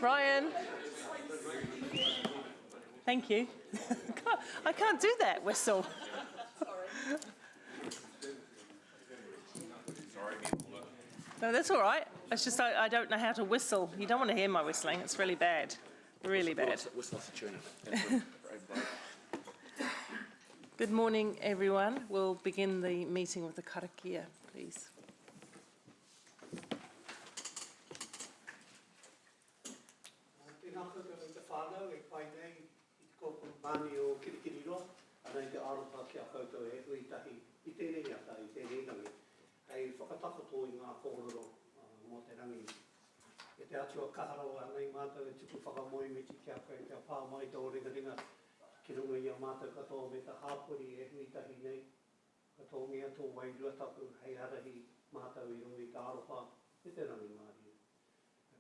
Ryan. Thank you. I can't do that whistle. No, that's all right. It's just I don't know how to whistle. You don't want to hear my whistling. It's really bad. Really bad. Whistle off the tune. Good morning, everyone. We'll begin the meeting with the karakia, please. Tēnā koutou te whānau e pai nei I te kōpū mani o kirikiriro, anei te aroha ki a koutou e huitahi I tēnei ata, I tēnei rangi. Hei whakatakoto I ngā kōrero mō te rangi. E te atua kaharawa nei mātou e tuku whakamoimiti ki a koe kia pā mai tō ringa ki runga I a mātou katoa me te hāpuri e huitahi nei. Katoa mea tō wairua tapu hei arahi mātou I runga I te aroha e te rangi māri.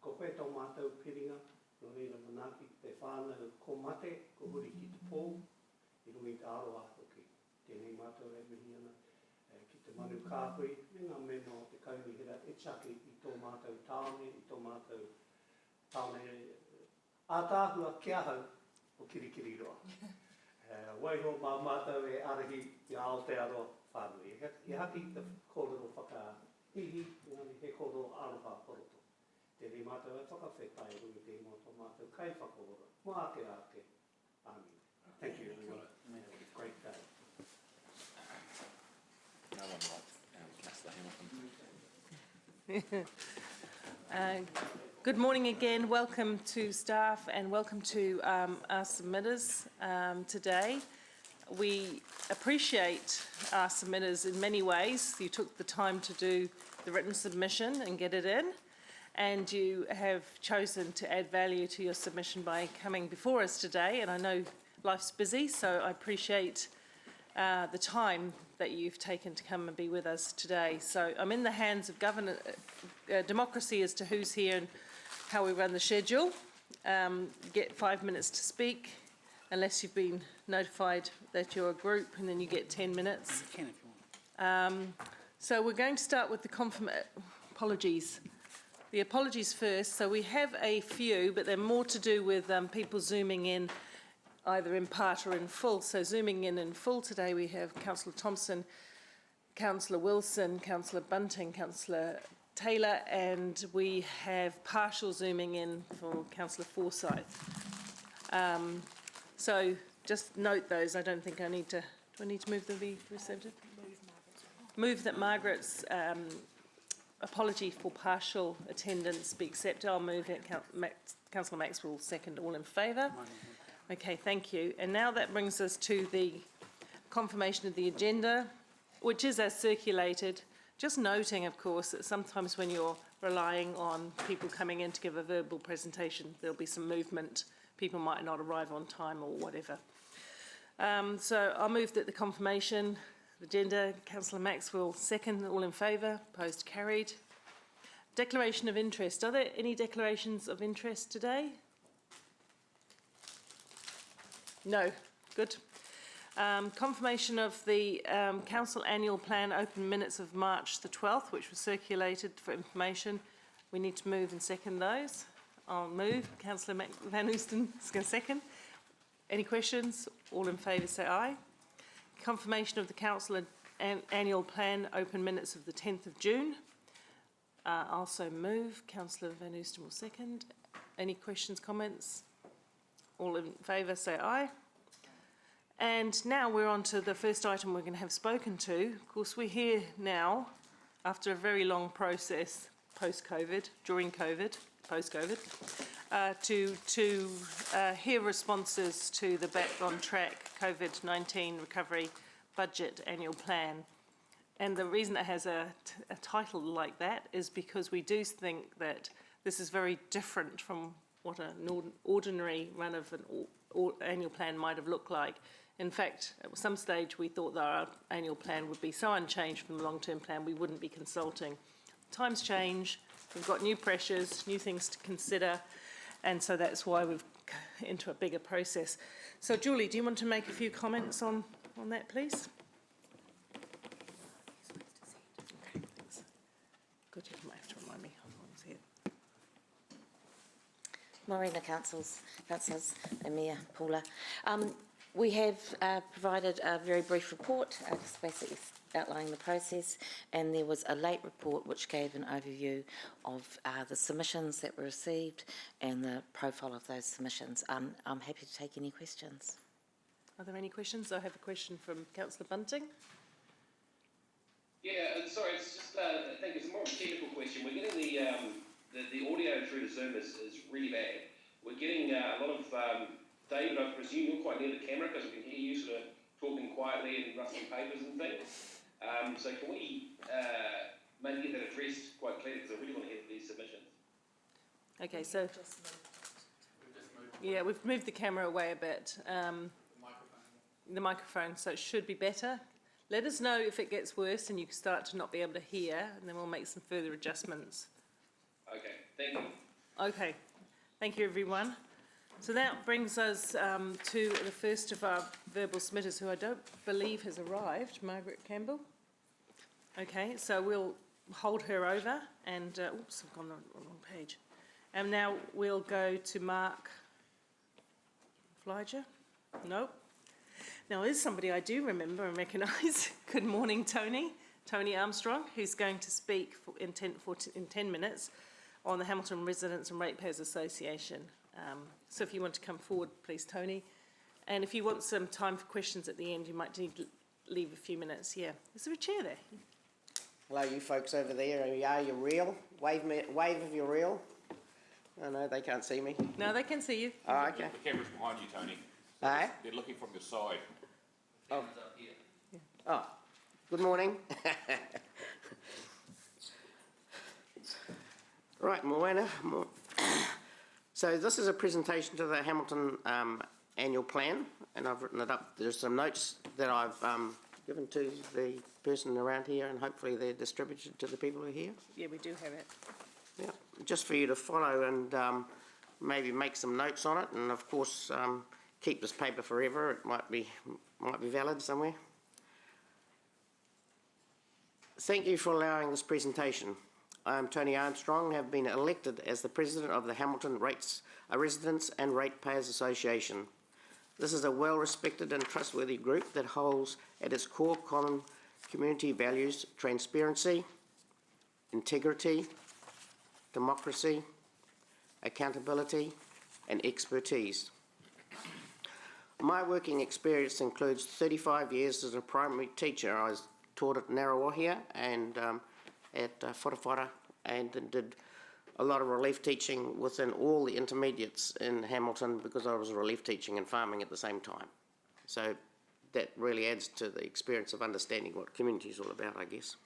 Ko koe tō mātou piringa, no reira manaki te whānau ko mate, ko huri ki te pō, I runga I te aroha hoki. Tēnei mātou e mihi ana, ki te manu kāpui, me ngā mena o te kaunihira e chaki I tō mātou tāone, I tō mātou tāone ātāhua kia hau o kirikiriroa. Waiho mā mātou e arahi I Aotearoa whānui. I haki te kōrero whakahihi, ngani he kōrero aroha poroto. Tēnei mātou e whakawhetai rungi te imo tō mātou kai whakaora. Mō ake ake. Amen. Thank you everyone. Have a great day. No one liked Councillor Hamilton. Good morning again. Welcome to staff and welcome to our submitters today. We appreciate our submitters in many ways. You took the time to do the written submission and get it in. And you have chosen to add value to your submission by coming before us today. And I know life's busy, so I appreciate the time that you've taken to come and be with us today. So I'm in the hands of democracy as to who's here and how we run the schedule. Get 5 minutes to speak, unless you've been notified that you're a group, and then you get 10 minutes. You can if you want. So we're going to start with the apologies. The apologies first. So we have a few, but they're more to do with people zooming in, either in part or in full. So zooming in full today, we have Councillor Thompson, Councillor Wilson, Councillor Bunting, Councillor Taylor, and we have partial zooming in for Councillor Forsyth. So just note those. I don't think I need to. Do I need to move them be received? Move that Margaret's apology for partial attendance be accepted. I'll move it. Councillor Maxwell second. All in favour? Okay, thank you. And now that brings us to the confirmation of the agenda, which is as circulated. Just noting, of course, that sometimes when you're relying on people coming in to give a verbal presentation, there'll be some movement. People might not arrive on time or whatever. So I'll move that the confirmation agenda. Councillor Maxwell second. All in favour? Opposed? Carried. Declaration of interest. Are there any declarations of interest today? No. Good. Confirmation of the Council Annual Plan Open Minutes of March the 12th, which was circulated for information. We need to move and second those. I'll move. Councillor Van Oosten is going to second. Any questions? All in favour say aye. Confirmation of the Council Annual Plan Open Minutes of the 10th of June. Also move. Councillor Van Oosten will second. Any questions, comments? All in favour say aye. And now we're on to the first item we're going to have spoken to. Of course, we're here now after a very long process post-COVID, during COVID, post-COVID, to hear responses to the Back on Track COVID-19 Recovery Budget Annual Plan. And the reason it has a title like that is because we do think that this is very different from what an ordinary run of an annual plan might have looked like. In fact, at some stage we thought that our annual plan would be so unchanged from the long-term plan we wouldn't be consulting. Times change, we've got new pressures, new things to consider, and so that's why we've into a bigger process. So Julie, do you want to make a few comments on that, please? Okay, thanks. Good, you might have to remind me how long it's here. Morena councillors, and Mayor Paula. We have provided a very brief report, just basically outlining the process, and there was a late report which gave an overview of the submissions that were received and the profile of those submissions. I'm happy to take any questions. Are there any questions? I have a question from Councillor Bunting. Yeah, sorry, it's just, I think it's more of a technical question. We're getting the audio through the Zoom is really bad. We're getting a lot of, David, I presume you're quite near the camera because we can hear you sort of talking quietly and rustling papers and things. So can we maybe get that addressed quite clearly because I really want to hear these submissions. Okay, so, yeah, we've moved the camera away a bit. The microphone, so it should be better. Let us know if it gets worse and you start to not be able to hear, and then we'll make some further adjustments. Okay, thank you. Okay, thank you everyone. So that brings us to the first of our verbal submitters, who I don't believe has arrived, Margaret Campbell. Okay, so we'll hold her over and, oops, I've gone on the wrong page. And now we'll go to Mark Flyger. Nope. Now, there's somebody I do remember and recognise. Good morning, Tony. Tony Armstrong, who's going to speak in 10 minutes on the Hamilton Residents and Ratepayers Association. So if you want to come forward, please, Tony. And if you want some time for questions at the end, you might need to leave a few minutes. Yeah. Is there a chair there? Hello, you folks over there. Are you real? Wave if you're real. Oh, no, they can't see me. No, they can see you. Oh, okay. The camera's behind you, Tony. Hey? They're looking from your side. Oh. Oh, good morning. Right, Moana. So this is a presentation to the Hamilton annual plan, and I've written it up. There's some notes that I've given to the person around here, and hopefully they're distributed to the people who are here. Yeah, we do have it. Yeah, just for you to follow and maybe make some notes on it, and of course keep this paper forever. It might be valid somewhere. Thank you for allowing this presentation. I am Tony Armstrong, have been elected as the President of the Hamilton Residents and Ratepayers Association. This is a well-respected and trustworthy group that holds at its core common community values: transparency, integrity, democracy, accountability, and expertise. My working experience includes 35 years as a primary teacher. I was taught at Ngarawahia and at Whatawhara, and did a lot of relief teaching within all the intermediates in Hamilton because I was relief teaching and farming at the same time. So that really adds to the experience of understanding what community is all about, I guess.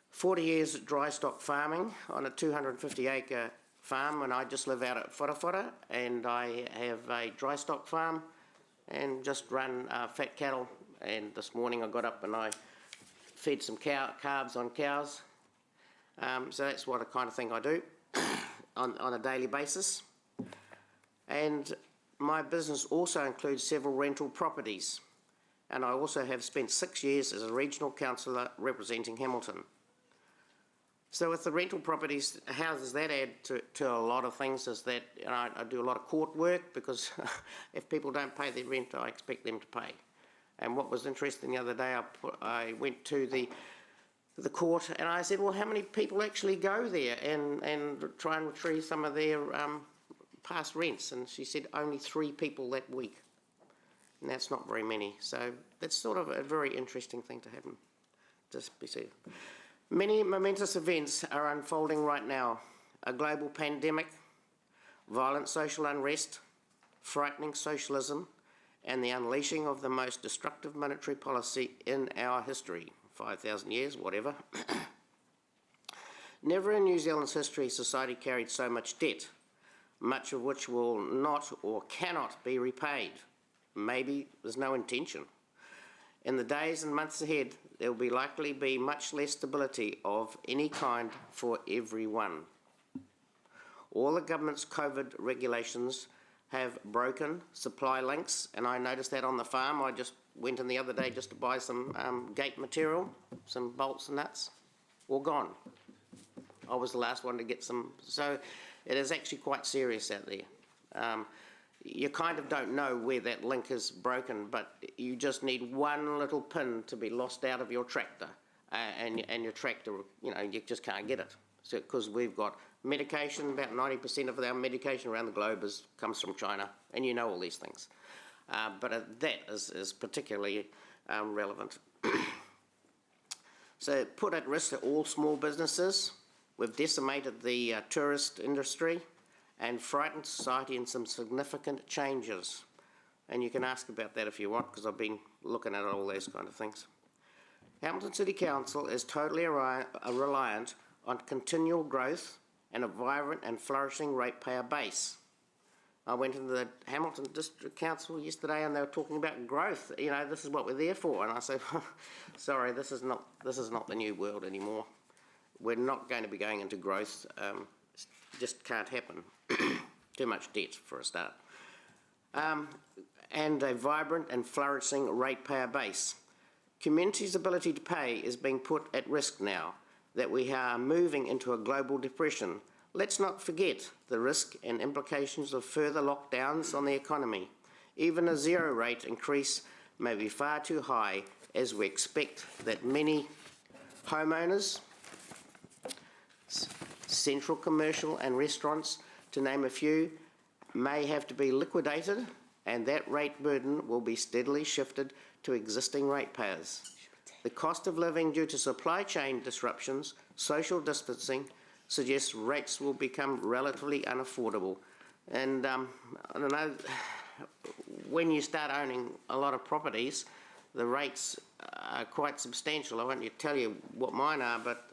40 years at dry stock farming on a 250-acre farm, and I just live out at Whatawhara, and I have a dry stock farm and just run fat cattle. And this morning I got up and I fed some carbs on cows. So that's what the kind of thing I do on a daily basis. And my business also includes several rental properties. And I also have spent 6 years as a regional councillor representing Hamilton. So with the rental properties, how does that add to a lot of things? Is that I do a lot of court work because if people don't pay their rent, I expect them to pay. And what was interesting the other day, I went to the court and I said, well, how many people actually go there and try and retrieve some of their past rents? And she said only 3 people that week. And that's not very many. So that's sort of a very interesting thing to happen. Just be said. Many momentous events are unfolding right now. A global pandemic, violent social unrest, frightening socialism, and the unleashing of the most destructive monetary policy in our history. 5,000 years, whatever. Never in New Zealand's history society carried so much debt, much of which will not or cannot be repaid. Maybe there's no intention. In the days and months ahead, there will likely be much less stability of any kind for everyone. All the government's COVID regulations have broken supply links, and I noticed that on the farm. I just went in the other day just to buy some gate material, some bolts and nuts, all gone. I was the last one to get some. So it is actually quite serious out there. You kind of don't know where that link is broken, but you just need one little pin to be lost out of your tractor, and your tractor, you know, you just can't get it. So, because we've got medication, about 90% of our medication around the globe comes from China, and you know all these things. But that is particularly relevant. So put at risk are all small businesses. We've decimated the tourist industry and frightened society in some significant changes. And you can ask about that if you want, because I've been looking at all those kind of things. Hamilton City Council is totally reliant on continual growth and a vibrant and flourishing ratepayer base. I went into the Hamilton District Council yesterday and they were talking about growth. You know, this is what we're there for. And I said, sorry, this is not the new world anymore. We're not going to be going into growth. Just can't happen. Too much debt for a start. And a vibrant and flourishing ratepayer base. Communities' ability to pay is being put at risk now that we are moving into a global depression. Let's not forget the risk and implications of further lockdowns on the economy. Even a zero rate increase may be far too high, as we expect that many homeowners, central commercial and restaurants, to name a few, may have to be liquidated, and that rate burden will be steadily shifted to existing ratepayers. The cost of living due to supply chain disruptions, social distancing, suggests rates will become relatively unaffordable. And I don't know, when you start owning a lot of properties, the rates are quite substantial. I won't tell you what mine are, but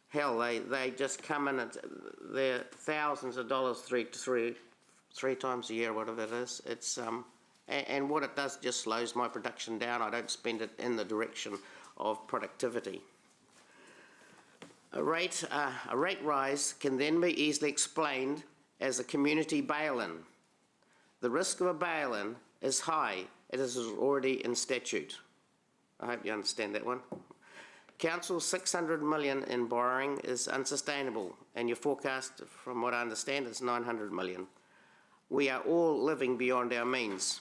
hell, they just come in at they're thousands of dollars three times a year, whatever it is. It's and what it does just slows my production down. I don't spend it in the direction of productivity. A rate rise can then be easily explained as a community bail-in. The risk of a bail-in is high. It is already in statute. I hope you understand that one. Council's 600 million in borrowing is unsustainable, and your forecast, from what I understand, is 900 million. We are all living beyond our means.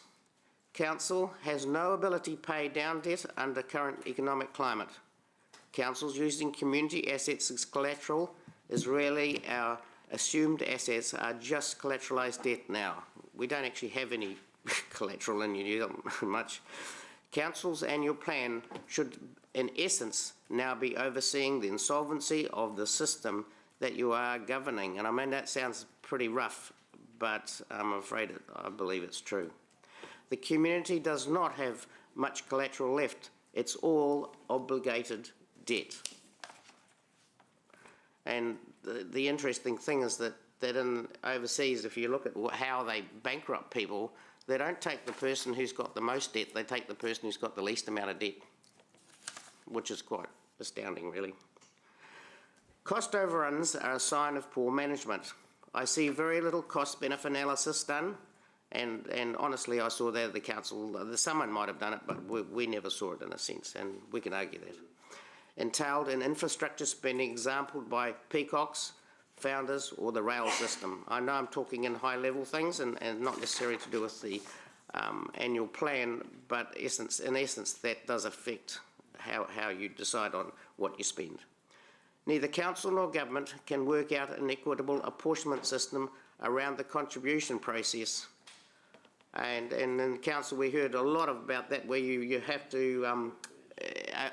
Council has no ability to pay down debt under current economic climate. Councils using community assets as collateral is really our assumed assets are just collateralised debt now. We don't actually have any collateral in New Zealand much. Council's annual plan should, in essence, now be overseeing the insolvency of the system that you are governing. And I mean, that sounds pretty rough, but I'm afraid I believe it's true. The community does not have much collateral left. It's all obligated debt. And the interesting thing is that in overseas, if you look at how they bankrupt people, they don't take the person who's got the most debt, they take the person who's got the least amount of debt, which is quite astounding, really. Cost overruns are a sign of poor management. I see very little cost-benefit analysis done, and honestly, I saw that at the council. Someone might have done it, but we never saw it in a sense, and we can argue that. Entailed in infrastructure spending exampled by Peacock's founders or the rail system. I know I'm talking in high-level things and not necessarily to do with the annual plan, but in essence, that does affect how you decide on what you spend. Neither council nor government can work out an equitable apportionment system around the contribution process. And in council, we heard a lot about that, where you have to,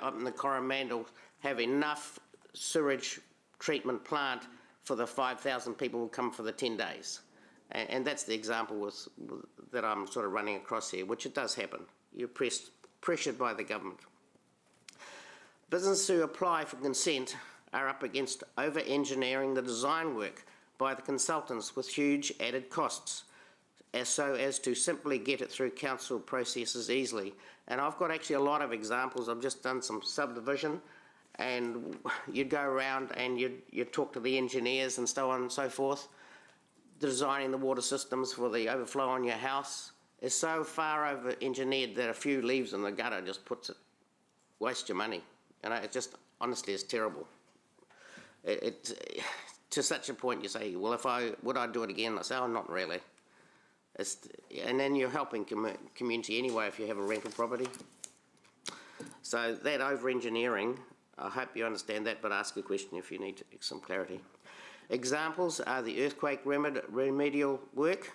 up in the Coromandel, have enough sewage treatment plant for the 5,000 people who come for the 10 days. And that's the example that I'm sort of running across here, which it does happen. You're pressured by the government. Businesses who apply for consent are up against over-engineering the design work by the consultants with huge added costs, so as to simply get it through council processes easily. And I've got actually a lot of examples. I've just done some subdivision, and you'd go around and you'd talk to the engineers and so on and so forth. Designing the water systems for the overflow on your house is so far over-engineered that a few leaves in the gutter just waste your money. You know, it just honestly is terrible. to such a point you say, well, would I do it again? I say, oh, not really. And then you're helping community anyway if you have a rental property. So that over-engineering, I hope you understand that, but ask a question if you need some clarity. Examples are the earthquake remedial work,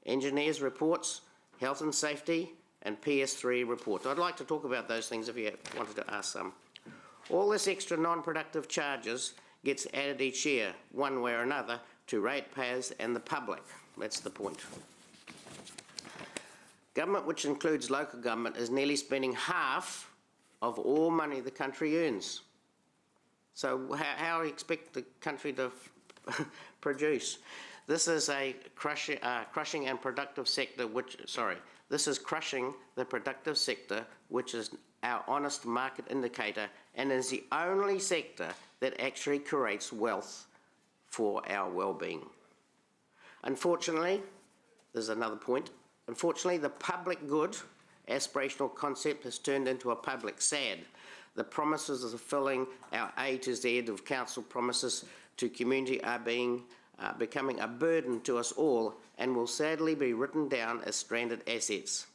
engineers' reports, health and safety, and PS3 report. I'd like to talk about those things if you wanted to ask some. All this extra non-productive charges gets added each year, one way or another, to ratepayers and the public. That's the point. Government, which includes local government, is nearly spending half of all money the country earns. So how do you expect the country to produce? This is a crushing and productive sector, this is crushing the productive sector, which is our honest market indicator and is the only sector that actually creates wealth for our well-being. Unfortunately, there's another point. Unfortunately, the public good aspirational concept has turned into a public sad. The promises of filling our A to Z of council promises to community are becoming a burden to us all and will sadly be written down as stranded assets.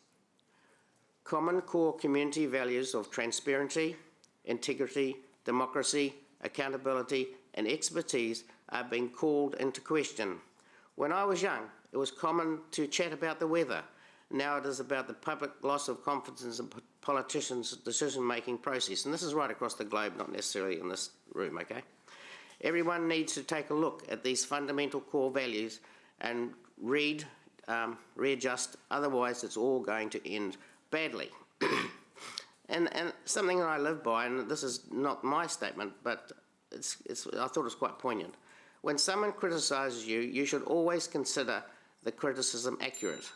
Common core community values of transparency, integrity, democracy, accountability and expertise are being called into question. When I was young, it was common to chat about the weather. Now it is about the public loss of confidence in politicians' decision-making process. And this is right across the globe, not necessarily in this room, okay? Everyone needs to take a look at these fundamental core values and readjust, otherwise it's all going to end badly. and something that I live by, and this is not my statement, but I thought it was quite poignant. When someone criticises you, you should always consider the criticism accurate.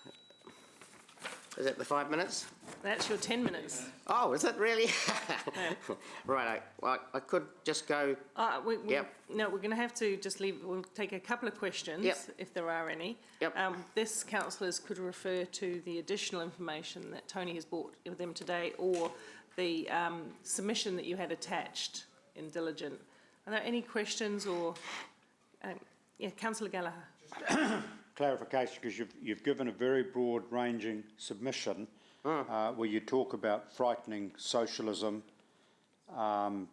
Is that the 5 minutes? That's your 10 minutes. Oh, is it really? Right, I could just go... Yep. No, we're going to have to just leave. We'll take a couple of questions, Yep. if there are any. Yep. This councillors could refer to the additional information that Tony has brought with them today, or the submission that you had attached in Diligent. Are there any questions or... yeah, Councillor Gallagher. Clarification, because you've given a very broad-ranging submission where you talk about frightening socialism,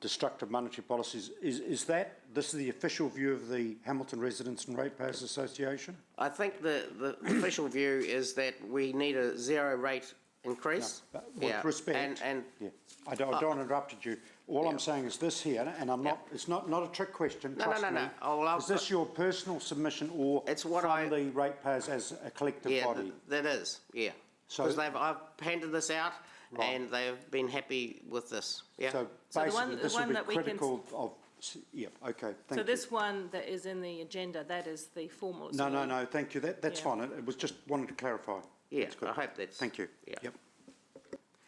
destructive monetary policies. Is this the official view of the Hamilton Residents and Ratepayers Association? I think the official view is that we need a zero rate increase. No, with respect, yeah. I don't want to interrupt you. All I'm saying is this here, and I'm not. It's not a trick question. Trust me. No. Is this your personal submission, or it's what from the ratepayers as a collective body? That is. Yeah. So because I've handed this out, and they've been happy with this. Yeah. So basically, this will be critical of. Yeah. Okay. Thank you. So this one that is in the agenda, that is the formal. No. Thank you. That's fine. It was just wanted to clarify. Yeah. That's good. I hope that's. Thank you. Yeah. Yep.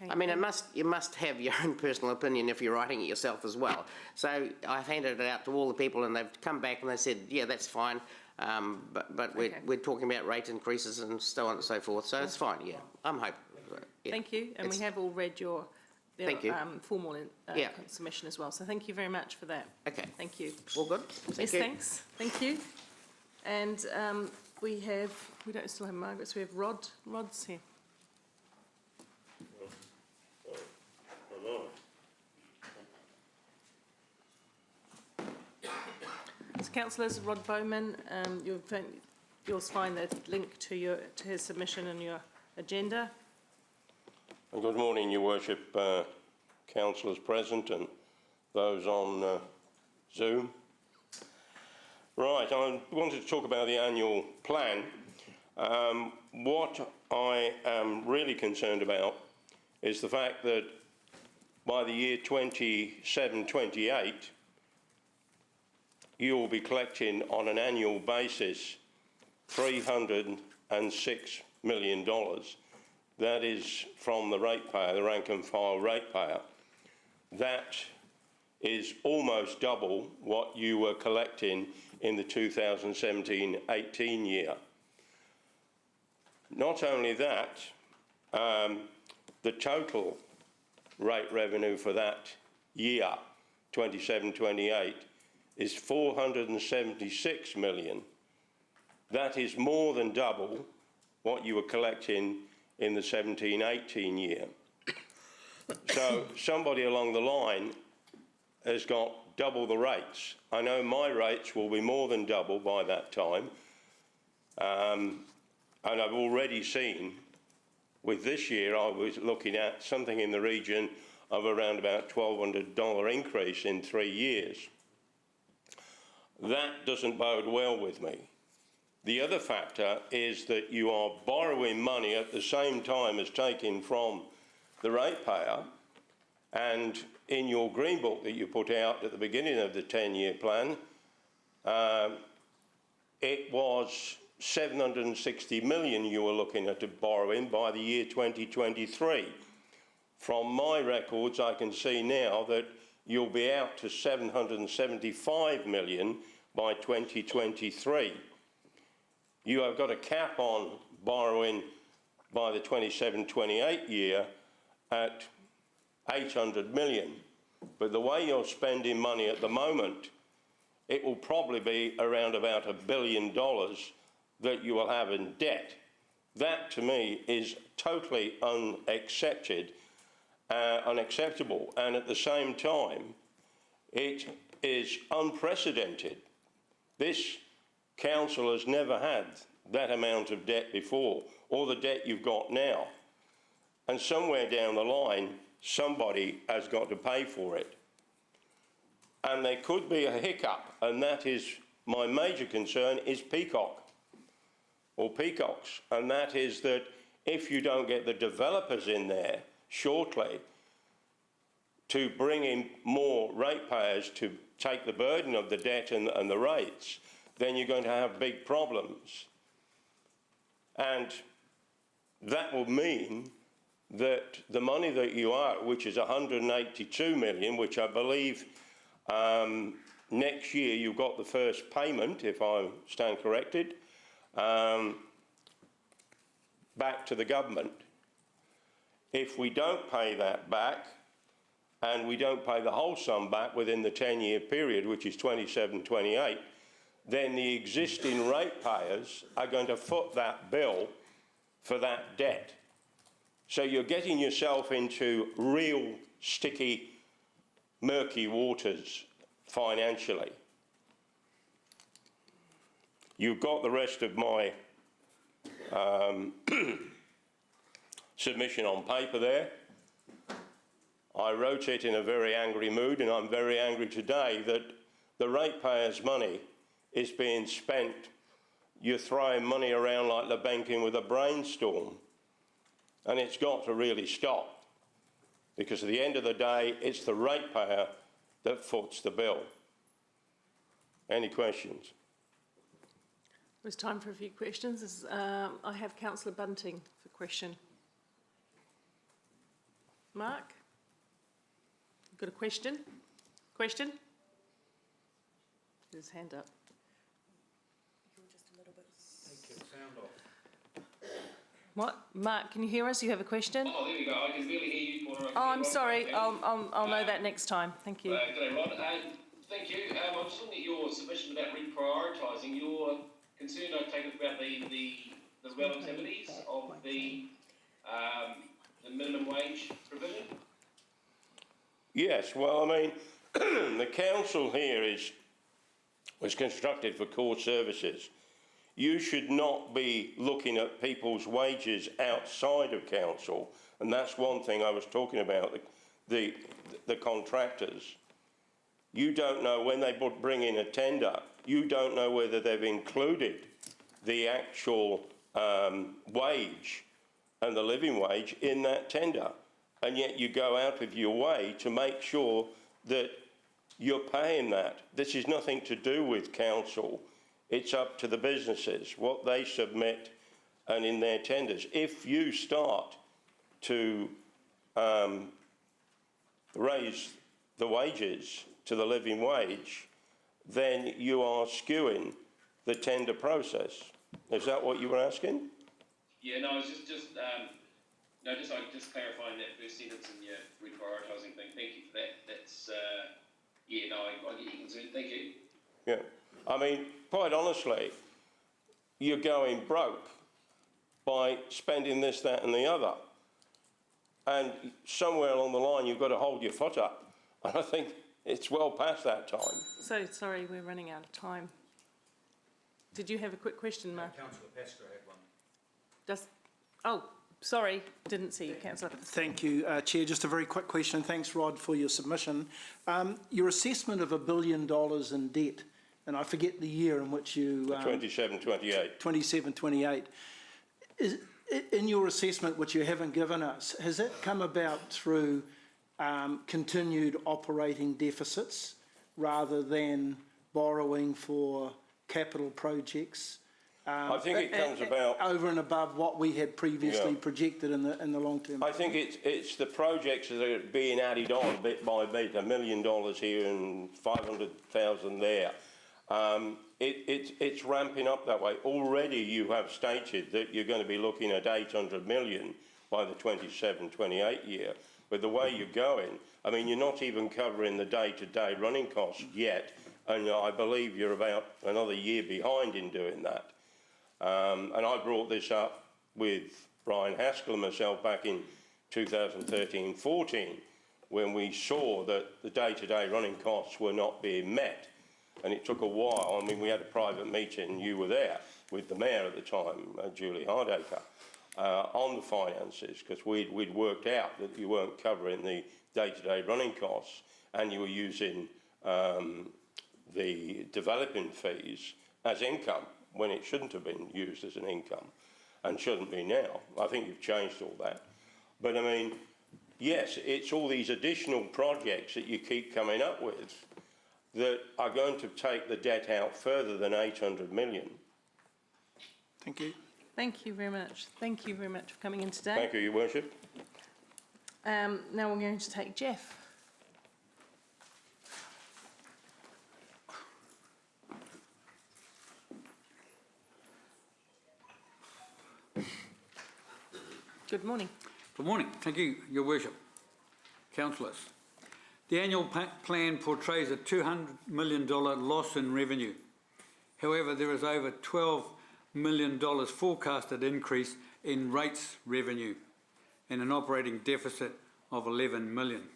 I mean, you must have your own personal opinion if you're writing it yourself as well. So I've handed it out to all the people, and they've come back and they said, yeah, that's fine, but we're talking about rate increases and so on and so forth, so it's fine, yeah. I'm hoping. Yeah. Thank you, and we have all read your formal submission as well, so thank you very much for that. Okay. Thank you. All good? Thanks. Thank you. And we don't still have Margaret, so we have Rod's here. So, councillors, Rod Bowman, you'll find the link to his submission in your agenda. Good morning, Your Worship, councillors present and those on Zoom. Right, I wanted to talk about the annual plan. What I am really concerned about is the fact that by the year 27-28, you will be collecting on an annual basis $306 million. That is from the ratepayer, the rank and file ratepayer. That is almost double what you were collecting in the 2017-18 year. Not only that, the total rate revenue for that year, 27-28, is 476 million. That is more than double what you were collecting in the 17-18 year. So somebody along the line has got double the rates. I know my rates will be more than double by that time. And I've already seen, with this year, I was looking at something in the region of around about $1,200 increase in 3 years. That doesn't bode well with me. The other factor is that you are borrowing money at the same time as taking from the ratepayer, and in your green book that you put out at the beginning of the 10-year plan, it was 760 million you were looking at borrowing by the year 2023. From my records, I can see now that you'll be out to 775 million by 2023. You have got a cap on borrowing by the 27-28 year at 800 million. But the way you're spending money at the moment, it will probably be around about $1 billion that you will have in debt. That, to me, is totally unacceptable. And at the same time, it is unprecedented. This council has never had that amount of debt before, or the debt you've got now. And somewhere down the line, somebody has got to pay for it. And there could be a hiccup, and that is my major concern is peacock, or peacocks. And that is that if you don't get the developers in there shortly to bring in more ratepayers to take the burden of the debt and the rates, then you're going to have big problems. And that will mean that the money that you are, which is 182 million, which I believe next year you've got the first payment, if I stand corrected, back to the government. If we don't pay that back, and we don't pay the whole sum back within the 10-year period, which is 27-28, then the existing ratepayers are going to foot that bill for that debt. So you're getting yourself into real sticky, murky waters financially. You've got the rest of my submission on paper there. I wrote it in a very angry mood, and I'm very angry today that the ratepayers' money is being spent. You're throwing money around like the banking with a brainstorm, and it's got to really stop, because at the end of the day, it's the ratepayer that foots the bill. Any questions? There's time for a few questions. I have Councillor Bunting for question. Mark? Got a question? Question? His hand up. What? Mark, can you hear us? You have a question? Oh, there we go. I can barely hear you. Oh, I'm sorry. I'll know that next time. Thank you. G'day, Rod. Thank you. I'm just looking at your submission about reprioritising. You're concerned, I take it, about the relativities of the minimum wage provision? Yes, well, I mean, the council here was constructed for core services. You should not be looking at people's wages outside of council, and that's one thing I was talking about, the contractors. You don't know when they bring in a tender, you don't know whether they've included the actual wage and the living wage in that tender, and yet you go out of your way to make sure that you're paying that. This is nothing to do with council. It's up to the businesses, what they submit and in their tenders. If you start to raise the wages to the living wage, then you are skewing the tender process. Is that what you were asking? Yeah, no, I was just clarifying that first sentence in your reprioritising thing. Thank you for that. That's, yeah, no, I get your concern. Thank you. Yeah. I mean, quite honestly, you're going broke by spending this, that and the other. And somewhere along the line, you've got to hold your foot up. And I think it's well past that time. So, sorry, we're running out of time. Did you have a quick question, Mark? Councillor Pascoe had one. Oh, sorry, didn't see you, councillor. Thank you, Chair. Just a very quick question. Thanks, Rod, for your submission. Your assessment of $1 billion in debt, and I forget the year in which you... 27-28. 27-28. In your assessment, which you haven't given us, has that come about through continued operating deficits rather than borrowing for capital projects? I think it comes about over and above what we had previously projected in the long term. I think it's the projects that are being added on bit by bit, $1 million here and 500,000 there. It's ramping up that way. Already you have stated that you're going to be looking at 800 million by the 27-28 year. With the way you're going, I mean, you're not even covering the day-to-day running costs yet, and I believe you're about another year behind in doing that. And I brought this up with Brian Haskell and myself back in 2013-14 when we saw that the day-to-day running costs were not being met. And it took a while. I mean, we had a private meeting, you were there, with the Mayor at the time, Julie Hardacre, on the finances, because we'd worked out that you weren't covering the day-to-day running costs and you were using the developing fees as income, when it shouldn't have been used as an income and shouldn't be now. I think you've changed all that. But I mean, yes, it's all these additional projects that you keep coming up with that are going to take the debt out further than 800 million. Thank you. Thank you very much. Thank you very much for coming in today. Thank you, Your Worship. Now we're going to take Jeff. Good morning. Good morning. Thank you, Your Worship. Councillors. The annual plan portrays a $200 million loss in revenue. However, there is over $12 million forecasted increase in rates revenue and an operating deficit of 11 million.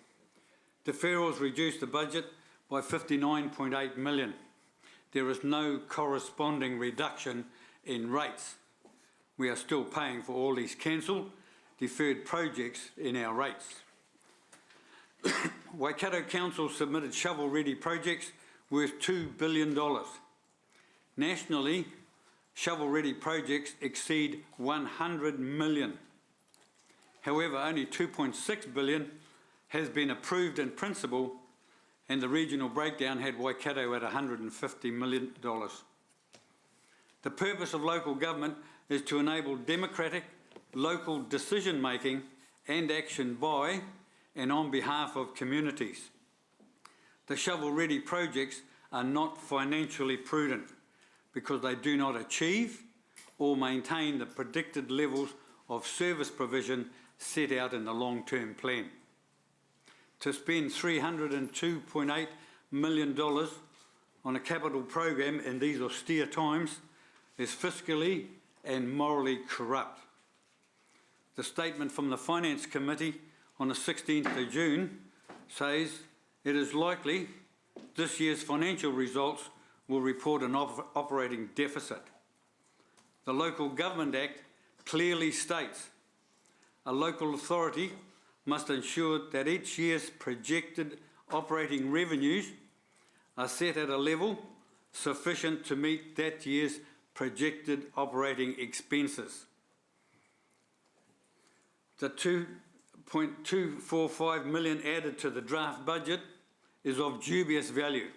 Deferrals reduce the budget by 59.8 million. There is no corresponding reduction in rates. We are still paying for all these cancelled, deferred projects in our rates. Waikato Council submitted shovel-ready projects worth $2 billion. Nationally, shovel-ready projects exceed 100 million. However, only 2.6 billion has been approved in principle, and the regional breakdown had Waikato at $150 million. The purpose of local government is to enable democratic local decision-making and action by and on behalf of communities. The shovel-ready projects are not financially prudent because they do not achieve or maintain the predicted levels of service provision set out in the long-term plan. To spend $302.8 million on a capital program in these austere times is fiscally and morally corrupt. The statement from the Finance Committee on the 16th of June says it is likely this year's financial results will report an operating deficit. The Local Government Act clearly states a local authority must ensure that each year's projected operating revenues are set at a level sufficient to meet that year's projected operating expenses. The 2.245 million added to the draft budget is of dubious value.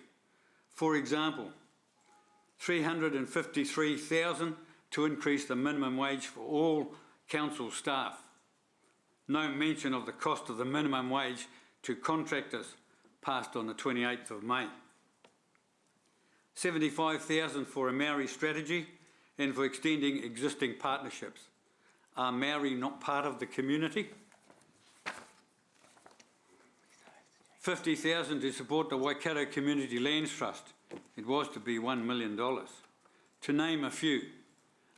For example, 353,000 to increase the minimum wage for all council staff. No mention of the cost of the minimum wage to contractors, passed on the 28th of May. 75,000 for a Maori strategy and for extending existing partnerships. Are Maori not part of the community? 50,000 to support the Waikato Community Lands Trust. It was to be $1 million. To name a few,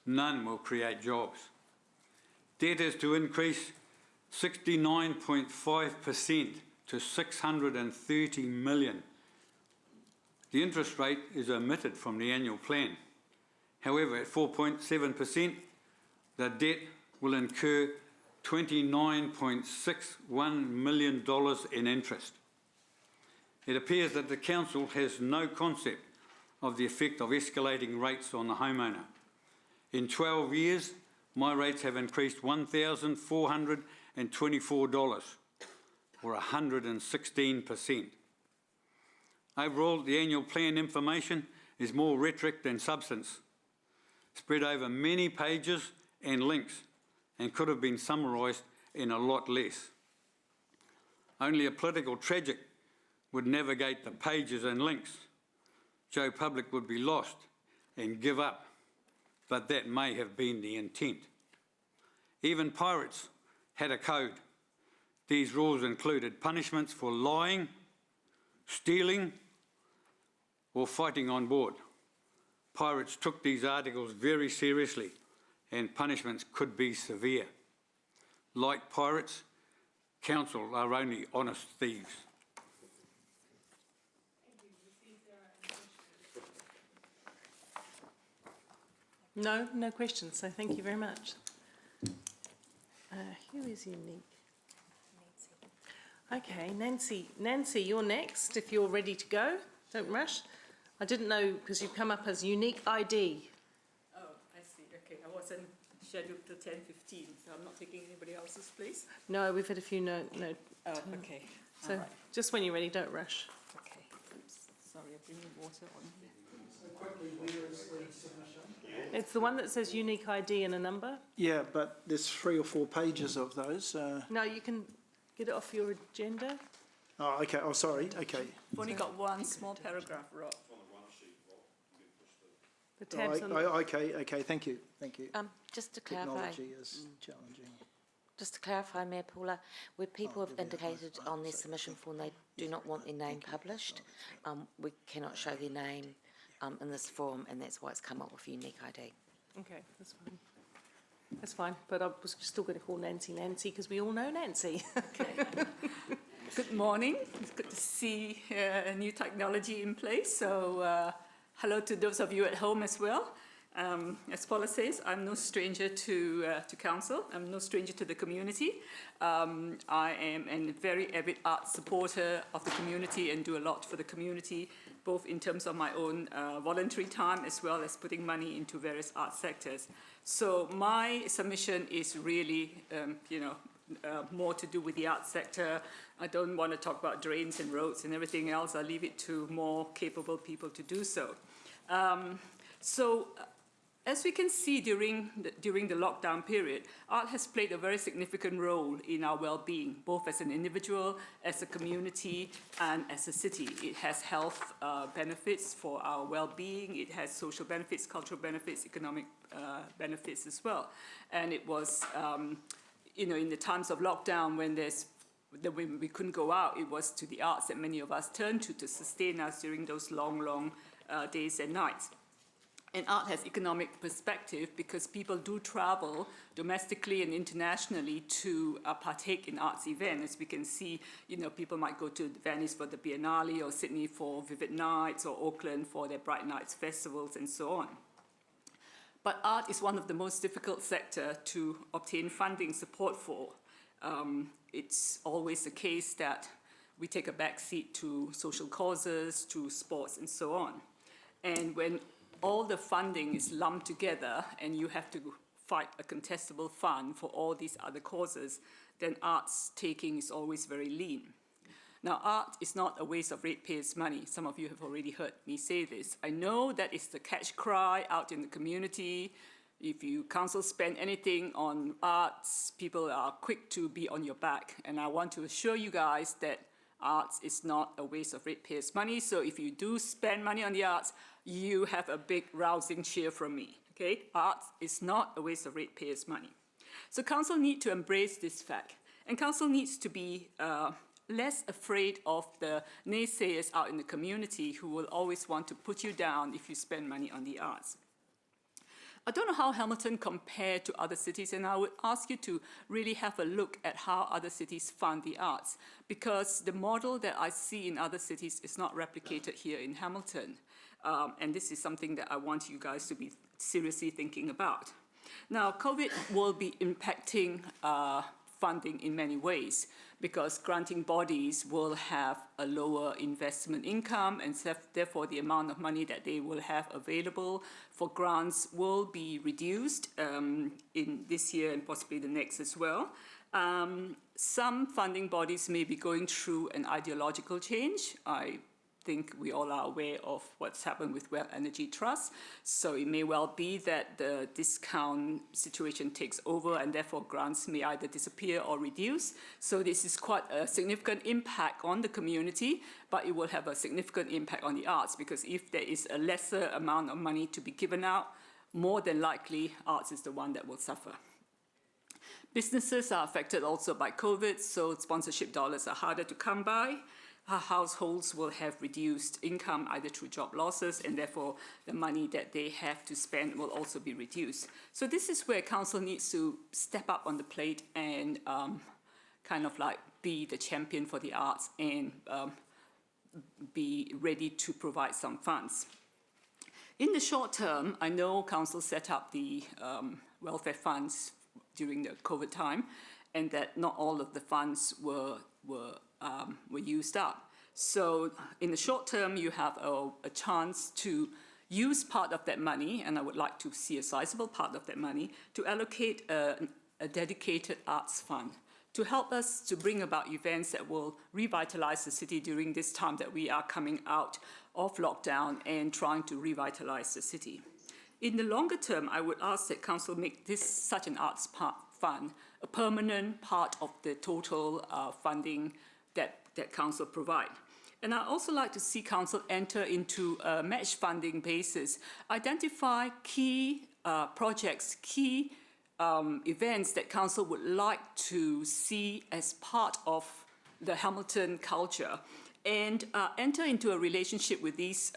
none will create jobs. Debt is to increase 69.5% to $630 million. The interest rate is omitted from the annual plan. However, at 4.7%, the debt will incur $29.61 million in interest. It appears that the Council has no concept of the effect of escalating rates on the homeowner. In 12 years, my rates have increased $1,424, or 116%. Overall, the annual plan information is more rhetoric than substance, spread over many pages and links, and could have been summarised in a lot less. Only a political tragic would navigate the pages and links. Joe Public would be lost and give up, but that may have been the intent. Even pirates had a code. These rules included punishments for lying, stealing, or fighting on board. Pirates took these articles very seriously, and punishments could be severe. Like pirates, council are only honest thieves. No, no questions, so thank you very much. Who is unique? Okay, Nancy. Nancy, you're next, if you're ready to go. Don't rush. I didn't know, because you've come up as unique ID. Oh, I see. Okay, I wasn't scheduled till 10:15, so I'm not taking anybody else's place. No, we've had a few no. Oh, okay. So All right. just when you're ready, don't rush. Okay. Oops. Sorry, I'm bringing water on here. So quickly, where is the submission? It's the one that says unique ID and a number. Yeah, but there's 3 or 4 pages of those. No, you can get it off your agenda. Oh, okay. Oh, sorry. Okay. I've only got one small paragraph, Rob. The tabs on. Okay. Thank you. Just to clarify. Technology is challenging. Just to clarify, Mayor Paula, where people have indicated on their submission form they do not want their name published, we cannot show their name in this forum, and that's why it's come up with unique ID. Okay, that's fine. That's fine, but I was still going to call Nancy because we all know Nancy. Okay. Good morning. It's good to see a new technology in place. So hello to those of you at home as well. As Paula says, I'm no stranger to council. I'm no stranger to the community. I am a very avid art supporter of the community and do a lot for the community, both in terms of my own voluntary time as well as putting money into various art sectors. So my submission is really, more to do with the art sector. I don't want to talk about drains and roads and everything else. I'll leave it to more capable people to do so. As we can see during the lockdown period, art has played a very significant role in our well-being, both as an individual, as a community, and as a city. It has health benefits for our well-being. It has social benefits, cultural benefits, economic benefits as well. And it was, in the times of lockdown when we couldn't go out, it was to the arts that many of us turned to sustain us during those long days and nights. And art has economic perspective because people do travel domestically and internationally to partake in arts events. As we can see, people might go to Venice for the Biennale, or Sydney for Vivid Nights, or Auckland for their Bright Nights festivals, and so on. But art is one of the most difficult sector to obtain funding support for. It's always the case that we take a back seat to social causes, to sports, and so on. And when all the funding is lumped together and you have to fight a contestable fund for all these other causes, then art's taking is always very lean. Now, art is not a waste of ratepayers' money. Some of you have already heard me say this. I know that is the catch cry out in the community. If you council spend anything on arts, people are quick to be on your back. And I want to assure you guys that arts is not a waste of ratepayers' money. So if you do spend money on the arts, you have a big rousing cheer from me. Okay? Arts is not a waste of ratepayers' money. So council need to embrace this fact. And council needs to be less afraid of the naysayers out in the community who will always want to put you down if you spend money on the arts. I don't know how Hamilton compared to other cities, and I would ask you to really have a look at how other cities fund the arts, because the model that I see in other cities is not replicated here in Hamilton. And this is something that I want you guys to be seriously thinking about. Now, COVID will be impacting funding in many ways, because granting bodies will have a lower investment income, and therefore the amount of money that they will have available for grants will be reduced in this year and possibly the next as well. Some funding bodies may be going through an ideological change. I think we all are aware of what's happened with Well Energy Trust. So it may well be that the discount situation takes over, and therefore grants may either disappear or reduce. So this is quite a significant impact on the community, but it will have a significant impact on the arts, because if there is a lesser amount of money to be given out, more than likely arts is the one that will suffer. Businesses are affected also by COVID, so sponsorship dollars are harder to come by. Households will have reduced income either through job losses, and therefore the money that they have to spend will also be reduced. So this is where council needs to step up on the plate and kind of like be the champion for the arts and be ready to provide some funds. In the short term, I know council set up the welfare funds during the COVID time, and that not all of the funds were used up. So in the short term, you have a chance to use part of that money, and I would like to see a sizable part of that money, to allocate a dedicated arts fund to help us to bring about events that will revitalize the city during this time that we are coming out of lockdown and trying to revitalize the city. In the longer term, I would ask that council make this such an arts fund a permanent part of the total funding that council provide. And I'd also like to see council enter into a match funding basis, identify key projects, key events that council would like to see as part of the Hamilton culture, and enter into a relationship with these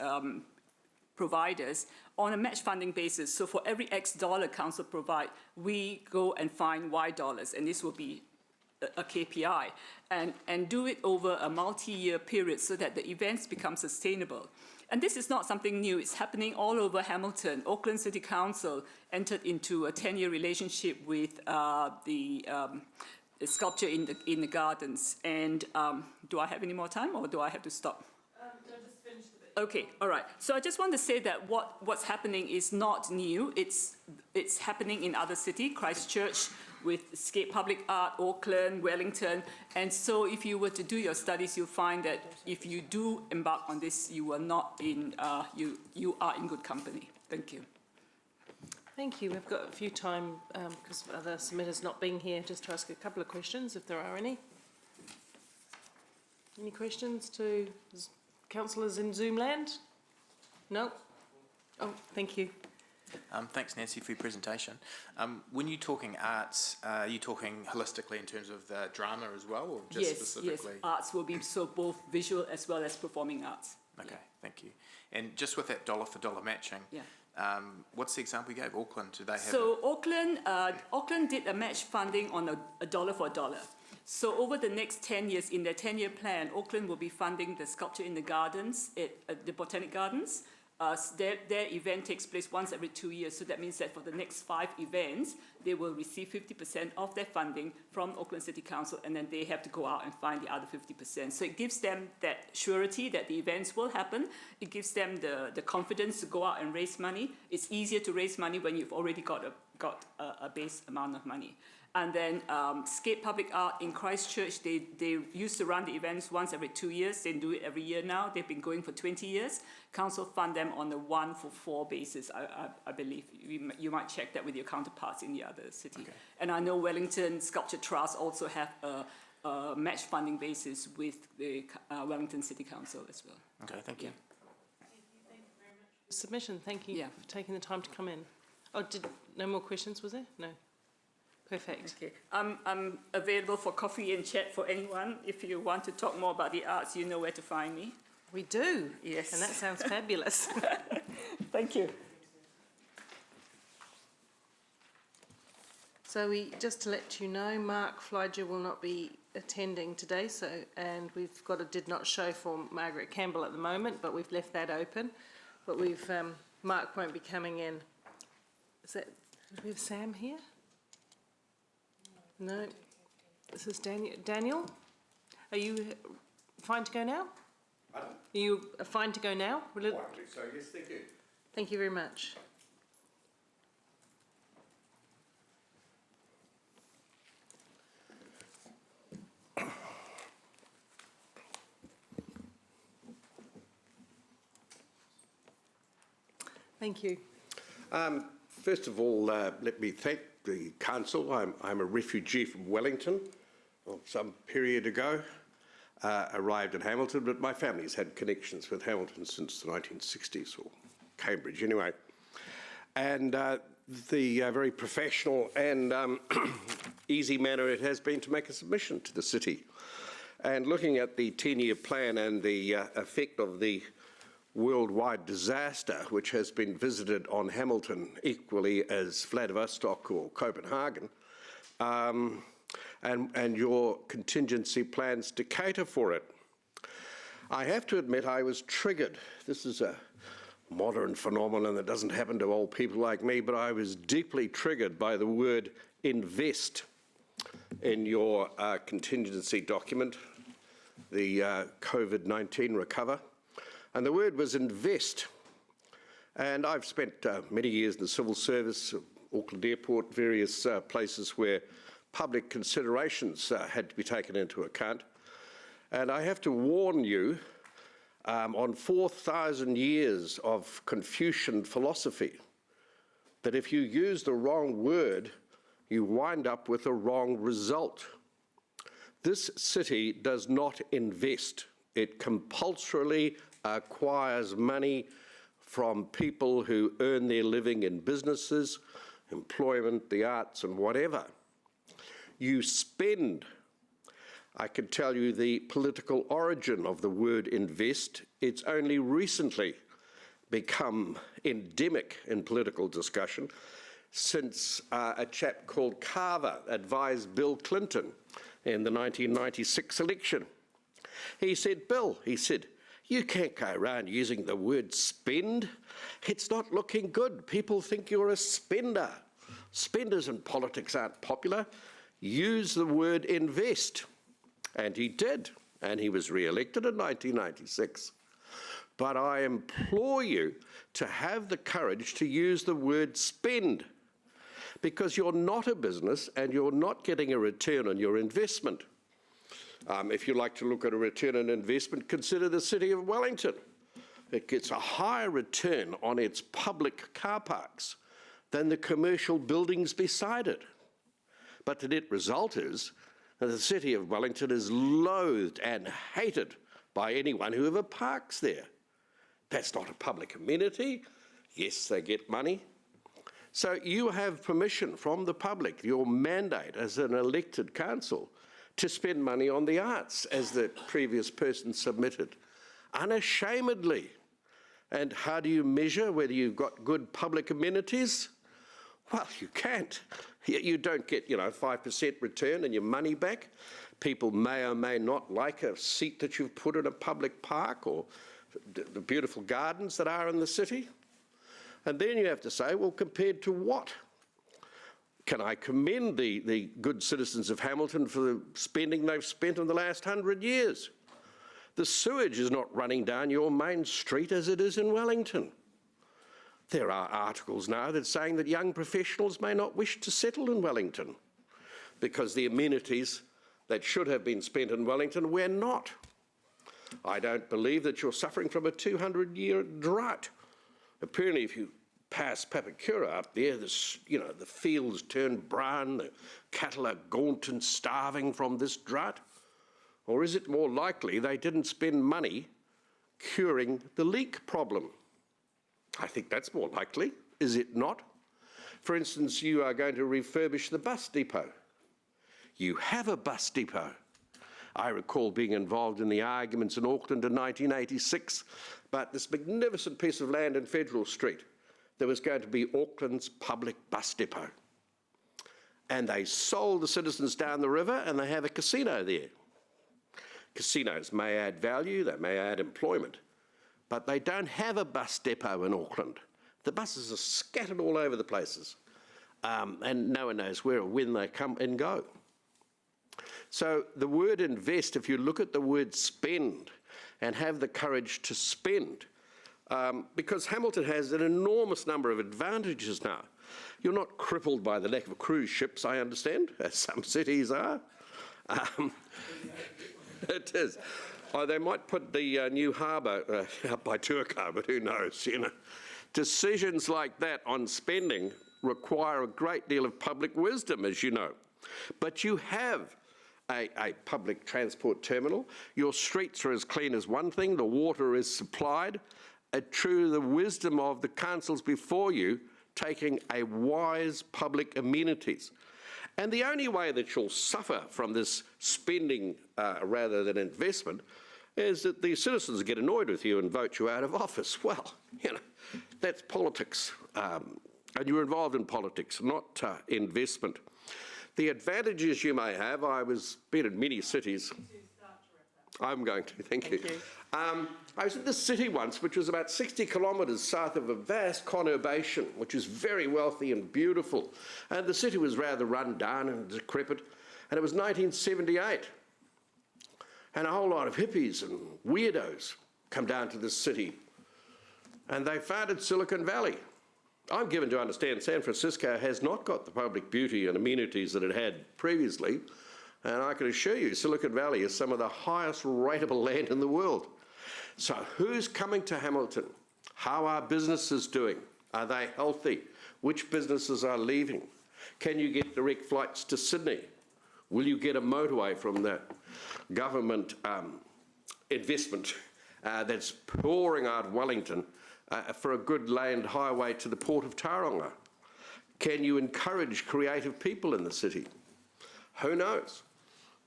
providers on a match funding basis. So for every X dollar council provide, we go and find Y dollars, and this will be a KPI, and do it over a multi-year period so that the events become sustainable. And this is not something new. It's happening all over Hamilton. Auckland City Council entered into a 10-year relationship with the sculpture in the gardens. And do I have any more time, or do I have to stop? Just finish the bit. Okay, all right. So I just want to say that what's happening is not new. It's happening in other cities, Christchurch, with Escape Public Art, Auckland, Wellington. And so if you were to do your studies, you'll find that if you do embark on this, you are not in, you are in good company. Thank you. Thank you. We've got a few time, because of other submitters not being here, just to ask a couple of questions, if there are any. Any questions to councillors in Zoom land? No? Oh, thank you. Thanks, Nancy, for your presentation. When you're talking arts, are you talking holistically in terms of the drama as well, or just specifically? Yes, arts will be so both visual as well as performing arts. Okay, thank you. And just with that dollar for dollar matching, what's the example you gave? Auckland, do they have? So Auckland did a match funding on a dollar for a dollar. So over the next 10 years, in their 10-year plan, Auckland will be funding the sculpture in the gardens, at the Botanic Gardens. Their event takes place once every 2 years, so that means that for the next 5 events, they will receive 50% of their funding from Auckland City Council, and then they have to go out and find the other 50%. So it gives them that surety that the events will happen. It gives them the confidence to go out and raise money. It's easier to raise money when you've already got a base amount of money. And then Skate Public Art in Christchurch, they used to run the events once every 2 years. They do it every year now. They've been going for 20 years. Council fund them on a 1-for-4 basis, I believe. You might check that with your counterparts in the other city. Okay. And I know Wellington Sculpture Trust also have a match funding basis with the Wellington City Council as well. Okay, thank you. Thank you very much for the submission. Thank you for taking the time to come in. Oh, no more questions, was there? No. Perfect. Okay. I'm available for coffee and chat for anyone. If you want to talk more about the arts, you know where to find me. We do. Yes. And that sounds fabulous. Thank you. So just to let you know, Mark Flyger will not be attending today, and we've got a did not show for Margaret Campbell at the moment, but we've left that open. But Mark won't be coming in. Do we have Sam here? No. This is Daniel. Daniel, are you fine to go now? Pardon? Are you fine to go now? I believe so, yes, thank you. Thank you very much. Thank you. First of all, let me thank the council. I'm a refugee from Wellington, some period ago, arrived in Hamilton, but my family's had connections with Hamilton since the 1960s, or Cambridge anyway. And the very professional and easy manner it has been to make a submission to the city. And looking at the 10-year plan and the effect of the worldwide disaster which has been visited on Hamilton equally as Vladivostok or Copenhagen, and your contingency plans to cater for it. I have to admit I was triggered. This is a modern phenomenon that doesn't happen to old people like me, but I was deeply triggered by the word invest in your contingency document, the COVID-19 recover. And the word was invest. And I've spent many years in the civil service, Auckland Airport, various places where public considerations had to be taken into account. And I have to warn you, on 4,000 years of Confucian philosophy, that if you use the wrong word, you wind up with a wrong result. This city does not invest. It compulsorily acquires money from people who earn their living in businesses, employment, the arts, and whatever. You spend. I can tell you the political origin of the word invest. It's only recently become endemic in political discussion since a chap called Carver advised Bill Clinton in the 1996 election. He said, Bill, he said, you can't go around using the word spend. It's not looking good. People think you're a spender. Spenders in politics aren't popular. Use the word invest. And he did. And he was re-elected in 1996. But I implore you to have the courage to use the word spend, because you're not a business and you're not getting a return on your investment. If you like to look at a return on investment, consider the City of Wellington. It gets a higher return on its public car parks than the commercial buildings beside it. But the net result is that the City of Wellington is loathed and hated by anyone who ever parks there. That's not a public amenity. Yes, they get money. So you have permission from the public, your mandate as an elected council, to spend money on the arts, as the previous person submitted, unashamedly. And how do you measure whether you've got good public amenities? Well, you can't. You don't get, 5% return and your money back. People may or may not like a seat that you've put in a public park or the beautiful gardens that are in the city. And then you have to say, well, compared to what? Can I commend the good citizens of Hamilton for the spending they've spent in the last 100 years? The sewage is not running down your main street as it is in Wellington. There are articles now that are saying that young professionals may not wish to settle in Wellington because the amenities that should have been spent in Wellington were not. I don't believe that you're suffering from a 200-year drought. Apparently, if you pass Papakura up there, the fields turn brown, the cattle are gaunt and starving from this drought. Or is it more likely they didn't spend money curing the leak problem? I think that's more likely, is it not? For instance, you are going to refurbish the bus depot. You have a bus depot. I recall being involved in the arguments in Auckland in 1986 about this magnificent piece of land in Federal Street that was going to be Auckland's public bus depot. And they sold the citizens down the river, and they have a casino there. Casinos may add value, they may add employment, but they don't have a bus depot in Auckland. The buses are scattered all over the places, and no one knows where or when they come and go. So the word invest, if you look at the word spend and have the courage to spend, because Hamilton has an enormous number of advantages now. You're not crippled by the lack of cruise ships, I understand, as some cities are. It is. Oh, they might put the new harbour up by Tuakau, but who knows, you know. Decisions like that on spending require a great deal of public wisdom, as you know. But you have a public transport terminal. Your streets are as clean as one thing, the water is supplied. True, the wisdom of the councils before you taking a wise public amenities. And the only way that you'll suffer from this spending rather than investment is that the citizens get annoyed with you and vote you out of office. Well, you know, that's politics. And you're involved in politics, not investment. The advantages you may have, been in many cities. I'm going to, thank you. I was in this city once, which was about 60 kilometres south of a vast conurbation, which is very wealthy and beautiful. And the city was rather run down and decrepit. And it was 1978. And a whole lot of hippies and weirdos come down to this city. And they founded Silicon Valley. I'm given to understand San Francisco has not got the public beauty and amenities that it had previously. And I can assure you, Silicon Valley is some of the highest rateable land in the world. So who's coming to Hamilton? How are businesses doing? Are they healthy? Which businesses are leaving? Can you get direct flights to Sydney? Will you get a motorway from the government investment that's pouring out Wellington for a good land highway to the port of Tauranga? Can you encourage creative people in the city? Who knows?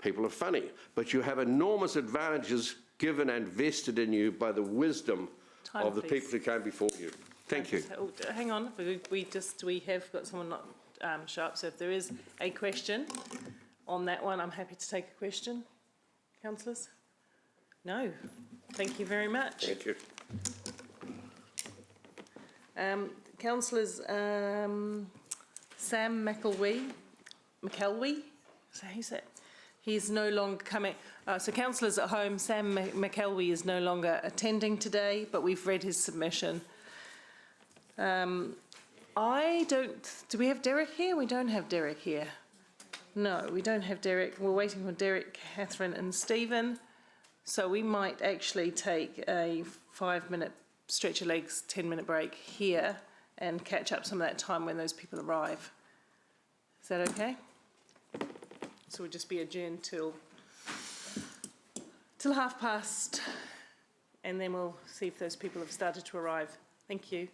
People are funny, but you have enormous advantages given and vested in you by the wisdom of the people who came before you. Thank you. Oh, hang on, we have got someone not show up, so if there is a question on that one, I'm happy to take a question. Councillors? No. Thank you very much. Thank you. Councillors, Sam McElwee, so who's that? He's no longer coming. So councillors at home, Sam McElwee is no longer attending today, but we've read his submission. Do we have Derek here? We don't have Derek here. No, we don't have Derek. We're waiting for Derek, Catherine and Stephen. So we might actually take a 5-minute stretch your legs, 10-minute break here and catch up some of that time when those people arrive. Is that okay? So we'll just be adjourned till past, and then we'll see if those people have started to arrive. Thank you.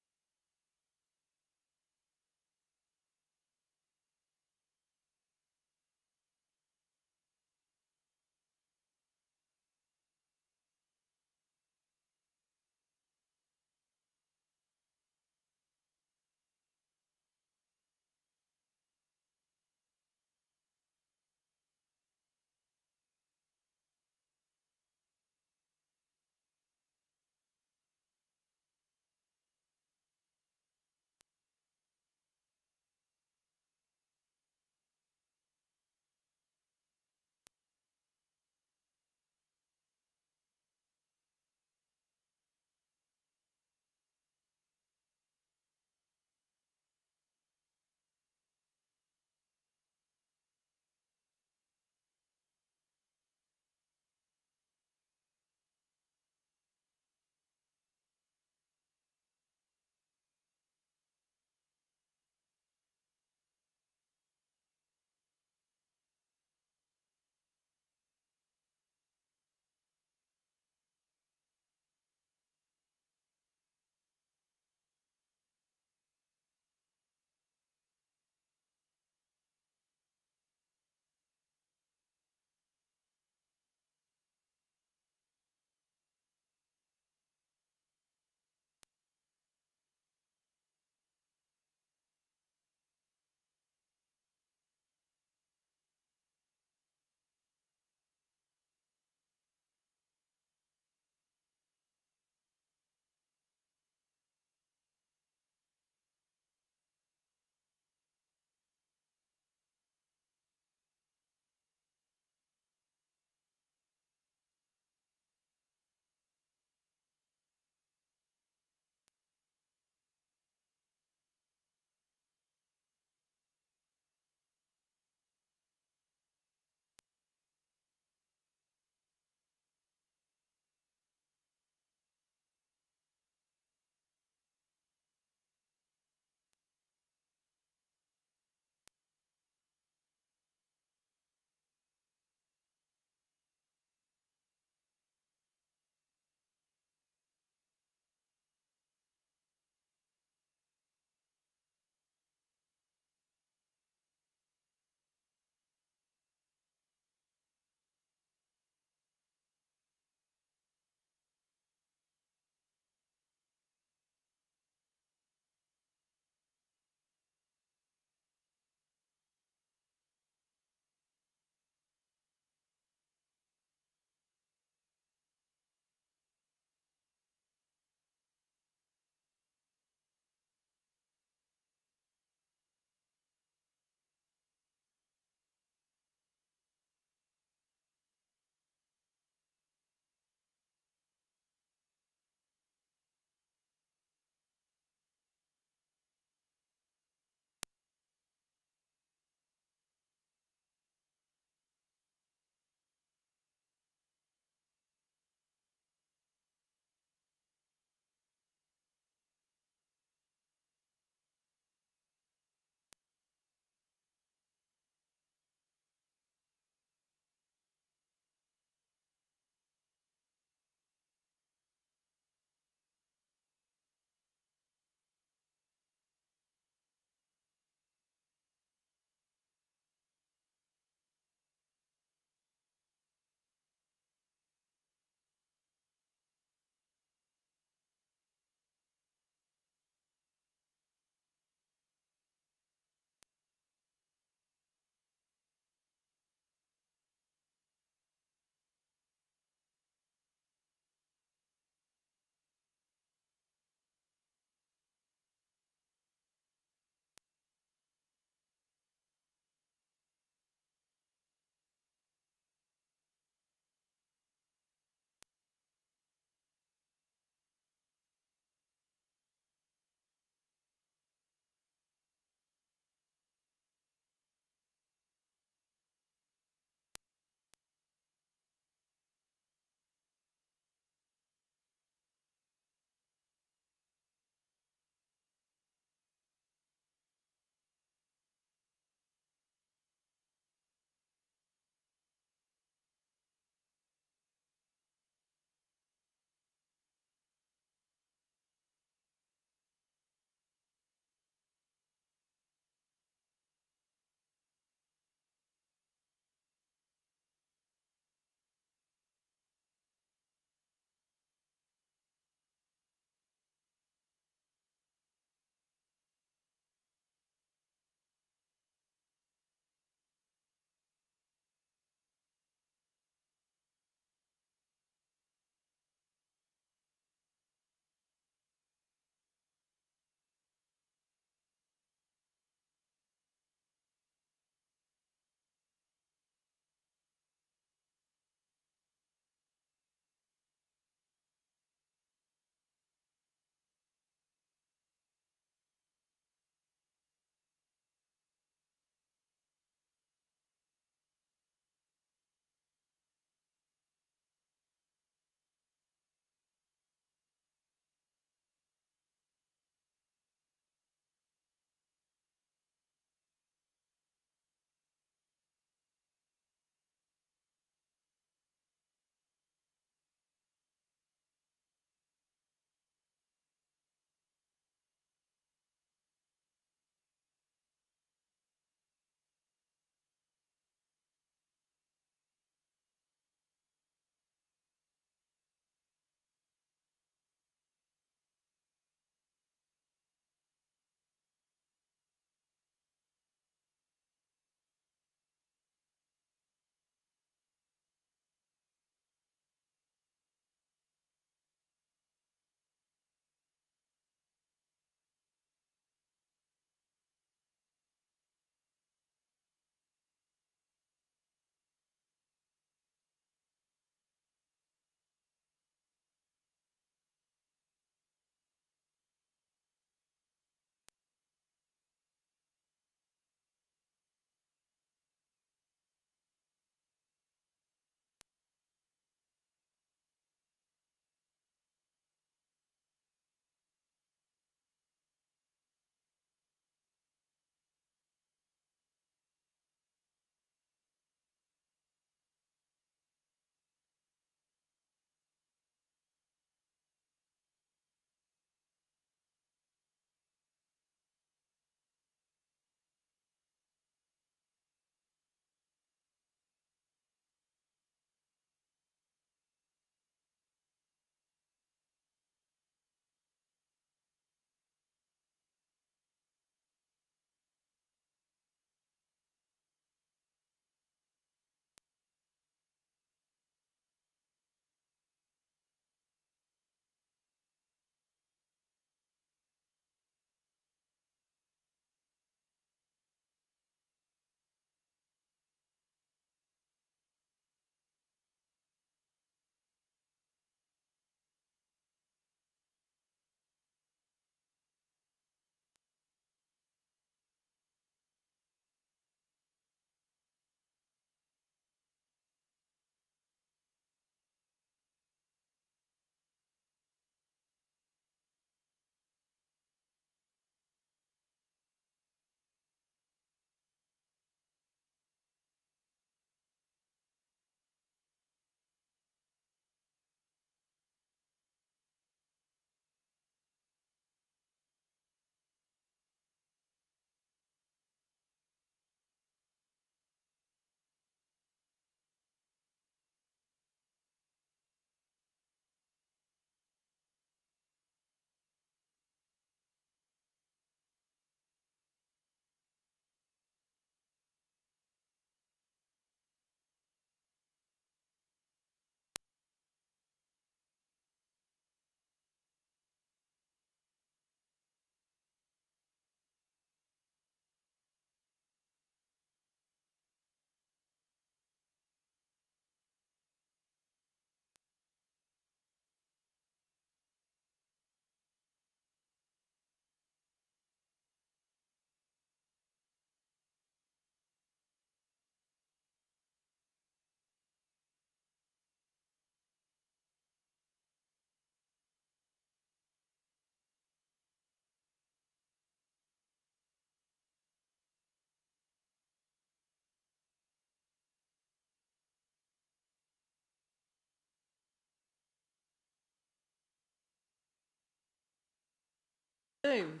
Zoom.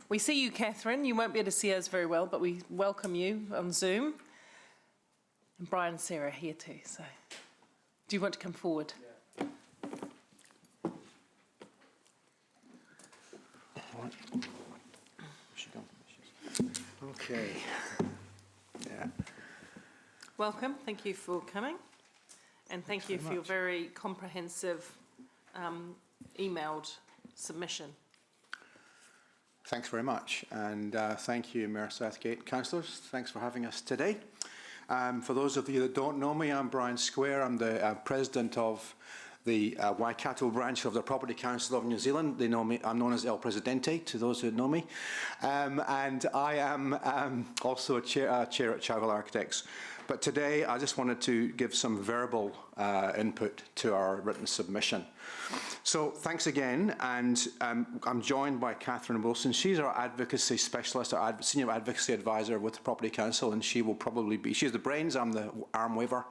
We see you, Catherine. You won't be able to see us very well, but we welcome you on Zoom. And Brian and Sarah are here too, so do you want to come forward? Yeah. Okay. Yeah. Welcome. Thank you for coming. And thank you for your very comprehensive emailed submission. Thanks very much, and thank you, Mayor Southgate. Councillors, thanks for having us today. For those of you that don't know me, I'm Brian Square. I'm the President of the Waikato branch of the Property Council of New Zealand. They know me. I'm known as El Presidente to those who know me. And I am also a chair at Chaval Architects. But today I just wanted to give some verbal input to our written submission. So thanks again, and I'm joined by Catherine Wilson. She's our advocacy specialist, our senior advocacy advisor with the Property Council, and she will probably be, she's the brains, I'm the arm waver,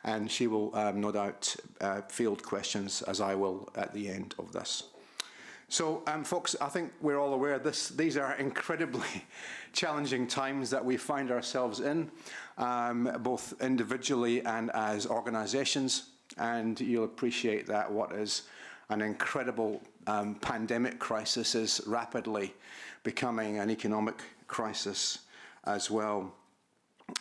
and she will no doubt field questions as I will at the end of this. So, folks, I think we're all aware these are incredibly challenging times that we find ourselves in, both individually and as organisations, and you'll appreciate that what is an incredible pandemic crisis is rapidly becoming an economic crisis as well.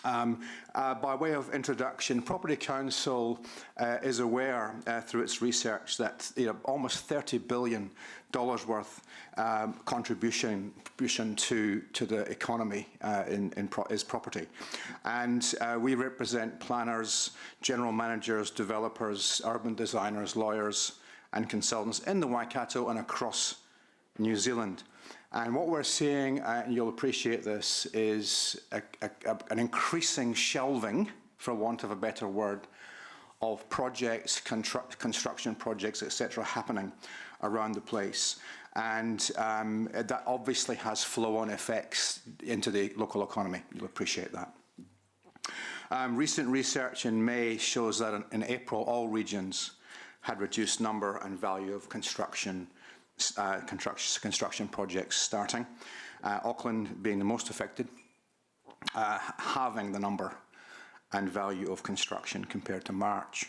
By way of introduction, Property Council is aware through its research that almost $30 billion worth contribution to the economy is property. And we represent planners, general managers, developers, urban designers, lawyers and consultants in the Waikato and across New Zealand. And what we're seeing, and you'll appreciate this, is an increasing shelving, for want of a better word, of projects, construction projects, etc., happening around the place. And that obviously has flow-on effects into the local economy. You'll appreciate that. Recent research in May shows that in April, all regions had reduced number and value of construction projects starting. Auckland being the most affected, halving the number and value of construction compared to March.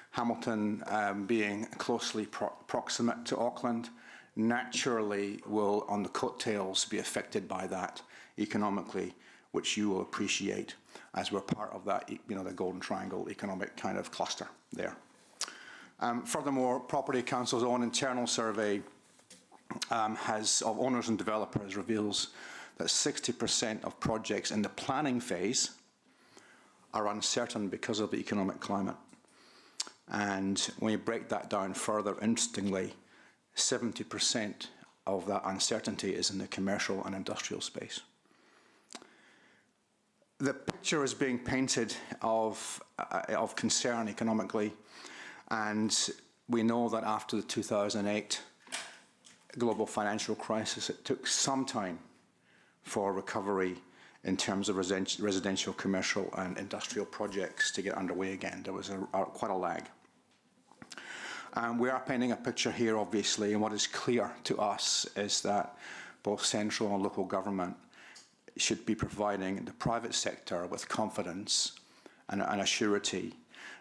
Hamilton being closely proximate to Auckland, naturally will, on the coattails, be affected by that economically, which you will appreciate as we're part of that, the Golden Triangle economic kind of cluster there. Furthermore, Property Council's own internal survey of owners and developers reveals that 60% of projects in the planning phase are uncertain because of the economic climate. And when you break that down further, interestingly, 70% of that uncertainty is in the commercial and industrial space. The picture is being painted of concern economically. And we know that after the 2008 global financial crisis, it took some time for recovery in terms of residential, commercial and industrial projects to get underway again. There was quite a lag. We are painting a picture here, obviously, and what is clear to us is that both central and local government should be providing the private sector with confidence and a surety,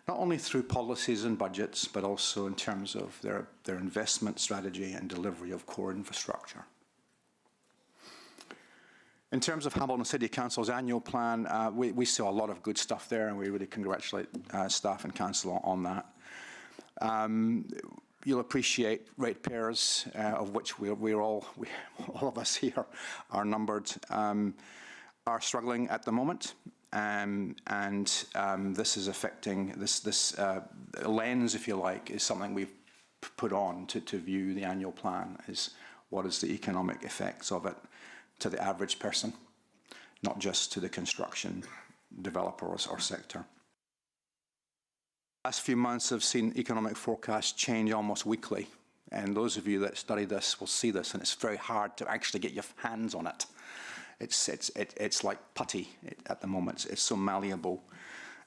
not only through policies and budgets, but also in terms of their investment strategy and delivery of core infrastructure. In terms of Hamilton City Council's annual plan, we saw a lot of good stuff there, and we really congratulate staff and council on that. You'll appreciate ratepayers, of which all of us here are numbered, are struggling at the moment. This is affecting, this lens, if you like, is something we've put on to view the annual plan, is what is the economic effects of it to the average person, not just to the construction developers or sector. Last few months have seen economic forecasts change almost weekly, and those of you that study this will see this, and it's very hard to actually get your hands on it. It's like putty at the moment. It's so malleable,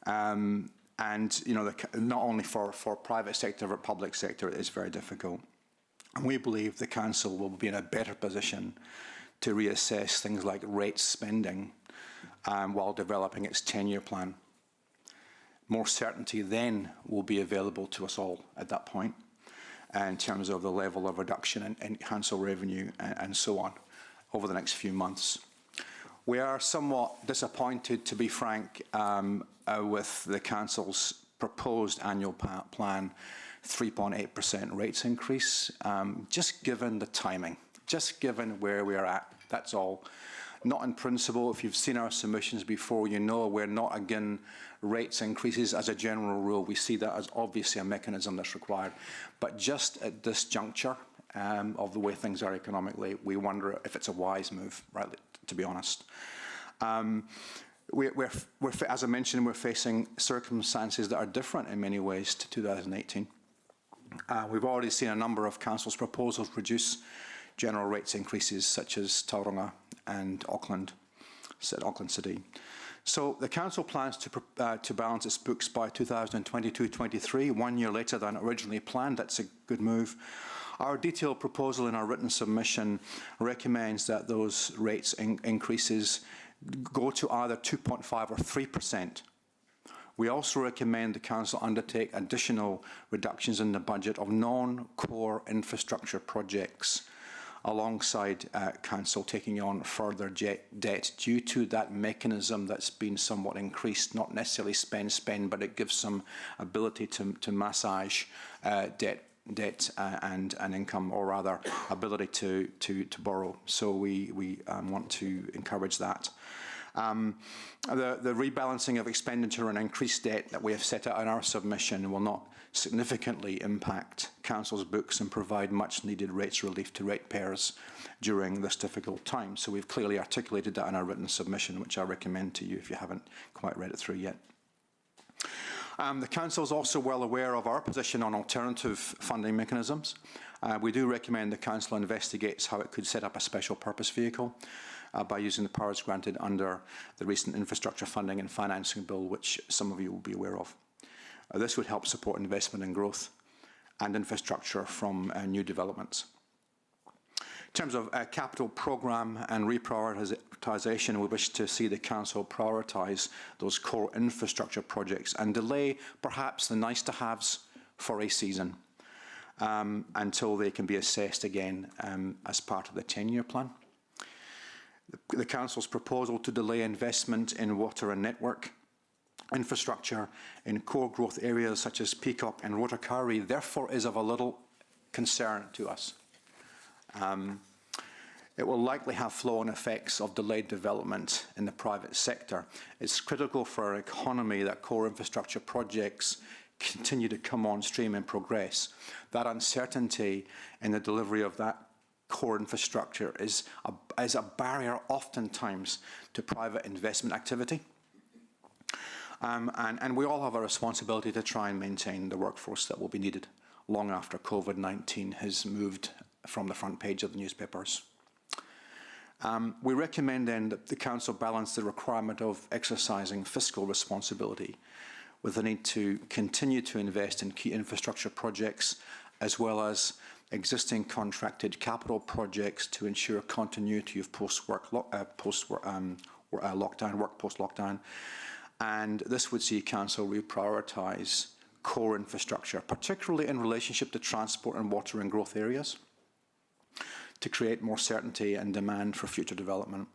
and not only for private sector but public sector, it's very difficult. And we believe the council will be in a better position to reassess things like rates spending while developing its 10-year plan. More certainty then will be available to us all at that point in terms of the level of reduction in council revenue and so on over the next few months. We are somewhat disappointed, to be frank, with the council's proposed annual plan 3.8% rates increase, just given the timing, just given where we are at, that's all. Not in principle. If you've seen our submissions before, you know we're not again rates increases as a general rule. We see that as obviously a mechanism that's required. But just at this juncture of the way things are economically, we wonder if it's a wise move, right, to be honest. As I mentioned, we're facing circumstances that are different in many ways to 2018. We've already seen a number of council's proposals reduce general rates increases, such as Tauranga and Auckland City. So the council plans to balance its books by 2022-23, 1 year later than originally planned. That's a good move. Our detailed proposal in our written submission recommends that those rates increases go to either 2.5 or 3%. We also recommend the council undertake additional reductions in the budget of non-core infrastructure projects, alongside council taking on further debt due to that mechanism that's been somewhat increased, not necessarily spend, but it gives some ability to massage debt and income, or rather ability to borrow. So we want to encourage that. The rebalancing of expenditure and increased debt that we have set out in our submission will not significantly impact council's books and provide much needed rates relief to ratepayers during this difficult time. So we've clearly articulated that in our written submission, which I recommend to you if you haven't quite read it through yet. The council is also well aware of our position on alternative funding mechanisms. We do recommend the council investigates how it could set up a special purpose vehicle by using the powers granted under the recent infrastructure funding and financing bill, which some of you will be aware of. This would help support investment in growth and infrastructure from new developments. In terms of capital programme and reprioritisation, we wish to see the council prioritise those core infrastructure projects and delay perhaps the nice-to-haves for a season until they can be assessed again as part of the 10-year plan. The council's proposal to delay investment in water and network infrastructure in core growth areas such as Peacock and Rotorkari therefore is of a little concern to us. It will likely have flow-on effects of delayed development in the private sector. It's critical for our economy that core infrastructure projects continue to come on stream and progress. That uncertainty in the delivery of that core infrastructure is a barrier oftentimes to private investment activity. And we all have a responsibility to try and maintain the workforce that will be needed long after COVID-19 has moved from the front page of the newspapers. We recommend then that the council balance the requirement of exercising fiscal responsibility with the need to continue to invest in key infrastructure projects as well as existing contracted capital projects to ensure continuity of work post-lockdown. And this would see council reprioritise core infrastructure, particularly in relationship to transport and water in growth areas, to create more certainty and demand for future development.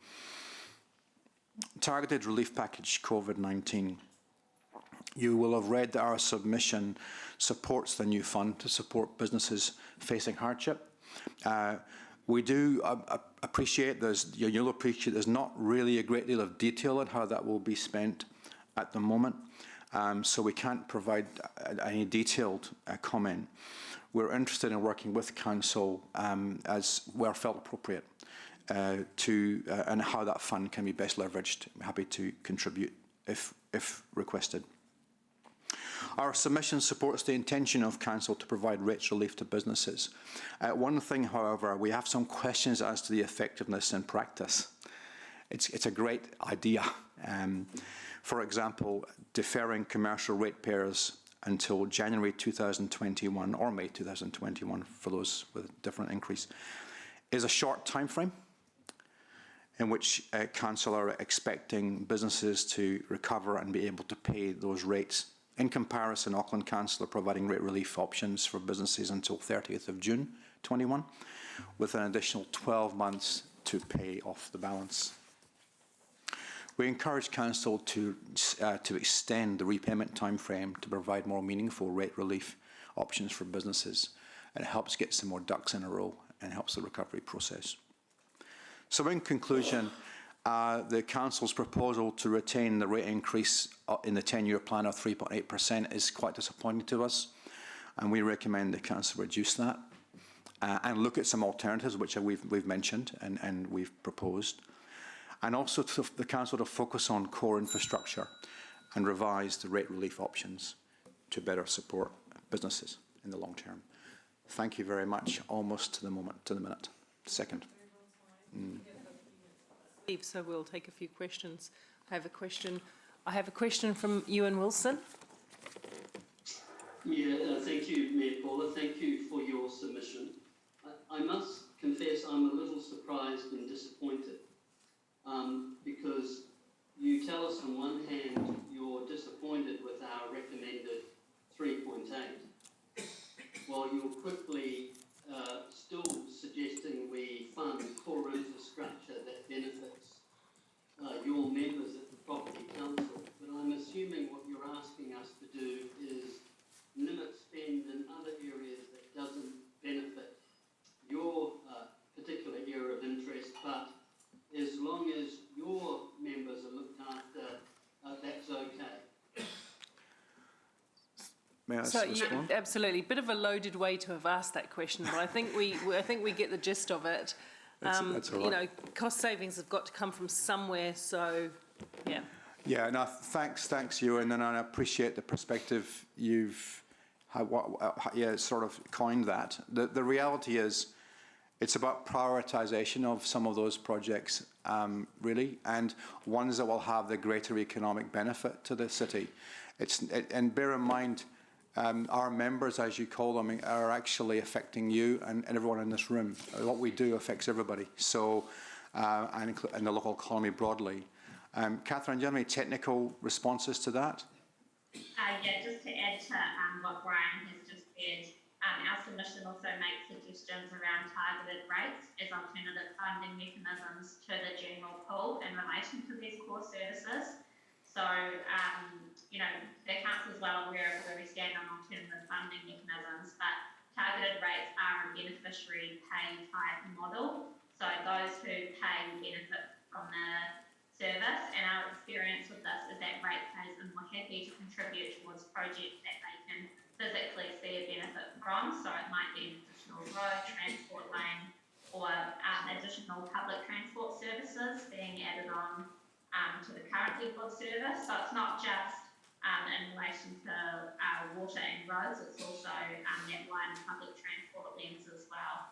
Targeted relief package COVID-19. You will have read that our submission supports the new fund to support businesses facing hardship. We do appreciate you'll appreciate there's not really a great deal of detail on how that will be spent at the moment, so we can't provide any detailed comment. We're interested in working with council as where felt appropriate and how that fund can be best leveraged. I'm happy to contribute if requested. Our submission supports the intention of council to provide rates relief to businesses. One thing, however, we have some questions as to the effectiveness in practice. It's a great idea. For example, deferring commercial ratepayers until January 2021 or May 2021 for those with a different increase is a short time frame in which Council are expecting businesses to recover and be able to pay those rates. In comparison, Auckland Council are providing rate relief options for businesses until 30th of June 21, with an additional 12 months to pay off the balance. We encourage Council to extend the repayment timeframe to provide more meaningful rate relief options for businesses, and it helps get some more ducks in a row and helps the recovery process. So in conclusion, the Council's proposal to retain the rate increase in the 10-year plan of 3.8% is quite disappointing to us, and we recommend the Council reduce that and look at some alternatives which we've mentioned and we've proposed, and also to the Council to focus on core infrastructure and revise the rate relief options to better support businesses in the long term. Thank you very much. Almost to the minute. Second. So we'll take a few questions. I have a question from Ewan Wilson. Yeah, thank you, Mayor Paula. Thank you for your submission. I must confess I'm a little surprised and disappointed because you tell us on one hand you're disappointed with our recommended 3.8, while you're quickly still suggesting we fund core infrastructure that benefits your members at the Property Council. But I'm assuming what you're asking us to do is limit spend in other areas that doesn't benefit your particular area of interest, but as long as your members are looked after, that's okay. May I respond? Absolutely. Bit of a loaded way to have asked that question, but I think we get the gist of it. That's all right. You know, cost savings have got to come from somewhere, so yeah. Yeah, no, thanks, Ewan, and I appreciate the perspective you've sort of coined that. The reality is, it's about prioritisation of some of those projects, really, and ones that will have the greater economic benefit to the city. And bear in mind, our members, as you call them, are actually affecting you and everyone in this room. What we do affects everybody, so and the local economy broadly. Catherine, do you have any technical responses to that? Yeah, just to add to what Brian has just said, our submission also makes suggestions around targeted rates as alternative funding mechanisms to the general pool in relation to these core services. So, you know, the Council is well aware of where we stand on alternative funding mechanisms, but targeted rates are a beneficiary pay type model. So those who pay benefit from the service, and our experience with this is that ratepayers are more happy to contribute towards projects that they can physically see a benefit from. So it might be an additional road, transport lane, or additional public transport services being added on to the currently good service. So it's not just in relation to water and roads, it's also that wider public transport lens as well.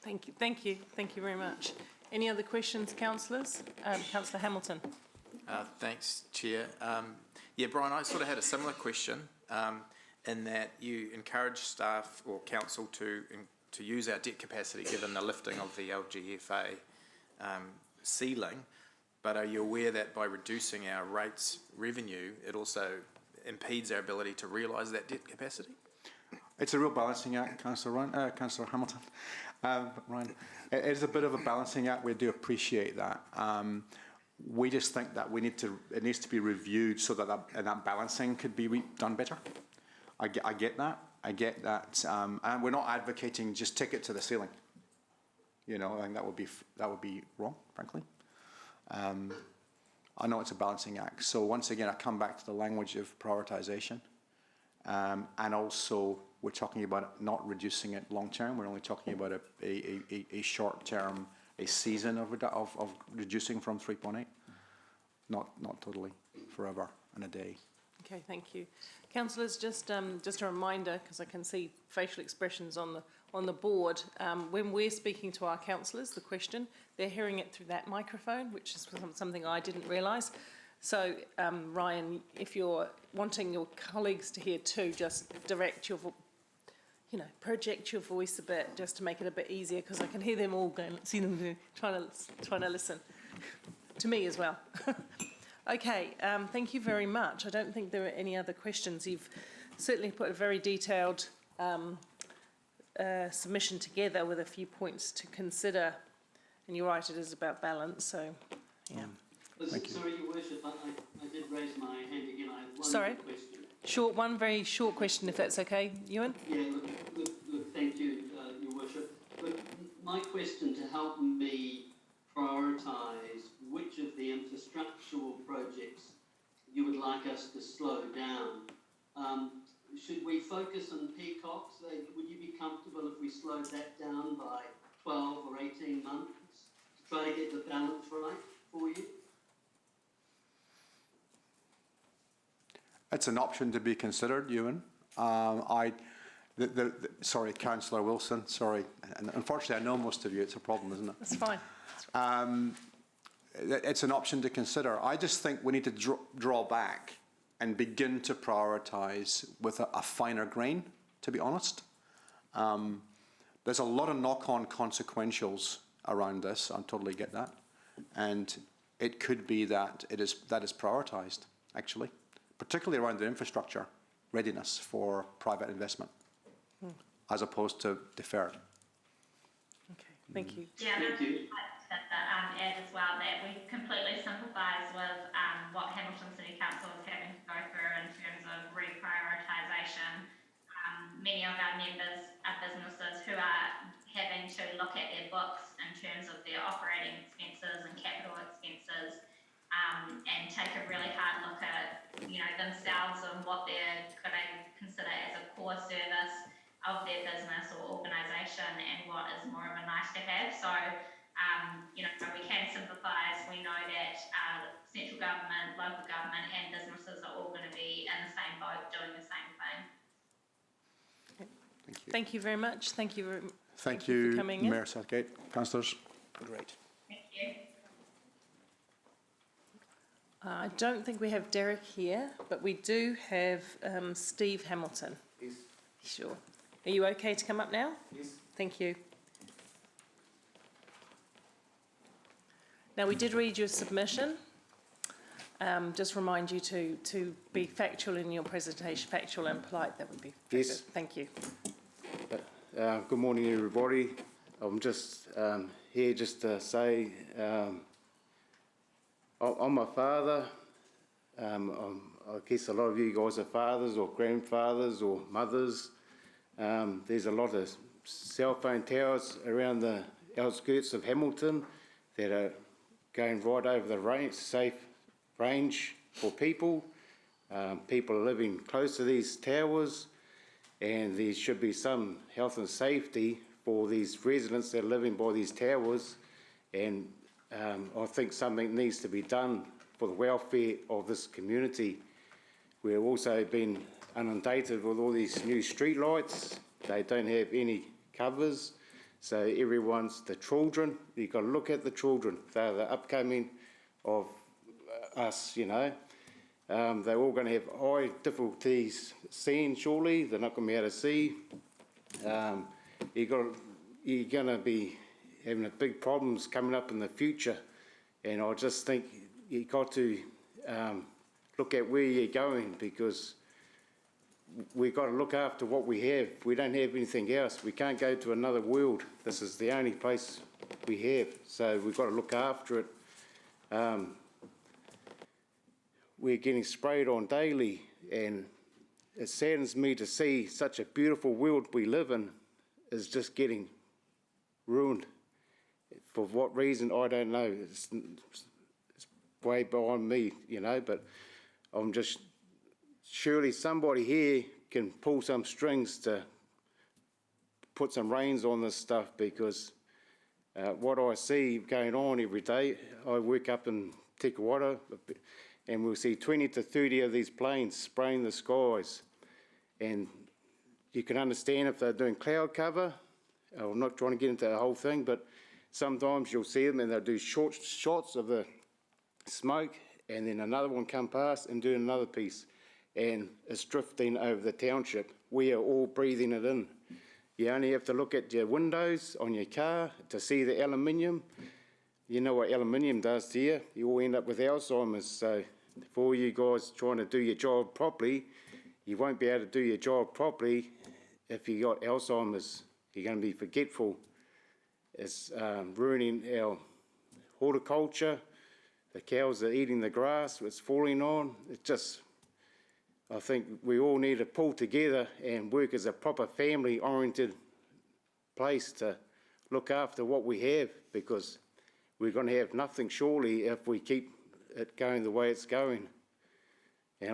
Thank you very much. Any other questions, councillors? Councillor Hamilton. Thanks, Chair. Yeah, Brian, I sort of had a similar question in that you encourage staff or council to use our debt capacity given the lifting of the LGFA ceiling, but are you aware that by reducing our rates revenue, it also impedes our ability to realise that debt capacity? It's a real balancing act, Councillor Hamilton. Ryan, it is a bit of a balancing act. We do appreciate that. We just think that it needs to be reviewed so that that balancing could be done better. I get that. And we're not advocating just take it to the ceiling. You know, I think that would be wrong, frankly. I know it's a balancing act. So once again, I come back to the language of prioritisation, and also we're talking about not reducing it long term. We're only talking about a short term, a season of reducing from 3.8, not totally forever and a day. Okay, thank you. Councillors, just a reminder, because I can see facial expressions on the board, when we're speaking to our councillors, the question, they're hearing it through that microphone, which is something I didn't realise. So, Ryan, if you're wanting your colleagues to hear too, just direct your, project your voice a bit, just to make it a bit easier, because I can hear them all going, see them trying to listen to me as well. Okay, thank you very much. I don't think there are any other questions. You've certainly put a very detailed submission together with a few points to consider, and you're right, it is about balance, so, yeah. Sorry, Your Worship, I did raise my hand again. I have one Sorry? question. One very short question, if that's okay. Ewan? Yeah, look, thank you, Your Worship. Look, my question to help me prioritise which of the infrastructural projects you would like us to slow down. Should we focus on Peacocks? Would you be comfortable if we slowed that down by 12 or 18 months to try to get the balance right for you? It's an option to be considered, Ewan. Sorry, Councillor Wilson, sorry. And unfortunately, I know most of you. It's a problem, isn't it? That's fine. It's an option to consider. I just think we need to draw back and begin to prioritise with a finer grain, to be honest. There's a lot of knock-on consequentials around this. I totally get that. And it could be that that is prioritised, actually, particularly around the infrastructure readiness for private investment, as opposed to deferred. Okay, thank you. Yeah, thank you. Add as well that we completely sympathise with what Hamilton City Council is having to go through in terms of reprioritisation. Many of our members are businesses who are having to look at their books in terms of their operating expenses and capital expenses, and take a really hard look at themselves and what they're going to consider as a core service of their business or organisation and what is more of a nice to have. So we can sympathise. We know that central government, local government and businesses are all going to be in the same boat doing the same thing. Thank you. Thank you very much. Thank you Thank you, for coming in. Mayor Southgate. Councillors. Great. Thank you. I don't think we have Derek here, but we do have Steve Hamilton. Yes. Sure. Are you okay to come up now? Yes. Thank you. Now, we did read your submission. Just remind you to be factual in your presentation, factual and polite. That would be very yes. good. Thank you. Good morning, everybody. I'm just here just to say I'm a father. I guess a lot of you guys are fathers or grandfathers or mothers. There's a lot of cell phone towers around the outskirts of Hamilton that are going right over the range, safe range for people. People are living close to these towers, and there should be some health and safety for these residents that are living by these towers. And I think something needs to be done for the welfare of this community. We've also been inundated with all these new street lights. They don't have any covers. So the children, you've got to look at the children. They're the upcoming of us, They're all going to have eye difficulties seeing, surely. They're not going to be able to see. You're going to be having big problems coming up in the future. And I just think you've got to look at where you're going, because we've got to look after what we have. We don't have anything else. We can't go to another world. This is the only place we have. So we've got to look after it. We're getting sprayed on daily, and it saddens me to see such a beautiful world we live in is just getting ruined. For what reason, I don't know. It's way beyond me, but I'm just... Surely somebody here can pull some strings to put some reins on this stuff, because what I see going on every day, I work up in Tekawara, and we'll see 20 to 30 of these planes spraying the skies. And you can understand if they're doing cloud cover. I'm not trying to get into the whole thing, but sometimes you'll see them and they'll do short shots of the smoke, and then another one come past and doing another piece, and it's drifting over the township. We are all breathing it in. You only have to look at your windows on your car to see the aluminium. You know what aluminium does to you. You all end up with Alzheimer's. So for you guys trying to do your job properly, you won't be able to do your job properly if you got Alzheimer's. You're going to be forgetful. It's ruining our horticulture. The cows are eating the grass. It's falling on. It's just, I think we all need to pull together and work as a proper family-oriented place to look after what we have, because we're going to have nothing surely if we keep it going the way it's going. And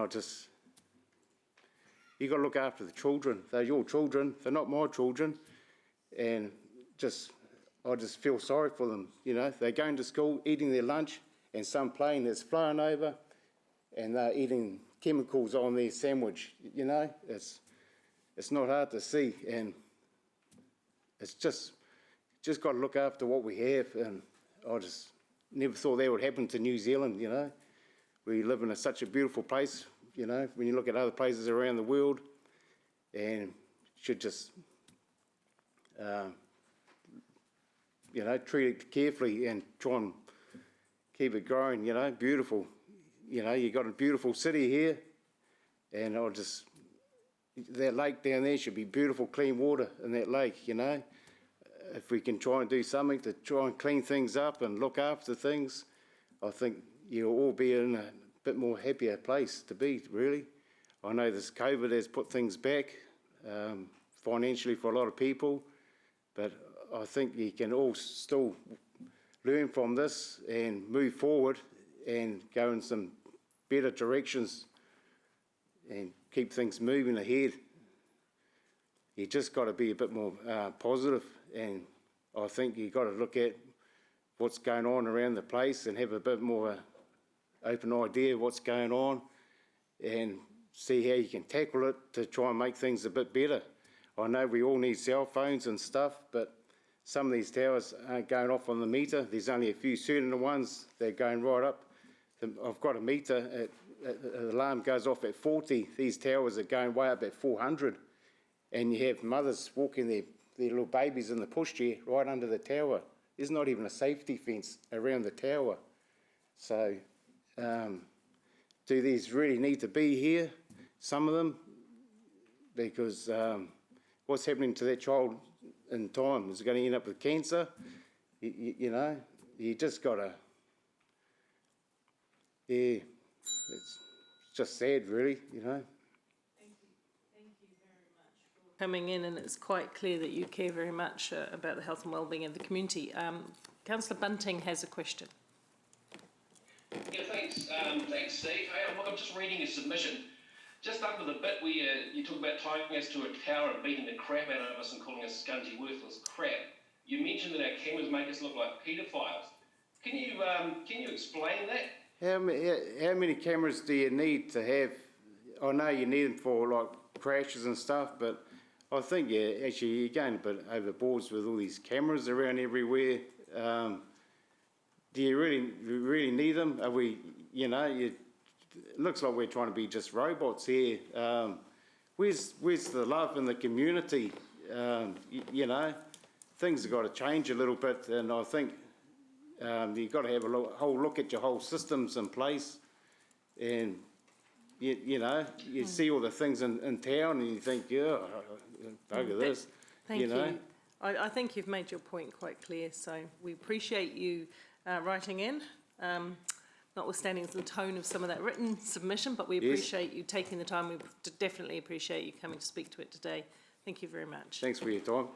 you got to look after the children. They're your children. They're not my children. And I just feel sorry for them. You know, they're going to school, eating their lunch, and some plane is flying over, and they're eating chemicals on their sandwich. You know, it's not hard to see, and it's just got to look after what we have. And I just never thought that would happen to New Zealand. You know, we live in such a beautiful place. You know, when you look at other places around the world, and should just you know, treat it carefully and try and keep it growing, you know, beautiful. You know, you got a beautiful city here, and that lake down there should be beautiful, clean water in that lake, you know. If we can try and do something to try and clean things up and look after things, I think you'll all be in a bit more happier place to be, really. I know this COVID has put things back financially for a lot of people, but I think you can all still learn from this and move forward and go in some better directions and keep things moving ahead. You just got to be a bit more positive, and I think you got to look at what's going on around the place and have a bit more open idea of what's going on and see how you can tackle it to try and make things a bit better. I know we all need cell phones and stuff, but some of these towers aren't going off on the meter. There's only a few certain ones that are going right up. I've got a meter, the alarm goes off at 40. These towers are going way up at 400. And you have mothers walking their little babies in the pushchair right under the tower. There's not even a safety fence around the tower. So do these really need to be here? Some of them, because what's happening to that child in time? Is it going to end up with cancer? You know, you just got to, yeah, it's just sad, really, you know. Thank you very much for coming in, and it's quite clear that you care very much about the health and wellbeing of the community. Councillor Bunting has a question. Yeah, thanks, Steve. Hey, I'm just reading your submission. Just under the bit where you talk about tying us to a tower and beating the crap out of us and calling us scungy, worthless crap, you mentioned that our cameras make us look like paedophiles. Can you explain that? How many cameras do you need to have? I know you need them for like crashes and stuff, but I think you're going a bit overboard with all these cameras around everywhere. Do you really need them? Are we, you know, it looks like we're trying to be just robots here. Where's the love in the community? You know, things have got to change a little bit, and I think you've got to have a whole look at your whole systems in place. And you know, you see all the things in town, and you think, yeah, bugger this. Thank you. Know? I think you've made your point quite clear, so we appreciate you writing in, notwithstanding the tone of some of that written submission, but we appreciate you taking the time. We definitely appreciate you coming to speak to it today. Thank you very much. Thanks for your time.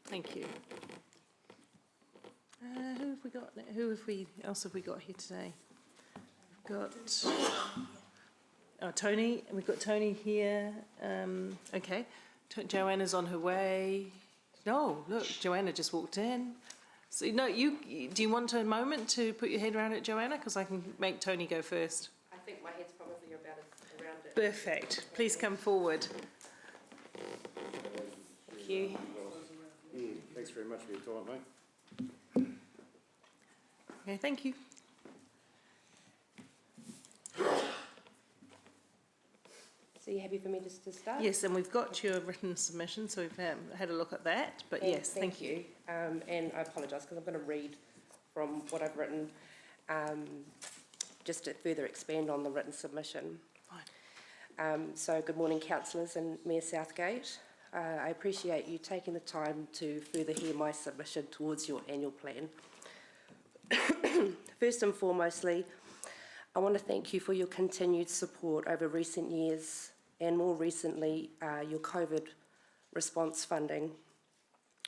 Thank you. Who have we got? Who else have we got here today? We've got Tony. We've got Tony here. Okay, Joanna's on her way. No, look, Joanna just walked in. So no, do you want a moment to put your head around it, Joanna? Because I can make Tony go first. I think my head's probably about around it. Perfect. Please come forward. Thank you. Yeah, thanks very much for your time, mate. Okay, thank you. So you happy for me just to start? Yes, and we've got your written submission, so we've had a look at that, but And yes, thank you. And I apologise because I'm going to read from what I've written, just to further expand on the written submission. So good morning, councillors and Mayor Southgate. I appreciate you taking the time to further hear my submission towards your annual plan. First and foremostly, I want to thank you for your continued support over recent years and more recently your COVID response funding.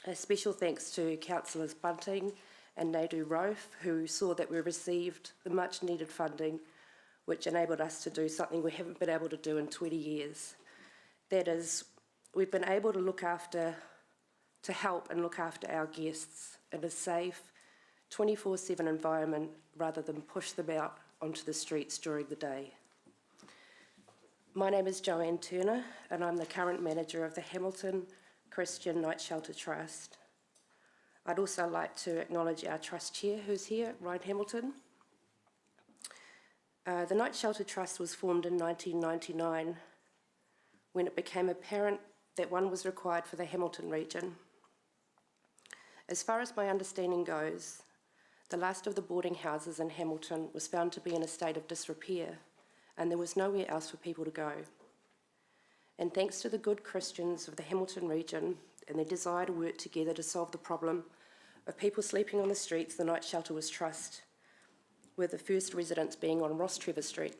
A special thanks to Councillors Bunting and Naidu Rofe, who saw that we received the much needed funding which enabled us to do something we haven't been able to do in 20 years. That is, we've been able to help and look after our guests in a safe 24/7 environment rather than push them out onto the streets during the day. My name is Joanne Turner and I'm the current manager of the Hamilton Christian Night Shelter Trust. I'd also like to acknowledge our trust chair who's here, Ryan Hamilton. The Night Shelter Trust was formed in 1999 when it became apparent that one was required for the Hamilton region. As far as my understanding goes, the last of the boarding houses in Hamilton was found to be in a state of disrepair and there was nowhere else for people to go. And thanks to the good Christians of the Hamilton region and their desire to work together to solve the problem of people sleeping on the streets, the Night Shelter was trust, with the first residents being on Ross Trevor Street.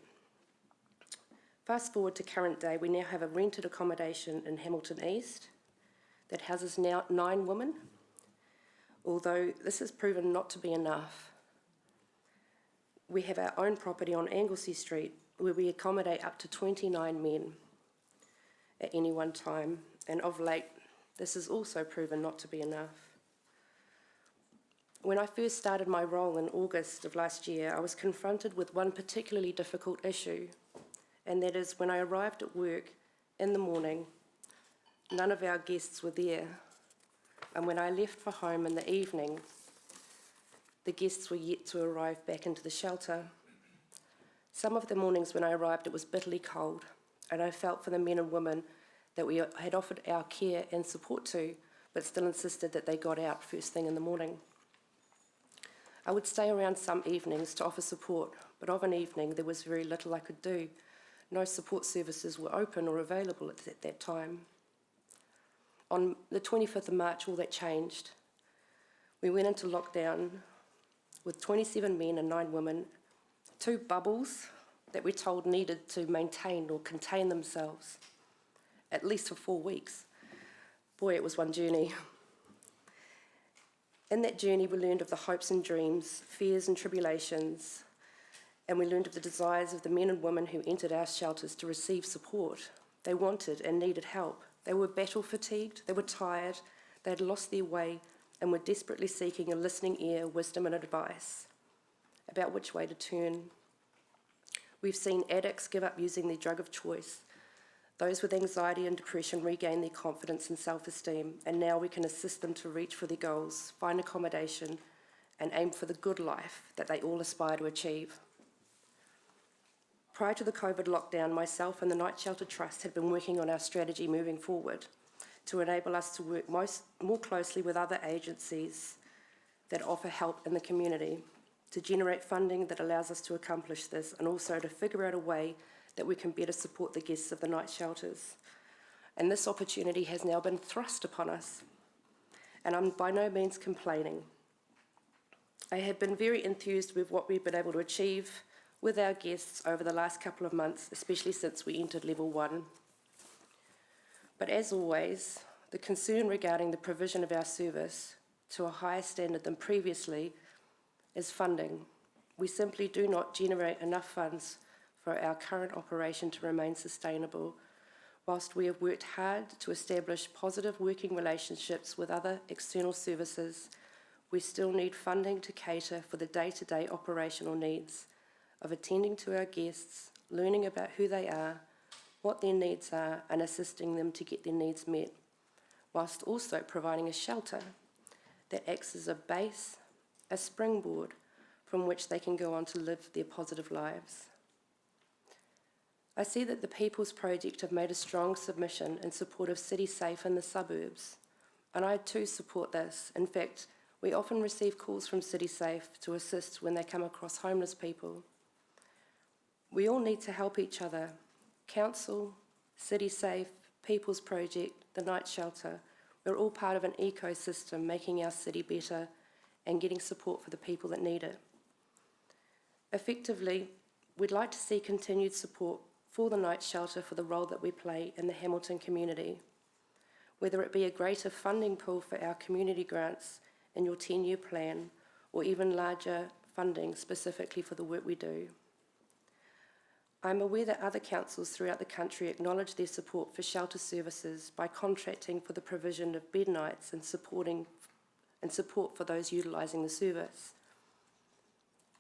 Fast forward to current day, we now have a rented accommodation in Hamilton East that houses now 9 women, although this has proven not to be enough. We have our own property on Anglesey Street where we accommodate up to 29 men at any one time, and of late, this has also proven not to be enough. When I first started my role in August of last year, I was confronted with one particularly difficult issue, and that is when I arrived at work in the morning, none of our guests were there, and when I left for home in the evening, the guests were yet to arrive back into the shelter. Some of the mornings when I arrived, it was bitterly cold, and I felt for the men and women that we had offered our care and support to, but still insisted that they got out first thing in the morning. I would stay around some evenings to offer support, but of an evening there was very little I could do. No support services were open or available at that time. On the 25th of March, all that changed. We went into lockdown with 27 men and 9 women, 2 bubbles that we're told needed to maintain or contain themselves, at least for 4 weeks. Boy, it was one journey. In that journey, we learned of the hopes and dreams, fears and tribulations, and we learned of the desires of the men and women who entered our shelters to receive support. They wanted and needed help. They were battle fatigued, they were tired, they had lost their way and were desperately seeking a listening ear, wisdom and advice about which way to turn. We've seen addicts give up using their drug of choice. Those with anxiety and depression regain their confidence and self-esteem, and now we can assist them to reach for their goals, find accommodation, and aim for the good life that they all aspire to achieve. Prior to the COVID lockdown, myself and the Night Shelter Trust had been working on our strategy moving forward to enable us to work more closely with other agencies that offer help in the community, to generate funding that allows us to accomplish this, and also to figure out a way that we can better support the guests of the night shelters. And this opportunity has now been thrust upon us, and I'm by no means complaining. I have been very enthused with what we've been able to achieve with our guests over the last couple of months, especially since we entered level 1. But as always, the concern regarding the provision of our service to a higher standard than previously is funding. We simply do not generate enough funds for our current operation to remain sustainable. Whilst we have worked hard to establish positive working relationships with other external services, we still need funding to cater for the day-to-day operational needs of attending to our guests, learning about who they are, what their needs are, and assisting them to get their needs met, whilst also providing a shelter that acts as a base, a springboard from which they can go on to live their positive lives. I see that the People's Project have made a strong submission in support of City Safe in the suburbs, and I too support this. In fact, we often receive calls from City Safe to assist when they come across homeless people. We all need to help each other. Council, City Safe, People's Project, the Night Shelter, we're all part of an ecosystem making our city better and getting support for the people that need it. Effectively, we'd like to see continued support for the Night Shelter for the role that we play in the Hamilton community, whether it be a greater funding pool for our community grants in your 10-year plan, or even larger funding specifically for the work we do. I'm aware that other councils throughout the country acknowledge their support for shelter services by contracting for the provision of bed nights and support for those utilising the service.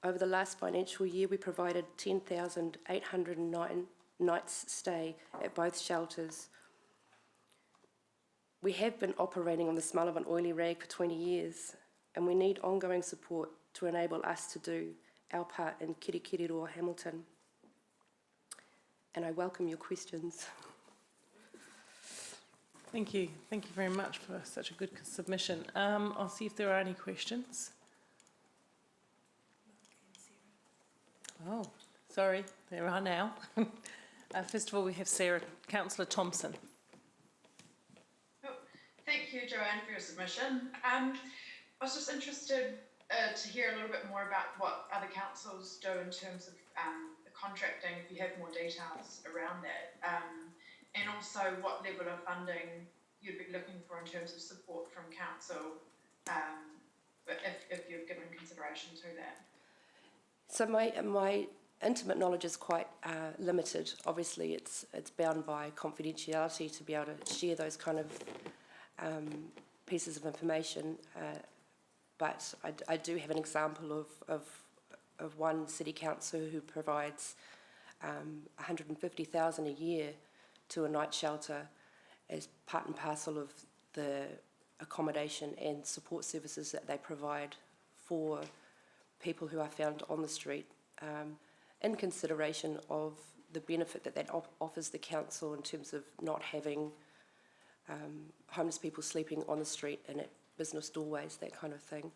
Over the last financial year, we provided 10,809 nights stay at both shelters. We have been operating on the smell of an oily rag for 20 years, and we need ongoing support to enable us to do our part in Kirikiriroa Hamilton. And I welcome your questions. Thank you. Thank you very much for such a good submission. I'll see if there are any questions. Oh, sorry, there are now. First of all, we have Sarah, Councillor Thompson. Oh, thank you, Joanne, for your submission. I was just interested to hear a little bit more about what other councils do in terms of the contracting, if you have more details around that, and also what level of funding you'd be looking for in terms of support from council, if you've given consideration to that. So my intimate knowledge is quite limited. Obviously, it's bound by confidentiality to be able to share those kind of pieces of information. But I do have an example of one city council who provides $150,000 a year to a night shelter as part and parcel of the accommodation and support services that they provide for people who are found on the street, in consideration of the benefit that offers the council in terms of not having homeless people sleeping on the street and at business doorways, that kind of thing.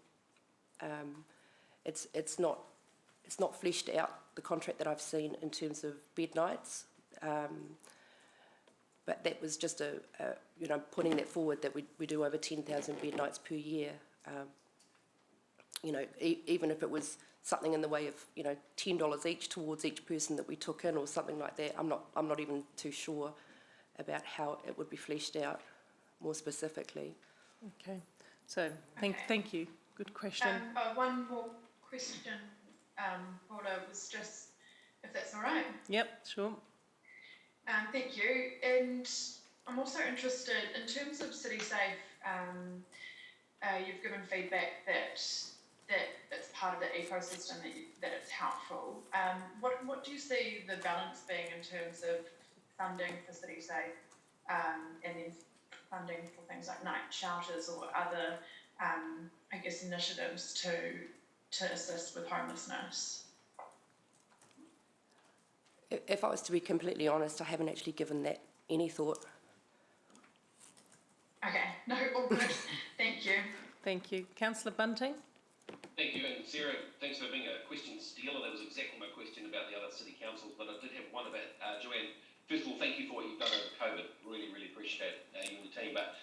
It's not fleshed out, the contract that I've seen in terms of bed nights, but that was just putting that forward that we do over 10,000 bed nights per year. Even if it was something in the way of $10 each towards each person that we took in or something like that, I'm not even too sure about how it would be fleshed out more specifically. Okay, so thank you. Good question. One more question, Paula, was just, if that's all right. Yep, sure. Thank you. And I'm also interested, in terms of City Safe, you've given feedback that it's part of the ecosystem, that it's helpful. What do you see the balance being in terms of funding for City Safe, and then funding for things like night shelters or other, initiatives to assist with homelessness? If I was to be completely honest, I haven't actually given that any thought. Okay, no, all good. Thank you. Thank you. Councillor Bunting? Thank you, and Sarah, thanks for being a question stealer. That was exactly my question about the other city councils, but I did have one about Joanne. First of all, thank you for what you've done over COVID. Really, really appreciate you and the team. But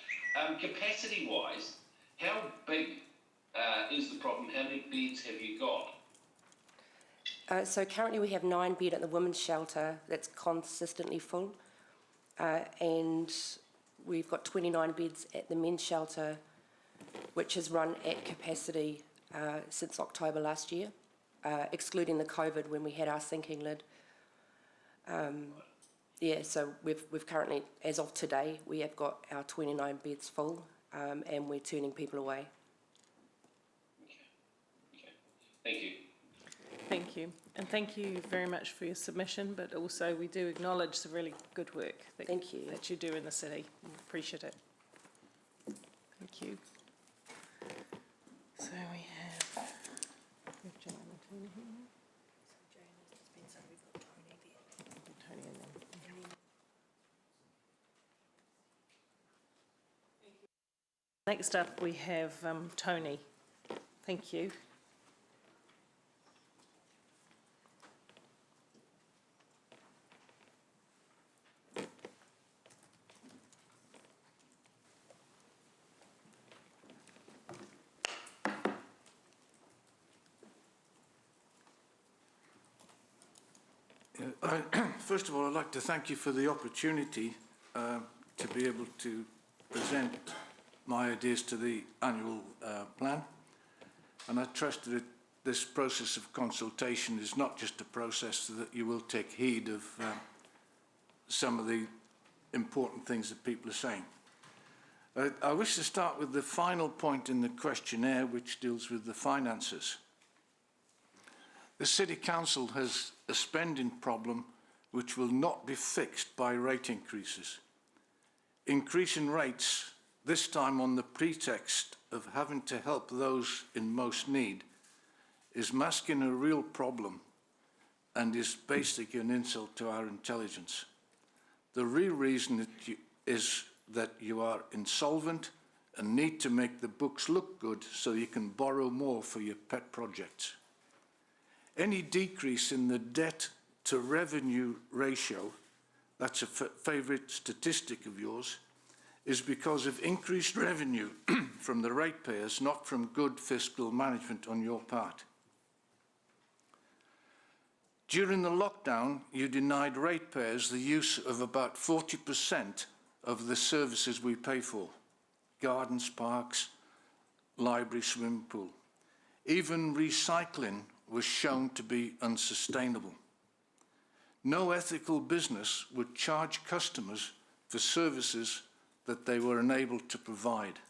capacity-wise, how big is the problem? How many beds have you got? So currently we have 9 beds at the women's shelter that's consistently full, and we've got 29 beds at the men's shelter, which has run at capacity since October last year, excluding the COVID when we had our sinking lid. So we've currently, as of today, we have got our 29 beds full, and we're turning people away. Okay. Thank you. Thank you. And thank you very much for your submission, but also we do acknowledge the really good work that you do in the city. We appreciate it. Thank you. So we have Joanne and Tony here. So Joanne has been saying we've got Tony there. Tony and then Next up, we have Tony. Thank you. First of all, I'd like to thank you for the opportunity to be able to present my ideas to the annual plan. And I trust that this process of consultation is not just a process, so that you will take heed of some of the important things that people are saying. I wish to start with the final point in the questionnaire, which deals with the finances. The City Council has a spending problem which will not be fixed by rate increases. Increasing rates, this time on the pretext of having to help those in most need, is masking a real problem and is basically an insult to our intelligence. The real reason is that you are insolvent and need to make the books look good so you can borrow more for your pet projects. Any decrease in the debt to revenue ratio, that's a favourite statistic of yours, is because of increased revenue from the ratepayers, not from good fiscal management on your part. During the lockdown, you denied ratepayers the use of about 40% of the services we pay for: gardens, parks, library, swimming pool. Even recycling was shown to be unsustainable. No ethical business would charge customers for services that they were unable to provide.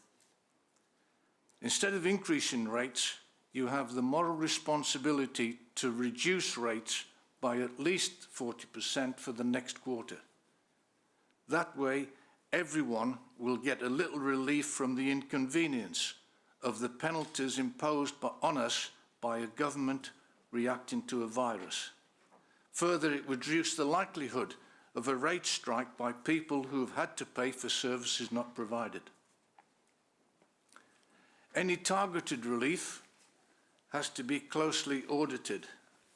Instead of increasing rates, you have the moral responsibility to reduce rates by at least 40% for the next quarter. That way, everyone will get a little relief from the inconvenience of the penalties imposed on us by a government reacting to a virus. Further, it would reduce the likelihood of a rate strike by people who have had to pay for services not provided. Any targeted relief has to be closely audited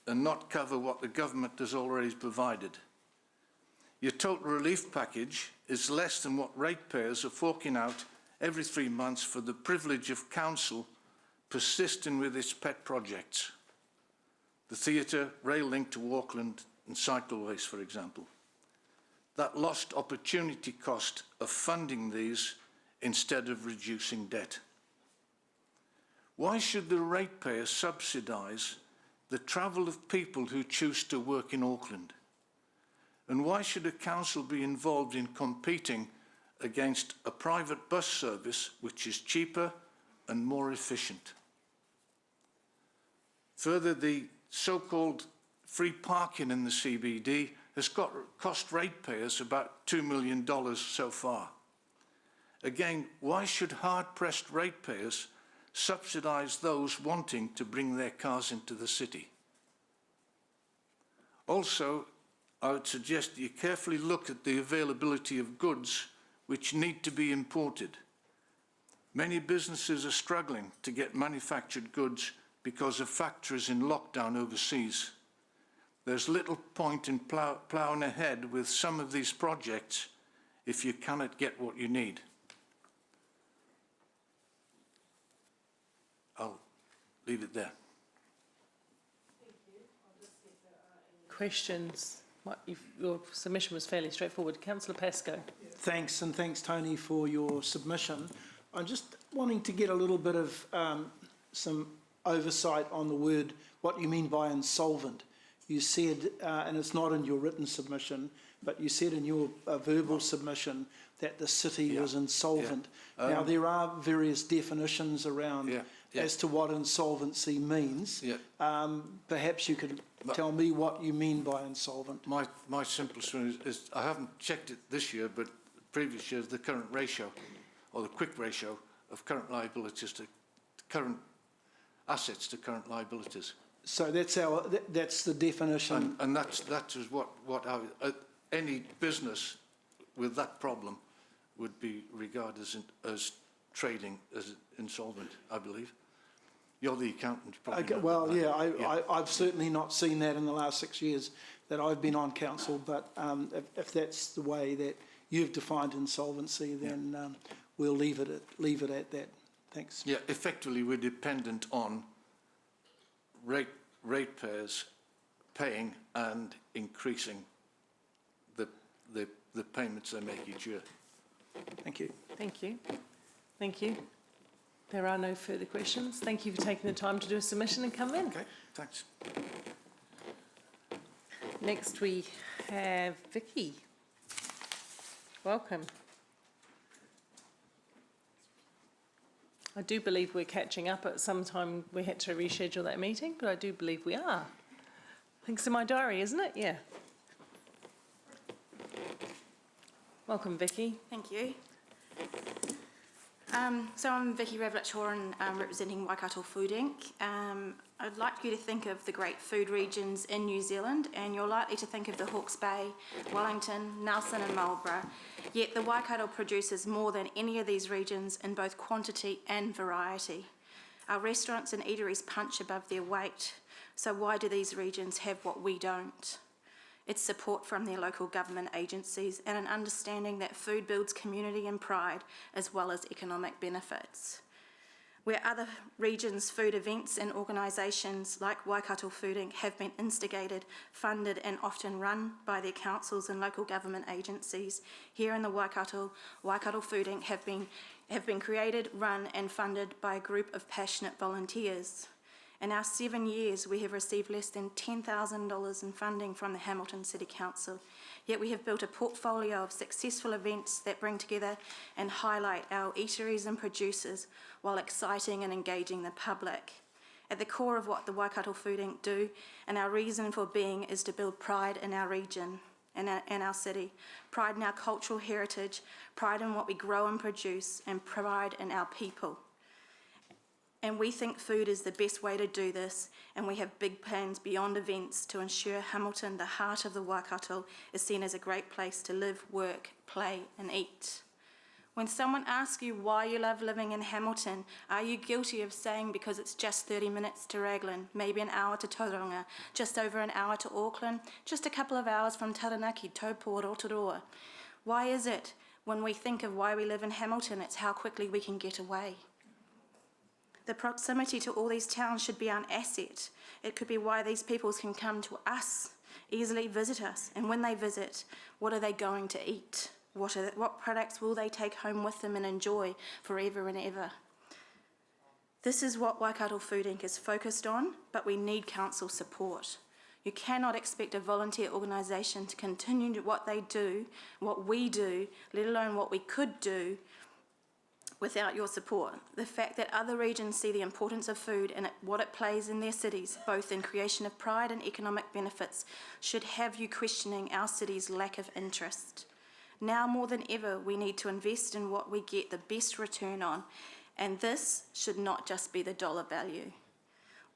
and not cover what the government has already provided. Your total relief package is less than what ratepayers are forking out every 3 months for the privilege of council persisting with its pet projects. The theatre, rail link to Auckland and cycleways, for example. That lost opportunity cost of funding these instead of reducing debt. Why should the ratepayer subsidise the travel of people who choose to work in Auckland? And why should a council be involved in competing against a private bus service which is cheaper and more efficient? Further, the so-called free parking in the CBD has cost ratepayers about $2 million so far. Again, why should hard-pressed ratepayers subsidise those wanting to bring their cars into the city? Also, I would suggest that you carefully look at the availability of goods which need to be imported. Many businesses are struggling to get manufactured goods because of factories in lockdown overseas. There's little point in ploughing ahead with some of these projects if you cannot get what you need. I'll leave it there. Thank you. I'll just see if there are any questions. Your submission was fairly straightforward. Councillor Pascoe. Thanks, and thanks, Tony, for your submission. I'm just wanting to get a little bit of some oversight on the word, what you mean by insolvent. You said, and it's not in your written submission, but you said in your verbal submission that the city was insolvent. Now, there are various definitions around as to what insolvency means. Perhaps you could tell me what you mean by insolvent. My simplest one is, I haven't checked it this year, but previous years, the current ratio, or the quick ratio of current liabilities to current assets to current liabilities. So that's the definition. And that is what any business with that problem would be regarded as trading as insolvent, I believe. You're the accountant, probably. Okay, not, well, but, yeah, I've certainly not seen that in the last 6 years that I've been on council, but if that's the way that you've defined insolvency, then we'll leave it at that. Thanks. Yeah, effectively, we're dependent on ratepayers paying and increasing the payments they make each year. Thank you. Thank you. Thank you. There are no further questions. Thank you for taking the time to do a submission and come in. Okay, thanks. Next we have Vicky. Welcome. I do believe we're catching up at some time. We had to reschedule that meeting, but I do believe we are. I think it's in my diary, isn't it? Yeah. Welcome, Vicky. Thank you. So I'm Vicky Ravlich-Horan, representing Waikato Food Inc. I'd like you to think of the great food regions in New Zealand, and you're likely to think of the Hawke's Bay, Wellington, Nelson and Marlborough. Yet the Waikato produces more than any of these regions in both quantity and variety. Our restaurants and eateries punch above their weight, so why do these regions have what we don't? It's support from their local government agencies and an understanding that food builds community and pride as well as economic benefits. Where other regions' food events and organisations like Waikato Food Inc. have been instigated, funded and often run by their councils and local government agencies, here in the Waikato Food Inc. have been created, run and funded by a group of passionate volunteers. In our 7 years, we have received less than $10,000 in funding from the Hamilton City Council, yet we have built a portfolio of successful events that bring together and highlight our eateries and producers while exciting and engaging the public. At the core of what the Waikato Food Inc. do and our reason for being is to build pride in our region and our city, pride in our cultural heritage, pride in what we grow and produce, and pride in our people. And we think food is the best way to do this, and we have big plans beyond events to ensure Hamilton, the heart of the Waikato, is seen as a great place to live, work, play and eat. When someone asks you why you love living in Hamilton, are you guilty of saying because it's just 30 minutes to Raglan, maybe an hour to Tauranga, just over an hour to Auckland, just a couple of hours from Taranaki, Taupo or Rotorua? Why is it when we think of why we live in Hamilton, it's how quickly we can get away? The proximity to all these towns should be an asset. It could be why these peoples can come to us, easily visit us, and when they visit, what are they going to eat? What products will they take home with them and enjoy forever and ever? This is what Waikato Food Inc. is focused on, but we need council support. You cannot expect a volunteer organisation to continue what they do, what we do, let alone what we could do, without your support. The fact that other regions see the importance of food and what it plays in their cities, both in creation of pride and economic benefits, should have you questioning our city's lack of interest. Now more than ever, we need to invest in what we get the best return on, and this should not just be the dollar value.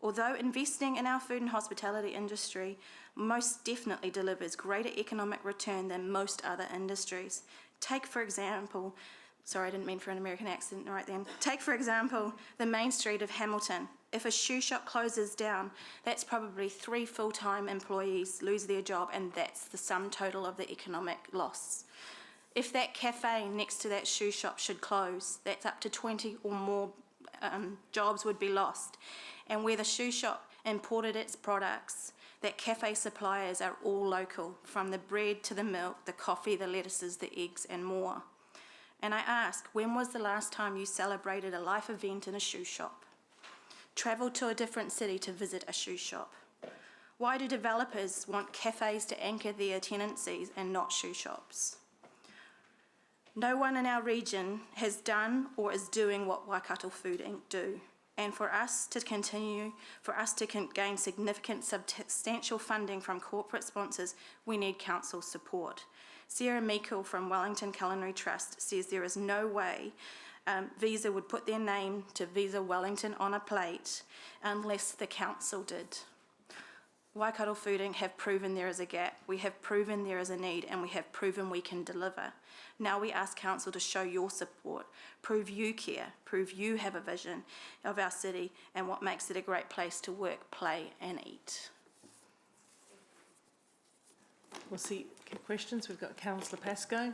Although investing in our food and hospitality industry most definitely delivers greater economic return than most other industries. Take, for example, sorry, I didn't mean for an American accent right then. Take, for example, the main street of Hamilton. If a shoe shop closes down, that's probably 3 full-time employees lose their job, and that's the sum total of the economic loss. If that cafe next to that shoe shop should close, that's up to 20 or more jobs would be lost. And where the shoe shop imported its products, that cafe suppliers are all local, from the bread to the milk, the coffee, the lettuces, the eggs, and more. And I ask, when was the last time you celebrated a life event in a shoe shop? Travelled to a different city to visit a shoe shop? Why do developers want cafes to anchor their tenancies and not shoe shops? No one in our region has done or is doing what Waikato Food Inc. do. And for us to gain significant substantial funding from corporate sponsors, we need council support. Sarah Meikle from Wellington Culinary Trust says there is no way Visa would put their name to Visa Wellington on a plate unless the council did. Waikato Food Inc. have proven there is a gap, we have proven there is a need, and we have proven we can deliver. Now we ask Council to show your support, prove you care, prove you have a vision of our city and what makes it a great place to work, play and eat. We'll see questions. We've got Councillor Pascoe.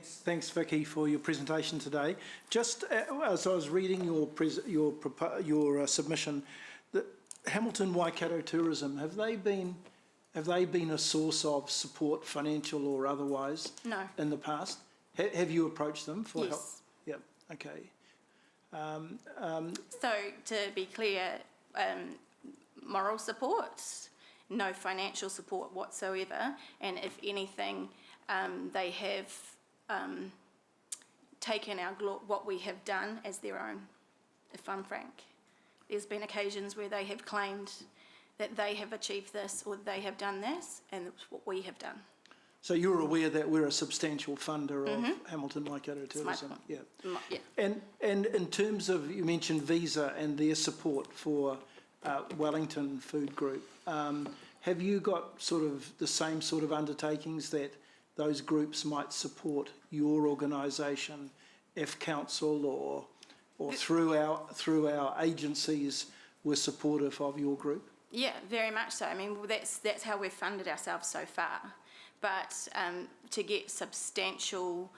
Thanks, Vicky, for your presentation today. Just as I was reading your submission, the Hamilton Waikato Tourism, have they been a source of support, financial or otherwise? No. In the past? Have you approached them for help? Yes. Yeah. Okay. So to be clear, moral support, no financial support whatsoever, and if anything, they have taken what we have done as their own, if I'm frank. There's been occasions where they have claimed that they have achieved this or they have done this, and it's what we have done. So you're aware that we're a substantial funder of Hamilton Waikato Tourism? Yeah. Yeah. And in terms of, you mentioned Visa and their support for Wellington Food Group, have you got sort of the same sort of undertakings that those groups might support your organisation if council or through our agencies were supportive of your group? Yeah, very much so. I mean, that's how we've funded ourselves so far. But to get substantial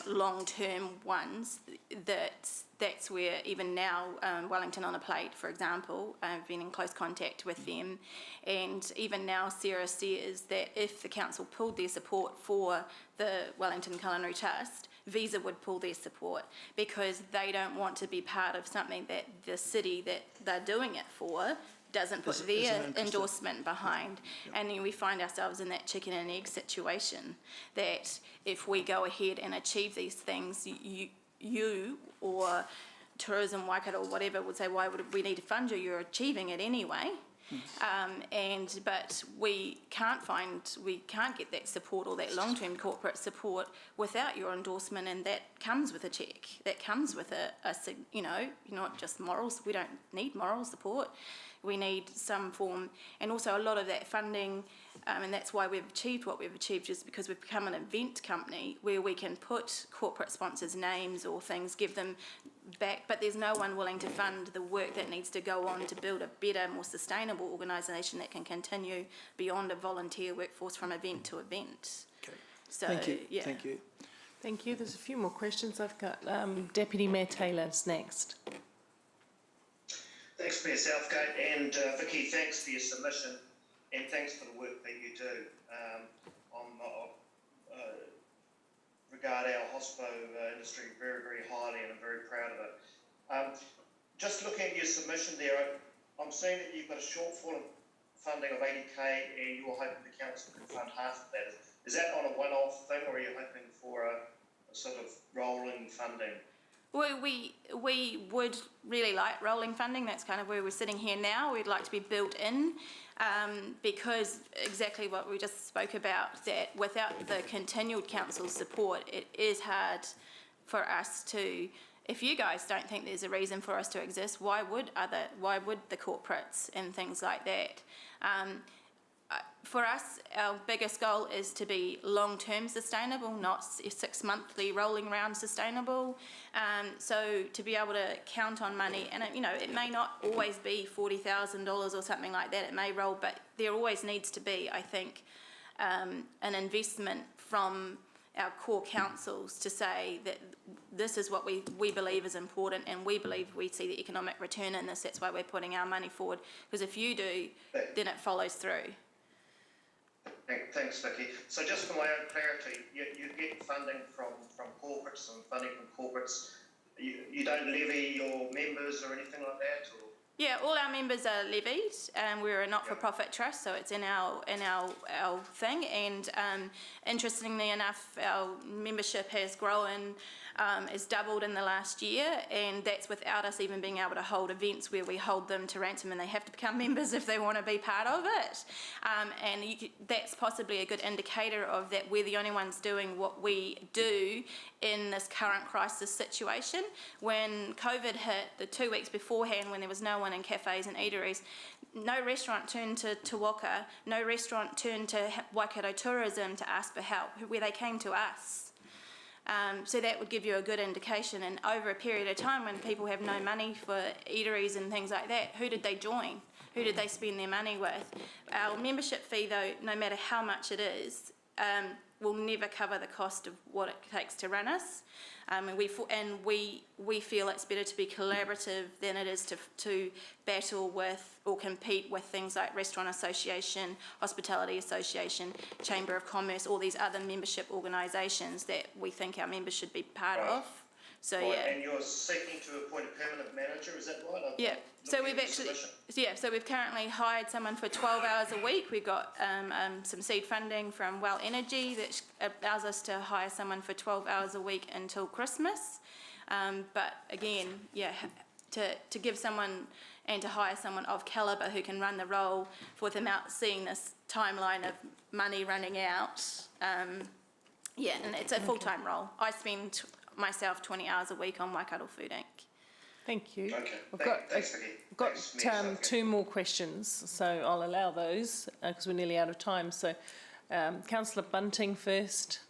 long-term ones, that's where even now Wellington on a Plate, for example, I've been in close contact with them, and even now Sarah says that if the council pulled their support for the Wellington Culinary Trust, Visa would pull their support because they don't want to be part of something that the city that they're doing it for doesn't put their endorsement behind. And then we find ourselves in that chicken and egg situation that if we go ahead and achieve these things, you or Tourism Waikato or whatever would say, why would we need to fund you? You're achieving it anyway. But we can't get that support or that long-term corporate support without your endorsement, and that comes with a check. That comes with not just morals. We don't need moral support. We need some form, and also a lot of that funding, and that's why we've achieved what we've achieved, is because we've become an event company where we can put corporate sponsors' names or things, give them back, but there's no one willing to fund the work that needs to go on to build a better, more sustainable organisation that can continue beyond a volunteer workforce from event to event. Okay. So, thank you. Yeah. Thank you. Thank you. There's a few more questions. I've got Deputy Mayor Taylor's next. Thanks, Mayor Southgate, and Vicky, thanks for your submission, and thanks for the work that you do. Regard our hospo industry very, very highly, and I'm very proud of it. Just looking at your submission there, I'm seeing that you've got a shortfall of funding of 80k, and you're hoping the council can fund half of that. Is that on a one-off thing, or are you hoping for a sort of rolling funding? Well, we would really like rolling funding. That's kind of where we're sitting here now. We'd like to be built in because exactly what we just spoke about, that without the continued council support, it is hard for us to, if you guys don't think there's a reason for us to exist, why would the corporates and things like that? For us, our biggest goal is to be long-term sustainable, not 6-monthly rolling round sustainable. So to be able to count on money, and it may not always be $40,000 or something like that. It may roll, but there always needs to be, I think, an investment from our core councils to say that this is what we believe is important, and we believe we see the economic return in this. That's why we're putting our money forward, because if you do, then it follows through. Thanks, Vicky. So just for my own clarity, you get funding from corporates and funding from corporates. You don't levy your members or anything like that? Or? Yeah, all our members are levied. We're a not-for-profit trust, so it's in our thing. And interestingly enough, our membership has grown, has doubled in the last year, and that's without us even being able to hold events where we hold them to ransom, and they have to become members if they want to be part of it. That's possibly a good indicator of that we're the only ones doing what we do in this current crisis situation. When COVID hit, the 2 weeks beforehand, when there was no one Zealand and cafes and eateries. No restaurant turned to Te Waka, no restaurant turned to Waikato Tourism to ask for help, where they came to us. So that would give you a good indication. And over a period of time when people have no money for eateries and things like that, who did they join? Who did they spend their money with? Our membership fee, though, no matter how much it is, will never cover the cost of what it takes to run us. And we feel it's better to be collaborative than it is to battle with or compete with things like Restaurant Association, Hospitality Association, Chamber of Commerce, all these other membership organisations that we think our members should be part of. So right, yeah. And you're seeking to appoint a permanent manager, is that right? Yeah. So we've actually, so we've currently hired someone for 12 hours a week. We've got some seed funding from Well Energy that allows us to hire someone for 12 hours a week until Christmas. But again, yeah, to give someone and to hire someone of calibre who can run the role without seeing this timeline of money running out. Yeah, and it's a full-time role. I spend myself 20 hours a week on Waikato Food Inc. Thank you. Okay. I've got two more questions, so I'll allow those because we're nearly out of time. So, Councillor Bunting first.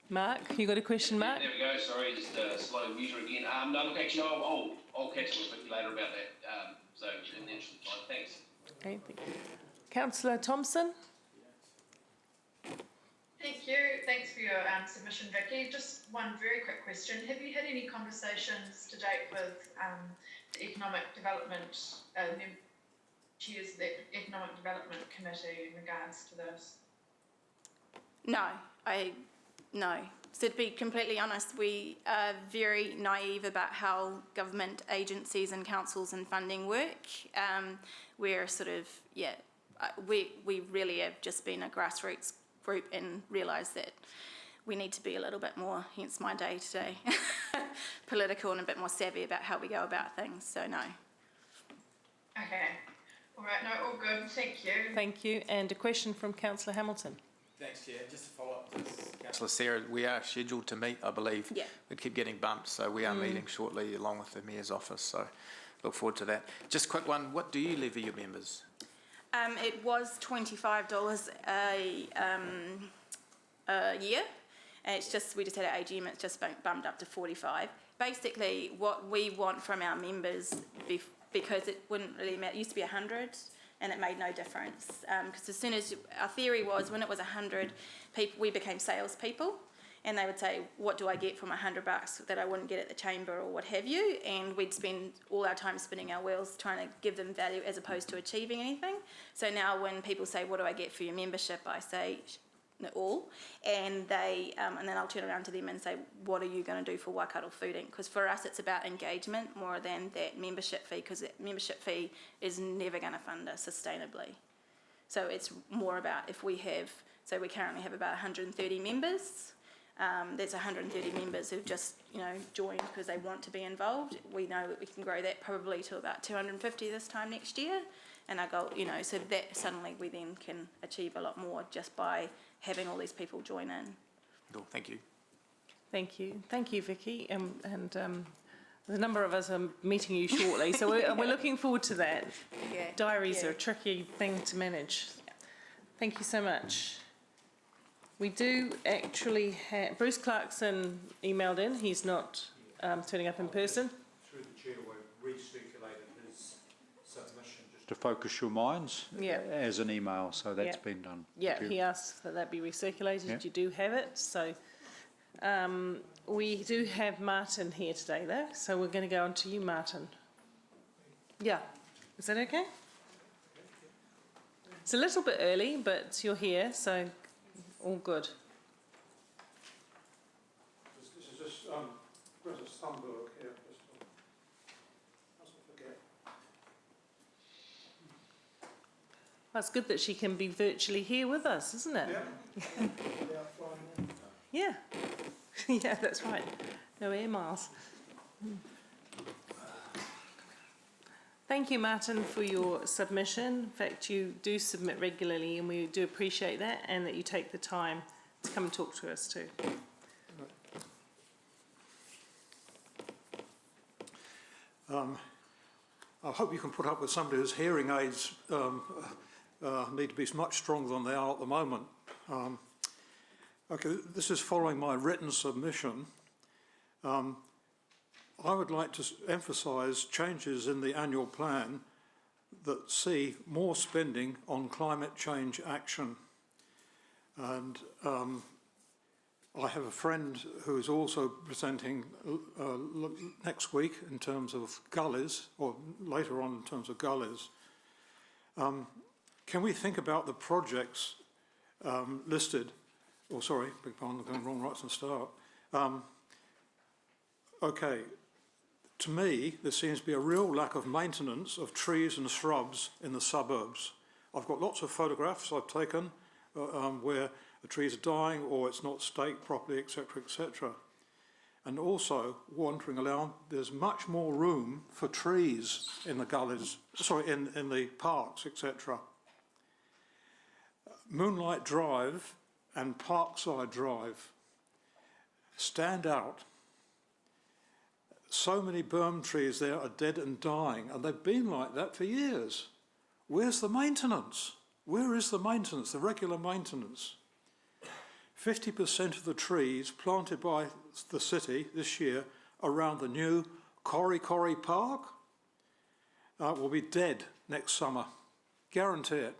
Mark, you got a question, Mark? There we go. Sorry, just a slow user again. No, look, actually, I'll catch up with you later about that. So, in the interest of time, thanks. Okay, thank you. Councillor Thompson. Thank you. Thanks for your submission, Vicky. Just one very quick question. Have you had any conversations to date with the Economic Development, chairs of the Economic Development Committee in regards to this? No. So to be completely honest, we are very naive about how government agencies and councils and funding work. We're sort of, we really have just been a grassroots group and realise that we need to be a little bit more, hence my day-to-day, political and a bit more savvy about how we go about things, so no. Okay. All right, no, all good. Thank you. Thank you. And a question from Councillor Hamilton. Thanks, Chair. Just to follow up to this, Councillor Sarah, we are scheduled to meet, I believe. Yeah. We keep getting bumped, so we are meeting shortly along with the Mayor's office, so look forward to that. Just a quick one, what do you levy your members? It was $25 a year. And it's just, we just had our AGM, it's just bumped up to 45. Basically, what we want from our members, because it wouldn't really matter, it used to be 100, and it made no difference. Because as soon as, our theory was, when it was 100, we became salespeople, and they would say, what do I get from $100 that I wouldn't get at the chamber or what have you? And we'd spend all our time spinning our wheels trying to give them value as opposed to achieving anything. So now when people say, what do I get for your membership? I say, all. And they, and then I'll turn around to them and say, what are you going to do for Waikato Food Inc? Because for us, it's about engagement more than that membership fee, because that membership fee is never going to fund us sustainably. So it's more about if we have, so we currently have about 130 members. There's 130 members who've just, joined because they want to be involved. We know that we can grow that probably to about 250 this time next year. And our goal, so that suddenly we then can achieve a lot more just by having all these people join in. Cool, thank you. Thank you. Thank you, Vicky. And the number of us are meeting you shortly, so we're looking forward to that. Yeah. Diaries are a tricky thing to manage. Yeah. Thank you so much. We do actually have, Bruce Clarkson emailed in, he's not turning up in person. Through the chair, we've recirculated his submission just to focus your minds as an email, so that's been done. Yeah, he asked that be recirculated. Yeah. You do have it, so we do have Martin here today though, so we're going to go on to you, Martin. Yeah, is that okay? It's a little bit early, but you're here, so all good. This is just Greta Stumberg here. Mustn't forget. Well, it's good that she can be virtually here with us, isn't it? Yeah. Yeah. Yeah, that's right. No air miles. Thank you, Martin, for your submission. In fact, you do submit regularly, and we do appreciate that, and that you take the time to come and talk to us too. I hope you can put up with somebody whose hearing aids need to be much stronger than they are at the moment. Okay, this is following my written submission. I would like to emphasise changes in the annual plan that see more spending on climate change action. And I have a friend who is also presenting next week in terms of gullies, or later on in terms of gullies. Can we think about the projects listed, or sorry, beg pardon, I'm going wrong right from the start. Okay, to me, there seems to be a real lack of maintenance of trees and shrubs in the suburbs. I've got lots of photographs I've taken where the trees are dying or it's not staked properly, etc., etc. And also, wandering around, there's much more room for trees in the gullies, sorry, in the parks, etc. Moonlight Drive and Parkside Drive stand out. So many berm trees there are dead and dying, and they've been like that for years. Where's the maintenance? Where is the maintenance, the regular maintenance? 50% of the trees planted by the city this year around the new Corrie Park will be dead next summer. Guarantee it.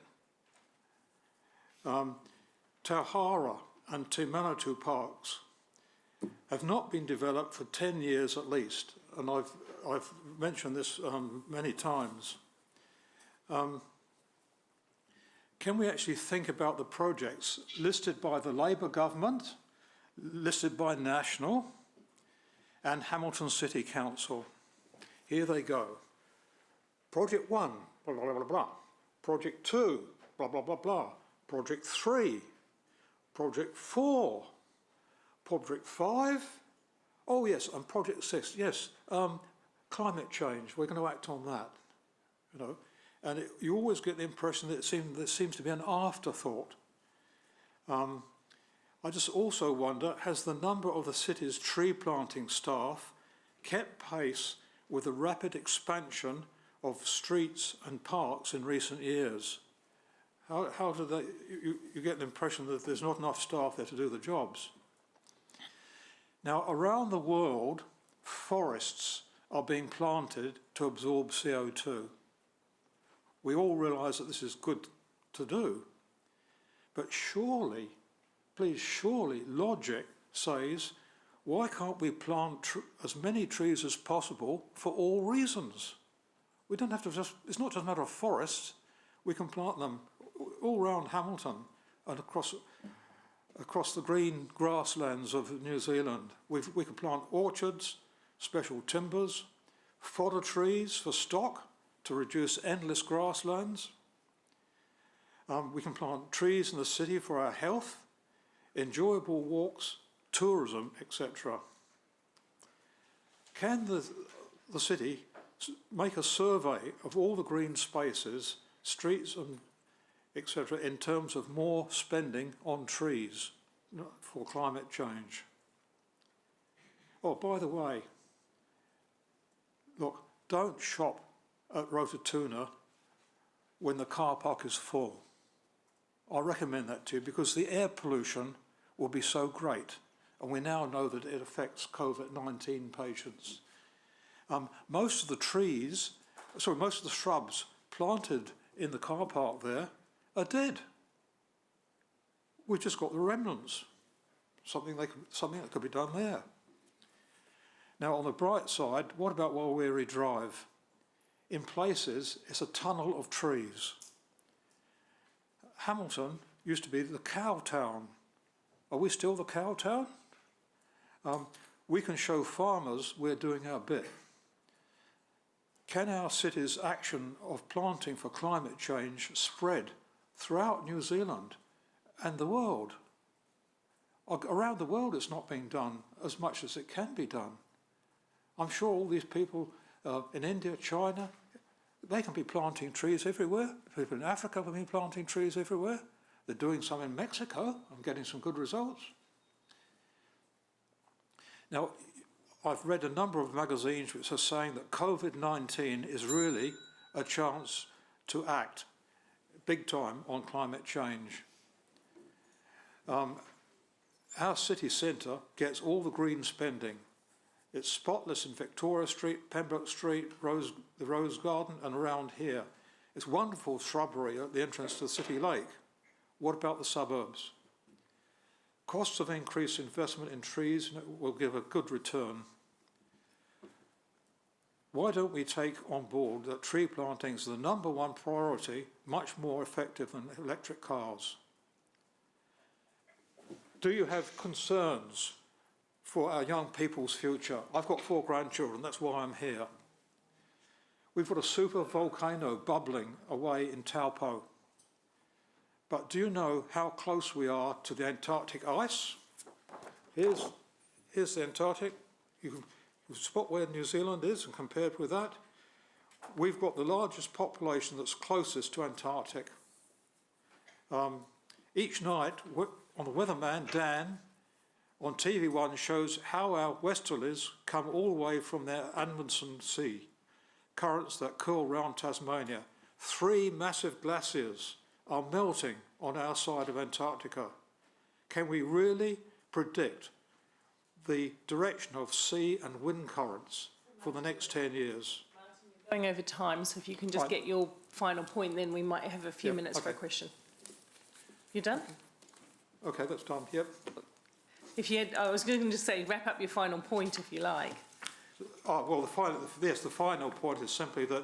Tauhara and Te Manatu parks have not been developed for 10 years at least, and I've mentioned this many times. Can we actually think about the projects listed by the Labour government, listed by National, and Hamilton City Council? Here they go. Project 1, blah, blah, blah, blah. Project 2, blah, blah, blah, blah. Project 3, Project 4, Project 5, oh yes, and Project 6, yes, climate change, we're going to act on that, you know, and you always get the impression that there seems to be an afterthought. I just also wonder, has the number of the city's tree planting staff kept pace with the rapid expansion of streets and parks in recent years? How do they, you get the impression that there's not enough staff there to do the jobs. Now, around the world, forests are being planted to absorb CO2. We all realise that this is good to do, but surely, please, surely logic says, why can't we plant as many trees as possible for all reasons? We don't have to just, it's not just a matter of forests, we can plant them all around Hamilton and across the green grasslands of New Zealand. We can plant orchards, special timbers, fodder trees for stock to reduce endless grasslands. We can plant trees in the city for our health, enjoyable walks, tourism, etc. Can the city make a survey of all the green spaces, streets and etc., in terms of more spending on trees for climate change? Oh, by the way, look, don't shop at Rotatuna when the car park is full. I recommend that to you because the air pollution will be so great, and we now know that it affects COVID-19 patients. Most of the shrubs planted in the car park there are dead. We've just got the remnants, something that could be done there. Now, on the bright side, what about Walwiri Drive? In places, it's a tunnel of trees. Hamilton used to be the cow town. Are we still the cow town? We can show farmers we're doing our bit. Can our city's action of planting for climate change spread throughout New Zealand and the world? Around the world it's not being done as much as it can be done. I'm sure all these people in India, China, they can be planting trees everywhere. People in Africa can be planting trees everywhere. They're doing some in Mexico. I'm getting some good results. Now, I've read a number of magazines which are saying that COVID-19 is really a chance to act big time on climate change. Our city centre gets all the green spending. It's spotless in Victoria Street, Pembroke Street, the Rose Garden and around here. It's wonderful shrubbery at the entrance to the city lake. What about the suburbs? Costs of increased investment in trees will give a good return. Why don't we take on board that tree planting is the #1 priority, much more effective than electric cars? Do you have concerns for our young people's future? I've got 4 grandchildren, that's why I'm here. We've got a super volcano bubbling away in Taupo. But do you know how close we are to the Antarctic ice? Here's the Antarctic. You can spot where New Zealand is and compared with that. We've got the largest population that's closest to Antarctic. Each night, on the Weatherman, Dan, on TV1 shows how our westerlies come all the way from the Amundsen Sea, currents that curl round Tasmania. 3 massive glaciers are melting on our side of Antarctica. Can we really predict the direction of sea and wind currents for the next 10 years? Going over time, so if you can just get your final point, then we might have a few minutes for a question. You done? Okay, that's done. Yep. If you had, I was going to just say, wrap up your final point if you like. Oh, well, the final point is simply that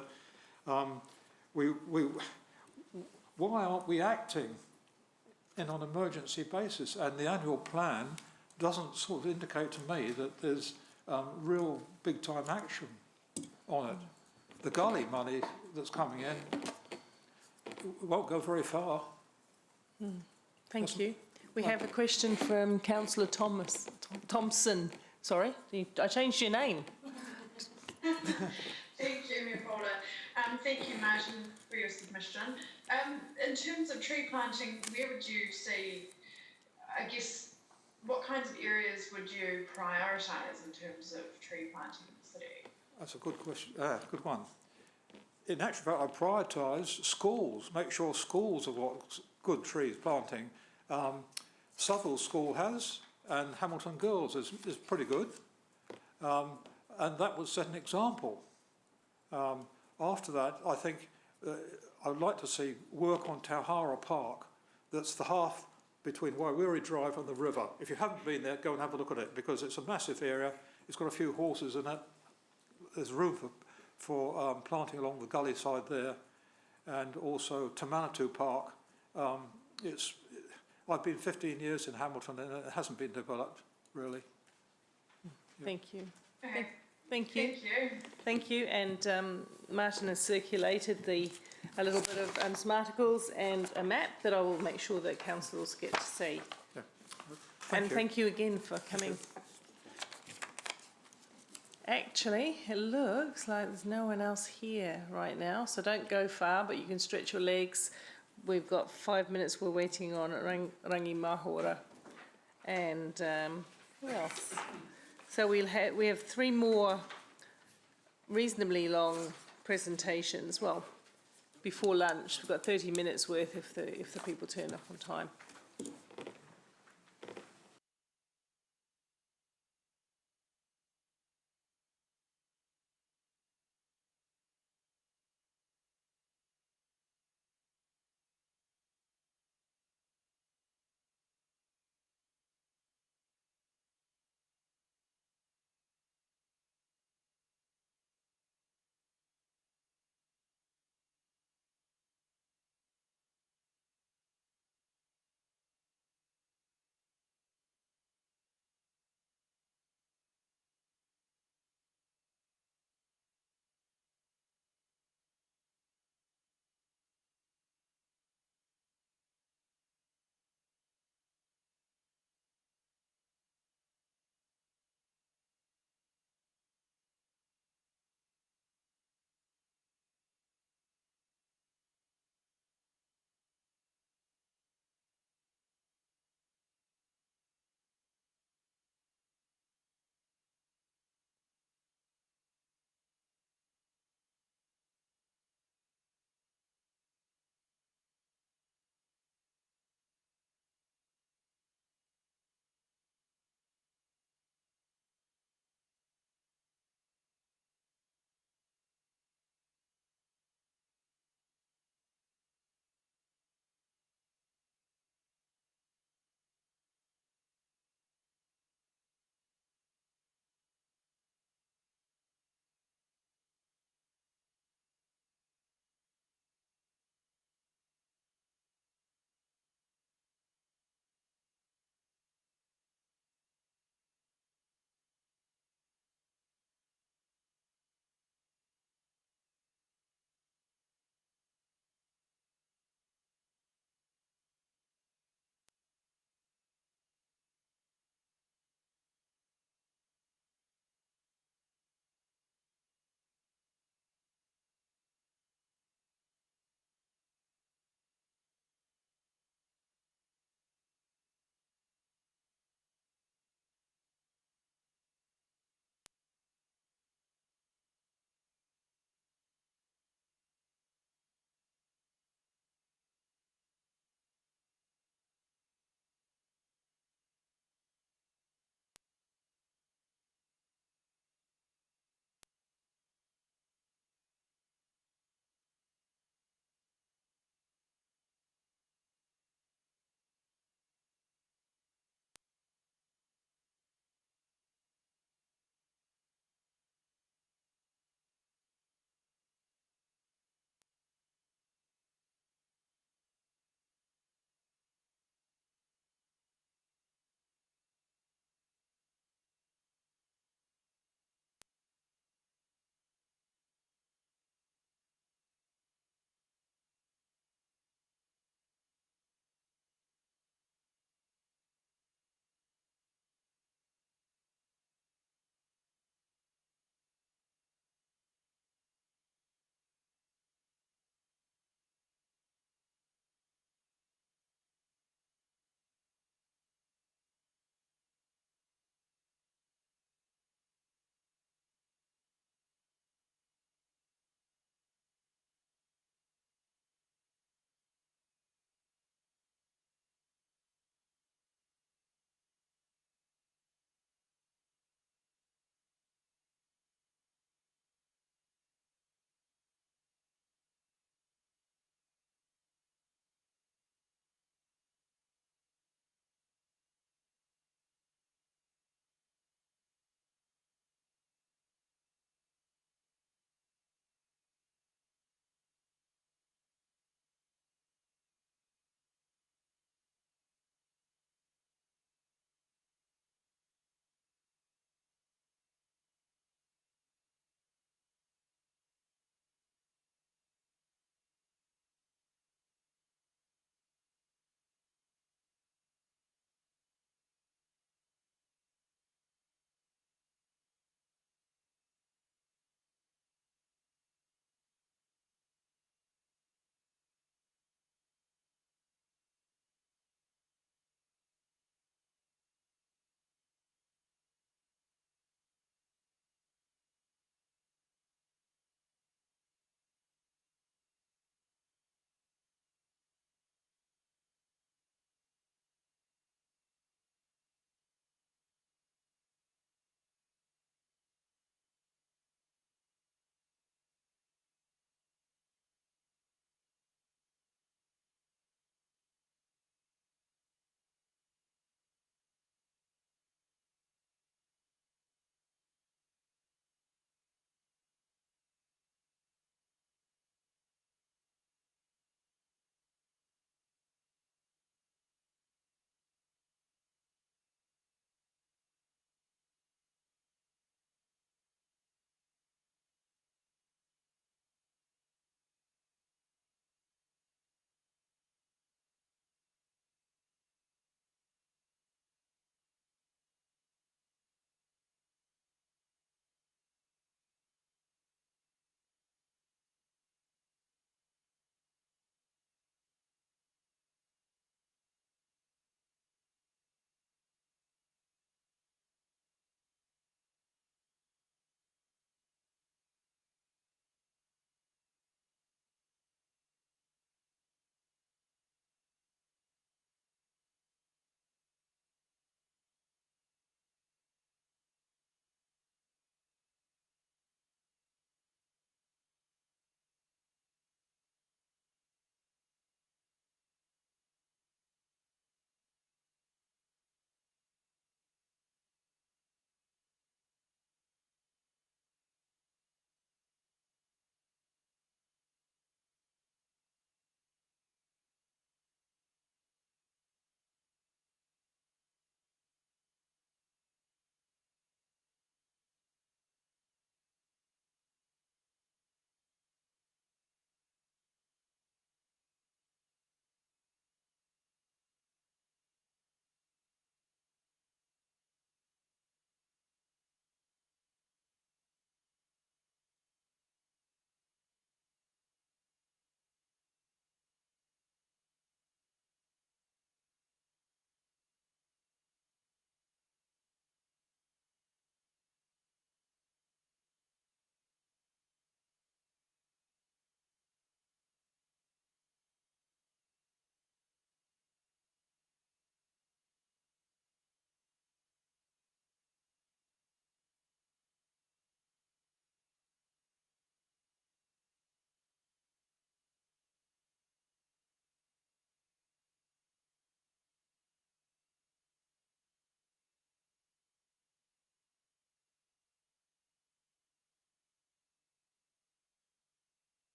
why aren't we acting on an emergency basis? And the annual plan doesn't sort of indicate to me that there's real big-time action on it. The Gully money that's coming in won't go very far. Thank you. We have a question from Councillor Thompson. Sorry, I changed your name. Thank you, Mayor Paula. Thank you, Martin, for your submission. In terms of tree planting, where would you see, I guess, what kinds of areas would you prioritise in terms of tree planting in the city? That's a good question. Good one. In actual fact, I prioritise schools, make sure schools have got good trees planting. Southall School has, and Hamilton Girls is pretty good. And that would set an example. After that, I think I would like to see work on Tauhara Park. That's the half between Waiwiri Drive and the river. If you haven't been there, go and have a look at it, because it's a massive area. It's got a few horses in it. There's room for planting along the Gully side there, and also Tamanatu Park. I've been 15 years in Hamilton and it hasn't been developed, really. Thank you. Okay. Thank you. Thank you. Thank you. And Martin has circulated a little bit of some articles and a map that I will make sure that councillors get to see. Yeah. Thank you again for coming. Actually, it looks like there's no one else here right now, so don't go far, but you can stretch your legs. We've got 5 minutes we're waiting on at Rangi Mahora. And who else? So we have 3 more reasonably long presentations. Well, before lunch, we've got 30 minutes worth if the people turn up on time.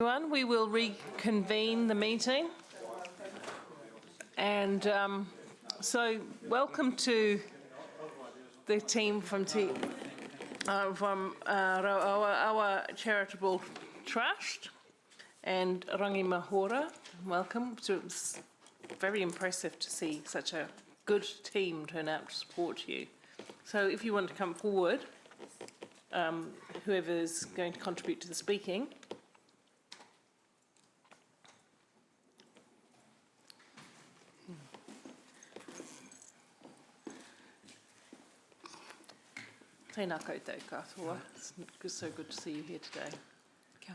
Everyone, we will reconvene the meeting. And so welcome to the team from our Charitable Trust and Rangi Mahora. Welcome. It's very impressive to see such a good team turn out to support you. So if you want to come forward, whoever is going to contribute to the speaking. Tēnā koutou katoa. It's so good to see you here today. Kia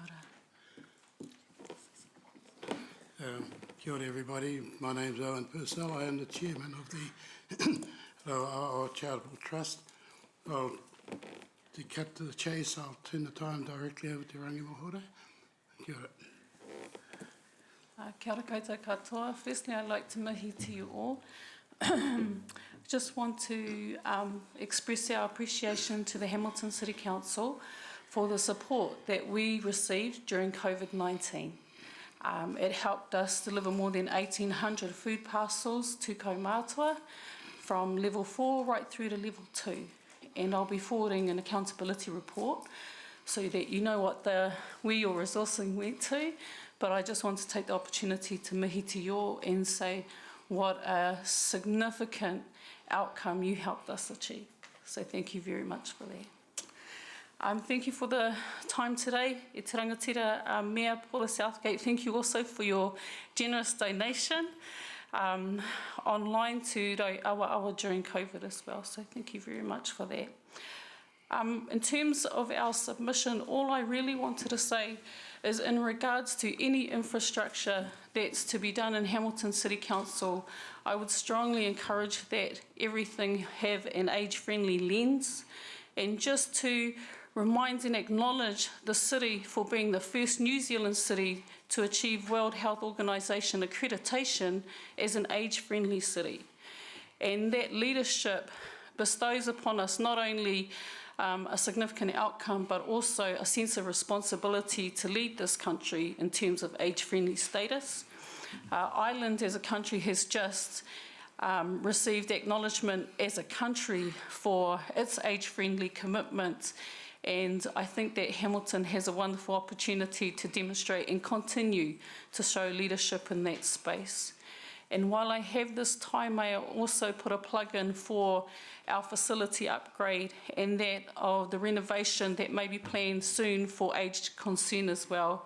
ora. Kia ora everybody. My name's Owen Purcell. I am the chairman of the our Charitable Trust. To cut to the chase, I'll turn the time directly over to Rangi Mahora. Kia ora. Kia ora koutou katoa. Firstly, I'd like to mihi to you all. Just want to express our appreciation to the Hamilton City Council for the support that we received during COVID-19. It helped us deliver more than 1,800 food parcels to kaumātua from level 4 right through to level 2. And I'll be forwarding an accountability report so that you know what where your resourcing went to. But I just want to take the opportunity to mihi te yo and say what a significant outcome you helped us achieve. So thank you very much for that. Thank you for the time today. E te rangatira Mayor Paula Southgate, thank you also for your generous donation online to Rau Awa Awa during COVID as well. So thank you very much for that. In terms of our submission, all I really wanted to say is in regards to any infrastructure that's to be done in Hamilton City Council, I would strongly encourage that everything have an age-friendly lens. And just to remind and acknowledge the city for being the first New Zealand city to achieve World Health Organization accreditation as an age-friendly city. And that leadership bestows upon us not only a significant outcome, but also a sense of responsibility to lead this country in terms of age-friendly status. Ireland as a country has just received acknowledgement as a country for its age-friendly commitment, and I think that Hamilton has a wonderful opportunity to demonstrate and continue to show leadership in that space. And while I have this time, may I also put a plug in for our facility upgrade and that of the renovation that may be planned soon for aged concern as well.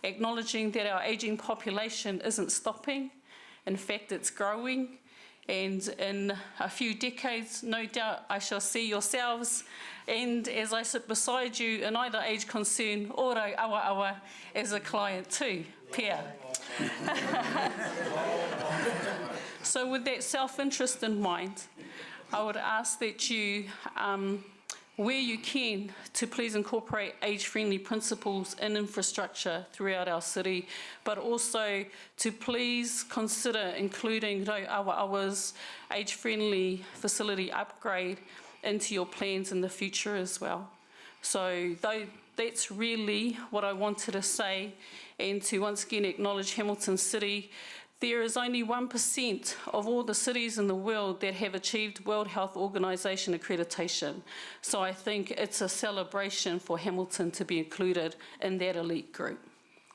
Acknowledging that our ageing population isn't stopping, in fact it's growing, and in a few decades, no doubt I shall see yourselves, and as I sit beside you in either age concern or Rau Awa Awa as a client too, Pia. So with that self-interest in mind, I would ask that you, where you can, to please incorporate age-friendly principles in infrastructure throughout our city, but also to please consider including Rau Awa Awa's age-friendly facility upgrade into your plans in the future as well. So that's really what I wanted to say, and to once again acknowledge Hamilton City. There is only 1% of all the cities in the world that have achieved World Health Organization accreditation. So I think it's a celebration for Hamilton to be included in that elite group.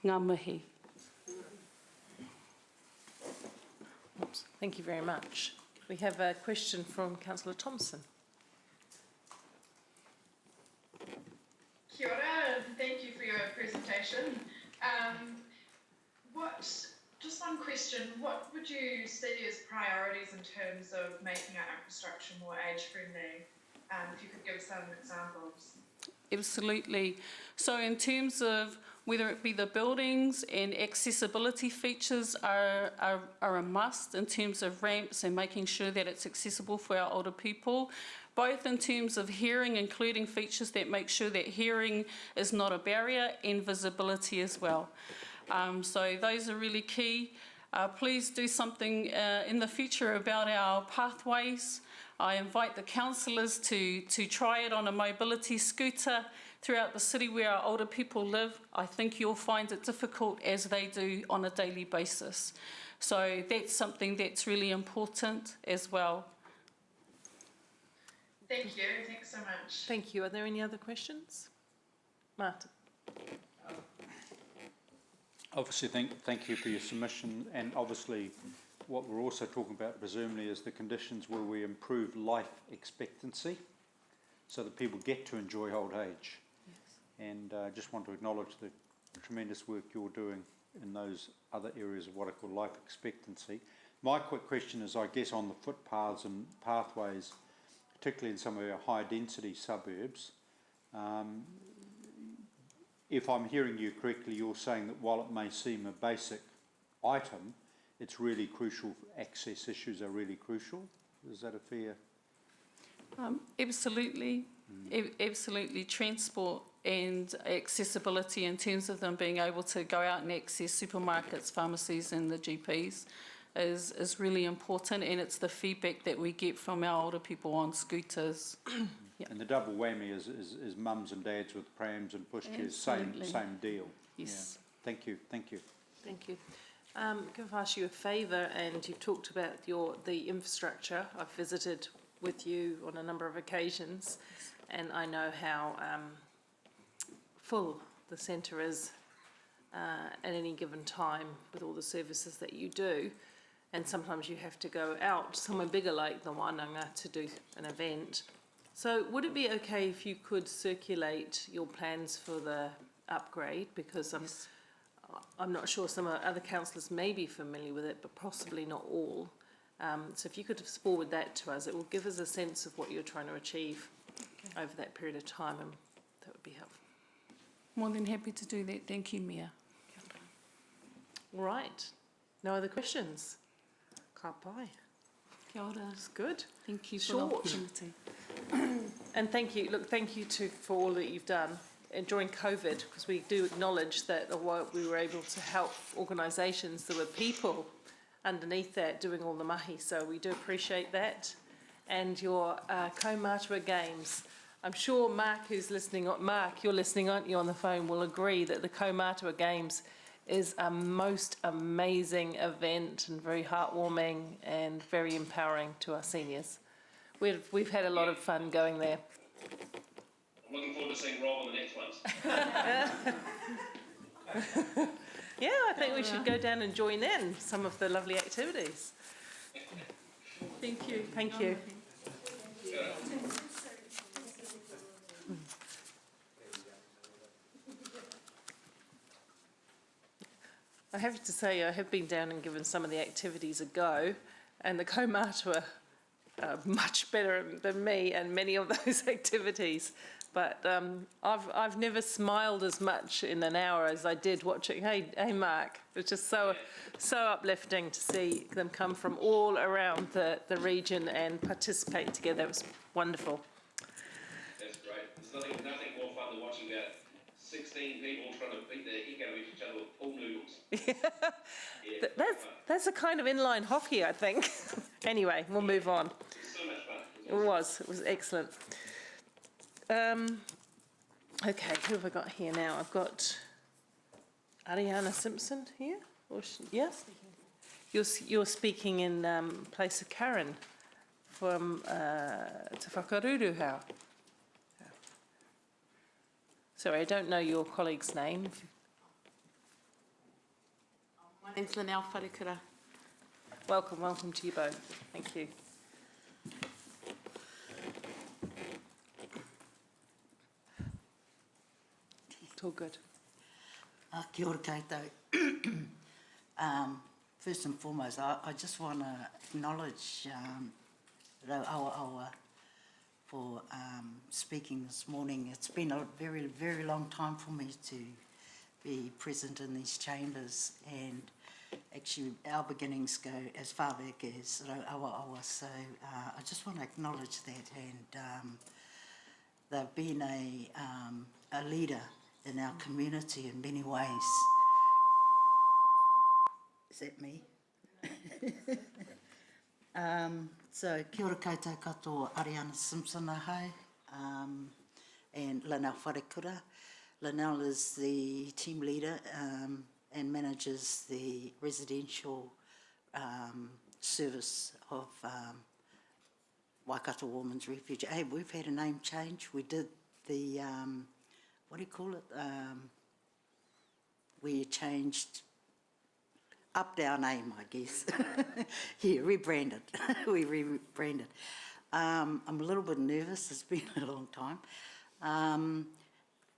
Ngā mihi. Oops. Thank you very much. We have a question from Councillor Thompson. Kia ora, and thank you for your presentation. Just one question, what would you see as priorities in terms of making our infrastructure more age-friendly? If you could give some examples. Absolutely. So in terms of whether it be the buildings and accessibility features are a must in terms of ramps and making sure that it's accessible for our older people, both in terms of hearing, including features that make sure that hearing is not a barrier, and visibility as well. So those are really key. Please do something in the future about our pathways. I invite the councillors to try it on a mobility scooter throughout the city where our older people live. I think you'll find it difficult as they do on a daily basis. So that's something that's really important as well. Thank you. Thanks so much. Thank you. Are there any other questions? Martin. Obviously, thank you for your submission, and obviously what we're also talking about presumably is the conditions where we improve life expectancy so that people get to enjoy old age. Yes. And I just want to acknowledge the tremendous work you're doing in those other areas of what I call life expectancy. My quick question is, I guess, on the footpaths and pathways, particularly in some of our high density suburbs, if I'm hearing you correctly, you're saying that while it may seem a basic item, it's really crucial, access issues are really crucial. Is that a fair? Absolutely. Absolutely. Transport and accessibility in terms of them being able to go out and access supermarkets, pharmacies and the GPs is really important, and it's the feedback that we get from our older people on scooters. Yeah. And the double whammy is mums and dads with prams and pushchairs, same deal. Yes. Yeah. Thank you. Thank you. Can I ask you a favour? And you've talked about the infrastructure. I've visited with you on a number of occasions, and I know how full the centre is at any given time with all the services that you do. And sometimes you have to go out somewhere bigger like the Wānanga to do an event. So would it be okay if you could circulate your plans for the upgrade? Because I'm not sure, some other councillors may be familiar with it, but possibly not all. So if you could forward that to us, it will give us a sense of what you're trying to achieve over that period of time, and that would be helpful. More than happy to do that. Thank you, Mayor. All right. No other questions? Ka pai. Kia ora. That's good. Thank you for the opportunity. And thank you. Look, thank you for all that you've done during COVID, because we do acknowledge that while we were able to help organisations, there were people underneath that doing all the mahi. So we do appreciate that. And your Kaumātua Games. I'm sure Mark, who's listening, Mark, you're listening, aren't you, on the phone, will agree that the Kaumātua Games is a most amazing event and very heartwarming and very empowering to our seniors. We've had a lot of fun going there. I'm looking forward to seeing Rob on the next ones. Yeah, I think we should go down and join in some of the lovely activities. Thank you. Thank you. I have to say, I have been down and given some of the activities a go, and the Kaumātua are much better than me and many of those activities. But I've never smiled as much in an hour as I did watching. Hey, Mark, it was just so uplifting to see them come from all around the region and participate together. It was wonderful. That's great. There's nothing more fun than watching about 16 people trying to beat the heck out of each other with pool noodles. Yeah, that's a kind of inline hockey, I think. Anyway, we'll move on. So much fun. It was excellent. Okay, who have I got here now? I've got Ariana Simpson here. Yes? You're speaking in place of Karen from Te Whakaruru Hau. Sorry, I don't know your colleague's name. My name's Linnell Wharekura. Welcome to you both. Thank you. It's all good. Kia ora koutou. First and foremost, I just want to acknowledge Awa for speaking this morning. It's been a very, very long time for me to be present in these chambers, and actually our beginnings go as far back as Awa. So I just want to acknowledge that, and they've been a leader in our community in many ways. Is that me? So, kia ora koutou katoa, Ariana Simpson ahai, and Lynelle Wharekura. Lynelle is the team leader and manages the residential service of Waikato Women's Refuge. Hey, we've had a name change. We did the, what do you call it? We changed, upped our name, I guess. Yeah, rebranded. We rebranded. I'm a little bit nervous. It's been a long time.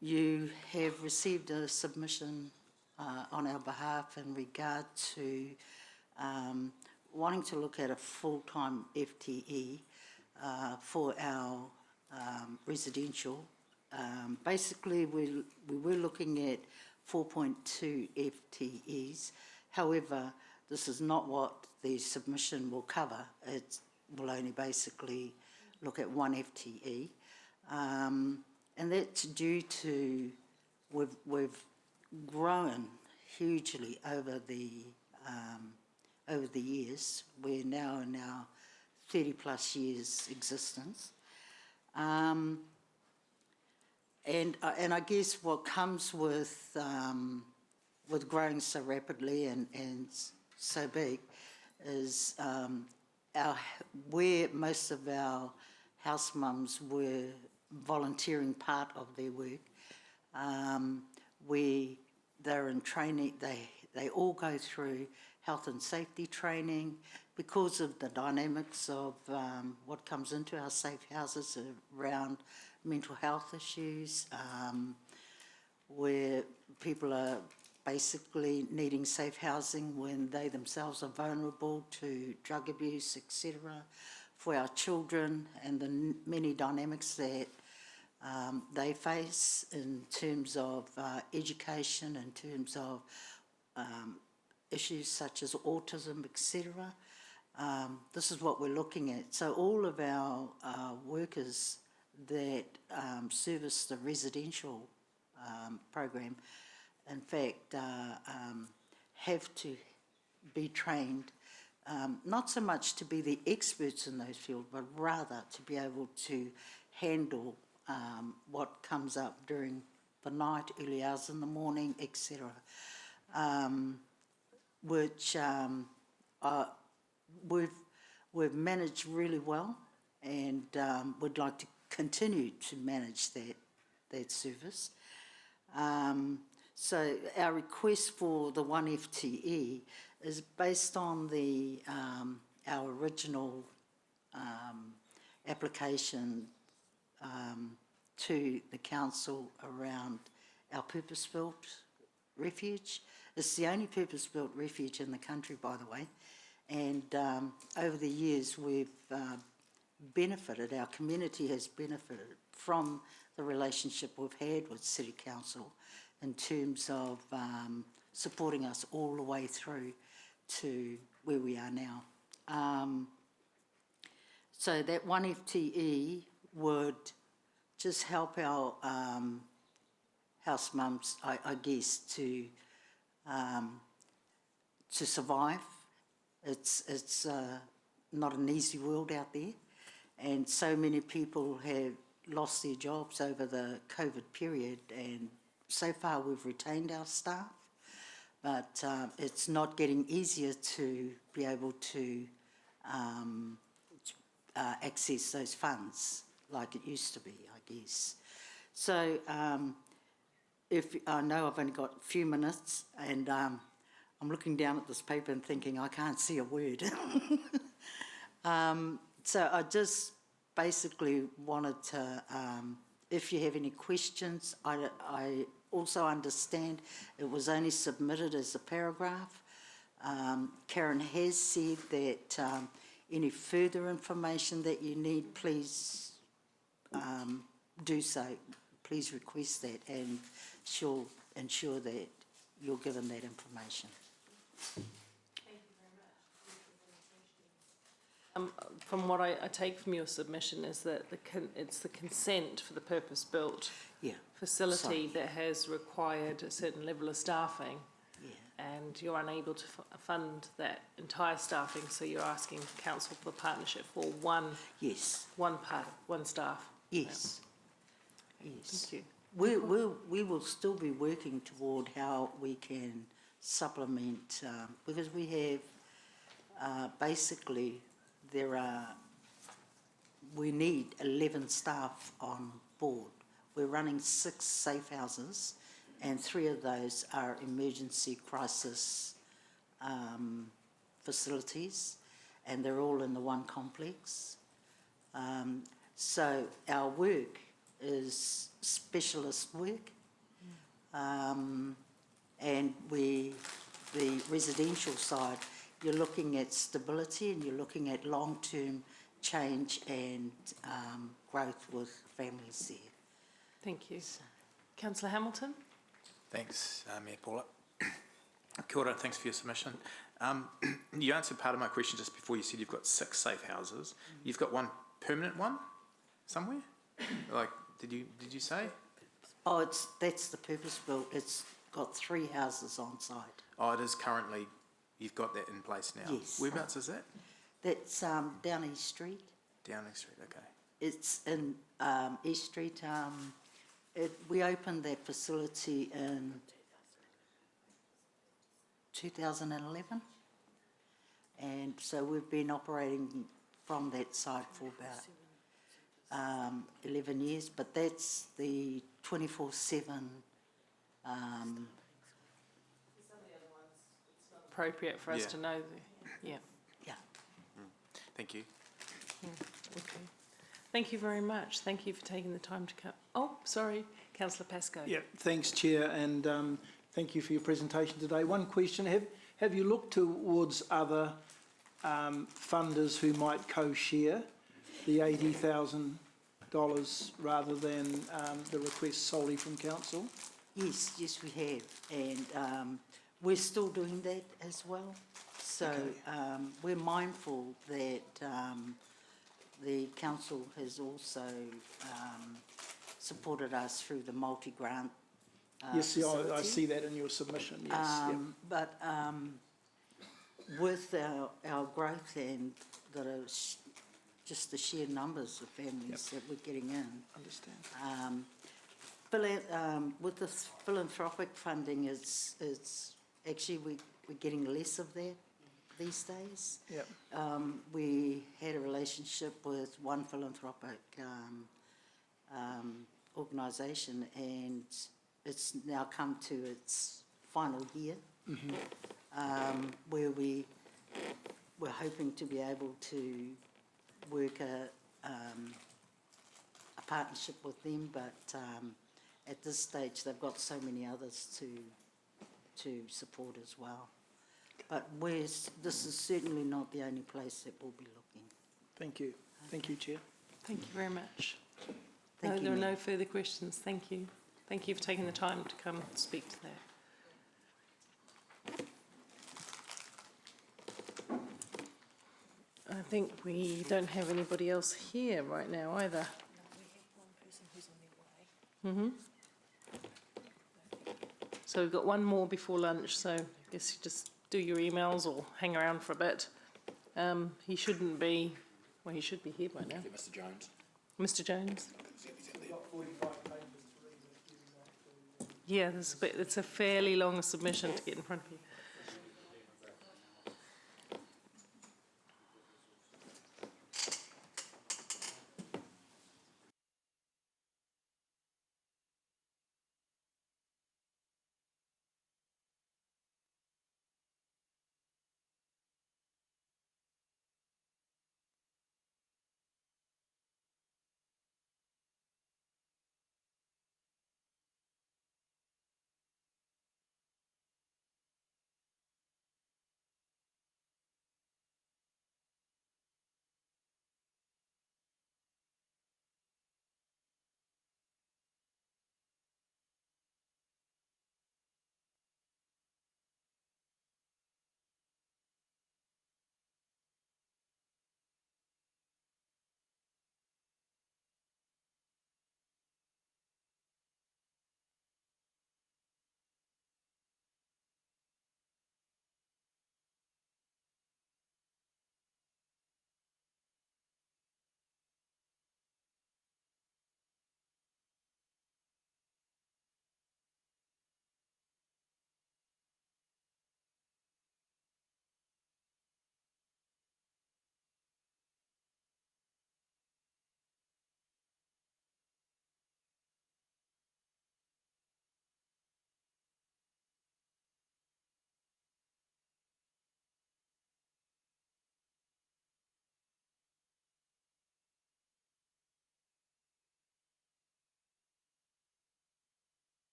You have received a submission on our behalf in regard to wanting to look at a full-time FTE for our residential. Basically, we were looking at 4.2 FTEs. However, this is not what the submission will cover. It will only basically look at 1 FTE. And that's due to we've grown hugely over the years. We're now in our 30+ years existence. And I guess what comes with growing so rapidly and so big is where most of our house mums were volunteering part of their work. They're in training, they all go through health and safety training because of the dynamics of what comes into our safe houses around mental health issues, where people are basically needing safe housing when they themselves are vulnerable to drug abuse, etc., for our children and the many dynamics that they face in terms of education, in terms of issues such as autism, etc. This is what we're looking at. So all of our workers that service the residential program, in fact, have to be trained, not so much to be the experts in those fields, but rather to be able to handle what comes up during the night, early hours in the morning, etc., which we've managed really well, and would like to continue to manage that service. So our request for the 1 FTE is based on our original application to the council around our purpose-built refuge. It's the only purpose-built refuge in the country, by the way, and over the years we've benefited, our community has benefited from the relationship we've had with City Council in terms of supporting us all the way through to where we are now. So that 1 FTE would just help our house mums, I guess, to survive. It's not an easy world out there, and so many people have lost their jobs over the COVID period, and so far we've retained our staff, but it's not getting easier to be able to access those funds like it used to be, I guess. So if I know I've only got a few minutes, and I'm looking down at this paper and thinking I can't see a word. So I just basically wanted to, if you have any questions, I also understand it was only submitted as a paragraph. Karen has said that any further information that you need, please do so. Please request that, and she'll ensure that you're given that information. From what I take from your submission is that it's the consent for the purpose-built facility that has required a certain level of staffing. and you're unable to fund that entire staffing, so you're asking council for partnership for one staff. Yes. Yes. Thank you. We will still be working toward how we can supplement, because we have, basically, we need 11 staff on board. We're running 6 safe houses, and 3 of those are emergency crisis facilities, and they're all in the one complex. So our work is specialist work, and the residential side, you're looking at stability and you're looking at long-term change and growth with families there. Thank you. Councillor Hamilton? Thanks, Mayor Paula. Kia ora, thanks for your submission. You answered part of my question just before. You said you've got 6 safe houses. You've got one permanent one somewhere? Like, did you say? Oh, that's the purpose built. It's got 3 houses on site. Oh, it is currently, you've got that in place now? Yes. Whereabouts is that? That's down East Street. Downing Street, okay. It's in East Street. We opened that facility in 2011, and so we've been operating from that site for about 11 years, but that's the 24/7. Appropriate for us to know. Yeah. Thank you. Okay. Thank you very much. Thank you for taking the time to come. Oh, sorry, Councillor Pascoe. Yeah, thanks, Chair, and thank you for your presentation today. One question, have you looked towards other funders who might co-share the $80,000 rather than the request solely from council? Yes, we have, and we're still doing that as well. So we're mindful that the council has also supported us through the multi-grant yes, I see that in your submission, yes. But with our growth and just the sheer numbers of families that we're getting in. Understand. With the philanthropic funding, it's actually we're getting less of that these days. Yep. We had a relationship with one philanthropic organisation, and it's now come to its final year, where we're hoping to be able to work a partnership with them, but at this stage they've got so many others to support as well. But this is certainly not the only place that we'll be looking. Thank you. Thank you, Chair. Thank you very much. Thank you, There are Mayor. no further questions. Thank you. Thank you for taking the time to come speak to that. I think we don't have anybody else here right now either. So we've got one more before lunch, so I guess you just do your emails or hang around for a bit. He shouldn't be, well, he should be here by now. Mr. Jones. Mr. Jones? Yeah, it's a fairly long submission to get in front of you.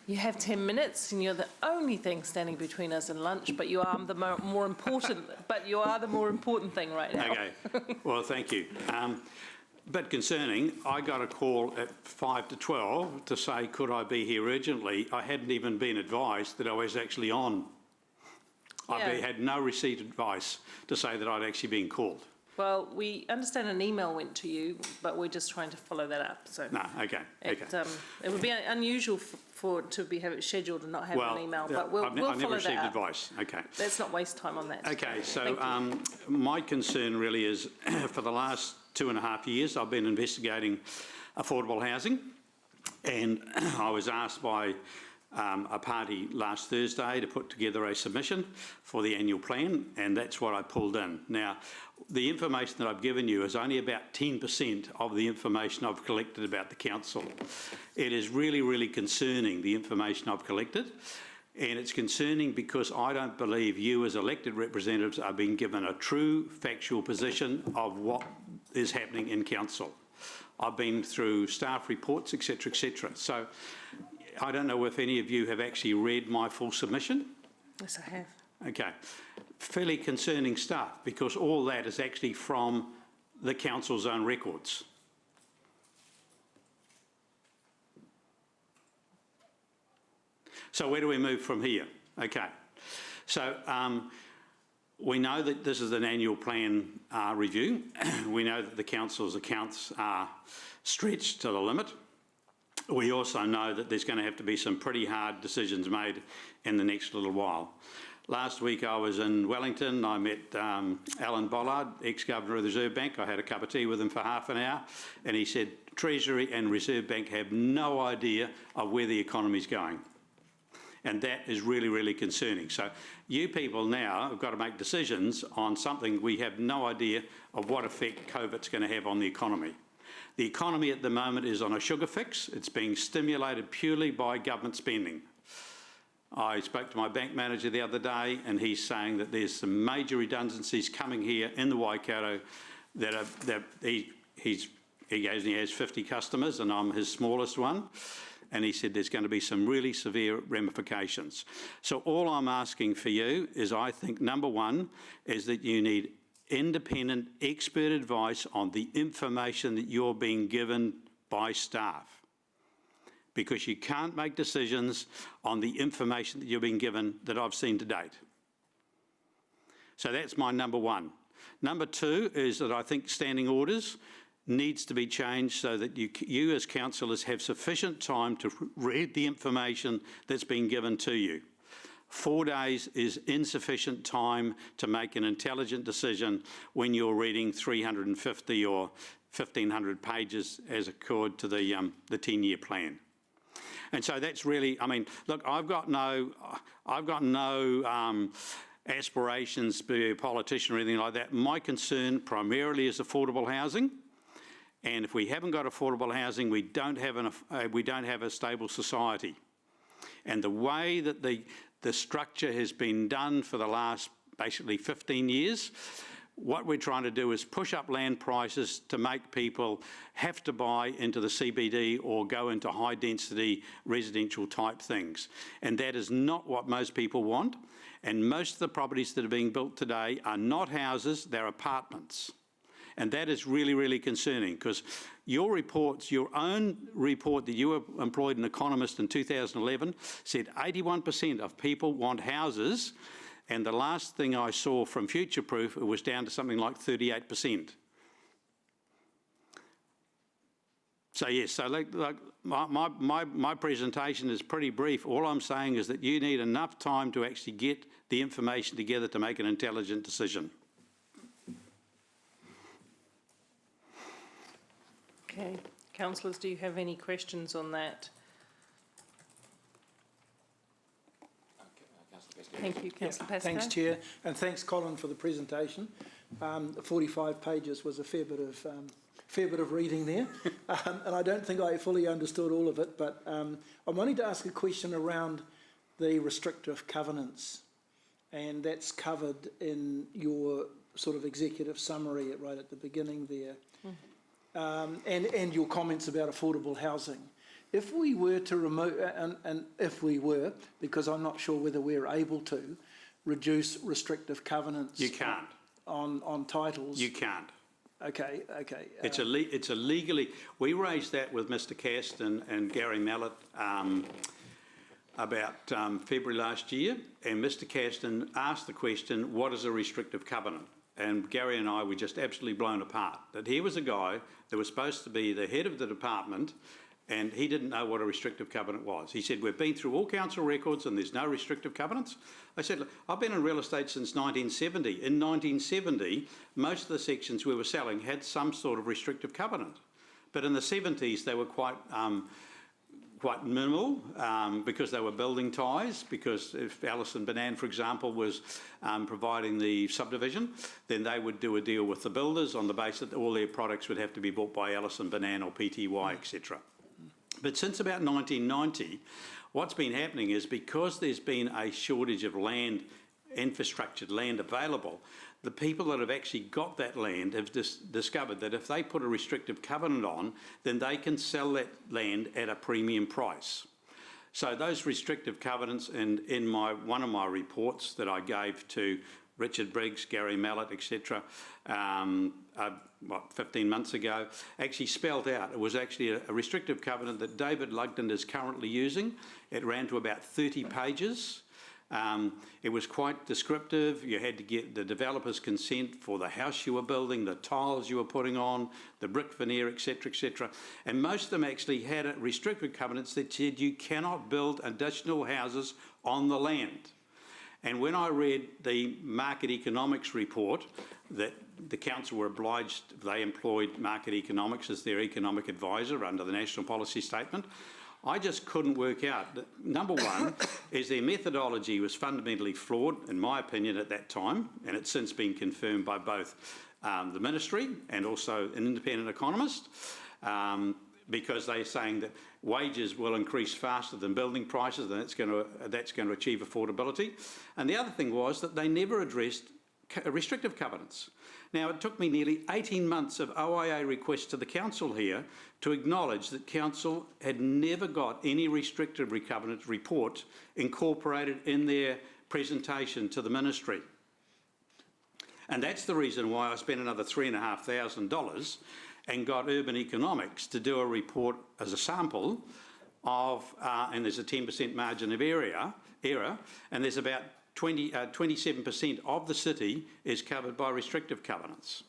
You have 10 minutes, and you're the only thing standing between us and lunch. But you are the more important. But you are the more important thing right now. Okay. Well, thank you. Bit concerning. I got a call at 5 to 12 to say, could I be here urgently? I hadn't even been advised that I was actually on. I had no received advice to say that I'd actually been called. Well, we understand an email went to you, but we're just trying to follow that up. So no, okay. It would be unusual to have it scheduled and not have an email, but we'll follow that up. I never received advice. Okay. Let's not waste time on that. Okay, so my concern really is for the last 2.5 years I've been investigating affordable housing, and I was asked by a party last Thursday to put together a submission for the annual plan, and that's what I pulled in. Now, the information that I've given you is only about 10% of the information I've collected about the council. It is really, really concerning, the information I've collected, and it's concerning because I don't believe you as elected representatives are being given a true factual position of what is happening in council. I've been through staff reports, etc., etc. So I don't know if any of you have actually read my full submission. Yes, I have. Okay. Fairly concerning stuff, because all that is actually from the council's own records. So where do we move from here? Okay. So we know that this is an annual plan review. We know that the council's accounts are stretched to the limit. We also know that there's going to have to be some pretty hard decisions made in the next little while. Last week I was in Wellington. I met Alan Bollard, ex-governor of the Reserve Bank. I had a cup of tea with him for half an hour, and he said Treasury and Reserve Bank have no idea of where the economy's going. And that is really, really concerning. So you people now have got to make decisions on something we have no idea of what effect COVID's going to have on the economy. The economy at the moment is on a sugar fix. It's being stimulated purely by government spending. I spoke to my bank manager the other day, and he's saying that there's some major redundancies coming here in the Waikato he goes and he has 50 customers, and I'm his smallest one. And he said there's going to be some really severe ramifications. So all I'm asking for you is, I think, number one, is that you need independent expert advice on the information that you're being given by staff. Because you can't make decisions on the information that you're being given that I've seen to date. So that's my number one. Number two is that I think standing orders needs to be changed so that you as councillors have sufficient time to read the information that's been given to you. 4 days is insufficient time to make an intelligent decision when you're reading 350 or 1,500 pages as according to the 10-year plan. And so that's really, I mean, look, I've got no aspirations to be a politician or anything like that. My concern primarily is affordable housing. And if we haven't got affordable housing, we don't have a stable society. And the way that the structure has been done for the last basically 15 years, what we're trying to do is push up land prices to make people have to buy into the CBD or go into high density residential type things. And that is not what most people want. And most of the properties that are being built today are not houses, they're apartments. And that is really, really concerning, because your own report that you employed an economist in 2011 said 81% of people want houses, and the last thing I saw from Future Proof, it was down to something like 38%. So yes, so like my presentation is pretty brief. All I'm saying is that you need enough time to actually get the information together to make an intelligent decision. Okay, councillors, do you have any questions on that? Thank you, Councillor Pascoe. Thanks, Chair, and thanks, Colin, for the presentation. 45 pages was a fair bit of reading there, and I don't think I fully understood all of it. But I'm wanting to ask a question around the restrictive covenants, and that's covered in your sort of executive summary right at the beginning there. And your comments about affordable housing. if we were to remove, and if we were, because I'm not sure whether we're able to, reduce restrictive covenants. You can't. On titles. You can't. Okay. It's a legally. We raised that with Mr. Caston and Gary Mallett about February last year, and Mr. Caston asked the question, what is a restrictive covenant? And Gary and I were just absolutely blown apart. That here was a guy that was supposed to be the head of the department, and he didn't know what a restrictive covenant was. He said, we've been through all council records and there's no restrictive covenants. I said, look, I've been in real estate since 1970. In 1970, most of the sections we were selling had some sort of restrictive covenant. But in the 70s, they were quite minimal because they were building ties, because if Alison Banan, for example, was providing the subdivision, then they would do a deal with the builders on the basis that all their products would have to be bought by Alison Banan or PTY, etc. But since about 1990, what's been happening is because there's been a shortage of land, infrastructured land available, the people that have actually got that land have discovered that if they put a restrictive covenant on, then they can sell that land at a premium price. So those restrictive covenants, and in one of my reports that I gave to Richard Briggs, Gary Mallett, etc., 15 months ago, actually spelled out. It was actually a restrictive covenant that David Lugden is currently using. It ran to about 30 pages. It was quite descriptive. You had to get the developer's consent for the house you were building, the tiles you were putting on, the brick veneer, etc., etc. And most of them actually had restrictive covenants that said you cannot build additional houses on the land. And when I read the market economics report that the council were obliged, they employed market economics as their economic advisor under the national policy statement, I just couldn't work out that, number one, is their methodology was fundamentally flawed, in my opinion, at that time, and it's since been confirmed by both the ministry and also an independent economist, because they're saying that wages will increase faster than building prices, and that's going to achieve affordability. And the other thing was that they never addressed restrictive covenants. Now, it took me nearly 18 months of OIA requests to the council here to acknowledge that council had never got any restrictive covenant report incorporated in their presentation to the ministry. And that's the reason why I spent another $3,500 and got Urban Economics to do a report as a sample of, and there's a 10% margin of error, and there's about 27% of the city is covered by restrictive covenants.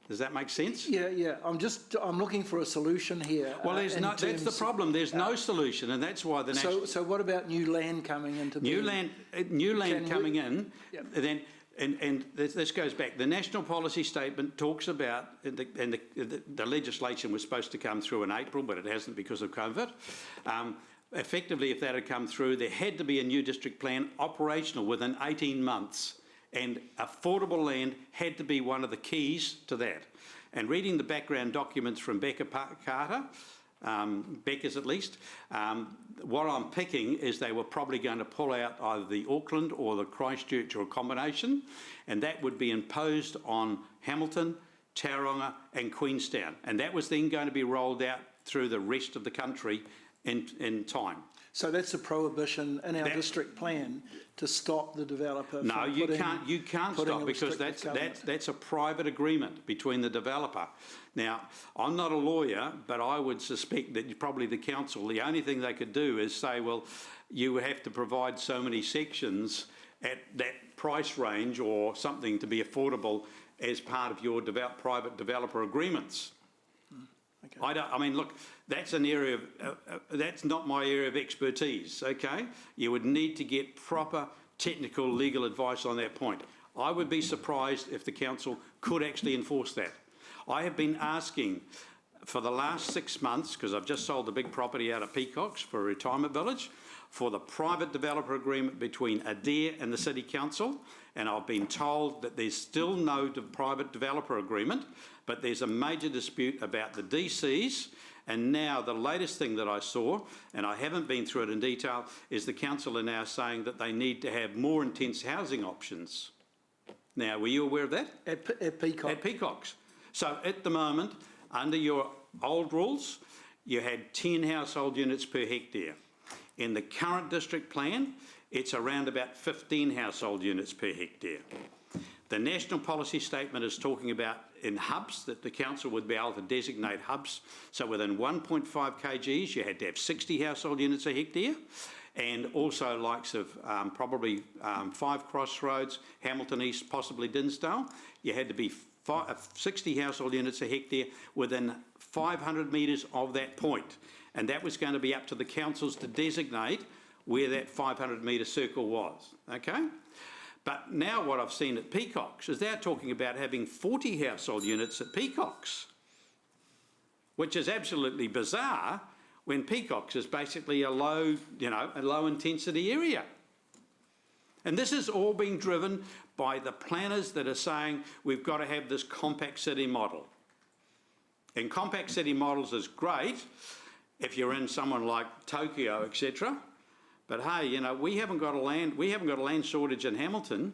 Does that make sense? Yeah. I'm looking for a solution here. Well, that's the problem. There's no solution, and that's why the national. So what about new land coming into new land coming in? Yep. Then. And this goes back. The national policy statement talks about, and the legislation was supposed to come through in April, but it hasn't because of COVID. Effectively, if that had come through, there had to be a new district plan operational within 18 months, and affordable land had to be one of the keys to that. And reading the background documents from Becca Carter, Becca's at least, what I'm picking is they were probably going to pull out either the Auckland or the Christchurch or a combination, and that would be imposed on Hamilton, Tauranga and Queenstown, and that was then going to be rolled out through the rest of the country in time. So that's a prohibition in our district plan to stop the developer. No, you can't stop, because that's a private agreement between the developer. Now, I'm not a lawyer, but I would suspect that probably the council, the only thing they could do is say, well, you have to provide so many sections at that price range or something to be affordable as part of your private developer agreements. Okay. I mean, look, that's an area of, that's not my area of expertise, okay? You would need to get proper technical legal advice on that point. I would be surprised if the council could actually enforce that. I have been asking for the last 6 months, because I've just sold a big property out of Peacocks for a retirement village, for the private developer agreement between Adair and the City Council, and I've been told that there's still no private developer agreement, but there's a major dispute about the DCs, and now the latest thing that I saw, and I haven't been through it in detail, is the council are now saying that they need to have more intense housing options. Now, were you aware of that? At Peacocks? At Peacocks. So at the moment, under your old rules, you had 10 household units per hectare. In the current district plan, it's around about 15 household units per hectare. The national policy statement is talking about in hubs, that the council would be able to designate hubs. So within 1.5 kgs, you had to have 60 household units a hectare, and also likes of probably 5 Crossroads, Hamilton East, possibly Dinsdale, you had to be 60 household units a hectare within 500 metres of that point. And that was going to be up to the councils to designate where that 500 metre circle was, okay? But now what I've seen at Peacocks is they're talking about having 40 household units at Peacocks, which is absolutely bizarre when Peacocks is basically a low, a low intensity area. And this is all being driven by the planners that are saying we've got to have this compact city model. And compact city models is great if you're in someone like Tokyo, etc. But hey, we haven't got a land shortage in Hamilton.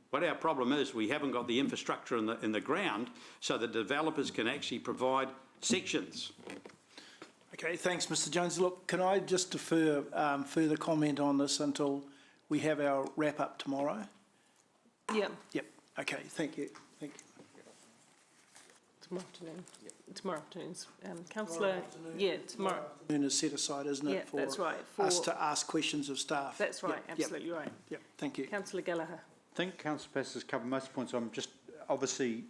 What our problem is, we haven't got the infrastructure in the ground so the developers can actually provide sections. Okay, thanks, Mr. Jones. Look, can I just defer further comment on this until we have our wrap up tomorrow? Yep. Yep. Okay. Thank you. Thank you. Tomorrow afternoon. Yep. Tomorrow afternoon's councillor. Yeah, tomorrow. Afternoon is set aside, isn't it? Yeah, for that's right. us to ask questions of staff. That's right. Yep. Absolutely right. Yep. Thank you. Councillor Gallagher. I think Councillor Pass has covered most points. I'm just obviously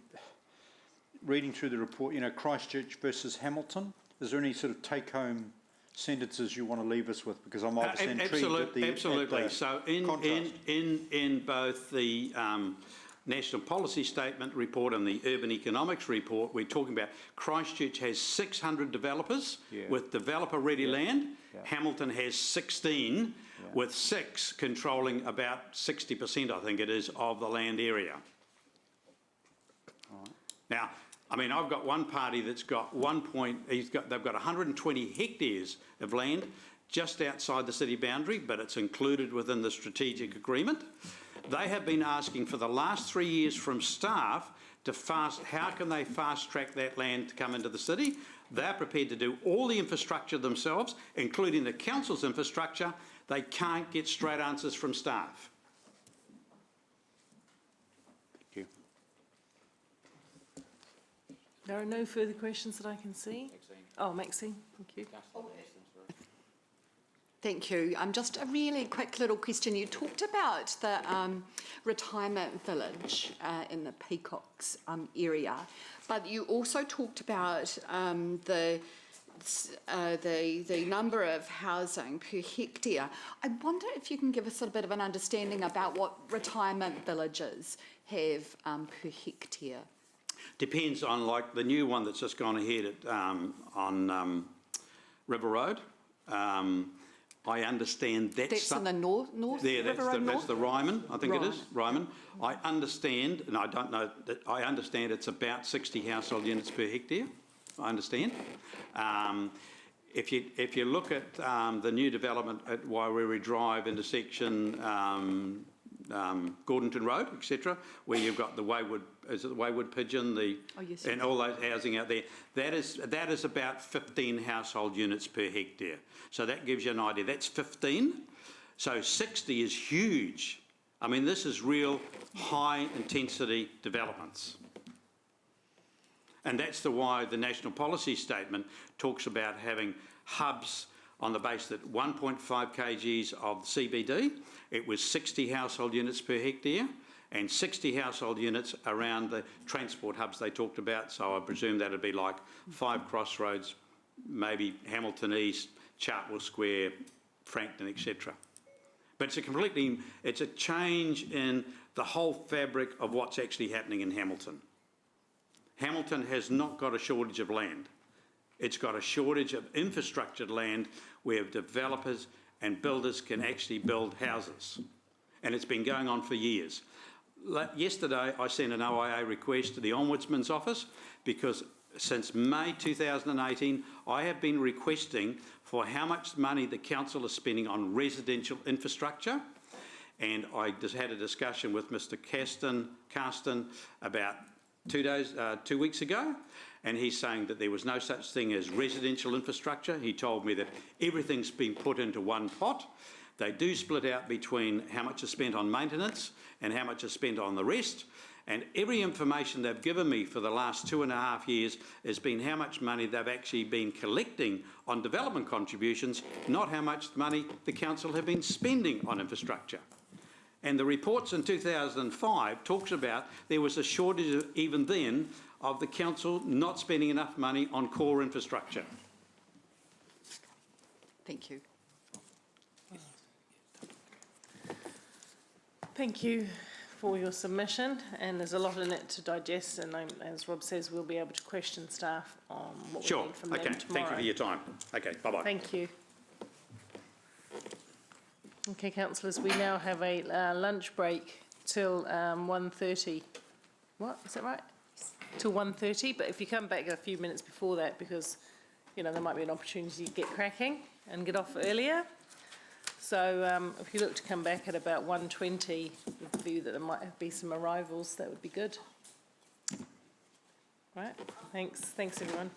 reading through the report, Christchurch versus Hamilton. Is there any sort of take-home sentences you want to leave us with? Because I'm obviously intrigued at the Absolutely. At the so in both the National Policy Statement report and the Urban Economics report, we're talking about Christchurch has 600 developers with developer-ready land. Hamilton has 16 with 6 controlling about 60%, I think it is, of the land area. Now, I mean, I've got one party that's got they've got 120 hectares of land just outside the city boundary, but it's included within the strategic agreement. They have been asking for the last 3 years from staff to how can they fast track that land to come into the city? They're prepared to do all the infrastructure themselves, including the council's infrastructure. They can't get straight answers from staff. There are no further questions that I can see. Oh, Maxine, thank you. Thank you. Just a really quick little question. You talked about the retirement village in the Peacocks area, but you also talked about the number of housing per hectare. I wonder if you can give us a bit of an understanding about what retirement villages have per hectare. Depends on, like, the new one that's just gone ahead at, on River Road. I understand that's in the north there, River Road that's the Ryman, I think it is, Ryman. Okay. I understand, and I don't know, I understand it's about 60 household units per hectare, I understand. If you look at the new development at Wairere Drive intersection, Gordonton Road, etc., where you've got the Wayward Pigeon, and all those housing out there, that is about 15 household units per hectare. So that gives you an idea. That's 15. So 60 is huge. I mean, this is real high intensity developments. And that's why the National Policy Statement talks about having hubs on the basis that 1.5 kgs of CBD, it was 60 household units per hectare, and 60 household units around the transport hubs they talked about. So I presume that'd be like 5 Crossroads, maybe Hamilton East, Chartwell Square, Frankton, etc. But it's a change in the whole fabric of what's actually happening in Hamilton. Hamilton has not got a shortage of land. It's got a shortage of infrastructured land where developers and builders can actually build houses. And it's been going on for years. Yesterday, I sent an OIA request to the Ombudsman's office because since May 2018, I have been requesting for how much money the council is spending on residential infrastructure. And I just had a discussion with Mr. Carsten about 2 weeks ago, and he's saying that there was no such thing as residential infrastructure. He told me that everything's been put into one pot. They do split out between how much is spent on maintenance and how much is spent on the rest. And every information they've given me for the last 2.5 years has been how much money they've actually been collecting on development contributions, not how much money the council have been spending on infrastructure. And the reports in 2005 talks about there was a shortage even then of the council not spending enough money on core infrastructure. Thank you. Thank you for your submission, and there's a lot in it to digest, and as Rob says, we'll be able to question staff on what we need from them tomorrow. Thank you for your time. Okay, bye-bye. Thank you. Okay, councillors, we now have a lunch break till 1:30. What, is that right? Till 1:30, but if you come back a few minutes before that, because, you know, there might be an opportunity to get cracking and get off earlier. So if you look to come back at about 1:20, with the view that there might be some arrivals, that would be good. Right, thanks everyone.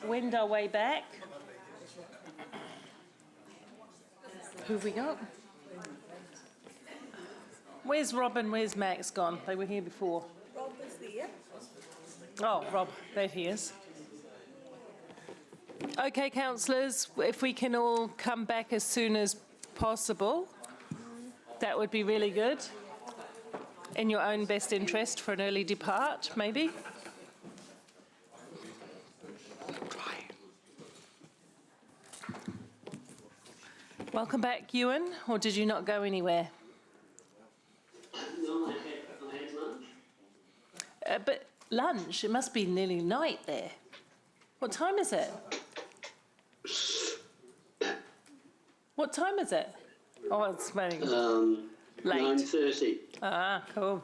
Wend our way back. Who have we got? Where's Rob and where's Max gone? They were here before. Rob is there. Oh, Rob, there he is. Okay, councillors, if we can all come back as soon as possible, that would be really good. In your own best interest for an early depart, maybe. Welcome back, Ewan, or did you not go anywhere? No, I had lunch. But lunch, it must be nearly night there. What time is it? What time is it? Oh, it's very late. 9:30. Ah, cool.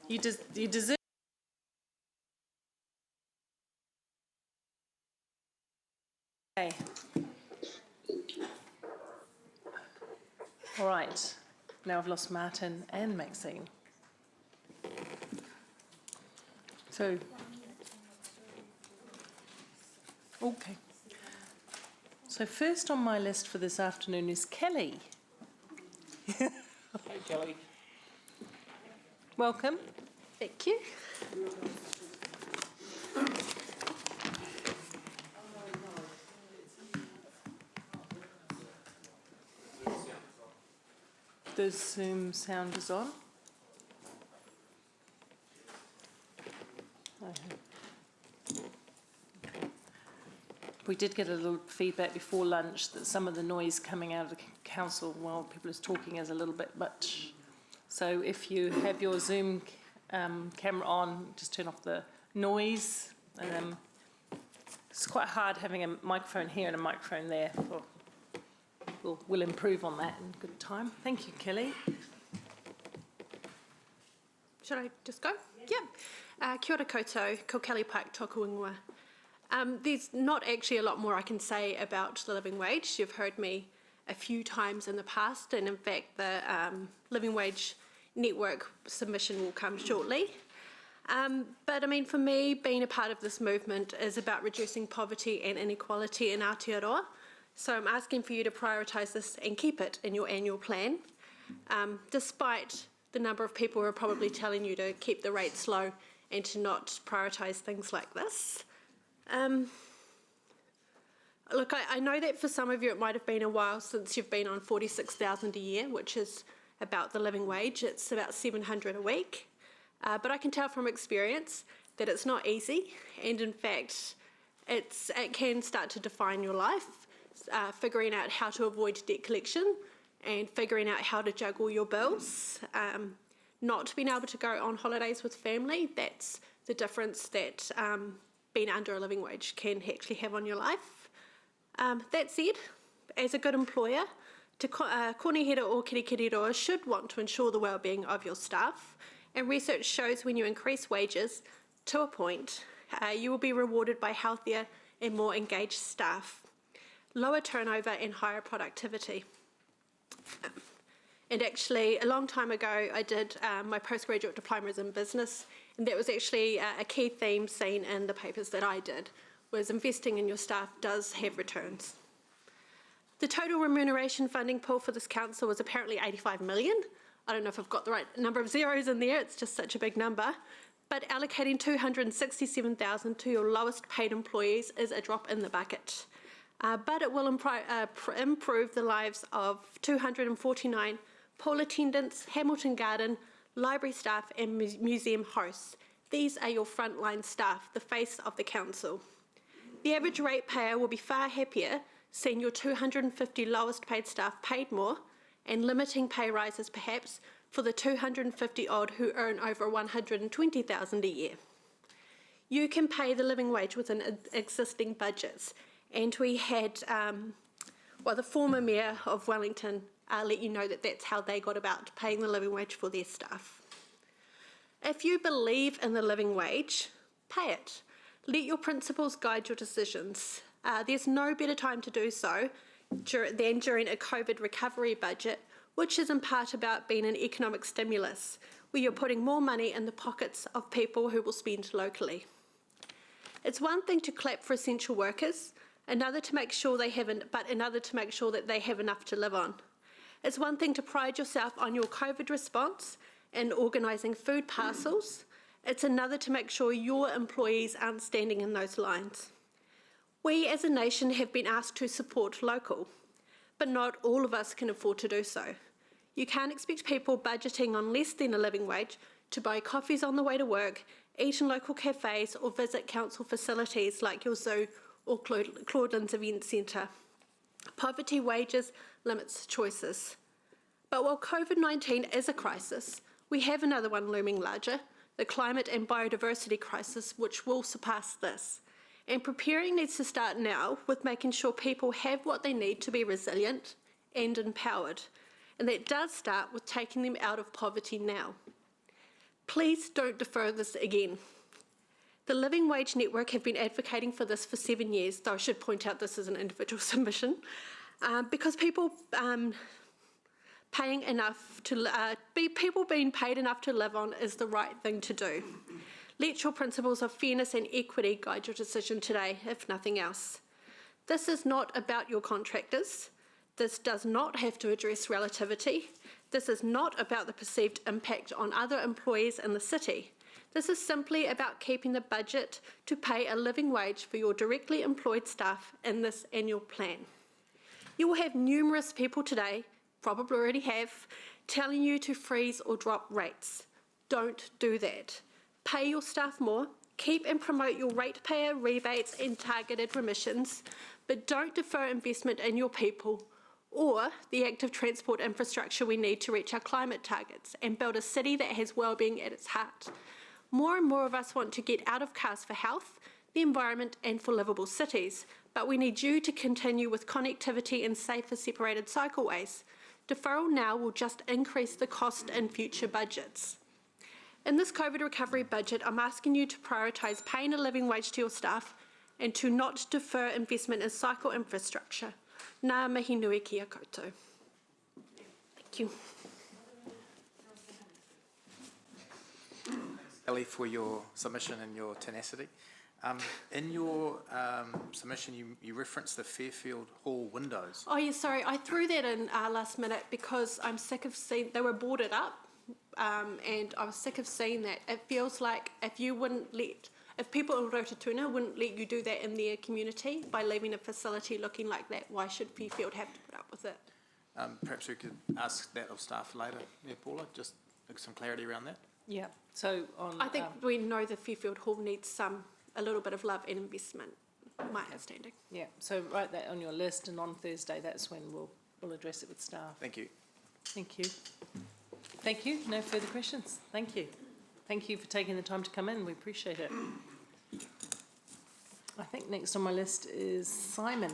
You deserve. Okay. All right. Now I've lost Martin and Maxine. So. Okay. So first on my list for this afternoon is Kelly. Hey, Kelly. Welcome. Thank you. The Zoom sound is on. We did get a little feedback before lunch that some of the noise coming out of the council while people are talking is a little bit much. So if you have your Zoom camera on, just turn off the noise. And it's quite hard having a microphone here and a microphone there. We'll improve on that in good time. Thank you, Kelly. Should I just go? Yep. Kia ora koutou, ko Kelly Park tōku ingoa. There's not actually a lot more I can say about the living wage. You've heard me a few times in the past, and in fact the living wage network submission will come shortly. But I mean, for me, being a part of this movement is about reducing poverty and inequality in Aotearoa. So I'm asking for you to prioritise this and keep it in your annual plan, despite the number of people who are probably telling you to keep the rates low and to not prioritise things like this. Look, I know that for some of you it might have been a while since you've been on $46,000 a year, which is about the living wage. It's about $700 a week. But I can tell from experience that it's not easy, and in fact, it can start to define your life. Figuring out how to avoid debt collection and figuring out how to juggle your bills. Not being able to go on holidays with family, that's the difference that being under a living wage can actually have on your life. That said, as a good employer, Te Konehira o Kirikiriroa should want to ensure the well-being of your staff, and research shows when you increase wages to a point, you will be rewarded by healthier and more engaged staff, lower turnover and higher productivity. And actually, a long time ago, I did my postgraduate diplomas in business, and that was actually a key theme seen in the papers that I did, was investing in your staff does have returns. The total remuneration funding pool for this council was apparently 85 million. I don't know if I've got the right number of zeros in there, it's just such a big number. But allocating 267,000 to your lowest paid employees is a drop in the bucket. But it will improve the lives of 249 pool attendants, Hamilton Garden, library staff and museum hosts. These are your frontline staff, the face of the council. The average ratepayer will be far happier seeing your 250 lowest paid staff paid more and limiting pay rises perhaps for the 250 odd who earn over 120,000 a year. You can pay the living wage within existing budgets. And we had, the former mayor of Wellington let you know that that's how they got about paying the living wage for their staff. If you believe in the living wage, pay it. Let your principles guide your decisions. There's no better time to do so than during a COVID recovery budget, which is in part about being an economic stimulus, where you're putting more money in the pockets of people who will spend locally. It's one thing to clap for essential workers, another to make sure another to make sure that they have enough to live on. It's one thing to pride yourself on your COVID response and organising food parcels. It's another to make sure your employees aren't standing in those lines. We as a nation have been asked to support local, but not all of us can afford to do so. You can't expect people budgeting on less than a living wage to buy coffees on the way to work, eat in local cafes or visit council facilities like your zoo or Claudelands Event Centre. Poverty wages limits choices. But while COVID-19 is a crisis, we have another one looming larger, the climate and biodiversity crisis, which will surpass this. And preparing needs to start now with making sure people have what they need to be resilient and empowered. And that does start with taking them out of poverty now. Please don't defer this again. The Living Wage Network have been advocating for this for 7 years, though I should point out this is an individual submission, because people being paid enough to live on is the right thing to do. Let your principles of fairness and equity guide your decision today, if nothing else. This is not about your contractors. This does not have to address relativity. This is not about the perceived impact on other employees in the city. This is simply about keeping the budget to pay a living wage for your directly employed staff in this annual plan. You will have numerous people today, probably already have, telling you to freeze or drop rates. Don't do that. Pay your staff more, keep and promote your ratepayer rebates and targeted remissions, but don't defer investment in your people or the active transport infrastructure we need to reach our climate targets and build a city that has wellbeing at its heart. More and more of us want to get out of cars for health, the environment and for livable cities, but we need you to continue with connectivity and safer separated cycleways. Deferral now will just increase the cost in future budgets. In this COVID recovery budget, I'm asking you to prioritise paying a living wage to your staff and to not defer investment in cycle infrastructure. Ngā mihi nui ki a koutou. Thank you. Gully, for your submission and your tenacity. In your submission, you referenced the Fairfield Hall windows. Oh, yeah, sorry. I threw that in last minute because I'm sick of seeing they were boarded up, and I was sick of seeing that. It feels like if people in Rotorua wouldn't let you do that in their community by leaving a facility looking like that, why should Fairfield have to put up with it? Perhaps we could ask that of staff later, yeah, Paula, just some clarity around that. Yeah, so I think we know the Fairfield Hall needs a little bit of love and investment, my understanding. Yeah, so write that on your list, and on Thursday, that's when we'll address it with staff. Thank you. Thank you. Thank you. No further questions. Thank you. Thank you for taking the time to come in. We appreciate it. I think next on my list is Simon.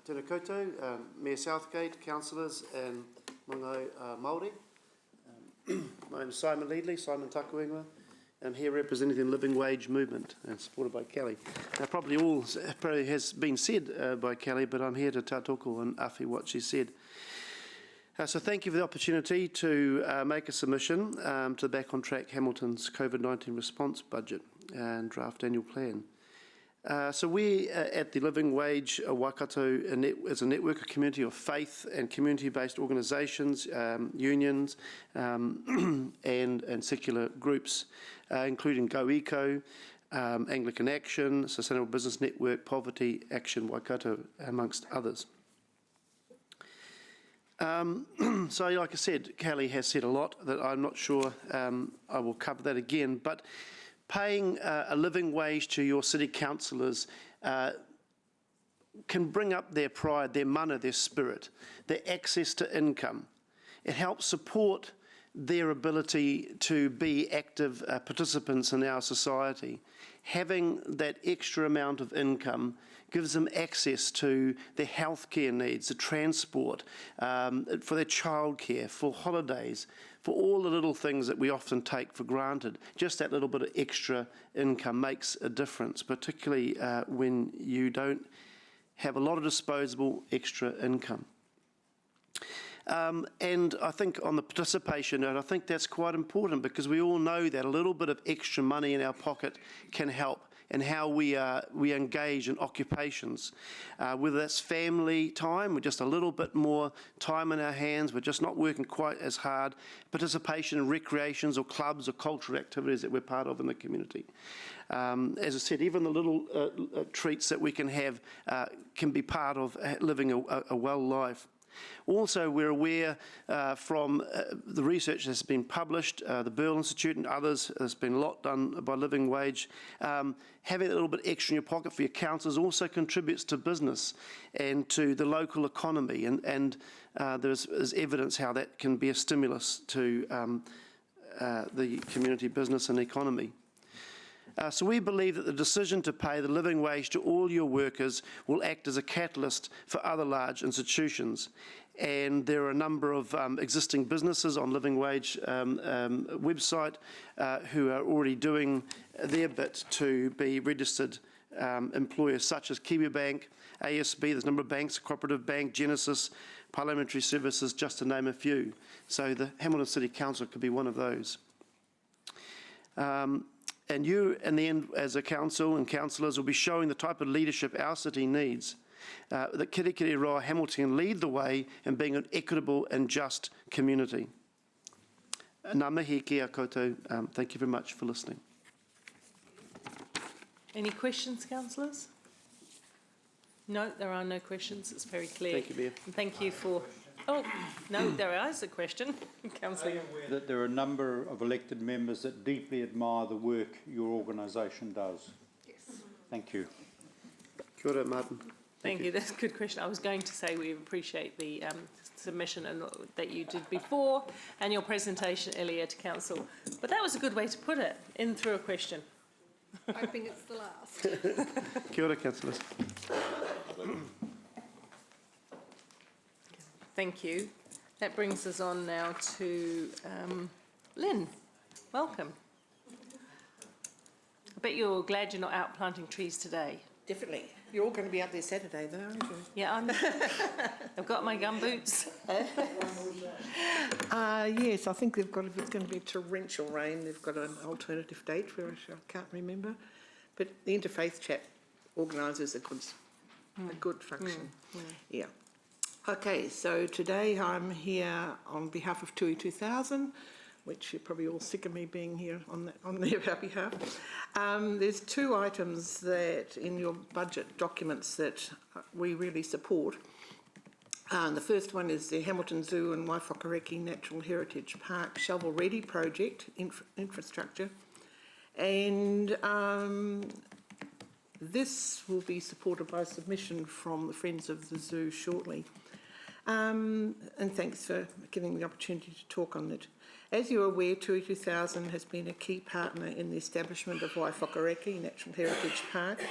Tēnā koutou, Mayor Southgate, councillors and Mango Māori. My name is Simon Leadley, Simon Takuinga. I'm here representing the Living Wage Movement and supported by Kelly. Now, probably has been said by Kelly, but I'm here to tautoko and awhi what she said. So thank you for the opportunity to make a submission to the Back on Track Hamilton's COVID-19 response budget and draft annual plan. So we at the Living Wage Waikato as a network, a community of faith and community-based organisations, unions and secular groups, including Go Eco, Anglican Action, Sustainable Business Network, Poverty Action Waikato, amongst others. So like I said, Kelly has said a lot that I'm not sure I will cover that again, but paying a living wage to your city councillors can bring up their pride, their mana, their spirit, their access to income. It helps support their ability to be active participants in our society. Having that extra amount of income gives them access to their healthcare needs, the transport, for their childcare, for holidays, for all the little things that we often take for granted. Just that little bit of extra income makes a difference, particularly when you don't have a lot of disposable extra income. And I think on the participation note, I think that's quite important because we all know that a little bit of extra money in our pocket can help in how we engage in occupations. Whether that's family time, with just a little bit more time in our hands, we're just not working quite as hard, participation in recreations or clubs or cultural activities that we're part of in the community. As I said, even the little treats that we can have can be part of living a well life. Also, we're aware from the research that's been published, the Burl Institute and others, there's been a lot done by Living Wage. Having a little bit extra in your pocket for your councillors also contributes to business and to the local economy, and there's evidence how that can be a stimulus to the community business and economy. So we believe that the decision to pay the living wage to all your workers will act as a catalyst for other large institutions. And there are a number of existing businesses on Living Wage website who are already doing their bit to be registered employers, such as KiwiBank, ASB, there's a number of banks, Cooperative Bank, Genesis, Parliamentary Services, just to name a few. So the Hamilton City Council could be one of those. And you, in the end, as a council and councillors, will be showing the type of leadership our city needs. That Kirikiriroa Hamilton lead the way in being an equitable and just community. Ngā mihi ki a koutou. Thank you very much for listening. Any questions, councillors? No, there are no questions. It's very clear. Thank you, Mayor. And thank you for... Oh, no, there is a question. Councillor. That there are a number of elected members that deeply admire the work your organisation does. Yes. Thank you. Kia ora, Martin. Thank you. That's a good question. I was going to say we appreciate the submission and that you did before and your presentation earlier to council. But that was a good way to put it, in through a question. Hoping it's the last. Kia ora, councillors. Thank you. That brings us on now to Lynn. Welcome. I bet you're glad you're not out planting trees today. Definitely. You're all going to be out there Saturday, though, aren't you? Yeah, I've got my gum boots. Yes, I think they've got, if it's going to be torrential rain, they've got an alternative date, which I can't remember. But the Interfaith Chat organises a good function. Yeah. Okay, so today I'm here on behalf of Tui 2000, which you're probably all sick of me being here on their behalf. There's two items that in your budget documents that we really support. The first one is the Hamilton Zoo and Waiwhakareki Natural Heritage Park shovel-ready project infrastructure, and this will be supported by a submission from the Friends of the Zoo shortly. And thanks for giving me the opportunity to talk on it. As you're aware, Tui 2000 has been a key partner in the establishment of Waiwhakareki Natural Heritage Park.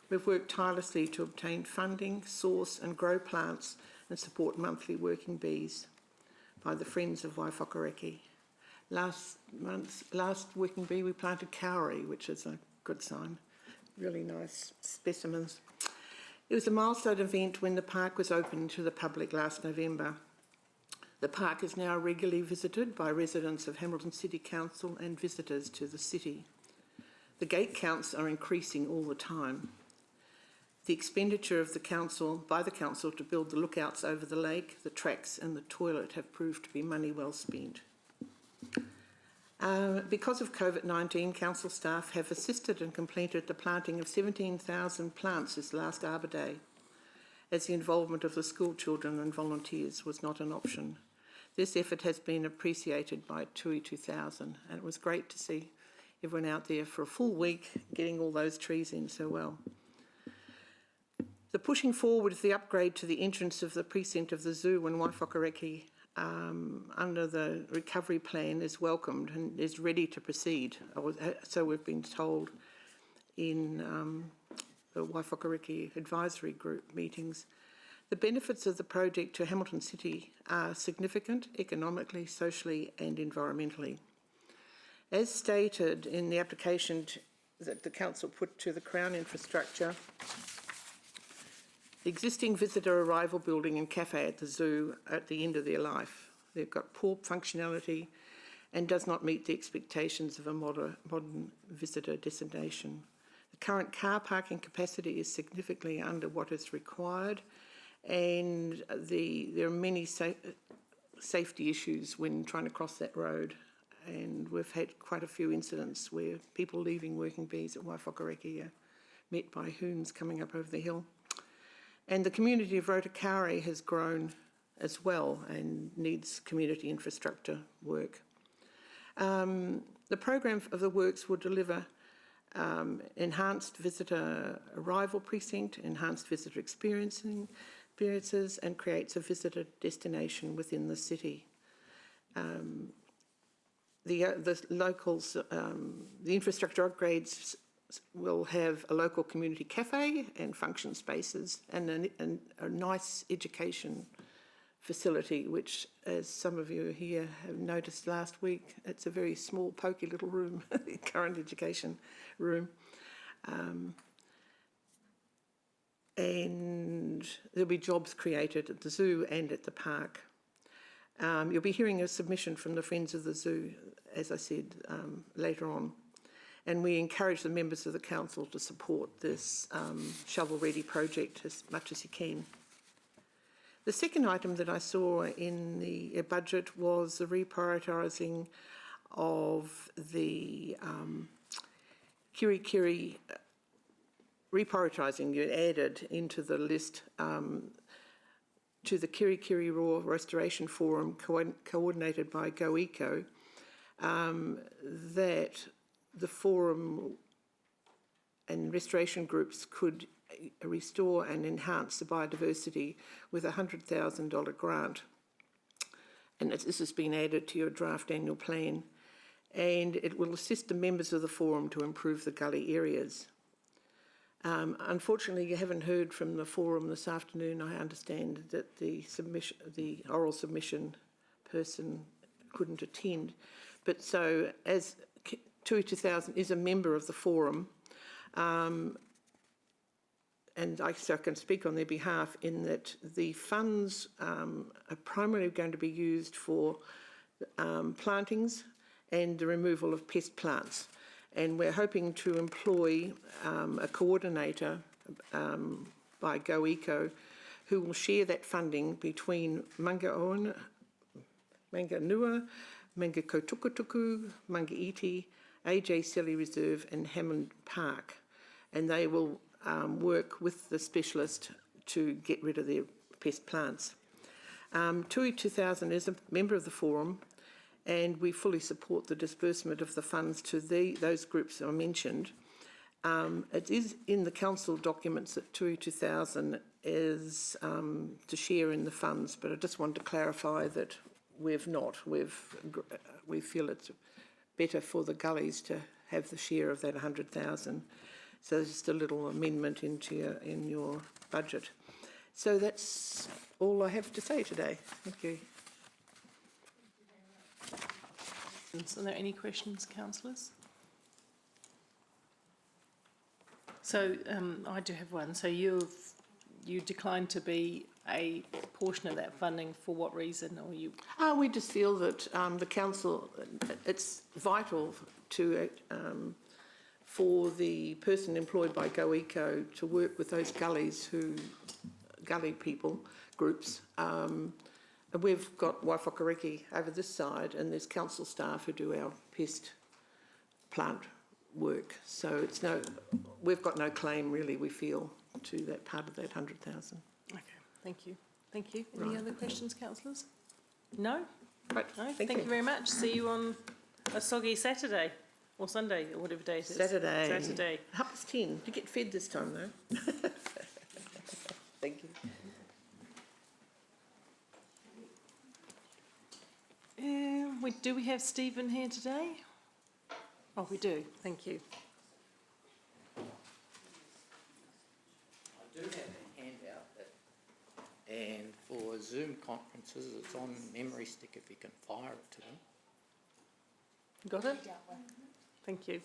We've worked tirelessly to obtain funding, source and grow plants and support monthly working bees by the Friends of Waiwhakareki. Last working bee we planted kauri, which is a good sign. Really nice specimens. It was a milestone event when the park was opened to the public last November. The park is now regularly visited by residents of Hamilton City Council and visitors to the city. The gate counts are increasing all the time. The expenditure of by the council to build the lookouts over the lake, the tracks and the toilet have proved to be money well spent. Because of COVID-19, council staff have assisted and completed the planting of 17,000 plants this last Arbor Day, as the involvement of the school children and volunteers was not an option. This effort has been appreciated by Tui 2000, and it was great to see everyone out there for a full week getting all those trees in so well. The pushing forward of the upgrade to the entrance of the precinct of the zoo in Waiwhakareki under the recovery plan is welcomed and is ready to proceed. So we've been told in the Waiwhakareki advisory group meetings. The benefits of the project to Hamilton City are significant economically, socially and environmentally. As stated in the application that the council put to the Crown Infrastructure, The existing visitor arrival building and cafe at the zoo are at the end of their life. They've got poor functionality and does not meet the expectations of a modern visitor destination. The current car parking capacity is significantly under what is required, and there are many safety issues when trying to cross that road. And we've had quite a few incidents where people leaving working bees at Waiwhakareke are met by hoons coming up over the hill. And the community of Rotakari has grown as well and needs community infrastructure work. The program of the works will deliver enhanced visitor arrival precinct, enhanced visitor experiences, and creates a visitor destination within the city. The locals, the infrastructure upgrades will have a local community cafe and function spaces and a nice education facility, which, as some of you here have noticed last week, it's a very small, pokey little room, the current education room. And there'll be jobs created at the zoo and at the park. You'll be hearing a submission from the Friends of the Zoo, as I said, later on. And we encourage the members of the council to support this shovel-ready project as much as you can. The second item that I saw in the budget was the reprioritising of the Kirikiri, reprioritising you added into the list to the Kirikiri Raw Restoration Forum coordinated by GoEco, that the forum and restoration groups could restore and enhance the biodiversity with a $100,000 grant. And this has been added to your draft annual plan. And it will assist the members of the forum to improve the Gully areas. Unfortunately, you haven't heard from the forum this afternoon. I understand that the oral submission person couldn't attend. But so, as Tui 2000 is a member of the forum, and so I can speak on their behalf in that the funds are primarily going to be used for plantings and the removal of pest plants. And we're hoping to employ a coordinator by GoEco who will share that funding between Mangaonua, Mangakotukutuku, Mangaiti, AJ Selly Reserve and Hammond Park. And they will work with the specialist to get rid of their pest plants. Tui 2000 is a member of the forum, and we fully support the disbursement of the funds to those groups I mentioned. It is in the council documents that Tui 2000 is to share in the funds, but I just wanted to clarify that we've not. We feel it's better for the gullies to have the share of that 100,000. So there's just a little amendment in your budget. So that's all I have to say today. Thank you. Are there any questions, councillors? So I do have one. So you declined to be a portion of that funding for what reason? Or you? We just feel that the council, it's vital to for the person employed by GoEco to work with those gully people groups. And we've got Waiwhakareke over this side, and there's council staff who do our pest plant work. So we've got no claim really, we feel, to that part of that 100,000. Okay, thank you. Thank you. Any other questions, councillors? No? Right. No? Thank you very much. See you on a soggy Saturday or Sunday or whatever day it is. Saturday. 10:30. You get fed this time though. Thank you. Do we have Stephen here today? Oh, we do. Thank you. I do have a handout and for Zoom conferences, it's on memory stick if you can fire it to them. Got it? Thank you.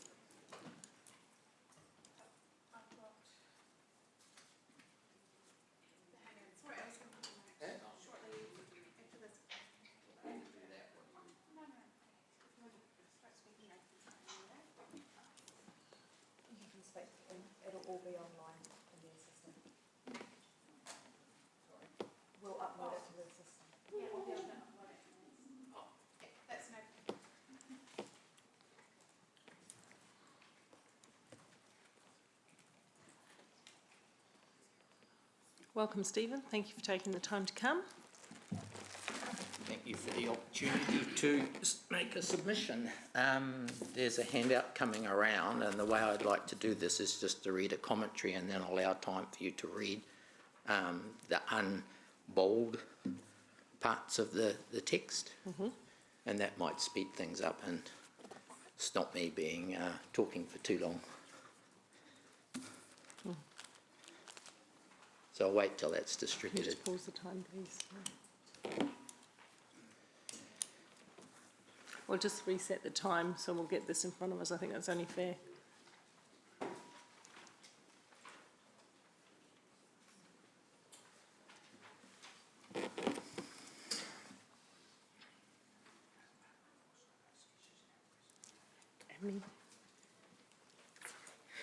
will all be online in their system. We'll upload it to the system. Yeah, we'll be able to upload it. That's no problem. Welcome, Stephen. Thank you for taking the time to come. Thank you for the opportunity to make a submission. There's a handout coming around, and the way I'd like to do this is just to read a commentary and then allow time for you to read the unbold parts of the text. And that might speed things up and stop me being talking for too long. So I'll wait till that's distributed. Just pause the time, please. We'll just reset the time, so we'll get this in front of us. I think that's only fair. Emily.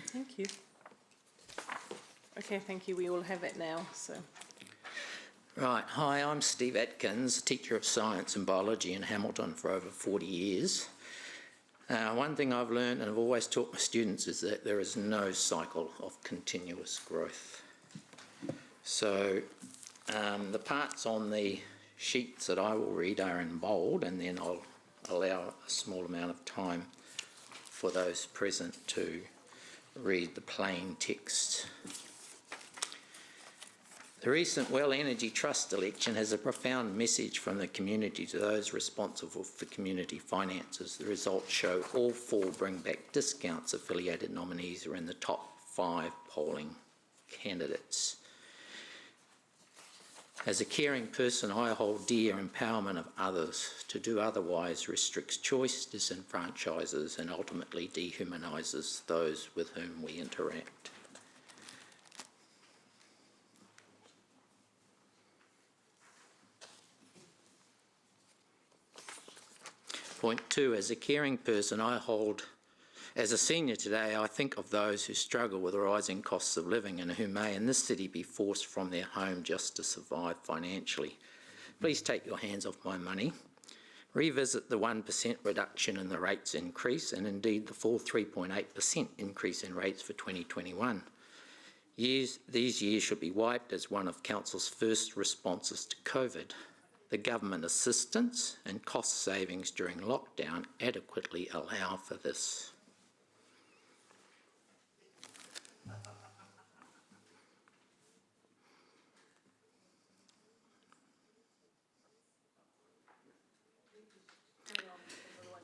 Thank you. Okay, thank you. We all have it now, so. Right, hi, I'm Steve Atkins, teacher of science and biology in Hamilton for over 40 years. One thing I've learned and I've always taught my students is that there is no cycle of continuous growth. So the parts on the sheets that I will read are in bold, and then I'll allow a small amount of time for those present to read the plain text. The recent Well Energy Trust election has a profound message from the community to those responsible for community finances. The results show all four bring back discounts. Affiliated nominees are in the top 5 polling candidates. As a caring person, I hold dear empowerment of others. To do otherwise restricts choice, disenfranchises, and ultimately dehumanises those with whom we interact. Point 2, as a caring person, as a senior today, I think of those who struggle with rising costs of living and who may in this city be forced from their home just to survive financially. Please take your hands off my money. Revisit the 1% reduction in the rates increase, and indeed the full 3.8% increase in rates for 2021. These years should be wiped as one of Council's first responses to COVID. The government assistance and cost savings during lockdown adequately allow for this.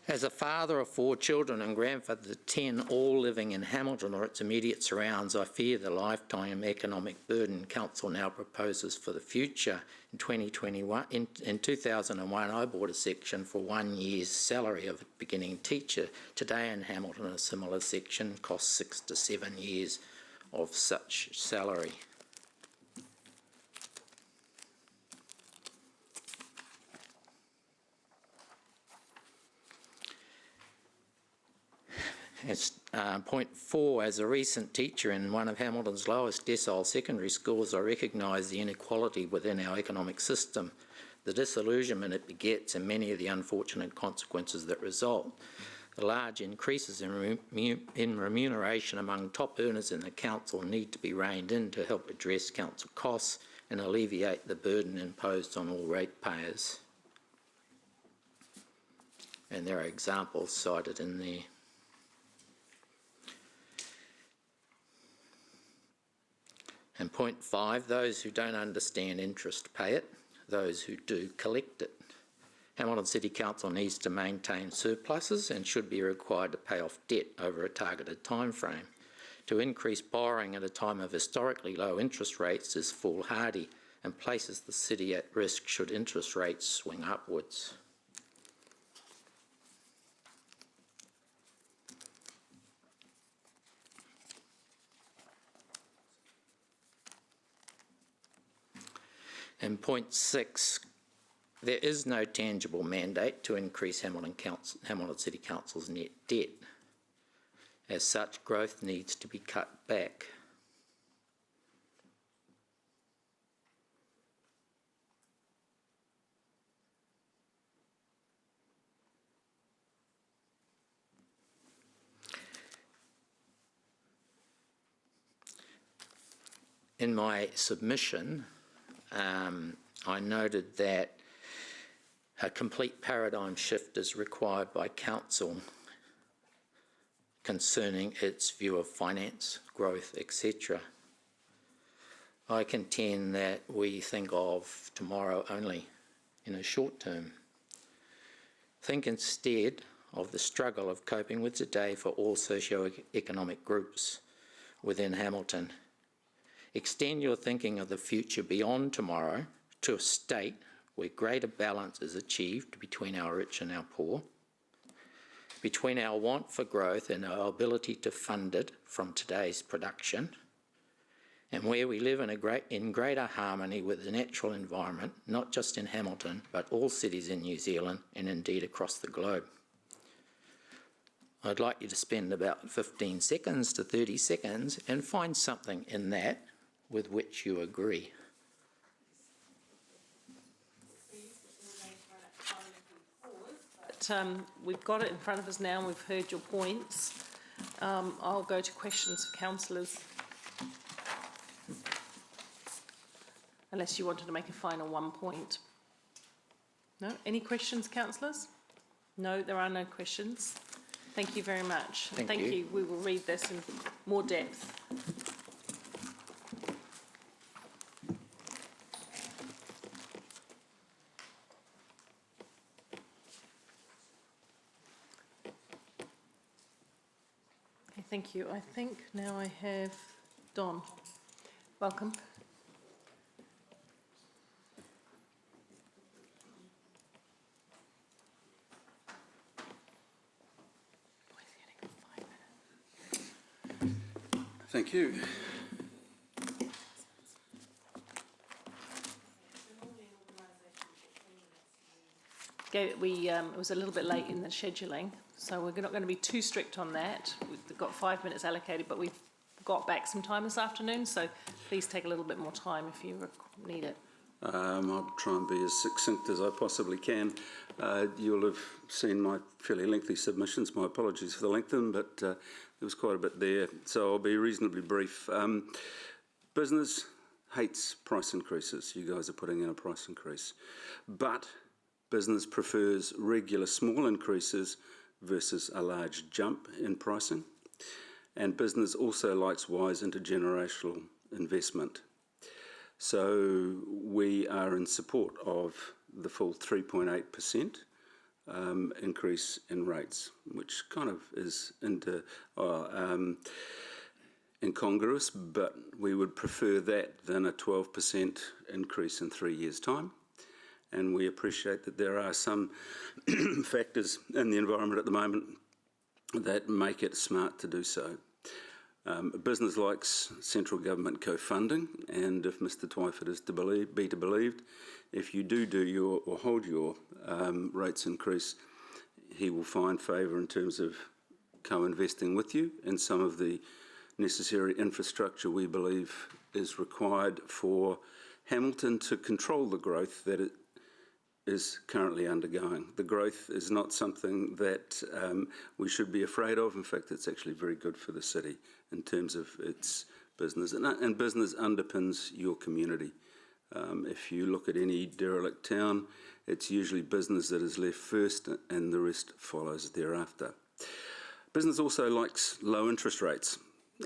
As a father of 4 children and grandfather to 10, all living in Hamilton or its immediate surrounds, I fear the lifetime economic burden Council now proposes for the future. In 2001, I bought a section for 1 year's salary of a beginning teacher. Today in Hamilton, a similar section costs 6 to 7 years of such salary. As point 4, as a recent teacher in one of Hamilton's lowest decile secondary schools, I recognise the inequality within our economic system, the disillusionment it begets, and many of the unfortunate consequences that result. The large increases in remuneration among top earners in the council need to be reined in to help address council costs and alleviate the burden imposed on all ratepayers. And there are examples cited in there. And point 5, those who don't understand interest pay it, those who do collect it. Hamilton City Council needs to maintain surpluses and should be required to pay off debt over a targeted time frame. To increase borrowing at a time of historically low interest rates is foolhardy and places the city at risk should interest rates swing upwards. And point 6, there is no tangible mandate to increase Hamilton City Council's net debt. As such, growth needs to be cut back. In my submission, I noted that a complete paradigm shift is required by Council concerning its view of finance, growth, etc. I contend that we think of tomorrow only in a short term. Think instead of the struggle of coping with today for all socio-economic groups within Hamilton. Extend your thinking of the future beyond tomorrow to a state where greater balance is achieved between our rich and our poor, between our want for growth and our ability to fund it from today's production, and where we live in greater harmony with the natural environment, not just in Hamilton, but all cities in New Zealand and indeed across the globe. I'd like you to spend about 15 seconds to 30 seconds and find something in that with which you agree. We've got it in front of us now and we've heard your points. I'll go to questions for councillors. Unless you wanted to make a final one point. No? Any questions, councillors? No, there are no questions. Thank you very much. Thank you. We will read this in more depth. Okay, thank you. I think now I have Don. Welcome. Thank you. It was a little bit late in the scheduling, so we're not going to be too strict on that. We've got 5 minutes allocated, but we've got back some time this afternoon, so please take a little bit more time if you need it. I'll try and be as succinct as I possibly can. You'll have seen my fairly lengthy submissions. My apologies for the length of them, but there was quite a bit there, so I'll be reasonably brief. Business hates price increases. You guys are putting in a price increase. But business prefers regular small increases versus a large jump in pricing. And business also likes wise intergenerational investment. So we are in support of the full 3.8% increase in rates, which kind of is incongruous, but we would prefer that than a 12% increase in 3 years' time. And we appreciate that there are some factors in the environment at the moment that make it smart to do so. Business likes central government co-funding, and if Mr. Twyford is to be believed, if you do your or hold your rates increase, he will find favour in terms of co-investing with you in some of the necessary infrastructure we believe is required for Hamilton to control the growth that it is currently undergoing. The growth is not something that we should be afraid of. In fact, it's actually very good for the city in terms of its business. And business underpins your community. If you look at any derelict town, it's usually business that is left first and the rest follows thereafter. Business also likes low interest rates,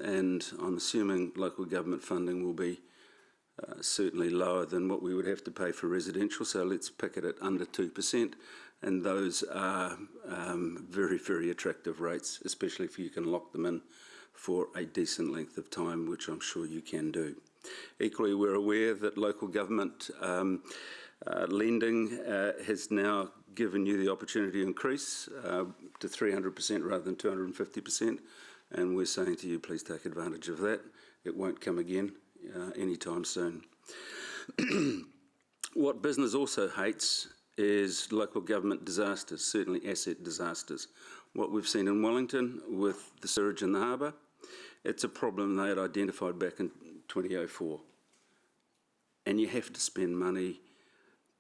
and I'm assuming local government funding will be certainly lower than what we would have to pay for residential, so let's pick it at under 2%, and those are very, very attractive rates, especially if you can lock them in for a decent length of time, which I'm sure you can do. Equally, we're aware that local government lending has now given you the opportunity to increase to 300% rather than 250%, and we're saying to you, please take advantage of that. It won't come again anytime soon. What business also hates is local government disasters, certainly asset disasters. What we've seen in Wellington with the surge in the harbour, it's a problem they had identified back in 2004. And you have to spend money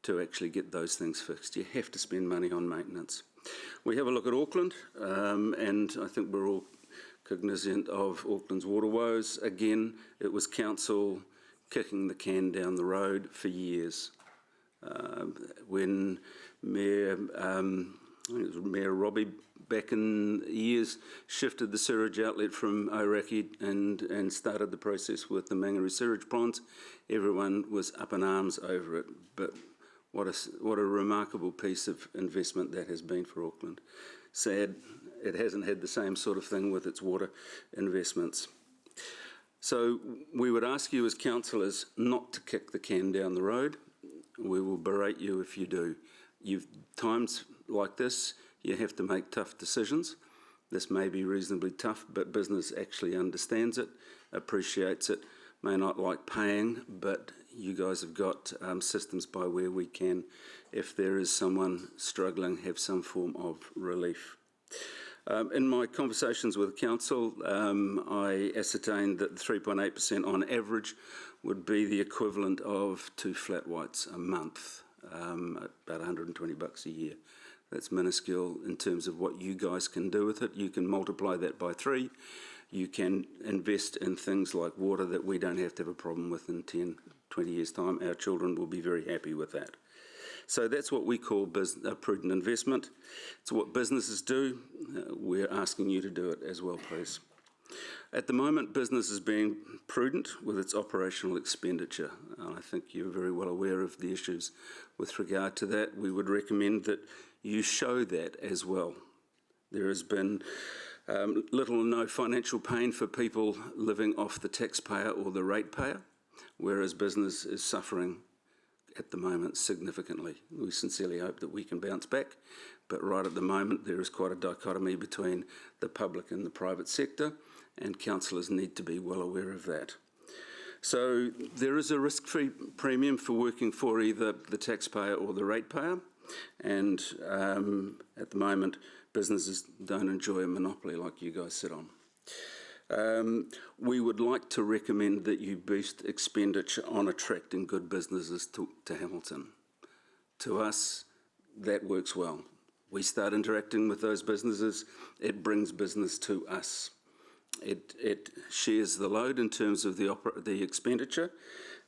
to actually get those things fixed. You have to spend money on maintenance. We have a look at Auckland, and I think we're all cognizant of Auckland's water woes. Again, it was council kicking the can down the road for years. When Mayor, I think it was Mayor Robbie back in years, shifted the sewage outlet from Aoraki and started the process with the Mangere sewage ponds, everyone was up in arms over it. But what a remarkable piece of investment that has been for Auckland. Sad it hasn't had the same sort of thing with its water investments. So we would ask you as councillors not to kick the can down the road. We will berate you if you do. Times like this, you have to make tough decisions. This may be reasonably tough, but business actually understands it, appreciates it, may not like paying, but you guys have got systems by where we can, if there is someone struggling, have some form of relief. In my conversations with council, I ascertained that 3.8% on average would be the equivalent of 2 flat whites a month, about $120 a year. That's minuscule in terms of what you guys can do with it. You can multiply that by 3. You can invest in things like water that we don't have to have a problem with in 10, 20 years' time. Our children will be very happy with that. So that's what we call a prudent investment. It's what businesses do. We're asking you to do it as well, please. At the moment, business is being prudent with its operational expenditure. I think you're very well aware of the issues with regard to that. We would recommend that you show that as well. There has been little or no financial pain for people living off the taxpayer or the ratepayer, whereas business is suffering at the moment significantly. We sincerely hope that we can bounce back, but right at the moment there is quite a dichotomy between the public and the private sector, and councillors need to be well aware of that. So there is a risk-free premium for working for either the taxpayer or the ratepayer, and at the moment businesses don't enjoy a monopoly like you guys sit on. We would like to recommend that you boost expenditure on attracting good businesses to Hamilton. To us, that works well. We start interacting with those businesses, it brings business to us. It shares the load in terms of the expenditure,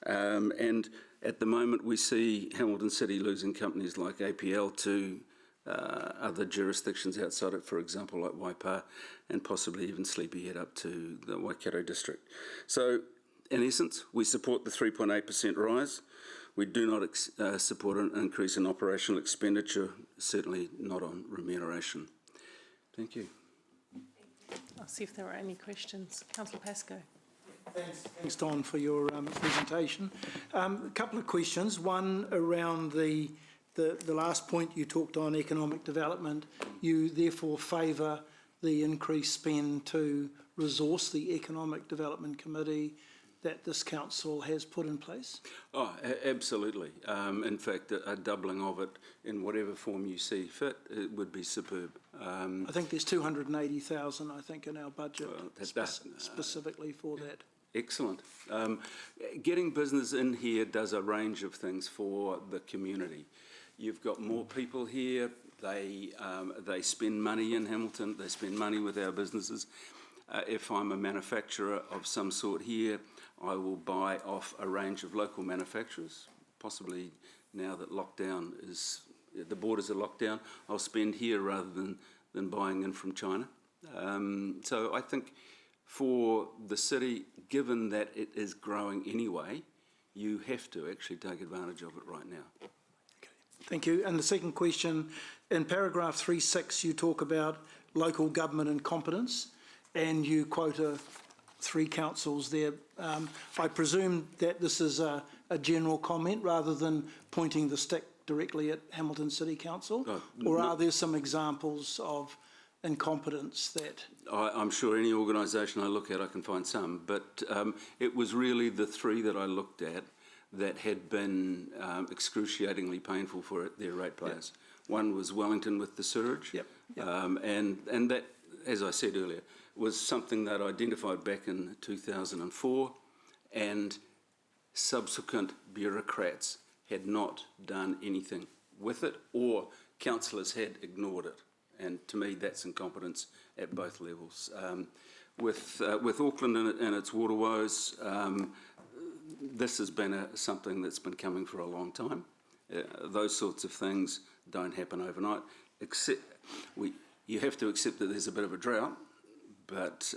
and at the moment we see Hamilton City losing companies like APL to other jurisdictions outside it, for example, like Waipa, and possibly even Sleepyhead up to the Waikato district. So, in essence, we support the 3.8% rise. We do not support an increase in operational expenditure, certainly not on remuneration. Thank you. I'll see if there are any questions. Councillor Pascoe. Thanks, Don, for your presentation. A couple of questions. One around the last point you talked on, economic development. You therefore favour the increased spend to resource the Economic Development Committee that this council has put in place? Oh, absolutely. In fact, a doubling of it in whatever form you see fit, it would be superb. I think there's 280,000, I think, in our budget specifically for that. Excellent. Getting business in here does a range of things for the community. You've got more people here. They spend money in Hamilton. They spend money with our businesses. If I'm a manufacturer of some sort here, I will buy off a range of local manufacturers. Possibly now that the borders are locked down, I'll spend here rather than buying in from China. So I think for the city, given that it is growing anyway, you have to actually take advantage of it right now. Okay. Thank you. And the second question, in paragraph 3.6, you talk about local government incompetence, and you quote 3 councils there. I presume that this is a general comment rather than pointing the stick directly at Hamilton City Council, or are there some examples of incompetence that... I'm sure any organisation I look at I can find some, but it was really the 3 that I looked at that had been excruciatingly painful for their ratepayers. Yep. One was Wellington with the sewage, and that, as I said earlier, was something that I identified back in 2004, and subsequent bureaucrats had not done anything with it, or councillors had ignored it. And to me, that's incompetence at both levels. With Auckland and its water woes, this has been something that's been coming for a long time. Those sorts of things don't happen overnight. You have to accept that there's a bit of a drought, but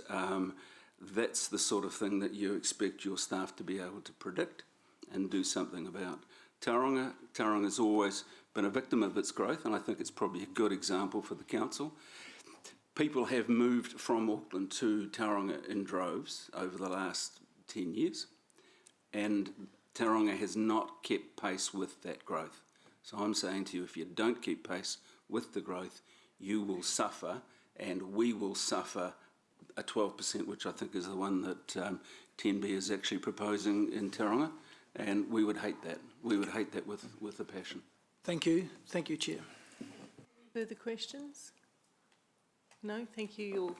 that's the sort of thing that you expect your staff to be able to predict and do something about. Tauranga has always been a victim of its growth, and I think it's probably a good example for the council. People have moved from Auckland to Tauranga in droves over the last 10 years, and Tauranga has not kept pace with that growth. So I'm saying to you, if you don't keep pace with the growth, you will suffer, and we will suffer a 12%, which I think is the one that 10B is actually proposing in Tauranga, and we would hate that. We would hate that with a passion. Thank you. Thank you, Chair. Further questions? No, thank you.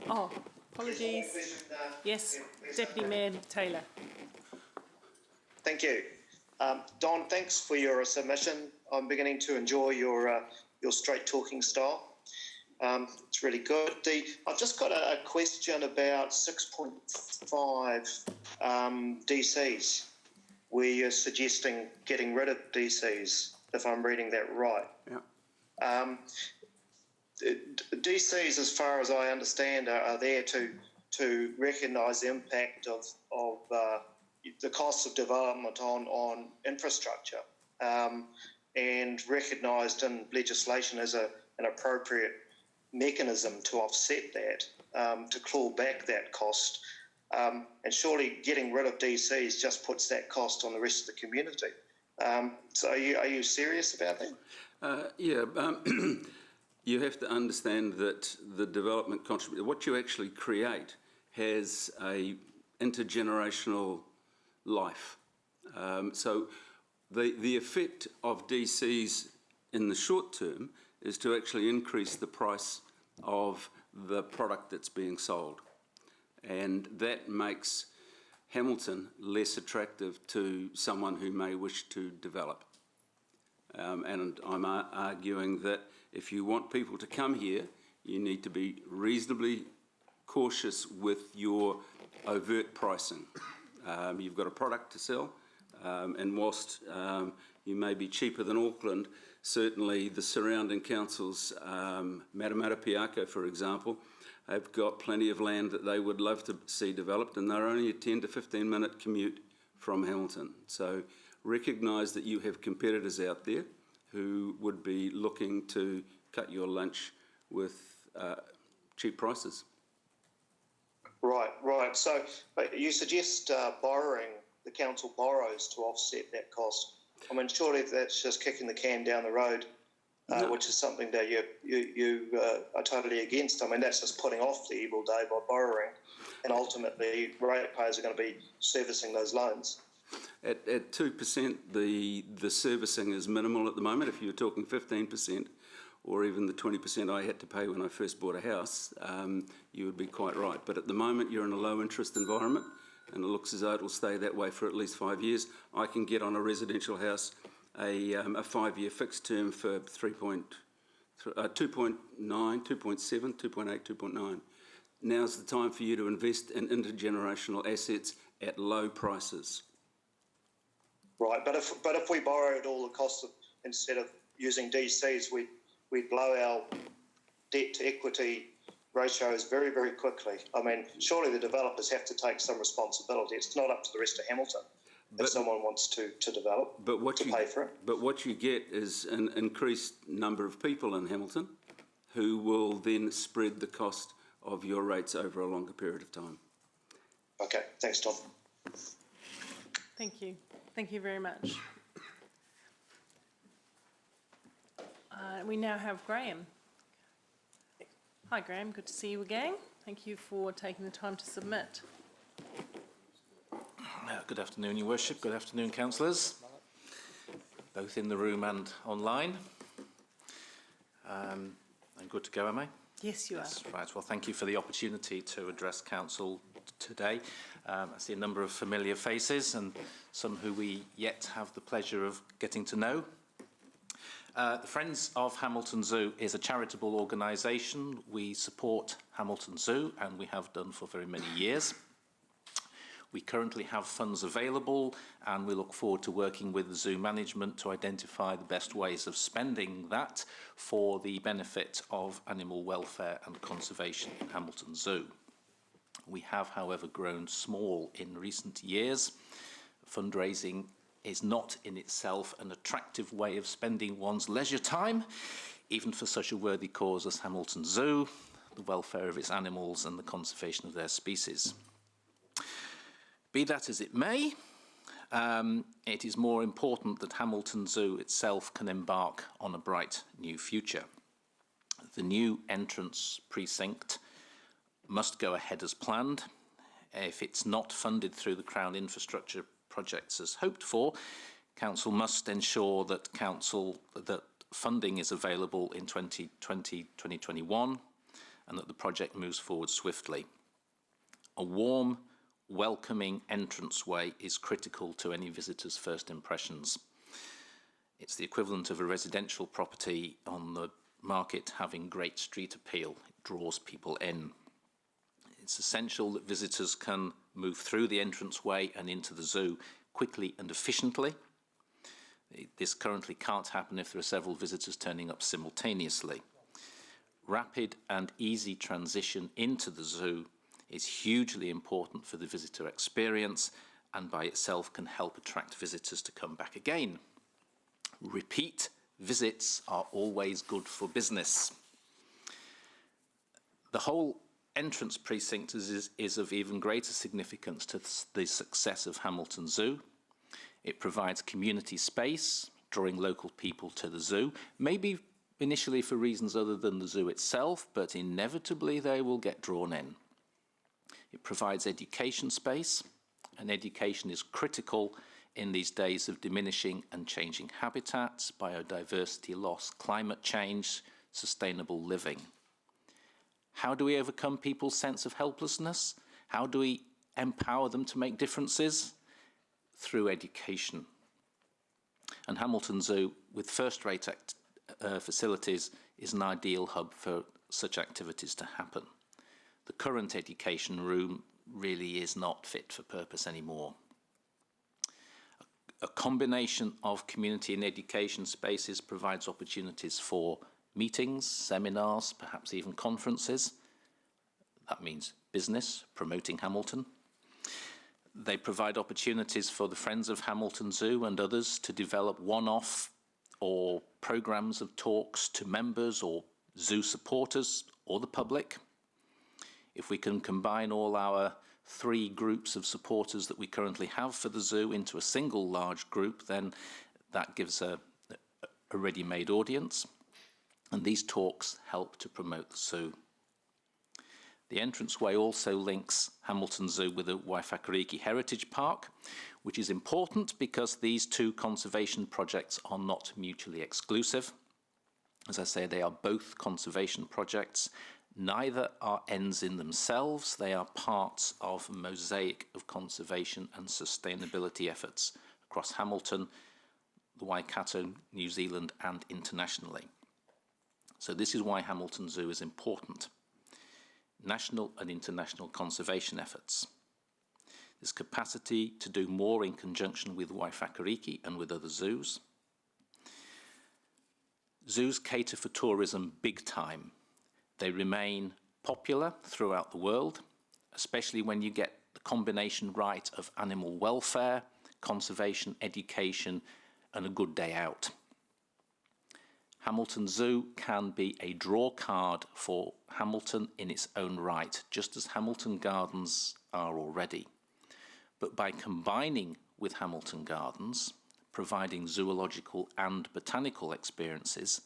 Oh, apologies. Yes, Deputy Mayor Taylor. Thank you. Don, thanks for your submission. I'm beginning to enjoy your straight talking style. It's really good. I've just got a question about 6.5 DCs, where you're suggesting getting rid of DCs, if I'm reading that right. Yeah. DCs, as far as I understand, are there to recognise the impact of the costs of development on infrastructure, and recognised in legislation as an appropriate mechanism to offset that, to claw back that cost. And surely getting rid of DCs just puts that cost on the rest of the community. So are you serious about that? You have to understand that the development contribution, what you actually create, has a intergenerational life. So the effect of DCs in the short term is to actually increase the price of the product that's being sold. And that makes Hamilton less attractive to someone who may wish to develop. And I'm arguing that if you want people to come here, you need to be reasonably cautious with your overt pricing. You've got a product to sell, and whilst you may be cheaper than Auckland, certainly the surrounding councils, Matamata Piako, for example, have got plenty of land that they would love to see developed, and they're only a 10 to 15 minute commute from Hamilton. So recognise that you have competitors out there who would be looking to cut your lunch with cheap prices. Right. So you suggest borrowing, the council borrows to offset that cost. I mean, surely that's just kicking the can down the road, which is something that you are totally against. I mean, that's just putting off the evil day by borrowing, and ultimately ratepayers are going to be servicing those loans. At 2%, the servicing is minimal at the moment. If you're talking 15%, or even the 20% I had to pay when I first bought a house, you would be quite right. But at the moment, you're in a low-interest environment, and it looks as though it will stay that way for at least 5 years. I can get on a residential house a 5-year fixed term for 2.9, 2.7, 2.8, 2.9. Now's the time for you to invest in intergenerational assets at low prices. Right, but if we borrowed all the costs of, instead of using DCs, we'd blow our debt to equity ratios very, very quickly. I mean, surely the developers have to take some responsibility. It's not up to the rest of Hamilton if someone wants to develop, pay for it. But what you get is an increased number of people in Hamilton who will then spread the cost of your rates over a longer period of time. Okay, thanks, Tom. Thank you. Thank you very much. We now have Graham. Hi, Graham. Good to see you again. Thank you for taking the time to submit. Good afternoon, Your Worship. Good afternoon, councillors, both in the room and online. I'm good to go, am I? Yes, you are. Right. Well, thank you for the opportunity to address council today. I see a number of familiar faces and some who we yet have the pleasure of getting to know. The Friends of Hamilton Zoo is a charitable organisation. We support Hamilton Zoo, and we have done for very many years. We currently have funds available, and we look forward to working with the zoo management to identify the best ways of spending that for the benefit of animal welfare and conservation in Hamilton Zoo. We have, however, grown small in recent years. Fundraising is not in itself an attractive way of spending one's leisure time, even for such a worthy cause as Hamilton Zoo, the welfare of its animals and the conservation of their species. Be that as it may, it is more important that Hamilton Zoo itself can embark on a bright new future. The new entrance precinct must go ahead as planned. If it's not funded through the Crown infrastructure projects as hoped for, Council must ensure that funding is available in 2020-2021 and that the project moves forward swiftly. A warm, welcoming entranceway is critical to any visitor's first impressions. It's the equivalent of a residential property on the market having great street appeal. It draws people in. It's essential that visitors can move through the entranceway and into the zoo quickly and efficiently. This currently can't happen if there are several visitors turning up simultaneously. Rapid and easy transition into the zoo is hugely important for the visitor experience and by itself can help attract visitors to come back again. Repeat visits are always good for business. The whole entrance precinct is of even greater significance to the success of Hamilton Zoo. It provides community space, drawing local people to the zoo, maybe initially for reasons other than the zoo itself, but inevitably they will get drawn in. It provides education space, and education is critical in these days of diminishing and changing habitats, biodiversity loss, climate change, sustainable living. How do we overcome people's sense of helplessness? How do we empower them to make differences? Through education. And Hamilton Zoo, with first-rate facilities, is an ideal hub for such activities to happen. The current education room really is not fit for purpose anymore. A combination of community and education spaces provides opportunities for meetings, seminars, perhaps even conferences. That means business, promoting Hamilton. They provide opportunities for the Friends of Hamilton Zoo and others to develop one-off or programs of talks to members or zoo supporters or the public. If we can combine all our 3 groups of supporters that we currently have for the zoo into a single large group, then that gives a ready-made audience. And these talks help to promote the zoo. The entranceway also links Hamilton Zoo with the Waiwhakariki Heritage Park, which is important because these 2 conservation projects are not mutually exclusive. As I say, they are both conservation projects. Neither are ends in themselves. They are parts of a mosaic of conservation and sustainability efforts across Hamilton, the Waikato, New Zealand, and internationally. So this is why Hamilton Zoo is important. National and international conservation efforts. This capacity to do more in conjunction with Waiwhakariki and with other zoos. Zoos cater for tourism big time. They remain popular throughout the world, especially when you get the combination right of animal welfare, conservation, education, and a good day out. Hamilton Zoo can be a draw card for Hamilton in its own right, just as Hamilton Gardens are already. But by combining with Hamilton Gardens, providing zoological and botanical experiences,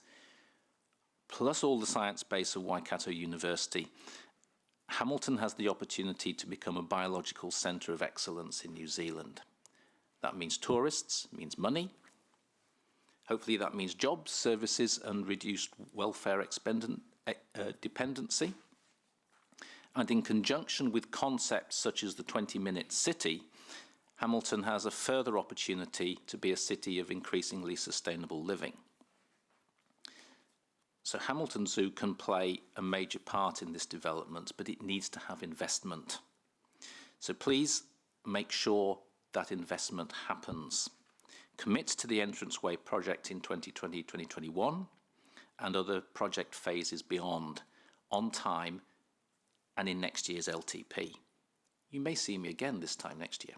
plus all the science base of Waikato University, Hamilton has the opportunity to become a biological centre of excellence in New Zealand. That means tourists, means money. Hopefully that means jobs, services and reduced welfare dependency. And in conjunction with concepts such as the 20-minute city, Hamilton has a further opportunity to be a city of increasingly sustainable living. So Hamilton Zoo can play a major part in this development, but it needs to have investment. So please make sure that investment happens. Commit to the entranceway project in 2020-2021 and other project phases beyond, on time and in next year's LTP. You may see me again this time next year.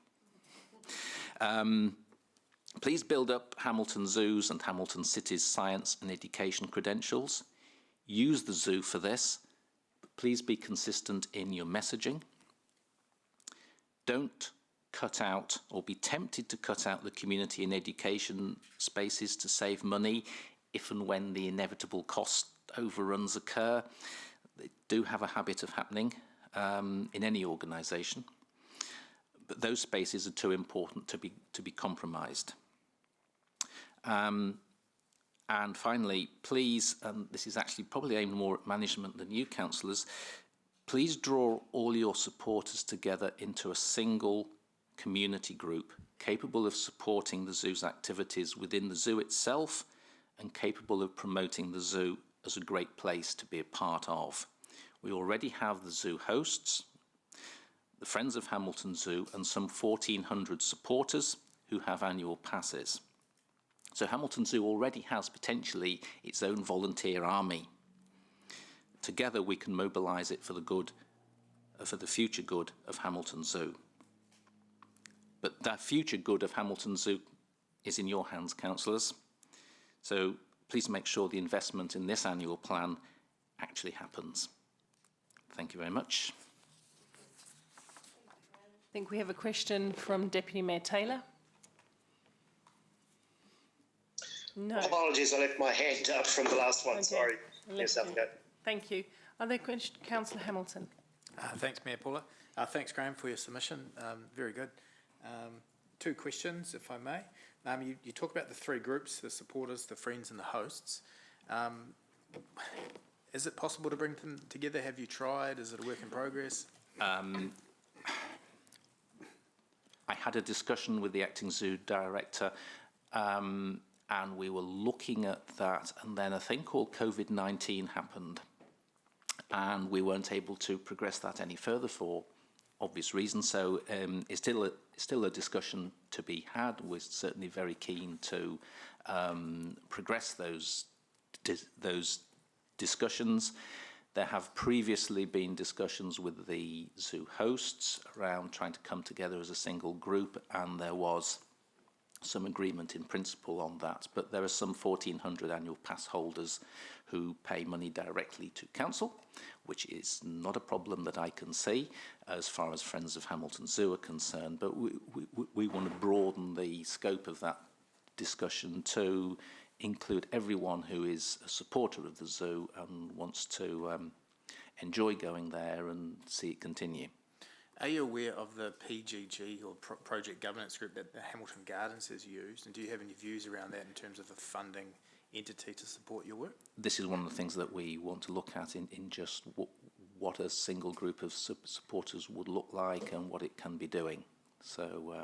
Please build up Hamilton Zoo's and Hamilton City's science and education credentials. Use the zoo for this. Please be consistent in your messaging. Don't cut out or be tempted to cut out the community and education spaces to save money if and when the inevitable cost overruns occur. They do have a habit of happening in any organisation. But those spaces are too important to be compromised. And finally, please, and this is actually probably aimed more at management than you councillors, please draw all your supporters together into a single community group capable of supporting the zoo's activities within the zoo itself and capable of promoting the zoo as a great place to be a part of. We already have the zoo hosts, the Friends of Hamilton Zoo, and some 1,400 supporters who have annual passes. So Hamilton Zoo already has potentially its own volunteer army. Together we can mobilise it for the future good of Hamilton Zoo. But that future good of Hamilton Zoo is in your hands, councillors. So please make sure the investment in this annual plan actually happens. Thank you very much. I think we have a question from Deputy Mayor Taylor. No. Apologies, I left my hand up from the last one, Okay. sorry. Yes, Southgate. Thank you. Are there questions? Councillor Hamilton. Thanks, Mayor Paula. Thanks, Graham, for your submission. Very good. Two questions, if I may. You talk about the three groups, the supporters, the friends and the hosts. Is it possible to bring them together? Have you tried? Is it a work in progress? I had a discussion with the acting zoo director and we were looking at that, and then a thing called COVID-19 happened and we weren't able to progress that any further for obvious reasons. So it's still a discussion to be had. We're certainly very keen to progress those discussions. There have previously been discussions with the zoo hosts around trying to come together as a single group, and there was some agreement in principle on that. But there are some 1,400 annual pass holders who pay money directly to council, which is not a problem that I can see as far as Friends of Hamilton Zoo are concerned. But we want to broaden the scope of that discussion to include everyone who is a supporter of the zoo and wants to enjoy going there and see it continue. Are you aware of the PGG or Project Governance Group that the Hamilton Gardens has used? And do you have any views around that in terms of a funding entity to support your work? This is one of the things that we want to look at in just what a single group of supporters would look like and what it can be doing. So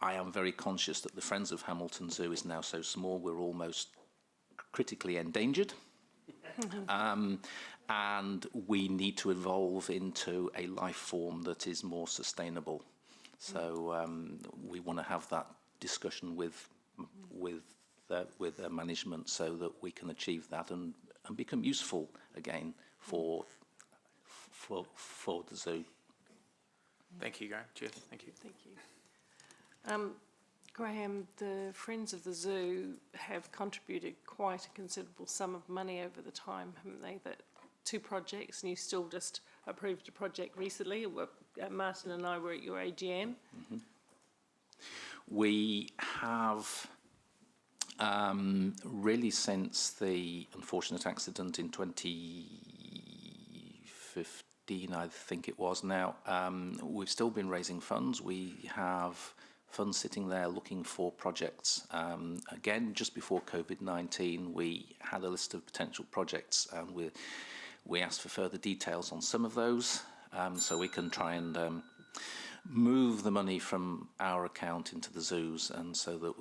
I am very conscious that the Friends of Hamilton Zoo is now so small we're almost critically endangered. And we need to evolve into a life form that is more sustainable. So we want to have that discussion with management so that we can achieve that and become useful again for the zoo. Thank you, Graham. Cheers. Thank you. Thank you. Graham, the Friends of the Zoo have contributed quite a considerable sum of money over the time, haven't they? That 2 projects, and you still just approved a project recently. Martin and I were at your AGM. Mm-hmm. We have really since the unfortunate accident in 2015, I think it was now, we've still been raising funds. We have funds sitting there looking for projects. Again, just before COVID-19, we had a list of potential projects and we asked for further details on some of those so we can try and move the money from our account into the zoos, and so that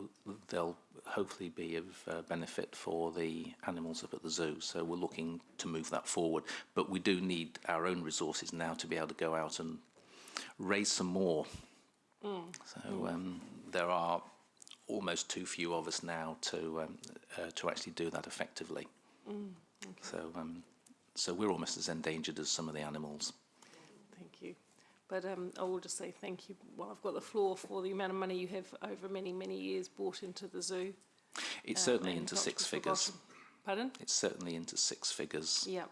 they'll hopefully be of benefit for the animals up at the zoo. So we're looking to move that forward, but we do need our own resources now to be able to go out and raise some more. So there are almost too few of us now to actually do that effectively. Okay. So we're almost as endangered as some of the animals. Thank you. But I will just say thank you. Well, I've got the floor for the amount of money you have over many, many years brought into the zoo. It's certainly into six figures. Pardon? It's certainly into six figures. Yeah.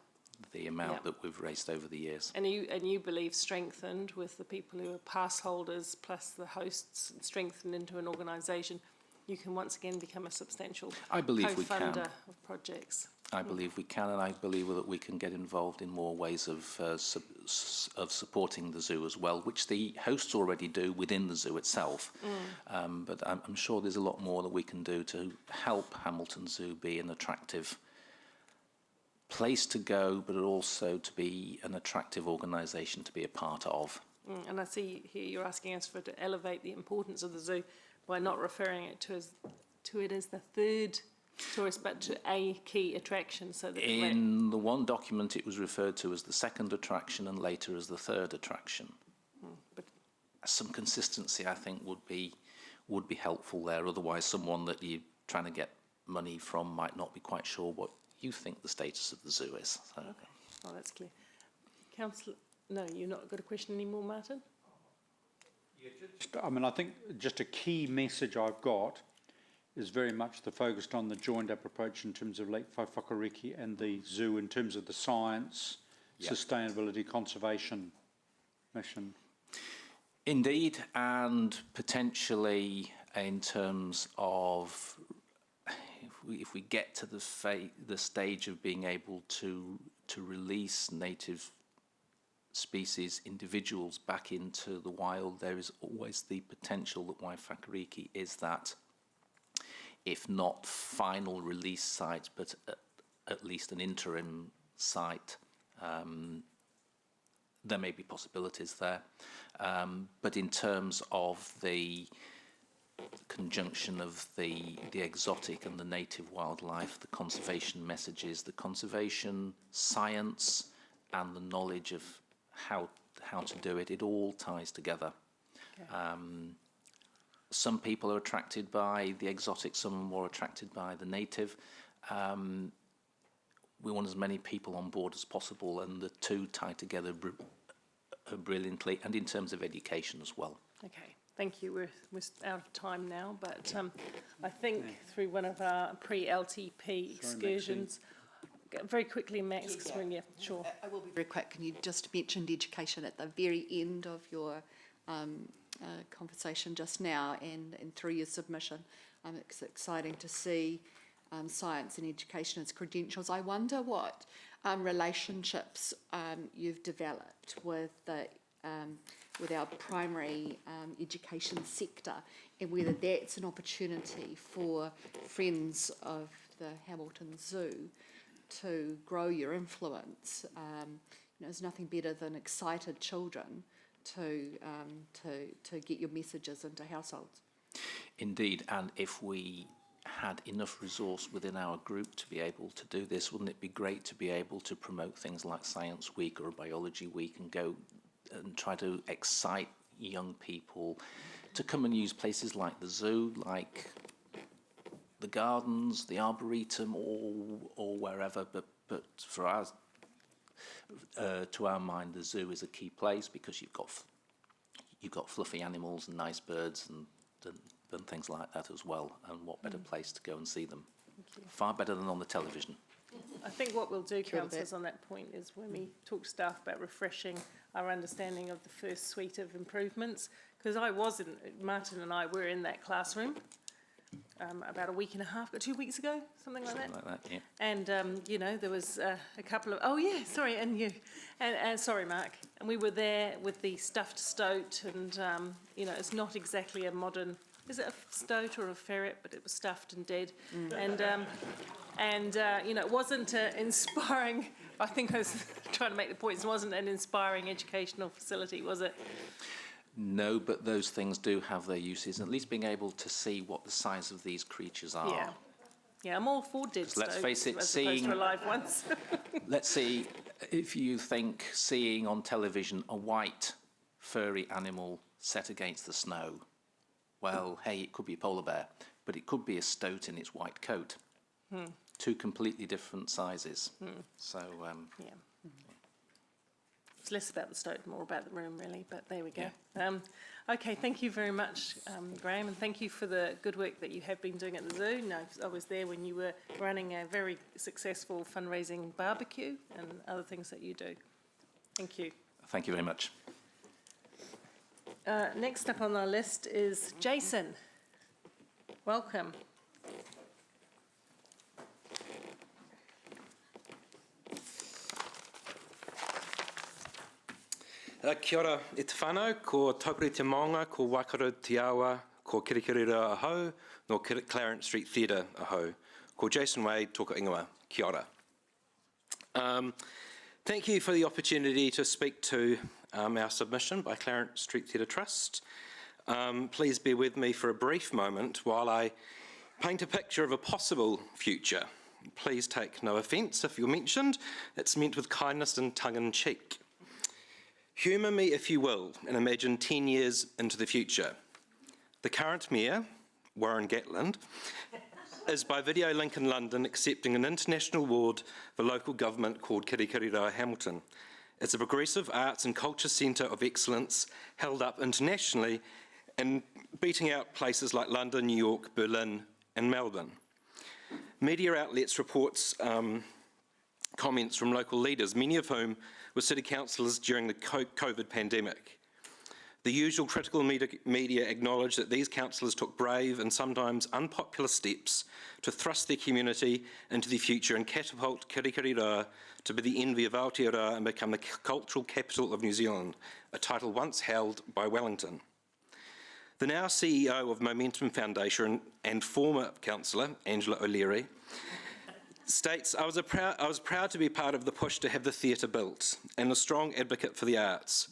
The amount that we've raised over the years. And you believe strengthened with the people who are pass holders plus the hosts, strengthened into an organisation, you can once again become a substantial co-funder of projects. I believe we can, and I believe that we can get involved in more ways of supporting the zoo as well, which the hosts already do within the zoo itself. But I'm sure there's a lot more that we can do to help Hamilton Zoo be an attractive place to go, but also to be an attractive organisation to be a part of. And I see here you're asking us to elevate the importance of the zoo by not referring it to it as the third tourist, but to a key attraction. So that in the one document, it was referred to as the second attraction and later as the third attraction. But some consistency, I think, would be helpful there. Otherwise, someone that you're trying to get money from might not be quite sure what you think the status of the zoo is. So. Okay, oh, that's clear. Councillor, no, you've not got a question anymore, Martin? Yeah, I mean, I think just a key message I've got is very much the focused on the joined-up approach in terms of Lake Whakauriki and the zoo in terms of the science, sustainability, conservation mission. Indeed, and potentially in terms of if we get to the stage of being able to release native species, individuals back into the wild, there is always the potential that Waiwhakariki is that, if not final release site, but at least an interim site. There may be possibilities there. But in terms of the conjunction of the exotic and the native wildlife, the conservation messages, the conservation science, and the knowledge of how to do it, it all ties together. Okay. Some people are attracted by the exotic, some are more attracted by the native. We want as many people on board as possible, and the two tie together brilliantly, and in terms of education as well. Okay, thank you. We're out of time now, but I think through one of our pre-LTP excursions, very quickly, Max, sure. I will be very quick. And you just mentioned education at the very end of your conversation just now, and through your submission. It's exciting to see science and education as credentials. I wonder what relationships you've developed with our primary education sector, and whether that's an opportunity for friends of the Hamilton Zoo to grow your influence. There's nothing better than excited children to get your messages into households. Indeed, and if we had enough resource within our group to be able to do this, wouldn't it be great to be able to promote things like Science Week or Biology Week and go and try to excite young people to come and use places like the zoo, like the gardens, the arboretum, or wherever, but for us, to our mind, the zoo is a key place because you've got fluffy animals and nice birds and things like that as well. And what better place to go and see them? Far better than on the television. I think what we'll do, councillors, on that point is when we talk to staff about refreshing our understanding of the first suite of improvements, because Martin and I were in that classroom about a week and a half, 2 weeks ago, something like that. Yeah. And, there was a couple of, sorry, Mark. And we were there with the stuffed stoat and, it's not exactly a modern, is it a stoat or a ferret, but it was stuffed and dead. And, it wasn't inspiring, I think I was trying to make the point, it wasn't an inspiring educational facility, was it? No, but those things do have their uses, at least being able to see what the size of these creatures are. Yeah, I'm all for dead stoats, let's face it, as opposed to alive ones. Let's see, if you think seeing on television a white furry animal set against the snow. Well, hey, it could be a polar bear, but it could be a stoat in its white coat. Two completely different sizes. So, yeah. It's less about the stoat, more about the room, really, but there we go. Yeah. Okay, thank you very much, Graham, and thank you for the good work that you have been doing at the zoo. No, I was there when you were running a very successful fundraising barbecue and other things that you do. Thank you. thank you very much. Next up on our list is Jason. Welcome. Kia ora e te whanau, ko Taupiri te Maunga, ko Waikato te Awa, ko Kirikirira ahau, no Clarence Street Theatre ahau. Ko Jason Wade, toka ingoa, kia ora. Thank you for the opportunity to speak to our submission by Clarence Street Theatre Trust. Please bear with me for a brief moment while I paint a picture of a possible future. Please take no offence if you're mentioned. It's meant with kindness and tongue-in-cheek. Humour me if you will, and imagine 10 years into the future. The current mayor, Warren Gatland, is by video link in London accepting an international award for local government called Kirikirira Hamilton. It's a progressive arts and culture centre of excellence held up internationally and beating out places like London, New York, Berlin and Melbourne. Media outlets reports comments from local leaders, many of whom were city councillors during the COVID pandemic. The usual critical media acknowledge that these councillors took brave and sometimes unpopular steps to thrust their community into the future and catapult Kirikirira to be the envy of Aotearoa and become the cultural capital of New Zealand, a title once held by Wellington. The now CEO of Momentum Foundation and former councillor, Angela O'Leary, states, I was proud to be part of the push to have the theatre built and a strong advocate for the arts.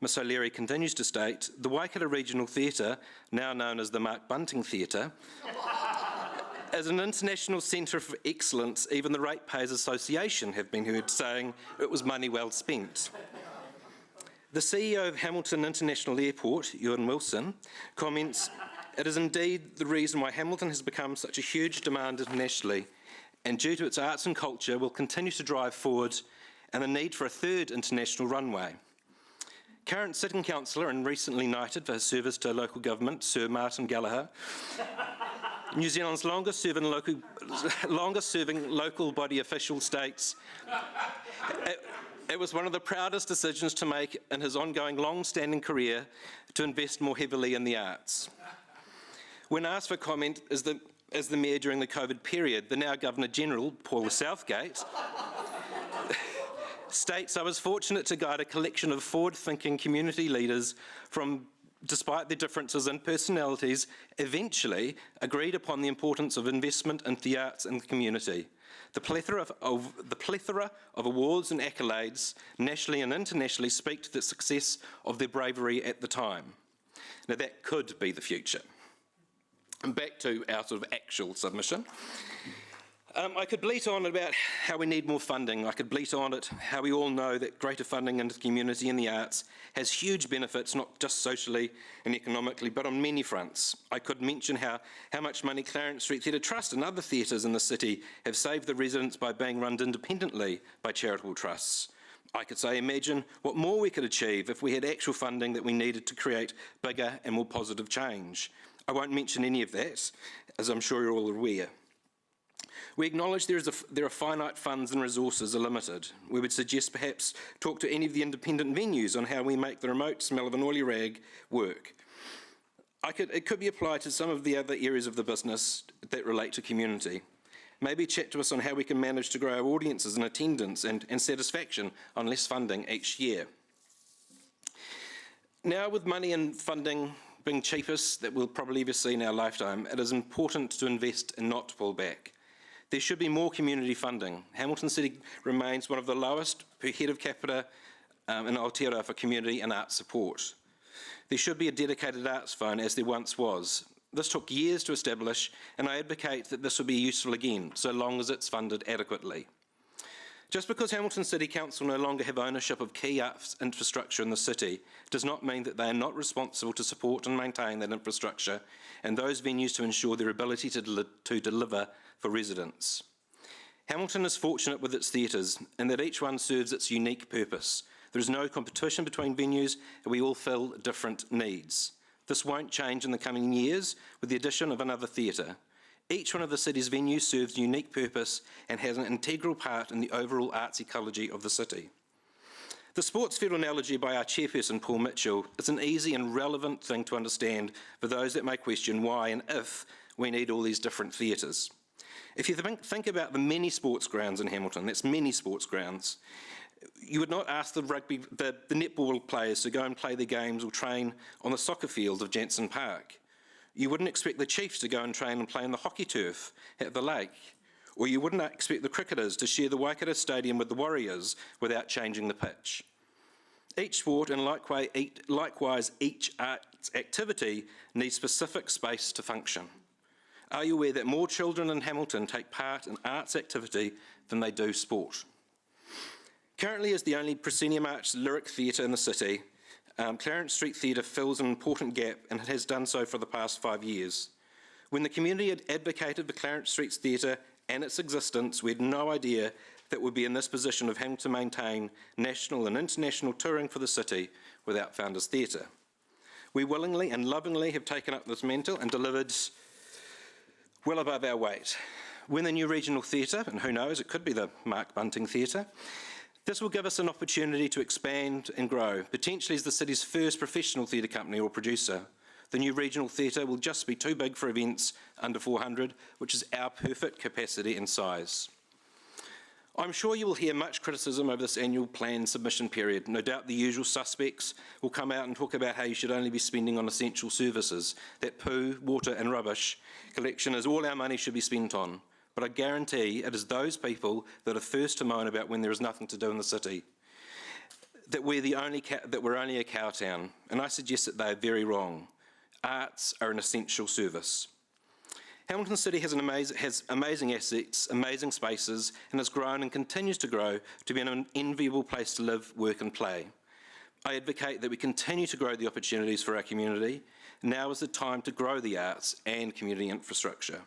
Ms O'Leary continues to state, the Waikato Regional Theatre, now known as the Mark Bunting Theatre, as an international centre of excellence, even the Ratepayers Association have been heard saying it was money well spent. The CEO of Hamilton International Airport, Ewan Wilson, comments, it is indeed the reason why Hamilton has become such a huge demand internationally, and due to its arts and culture will continue to drive forward and the need for a third international runway. Current sitting councillor and recently knighted for his service to local government, Sir Martin Gallagher, New Zealand's longest serving local body official states, it was one of the proudest decisions to make in his ongoing long-standing career to invest more heavily in the arts. When asked for comment as the Mayor during the COVID period, the now Governor-General, Paul Southgate, states, I was fortunate to guide a collection of forward-thinking community leaders from, despite their differences in personalities, eventually agreed upon the importance of investment in the arts and the community. The plethora of awards and accolades, nationally and internationally, speak to the success of their bravery at the time. Now that could be the future. And back to our sort of actual submission. I could bleat on about how we need more funding. I could bleat on it how we all know that greater funding into the community and the arts has huge benefits, not just socially and economically, but on many fronts. I could mention how much money Clarence Street Theatre Trust and other theatres in the city have saved the residents by being run independently by charitable trusts. I could say, imagine what more we could achieve if we had actual funding that we needed to create bigger and more positive change. I won't mention any of that, as I'm sure you're all aware. We acknowledge there are finite funds and resources are limited. We would suggest perhaps talk to any of the independent venues on how we make the remote smell of an oily rag work. It could be applied to some of the other areas of the business that relate to community. Maybe chat to us on how we can manage to grow our audiences and attendance and satisfaction on less funding each year. Now, with money and funding being cheapest that we'll probably ever see in our lifetime, it is important to invest and not to pull back. There should be more community funding. Hamilton City remains one of the lowest per head of capita in Aotearoa for community and arts support. There should be a dedicated arts fund as there once was. This took years to establish, and I advocate that this will be useful again, so long as it's funded adequately. Just because Hamilton City Council no longer have ownership of key arts infrastructure in the city does not mean that they are not responsible to support and maintain that infrastructure and those venues to ensure their ability to deliver for residents. Hamilton is fortunate with its theatres in that each one serves its unique purpose. There is no competition between venues and we all fill different needs. This won't change in the coming years with the addition of another theatre. Each one of the city's venues serves a unique purpose and has an integral part in the overall arts ecology of the city. The sports field analogy by our chairperson, Paul Mitchell, is an easy and relevant thing to understand for those that may question why and if we need all these different theatres. If you think about the many sports grounds in Hamilton, that's many sports grounds, you would not ask the netball players to go and play their games or train on the soccer field of Jansen Park. You wouldn't expect the Chiefs to go and train and play on the hockey turf at the lake. Or you wouldn't expect the cricketers to share the Waikato Stadium with the Warriors without changing the pitch. Each sport and likewise each arts activity needs specific space to function. Are you aware that more children in Hamilton take part in arts activity than they do sport? Currently, as the only proscenium arts lyric theatre in the city, Clarence Street Theatre fills an important gap and it has done so for the past 5 years. When the community had advocated for Clarence Street Theatre and its existence, we had no idea that we'd be in this position of having to maintain national and international touring for the city without Founders Theatre. We willingly and lovingly have taken up this mantle and delivered well above our weight. When the new regional theatre, and who knows, it could be the Mark Bunting Theatre, this will give us an opportunity to expand and grow, potentially as the city's first professional theatre company or producer. The new regional theatre will just be too big for events under 400, which is our perfect capacity and size. I'm sure you will hear much criticism over this annual plan submission period. No doubt the usual suspects will come out and talk about how you should only be spending on essential services, that poo, water and rubbish collection is all our money should be spent on. But I guarantee it is those people that are first to moan about when there is nothing to do in the city, that we're only a cow town, and I suggest that they are very wrong. Arts are an essential service. Hamilton City has amazing assets, amazing spaces, and has grown and continues to grow to be an enviable place to live, work and play. I advocate that we continue to grow the opportunities for our community. Now is the time to grow the arts and community infrastructure.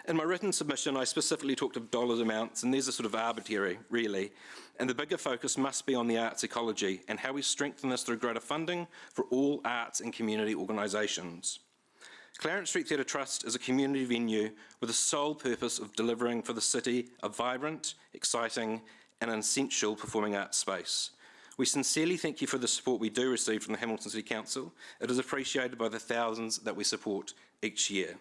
In my written submission, I specifically talked of dollar amounts, and these are sort of arbitrary, really, and the bigger focus must be on the arts ecology and how we strengthen this through greater funding for all arts and community organisations. Clarence Street Theatre Trust is a community venue with the sole purpose of delivering for the city a vibrant, exciting and essential performing arts space. We sincerely thank you for the support we do receive from the Hamilton City Council. It is appreciated by the thousands that we support each year.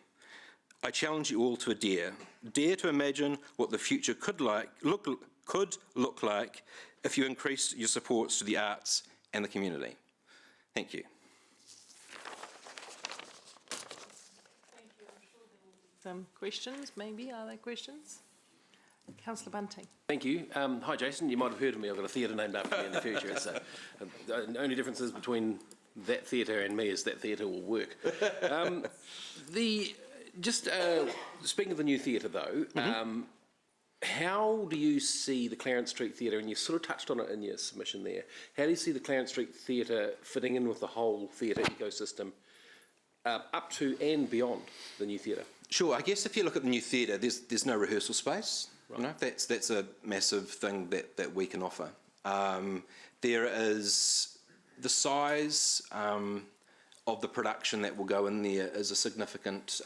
I challenge you all to a dare. Dare to imagine what the future could look like if you increase your supports to the arts and the community. Thank you. Some questions, maybe? Are there questions? Councillor Bunting. Thank you. Hi, Jason. You might have heard of me. I've got a theatre named after me in the future. So, the only difference is between that theatre and me is that theatre will work. Speaking of the new theatre, though, how do you see the Clarence Street Theatre, and you sort of touched on it in your submission there, how do you see the Clarence Street Theatre fitting in with the whole theatre ecosystem up to and beyond the new theatre? Sure, I guess if you look at the new theatre, there's no rehearsal space. Right. You know, that's a massive thing that we can offer. There is the size of the production that will go in there is a significant,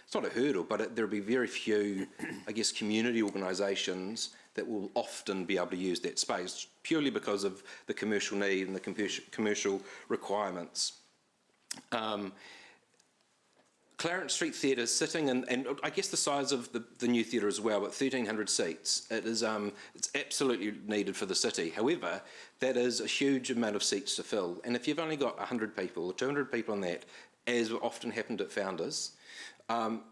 it's not a hurdle, but there'll be very few, I guess, community organisations that will often be able to use that space purely because of the commercial need and the commercial requirements. Clarence Street Theatre is sitting in, and I guess the size of the new theatre as well, but 1,300 seats. It is, it's absolutely needed for the city. However, that is a huge amount of seats to fill. And if you've only got 100 people or 200 people on that, as often happened at Founders,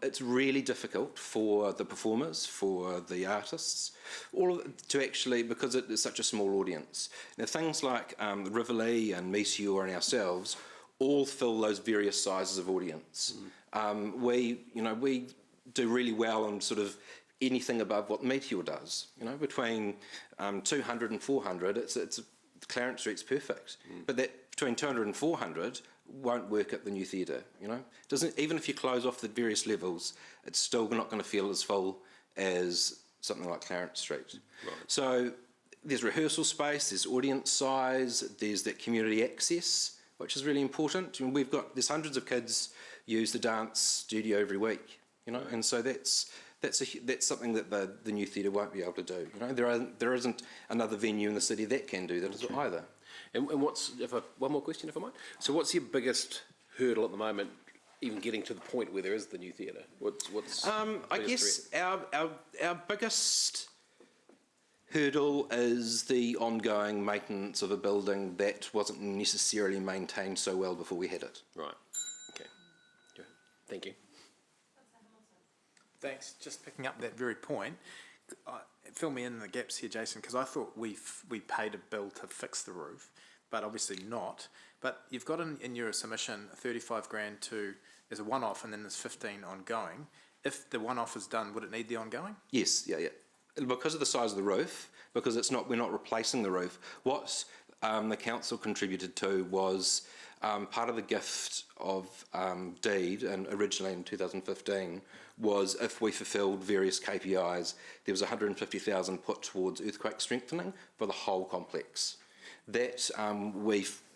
it's really difficult for the performers, for the artists, to actually, because it is such a small audience. Now, things like Rivoli and Mesior and ourselves all fill those various sizes of audience. We do really well on sort of anything above what Meteor does. You know, between 200 and 400, Clarence Street's perfect. But that between 200 and 400 won't work at the new theatre. You know, even if you close off the various levels, it's still not going to feel as full as something like Clarence Street. Right. So there's rehearsal space, there's audience size, there's that community access, which is really important. I mean, there's hundreds of kids use the dance studio every week, you know, and so that's something that the new theatre won't be able to do. You know, there isn't another venue in the city that can do that either. And one more question, if I might. So, what's your biggest hurdle at the moment, even getting to the point where there is the new theatre? What's I guess our biggest hurdle is the ongoing maintenance of a building that wasn't necessarily maintained so well before we had it. Right. Okay. Thank you. Thanks. Just picking up that very point, fill me in the gaps here, Jason, because I thought we paid a bill to fix the roof, but obviously not. But you've got in your submission 35 grand as a one-off, and then there's 15 ongoing. If the one-off is done, would it need the ongoing? Yes, yeah. Because of the size of the roof, because we're not replacing the roof, what the council contributed to was part of the gift of deed, and originally in 2015, was if we fulfilled various KPIs, there was 150,000 put towards earthquake strengthening for the whole complex. That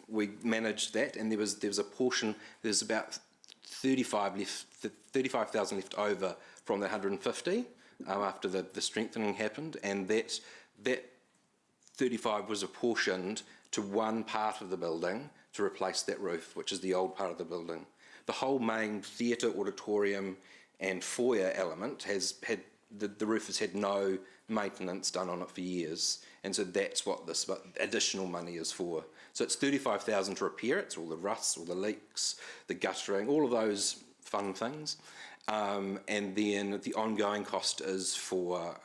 we managed that, and there was a portion. There's about 35,000 left over from the 150 after the strengthening happened, and that 35 was apportioned to one part of the building to replace that roof, which is the old part of the building. The whole main theatre, auditorium and foyer element the roof has had no maintenance done on it for years, and so that's what this additional money is for. So it's 35,000 to repair it. It's all the rust, all the leaks, the guttering, all of those fun things, and then the ongoing cost is for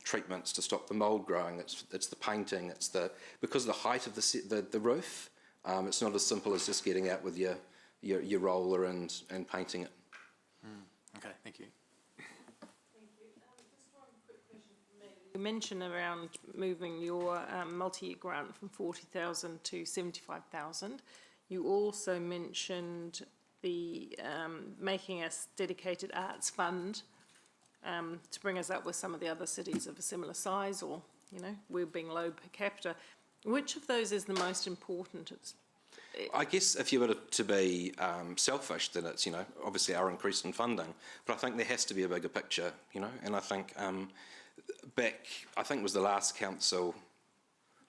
treatments to stop the mould growing. It's the painting. Because of the height of the roof. It's not as simple as just getting out with your roller and painting it. Okay, thank you. Thank you. Just one quick question from me. You mentioned around moving your multi-year grant from 40,000 to 75,000. You also mentioned the making a dedicated arts fund to bring us up with some of the other cities of a similar size, or, you know, we're being low per capita. Which of those is the most important? I guess if you were to be selfish, then it's, you know, obviously our increase in funding. But I think there has to be a bigger picture, you know, and I think I think it was the last council,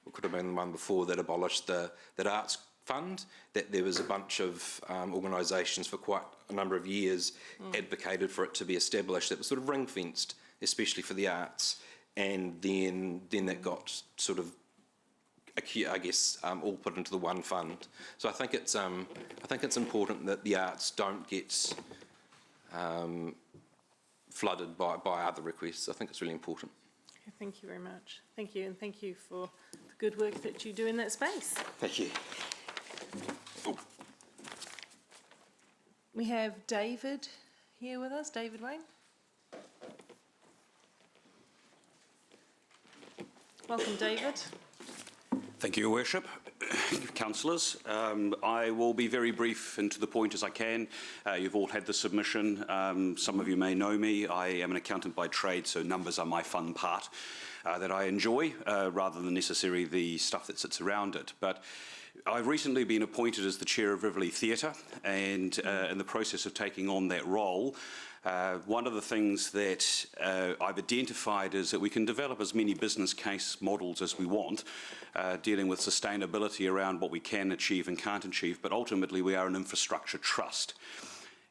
or could have been the one before, that abolished that arts fund, that there was a bunch of organisations for quite a number of years advocated for it to be established. It was sort of ring-fenced, especially for the arts, and then that got sort of, I guess, all put into the one fund. So I think it's important that the arts don't get flooded by other requests. I think it's really important. Okay, thank you very much. Thank you, and thank you for the good work that you do in that space. Thank you. Oh. We have David here with us, David Wayne. Welcome, David. Thank you, Your Worship. Councillors, I will be very brief and to the point as I can. You've all had the submission. Some of you may know me. I am an accountant by trade, so numbers are my fun part that I enjoy, rather than necessarily the stuff that sits around it. But I've recently been appointed as the chair of Rivoli Theatre, and in the process of taking on that role, one of the things that I've identified is that we can develop as many business case models as we want, dealing with sustainability around what we can achieve and can't achieve, but ultimately we are an infrastructure trust.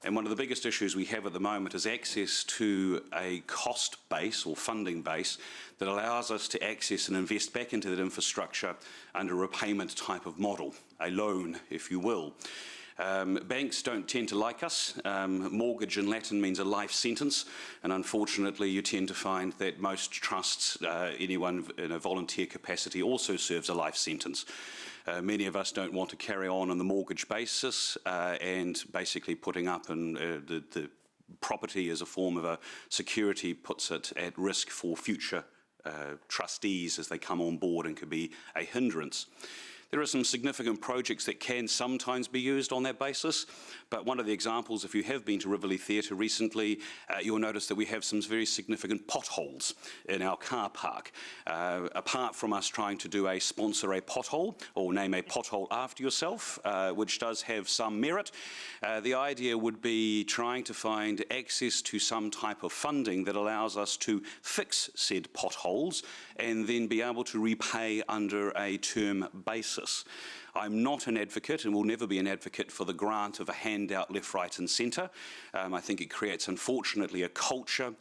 And one of the biggest issues we have at the moment is access to a cost base or funding base that allows us to access and invest back into that infrastructure under a repayment type of model, a loan, if you will. Banks don't tend to like us. Mortgage in Latin means a life sentence, and unfortunately you tend to find that most trusts, anyone in a volunteer capacity, also serves a life sentence. Many of us don't want to carry on the mortgage basis and basically putting up the property as a form of a security puts it at risk for future trustees as they come on board and could be a hindrance. There are some significant projects that can sometimes be used on that basis, but one of the examples, if you have been to Rivoli Theatre recently, you'll notice that we have some very significant potholes in our car park. Apart from us trying to sponsor a pothole, or name a pothole after yourself, which does have some merit, the idea would be trying to find access to some type of funding that allows us to fix said potholes and then be able to repay under a term basis. I'm not an advocate and will never be an advocate for the grant of a handout left, right and centre. I think it creates, unfortunately, a culture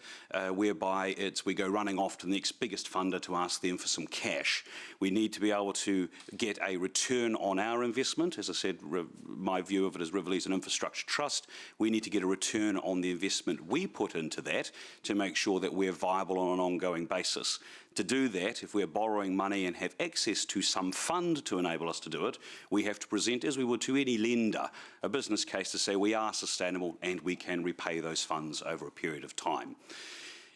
whereby we go running off to the next biggest funder to ask them for some cash. We need to be able to get a return on our investment. As I said, my view of it is Rivoli's an infrastructure trust. We need to get a return on the investment we put into that to make sure that we're viable on an ongoing basis. To do that, if we're borrowing money and have access to some fund to enable us to do it, we have to present, as we would to any lender, a business case to say we are sustainable and we can repay those funds over a period of time.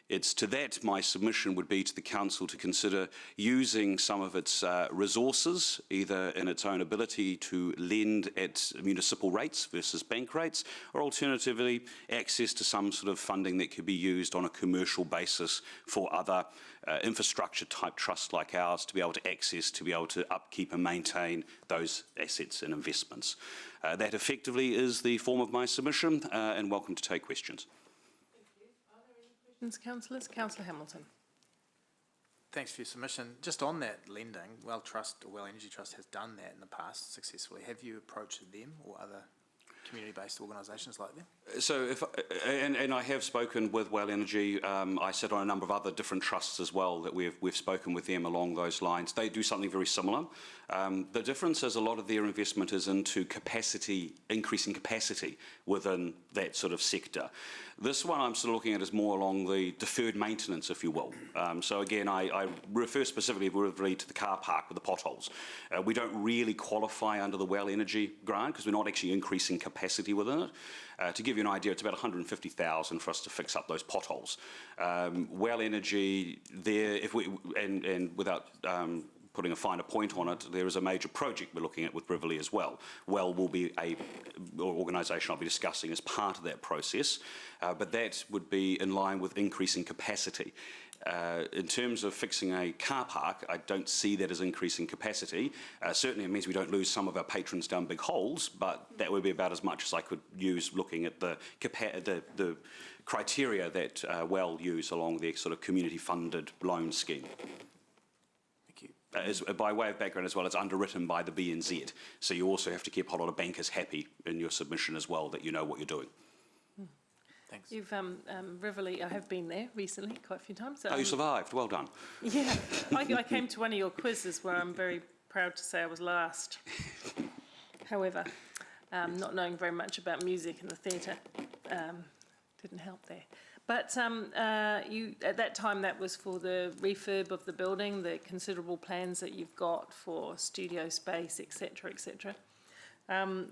It's to that my submission would be to the Council to consider using some of its resources, either in its own ability to lend at municipal rates versus bank rates, or alternatively access to some sort of funding that could be used on a commercial basis for other infrastructure type trusts like ours to be able to access, to be able to upkeep and maintain those assets and investments. That effectively is the form of my submission, and welcome to take questions. Councillors. Councillor Hamilton. Thanks for your submission. Just on that lending, Well Trust or Well Energy Trust has done that in the past successfully. Have you approached them or other community-based organisations like them? So, and I have spoken with Well Energy. I sit on a number of other different trusts as well that we've spoken with them along those lines. They do something very similar. The difference is a lot of their investment is into capacity, increasing capacity within that sort of sector. This one I'm sort of looking at is more along the deferred maintenance, if you will. So again, I refer specifically to the car park with the potholes. We don't really qualify under the Well Energy grant because we're not actually increasing capacity within it. To give you an idea, it's about $150,000 for us to fix up those potholes. Well Energy, there, and without putting a finer point on it, there is a major project we're looking at with Rivoli as well. Well will be an organisation I'll be discussing as part of that process, but that would be in line with increasing capacity. In terms of fixing a car park, I don't see that as increasing capacity. Certainly it means we don't lose some of our patrons down big holes, but that would be about as much as I could use looking at the criteria that Well use along their sort of community-funded loan scheme. By way of background as well, it's underwritten by the BNZ, so you also have to keep a whole lot of bankers happy in your submission as well, that you know what you're doing. Thanks. You've, Rivoli, I have been there recently quite a few times. You survived, well done. Yeah, I came to one of your quizzes where I'm very proud to say I was last. However, not knowing very much about music and the theatre didn't help there. But you, at that time, that was for the refurb of the building, the considerable plans that you've got for studio space, etc., etc.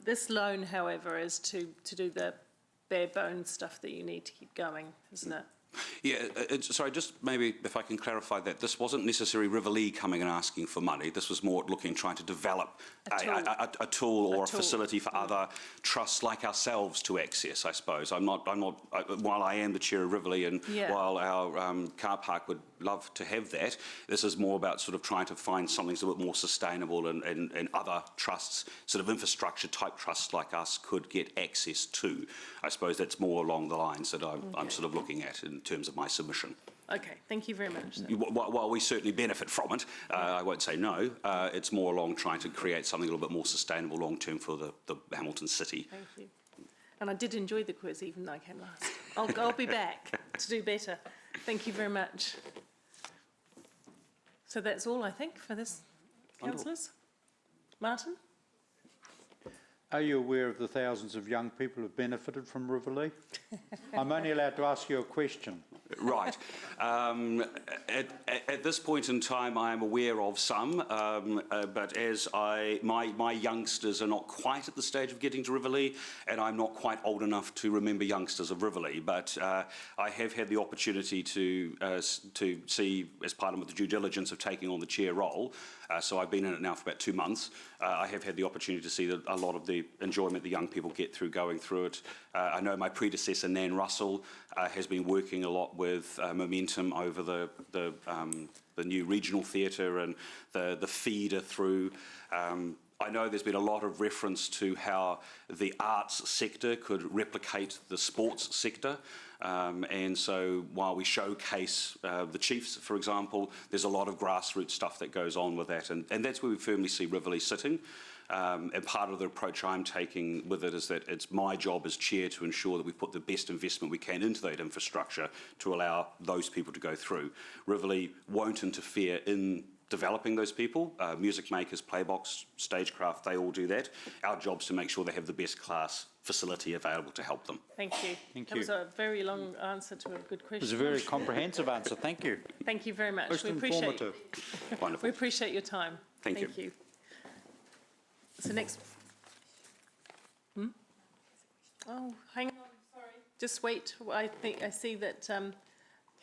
This loan, however, is to do the bare bones stuff that you need to keep going, isn't it? Yeah, sorry, just maybe if I can clarify that, this wasn't necessarily Rivoli coming and asking for money. This was more trying to develop a tool or a facility for other trusts like ourselves to access, I suppose. While I am the chair of Rivoli and while our car park would love to have that, this is more about sort of trying to find something that's a bit more sustainable and other trusts, sort of infrastructure type trusts like us could get access to. I suppose that's more along the lines that I'm sort of looking at in terms of my submission. Okay, thank you very much. While we certainly benefit from it, I won't say no, it's more along trying to create something a little bit more sustainable long term for the Hamilton City. Thank you. And I did enjoy the quiz even though I came last. I'll be back to do better. Thank you very much. So that's all I think for this, councillors. Martin? Are you aware of the thousands of young people who have benefited from Rivoli? I'm only allowed to ask you a question. Right. At this point in time, I am aware of some, but as my youngsters are not quite at the stage of getting to Riverlea, and I'm not quite old enough to remember youngsters of Riverlea, but I have had the opportunity to see, as part of the due diligence of taking on the chair role, so I've been in it now for about 2 months. I have had the opportunity to see a lot of the enjoyment the young people get through going through it. I know my predecessor, Nan Russell, has been working a lot with Momentum over the new regional theatre and the feeder through. I know there's been a lot of reference to how the arts sector could replicate the sports sector. And so while we showcase the Chiefs, for example, there's a lot of grassroots stuff that goes on with that. And that's where we firmly see Riverlea sitting. And part of the approach I'm taking with it is that it's my job as chair to ensure that we put the best investment we can into that infrastructure to allow those people to go through. Riverlea won't interfere in developing those people. Music makers, playbox, stagecraft, they all do that. Our job's to make sure they have the best class facility available to help them. Thank you. Thank that you. was a very long answer to a good question. It was a very comprehensive answer. Thank you. Thank you very much. Most informative. Wonderful. We appreciate your time. Thank you. you. So next. Oh, hang on. Sorry. Just wait. I see that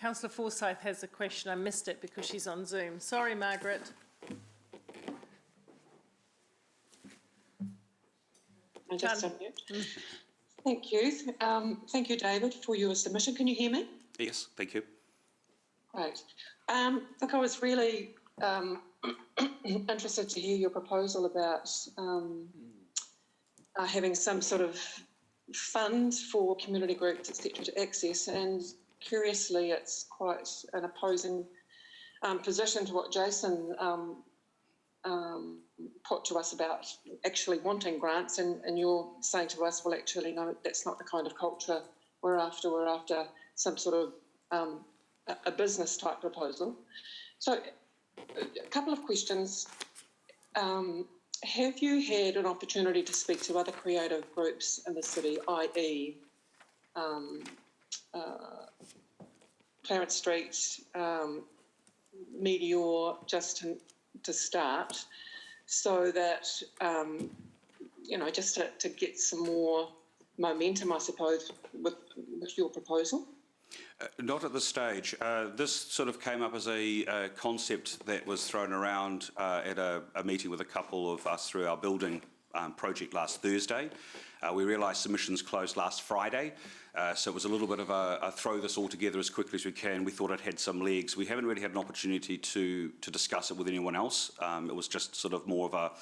Councillor Forsyth has a question. I missed it because she's on Zoom. Sorry, Margaret. I just unmute. Thank you. Thank you, David, for your submission. Can you hear me? Yes, thank you. Great. Look, I was really interested to hear your proposal about having some sort of fund for community groups, etc., to access. And curiously, it's quite an opposing position to what Jason put to us about actually wanting grants, and you're saying to us, well, actually, no, that's not the kind of culture we're after. We're after some sort of a business type proposal. So a couple of questions. Have you had an opportunity to speak to other creative groups in the city, i.e. Clarence Street, Meteor, just to start, so that, just to get some more momentum, I suppose, with your proposal? Not at this stage. This sort of came up as a concept that was thrown around at a meeting with a couple of us through our building project last Thursday. We realised submissions closed last Friday, so it was a little bit of a throw this all together as quickly as we can. We thought it had some legs. We haven't really had an opportunity to discuss it with anyone else. It was just sort of more of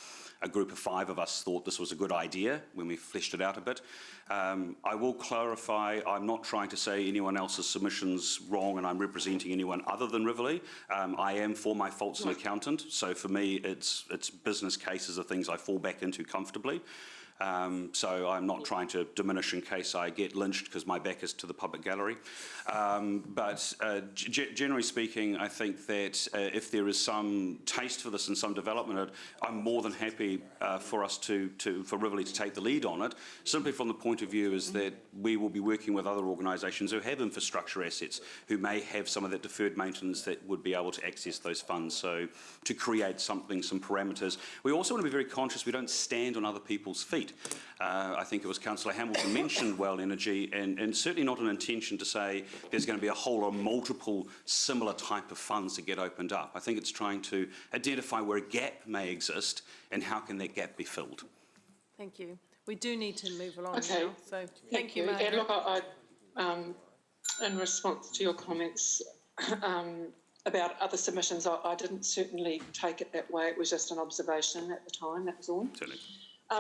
a group of 5 of us thought this was a good idea when we fleshed it out a bit. I will clarify, I'm not trying to say anyone else's submission's wrong and I'm representing anyone other than Riverlea. I am, for my faults, an accountant, so for me it's business cases are things I fall back into comfortably. So I'm not trying to diminish in case I get lynched because my back is to the public gallery. But generally speaking, I think that if there is some taste for this and some development, I'm more than happy for us for Riverlea to take the lead on it. Simply from the point of view is that we will be working with other organisations who have infrastructure assets, who may have some of that deferred maintenance that would be able to access those funds. So to create something, some parameters. We also want to be very conscious we don't stand on other people's feet. I think it was Councillor Hamilton mentioned Well Energy, and certainly not an intention to say there's going to be a whole or multiple similar type of funds that get opened up. I think it's trying to identify where a gap may exist and how can that gap be filled. Thank you. We do need to move along Okay. now, so thank you, And Margaret. look, I in response to your comments about other submissions, I didn't certainly take it that way. It was just an observation at the time, that was all. Certainly.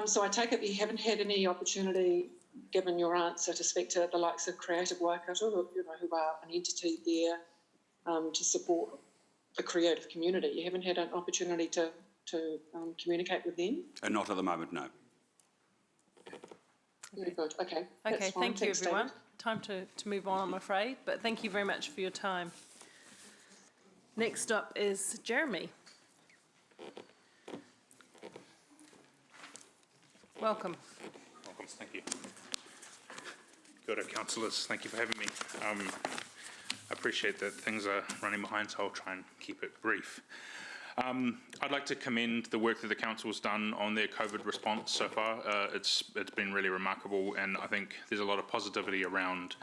So I take it you haven't had any opportunity, given your answer, to speak to the likes of Creative Waikato, who are an entity there to support the creative community. You haven't had an opportunity to communicate with them? Not at the moment, no. Very good. Okay. Okay, fine. thank you, Thanks, everyone. David. Time to move on, I'm afraid, but thank you very much for your time. Next up is Jeremy. Welcome. Thank you. Kia ora, councillors. Thank you for having me. I appreciate that things are running behind, so I'll try and keep it brief. I'd like to commend the work that the Council's done on their COVID response so far. It's been really remarkable, and I think there's a lot of positivity around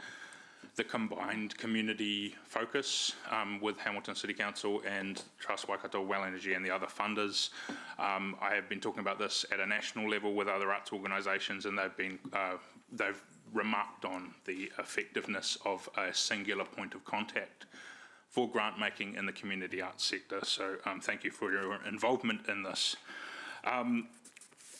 the combined community focus with Hamilton City Council and Trust Waikato, Well Energy and the other funders. I have been talking about this at a national level with other arts organisations, and they've remarked on the effectiveness of a singular point of contact for grant making in the community arts sector. So thank you for your involvement in this. I'm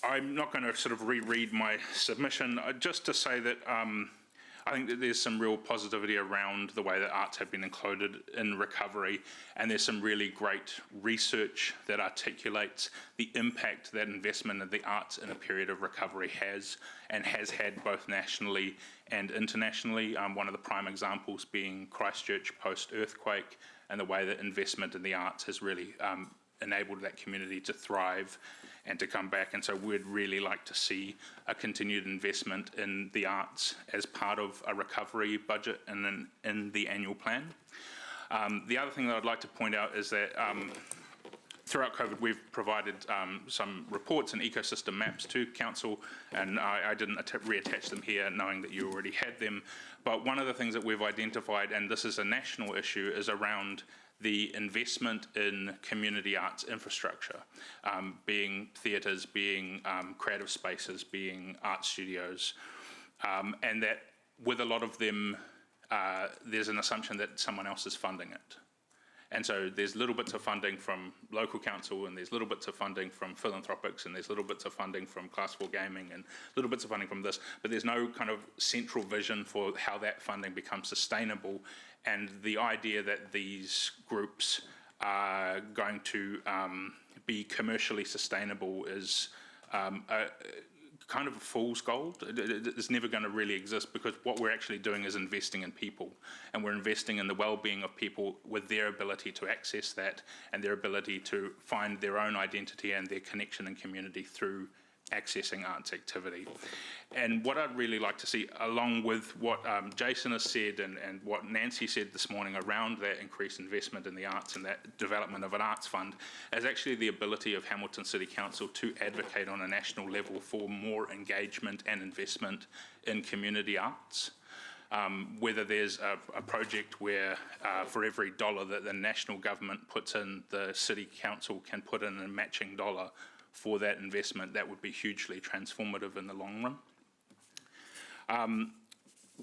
not going to sort of reread my submission, just to say that I think that there's some real positivity around the way that arts have been included in recovery, and there's some really great research that articulates the impact that investment in the arts in a period of recovery has, and has had both nationally and internationally. One of the prime examples being Christchurch post-earthquake, and the way that investment in the arts has really enabled that community to thrive and to come back. And so we'd really like to see a continued investment in the arts as part of a recovery budget and in the annual plan. The other thing that I'd like to point out is that throughout COVID, we've provided some reports and ecosystem maps to Council, and I didn't reattach them here knowing that you already had them. But one of the things that we've identified, and this is a national issue, is around the investment in community arts infrastructure, being theatres, being creative spaces, being art studios, and that with a lot of them, there's an assumption that someone else is funding it. And so there's little bits of funding from local council, and there's little bits of funding from philanthropics, and there's little bits of funding from Class 4 Gaming, and little bits of funding from this, but there's no kind of central vision for how that funding becomes sustainable. And the idea that these groups are going to be commercially sustainable is kind of a fool's gold. It's never going to really exist, because what we're actually doing is investing in people, and we're investing in the well-being of people with their ability to access that and their ability to find their own identity and their connection and community through accessing arts activity. And what I'd really like to see, along with what Jason has said and what Nancy said this morning around that increased investment in the arts and that development of an arts fund, is actually the ability of Hamilton City Council to advocate on a national level for more engagement and investment in community arts. Whether there's a project where for every dollar that the national government puts in, the City Council can put in a matching dollar for that investment, that would be hugely transformative in the long run.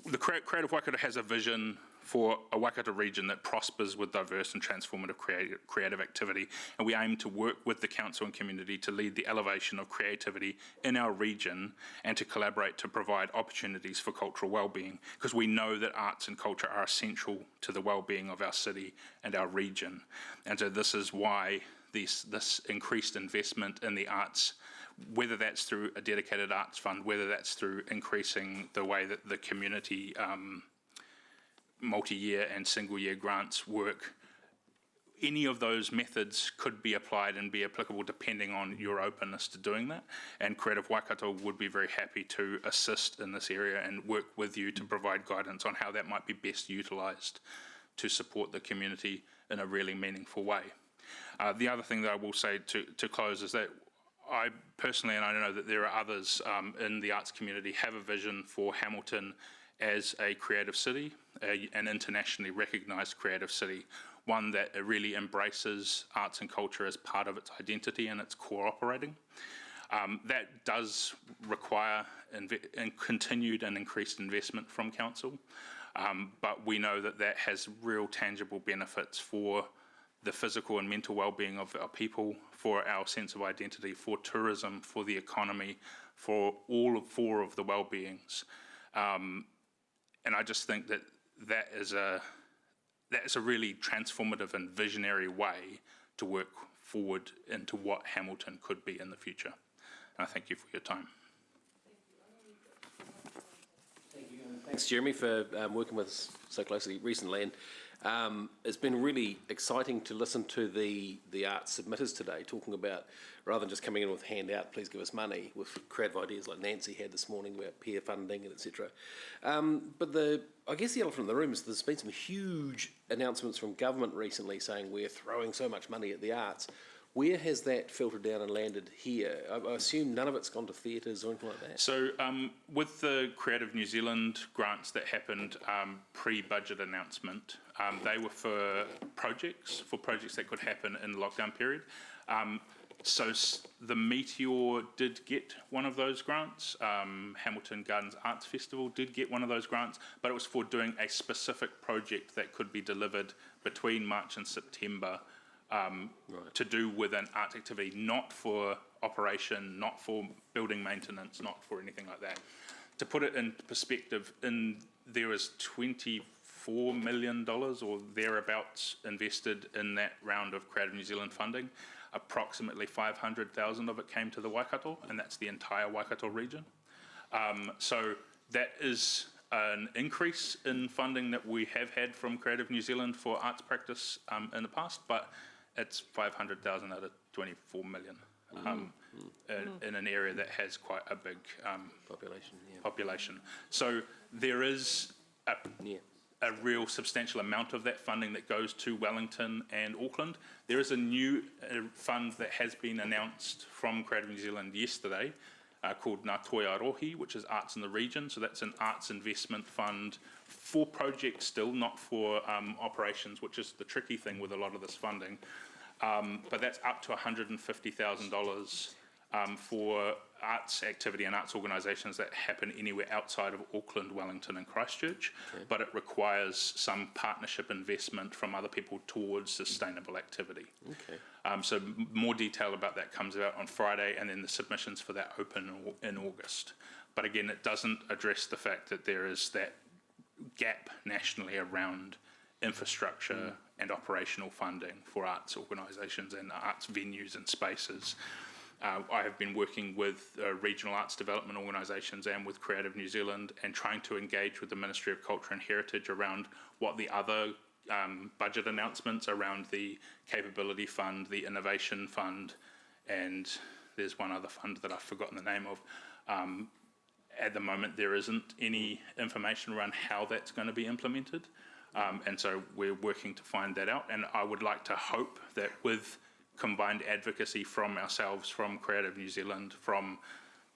The Creative Waikato has a vision for a Waikato region that prospers with diverse and transformative creative activity, and we aim to work with the council and community to lead the elevation of creativity in our region and to collaborate to provide opportunities for cultural well-being, because we know that arts and culture are essential to the well-being of our city and our region. And so this is why this increased investment in the arts, whether that's through a dedicated arts fund, whether that's through increasing the way that the community multi-year and single-year grants work, any of those methods could be applied and be applicable depending on your openness to doing that. And Creative Waikato would be very happy to assist in this area and work with you to provide guidance on how that might be best utilised to support the community in a really meaningful way. The other thing that I will say to close is that I personally, and I know that there are others in the arts community, have a vision for Hamilton as a creative city, an internationally recognised creative city, one that really embraces arts and culture as part of its identity and its core operating. That does require continued and increased investment from council, but we know that that has real tangible benefits for the physical and mental well-being of our people, for our sense of identity, for tourism, for the economy, for all four of the well-beings. And I just think that that is a really transformative and visionary way to work forward into what Hamilton could be in the future. And I thank you for your time. Thanks, Jeremy, for working with us so closely recently. And It's been really exciting to listen to the arts submitters today talking about, rather than just coming in with handout, please give us money, with creative ideas like Nancy had this morning about peer funding and etc. But I guess the elephant in the room is there's been some huge announcements from government recently saying we're throwing so much money at the arts. Where has that filtered down and landed here? I assume none of it's gone to theatres or anything like that. So with the Creative New Zealand grants that happened pre-budget announcement, they were for projects that could happen in the lockdown period. So the Meteor did get one of those grants. Hamilton Gardens Arts Festival did get one of those grants, but it was for doing a specific project that could be delivered between March and September to do with an art activity, not for operation, not for building maintenance, not for anything like that. To put it in perspective, there was $24 million or thereabouts invested in that round of Creative New Zealand funding. Approximately 500,000 of it came to the Waikato, and that's the entire Waikato region. So that is an increase in funding that we have had from Creative New Zealand for arts practice in the past, but it's 500,000 out of 24 million in an area that has quite a big population. So there is a real substantial amount of that funding that goes to Wellington and Auckland. There is a new fund that has been announced from Creative New Zealand yesterday called Ngā Toi Arohi, which is Arts in the Region. So that's an arts investment fund for projects still, not for operations, which is the tricky thing with a lot of this funding. But that's up to $150,000 for arts activity and arts organisations that happen anywhere outside of Auckland, Wellington and Christchurch, but it requires some partnership investment from other people towards sustainable activity. So more detail about that comes out on Friday, and then the submissions for that open in August. But again, it doesn't address the fact that there is that gap nationally around infrastructure and operational funding for arts organisations and arts venues and spaces. I have been working with regional arts development organisations and with Creative New Zealand and trying to engage with the Ministry of Culture and Heritage around what the other budget announcements around the Capability Fund, the Innovation Fund, and there's one other fund that I've forgotten the name of. At the moment, there isn't any information around how that's going to be implemented. And so we're working to find that out. And I would like to hope that with combined advocacy from ourselves, from Creative New Zealand, from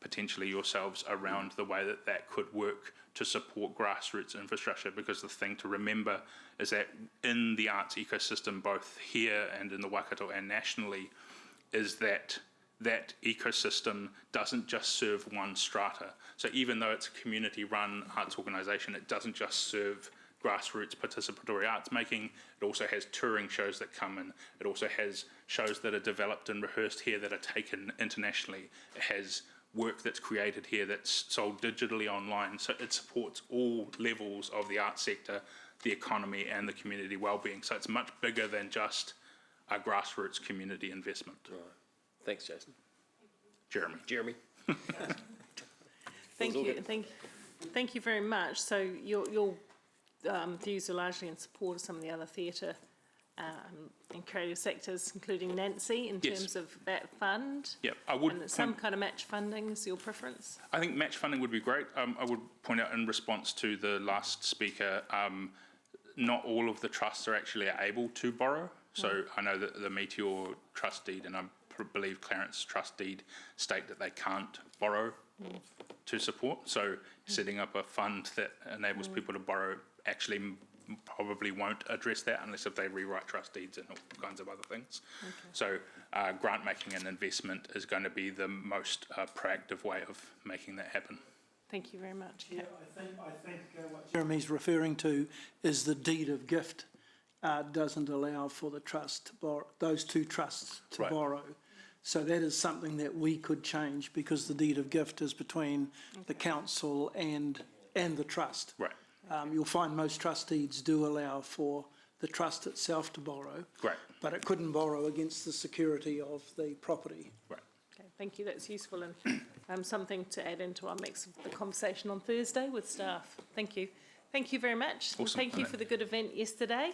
potentially yourselves around the way that that could work to support grassroots infrastructure, because the thing to remember is that in the arts ecosystem, both here and in the Waikato and nationally, is that that ecosystem doesn't just serve one strata. So even though it's a community-run arts organisation, it doesn't just serve grassroots participatory arts making. It also has touring shows that come in. It also has shows that are developed and rehearsed here that are taken internationally. It has work that's created here that's sold digitally online. So it supports all levels of the arts sector, the economy and the community wellbeing. So it's much bigger than just a grassroots community investment. Right. Thanks, Jason. Jeremy. Thank you very much. So your views are largely in support of some of the other theatre and creative sectors, including Nancy, in terms of that fund. Yep, I would. And some kind of match funding is your preference? I think match funding would be great. I would point out in response to the last speaker, not all of the trusts are actually able to borrow. So I know that the Meteor trust deed and I believe Clarence trust deed state that they can't borrow to support. So setting up a fund that enables people to borrow actually probably won't address that unless if they rewrite trust deeds and all kinds of other things. So grant making and investment is going to be the most proactive way of making that happen. Thank you very much. Yeah, I think what Jeremy's referring to is the deed of gift doesn't allow for the trust to borrow, those two trusts to borrow. So that is something that we could change, because the deed of gift is between the council and the trust. Right. You'll find most trust deeds do allow for the trust itself to borrow. Right. But it couldn't borrow against the security of the property. Right. Okay, thank you. That's useful and something to add into our mix of the conversation on Thursday with staff. Thank you. Thank you very much. And Awesome. thank you for the good event yesterday.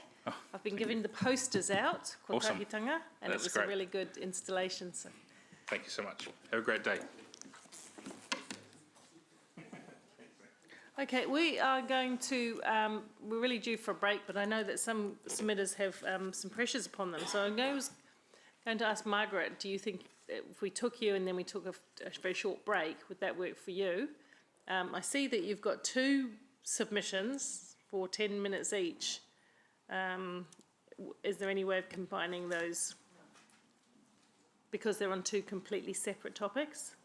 I've been giving the posters out, ko Awesome. Tahitanga, and That's it was great. a really good installation. So. Thank you so much. Have a great day. Okay, we are going to, we're really due for a break, but I know that some submitters have some pressures upon them. So I'm going to ask Margaret, do you think if we took you and then we took a very short break, would that work for you? I see that you've got 2 submissions for 10 minutes each. Is there any way of combining those? Because they're on 2 completely separate topics?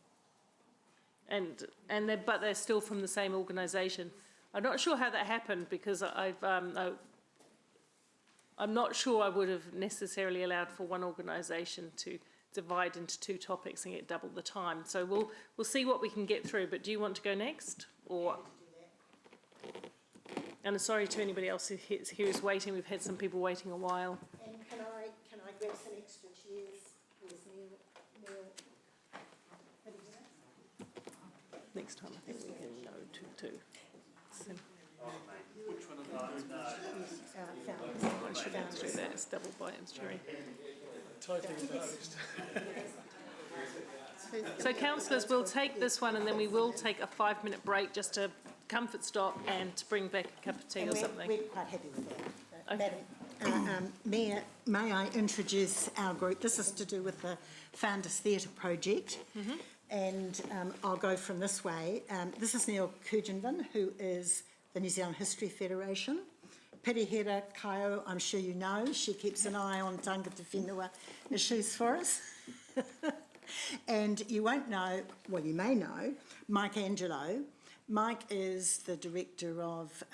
But they're still from the same organisation. I'm not sure how that happened because I'm not sure I would have necessarily allowed for one organisation to divide into 2 topics and get double the time. So we'll see what we can get through. But do you want to go next, or? And I'm sorry to anybody else who here is waiting. We've had some people waiting a while. And can I grab some extra chairs? Please, Neil. Next time, I think we can go to 2. Which one of those? I should have through that. It's double by Jerry. Totally opposed. So, councillors, we'll take this one and then we will take a 5-minute break just to comfort stop and to bring back a cup of tea or something. We're quite happy with that. Okay. Mayor, may I introduce our group? This is to do with the Founders Theatre project. Mm-hmm. And I'll go from this way. This is Neil Kujanvan, who is the New Zealand History Federation. Pirihera Kaio, I'm sure you know, she keeps an eye on tangata whenua issues for us. And you won't know, well, you may know, Mike Angelo. Mike is the director of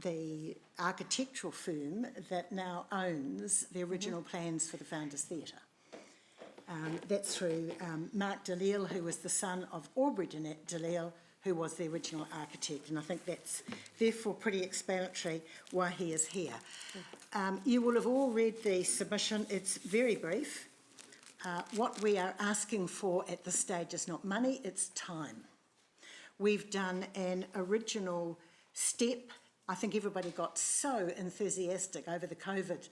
the architectural firm that now owns the original plans for the Founders Theatre. That's through Mark Delisle, who was the son of Aubrey Delisle, who was the original architect. And I think that's therefore pretty explanatory why he is here. You will have all read the submission. It's very brief. What we are asking for at this stage is not money, it's time. We've done an original step. I think everybody got so enthusiastic over the COVID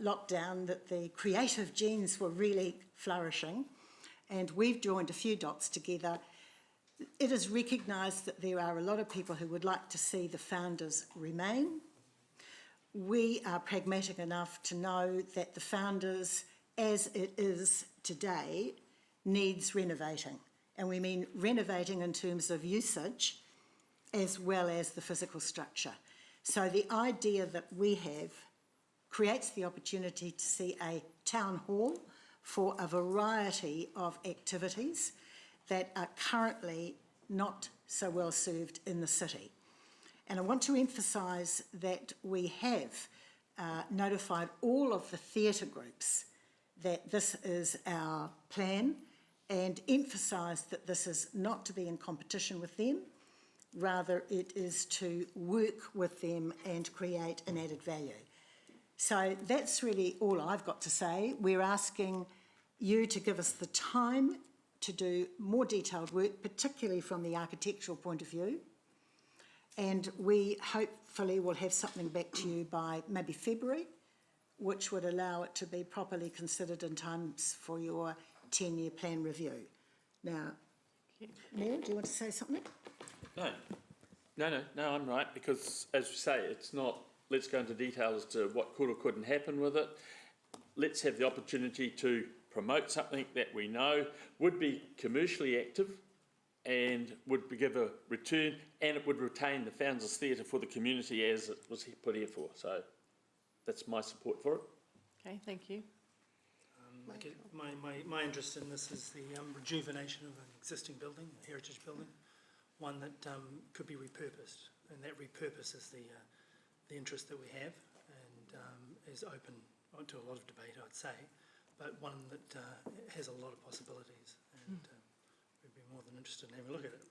lockdown that the creative genes were really flourishing, and we've joined a few dots together. It is recognised that there are a lot of people who would like to see the founders remain. We are pragmatic enough to know that the founders, as it is today, needs renovating, and we mean renovating in terms of usage as well as the physical structure. So the idea that we have creates the opportunity to see a town hall for a variety of activities that are currently not so well served in the city. And I want to emphasise that we have notified all of the theatre groups that this is our plan, and emphasised that this is not to be in competition with them, rather it is to work with them and create an added value. So that's really all I've got to say. We're asking you to give us the time to do more detailed work, particularly from the architectural point of view, and we hopefully will have something back to you by maybe February, which would allow it to be properly considered in time for your 10-year plan review. Now, Neil, do you want to say something? No, I'm right, because as you say, it's not, let's go into detail as to what could or couldn't happen with it. Let's have the opportunity to promote something that we know would be commercially active and would give a return, and it would retain the Founders Theatre for the community as it was put here for. So that's my support for it. Okay, thank you. My interest in this is the rejuvenation of an existing building, a heritage building, one that could be repurposed, and that repurpose is the interest that we have, and is open to a lot of debate, I'd say, but one that has a lot of possibilities, and we'd be more than interested in having a look at it.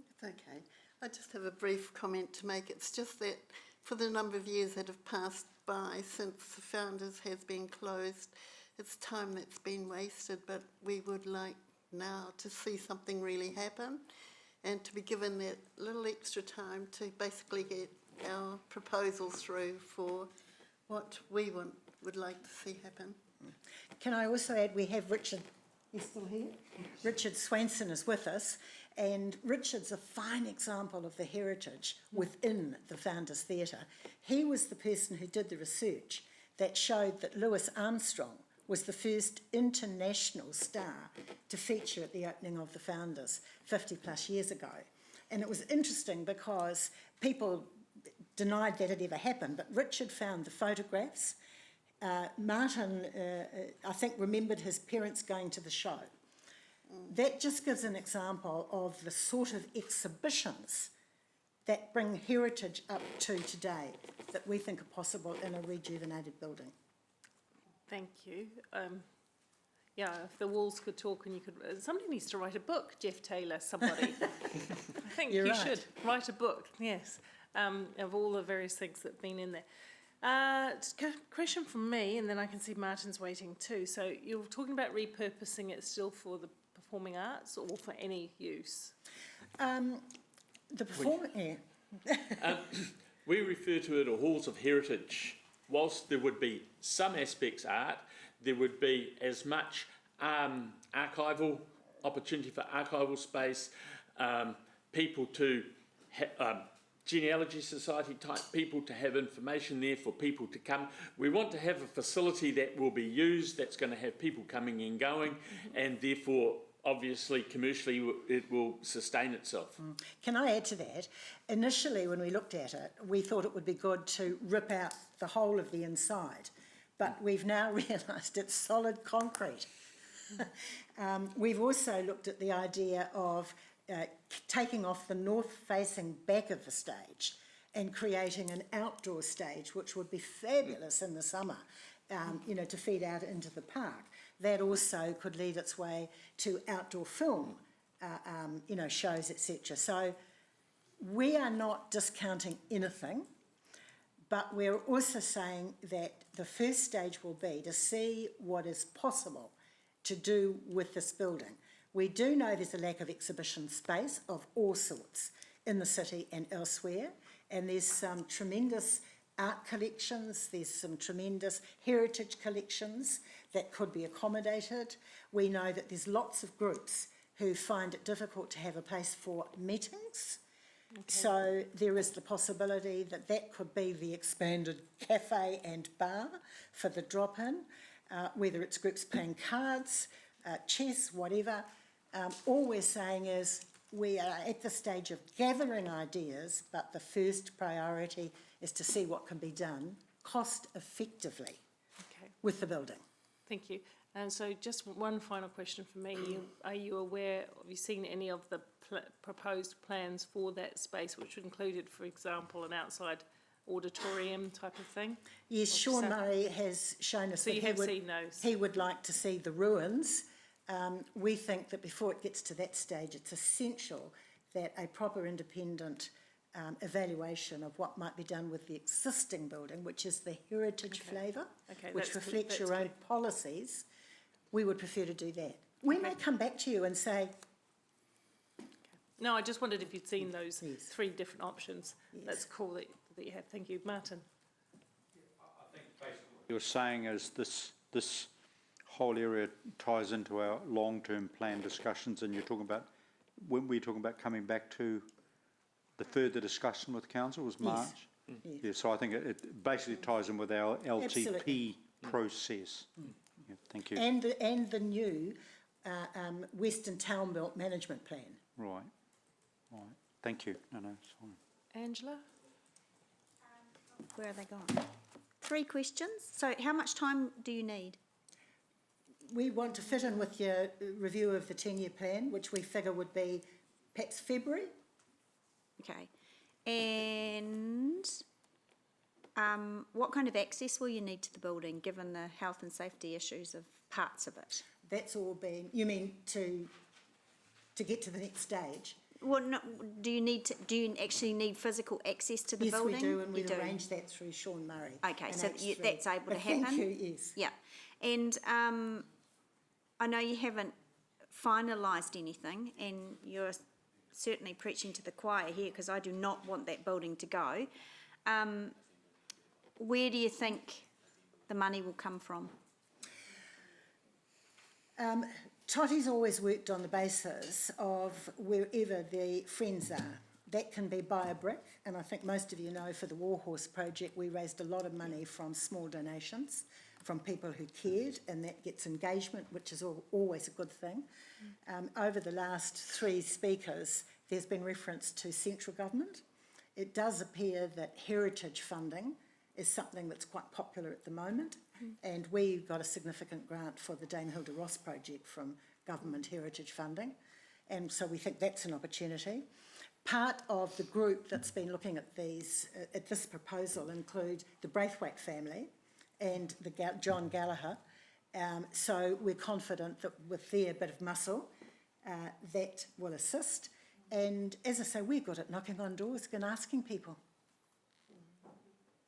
It's okay. I just have a brief comment to make. It's just that for the number of years that have passed by since the Founders has been closed, it's time that's been wasted, but we would like now to see something really happen. and to be given that little extra time to basically get our proposal through for what we would like to see happen. Can I also add, we have Richard, he's still here? Richard Swanson is with us, and Richard's a fine example of the heritage within the Founders Theatre. He was the person who did the research that showed that Louis Armstrong was the first international star to feature at the opening of the Founders 50 plus years ago. And it was interesting because people denied that it ever happened, but Richard found the photographs. Martin, I think, remembered his parents going to the show. That just gives an example of the sort of exhibitions that bring heritage up to today that we think are possible in a rejuvenated building. Thank you. Yeah, if the walls could talk and you could... somebody needs to write a book, Jeff Taylor, somebody. I think You're you right. should write a book, yes, of all the various things that have been in there. Question from me, and then I can see Martin's waiting too. So you're talking about repurposing it still for the performing arts or for any use? The performing... Yeah. We refer to it as halls of heritage. Whilst there would be some aspects art, there would be as much archival opportunity for archival space, people to genealogy society type people to have information there for people to come. We want to have a facility that will be used, that's going to have people coming and going, and therefore obviously commercially it will sustain itself. Can I add to that? Initially when we looked at it, we thought it would be good to rip out the whole of the inside, but we've now realised it's solid concrete. We've also looked at the idea of taking off the north-facing back of the stage and creating an outdoor stage, which would be fabulous in the summer, you know, to feed out into the park. That also could lead its way to outdoor film, you know, shows, etc. So we are not discounting anything, but we're also saying that the first stage will be to see what is possible to do with this building. We do know there's a lack of exhibition space of all sorts in the city and elsewhere, and there's some tremendous art collections, there's some tremendous heritage collections that could be accommodated. We know that there's lots of groups who find it difficult to have a place for meetings. Okay. So there is the possibility that that could be the expanded cafe and bar for the drop-in, whether it's groups playing cards, chess, whatever. All we're saying is we are at the stage of gathering ideas, but the first priority is to see what can be done cost effectively with the building. Thank you. And so just one final question for me. Are you aware, have you seen any of the proposed plans for that space, which included, for example, an outside auditorium type of thing? Yes, Sean Murray has shown us so that you have seen those. He would like to see the ruins. We think that before it gets to that stage, it's essential that a proper independent evaluation of what might be done with the existing building, which is the heritage flavour, which reflects your own policies. We would prefer to do that. We may come back to you and say... No, I just wondered if you'd seen those three different options. Yes. That's cool that you have. Thank you. Martin. I think basically what you're saying is this whole area ties into our long-term plan discussions, and you're talking about, when we're talking about coming back to the further discussion with council was March? Yes. Yeah, so I think it basically ties in with our LTP Absolutely. Process. Yeah, thank you. And the new Western Town Belt Management Plan. Right. Thank you. No, it's fine. Angela? Where are they gone? 3 questions. So how much time do you need? We want to fit in with your review of the 10-year plan, which we figure would be perhaps February. Okay. And what kind of access will you need to the building, given the health and safety issues of parts of it? That's all been... You mean to get to the next stage? Well, no, do you actually need physical access to the building? Yes, we do, and we've arranged that through Sean Murray. Okay, so that's able to happen? Thank you, yes. Yeah. And I know you haven't finalised anything, and you're certainly preaching to the choir here because I do not want that building to go. Where do you think the money will come from? Totty's always worked on the basis of wherever the friends are. That can be buy a brick, and I think most of you know for the Warhorse project we raised a lot of money from small donations from people who cared, and that gets engagement, which is always a good thing. Over the last 3 speakers, there's been reference to central government. It does appear that heritage funding is something that's quite popular at the moment, and we got a significant grant for the Dame Hilda Ross project from government heritage funding, and so we think that's an opportunity. Part of the group that's been looking at this proposal include the Braithwaite family and the John Gallagher, so we're confident that with their bit of muscle, that will assist. And as I say, we're good at knocking on doors and asking people.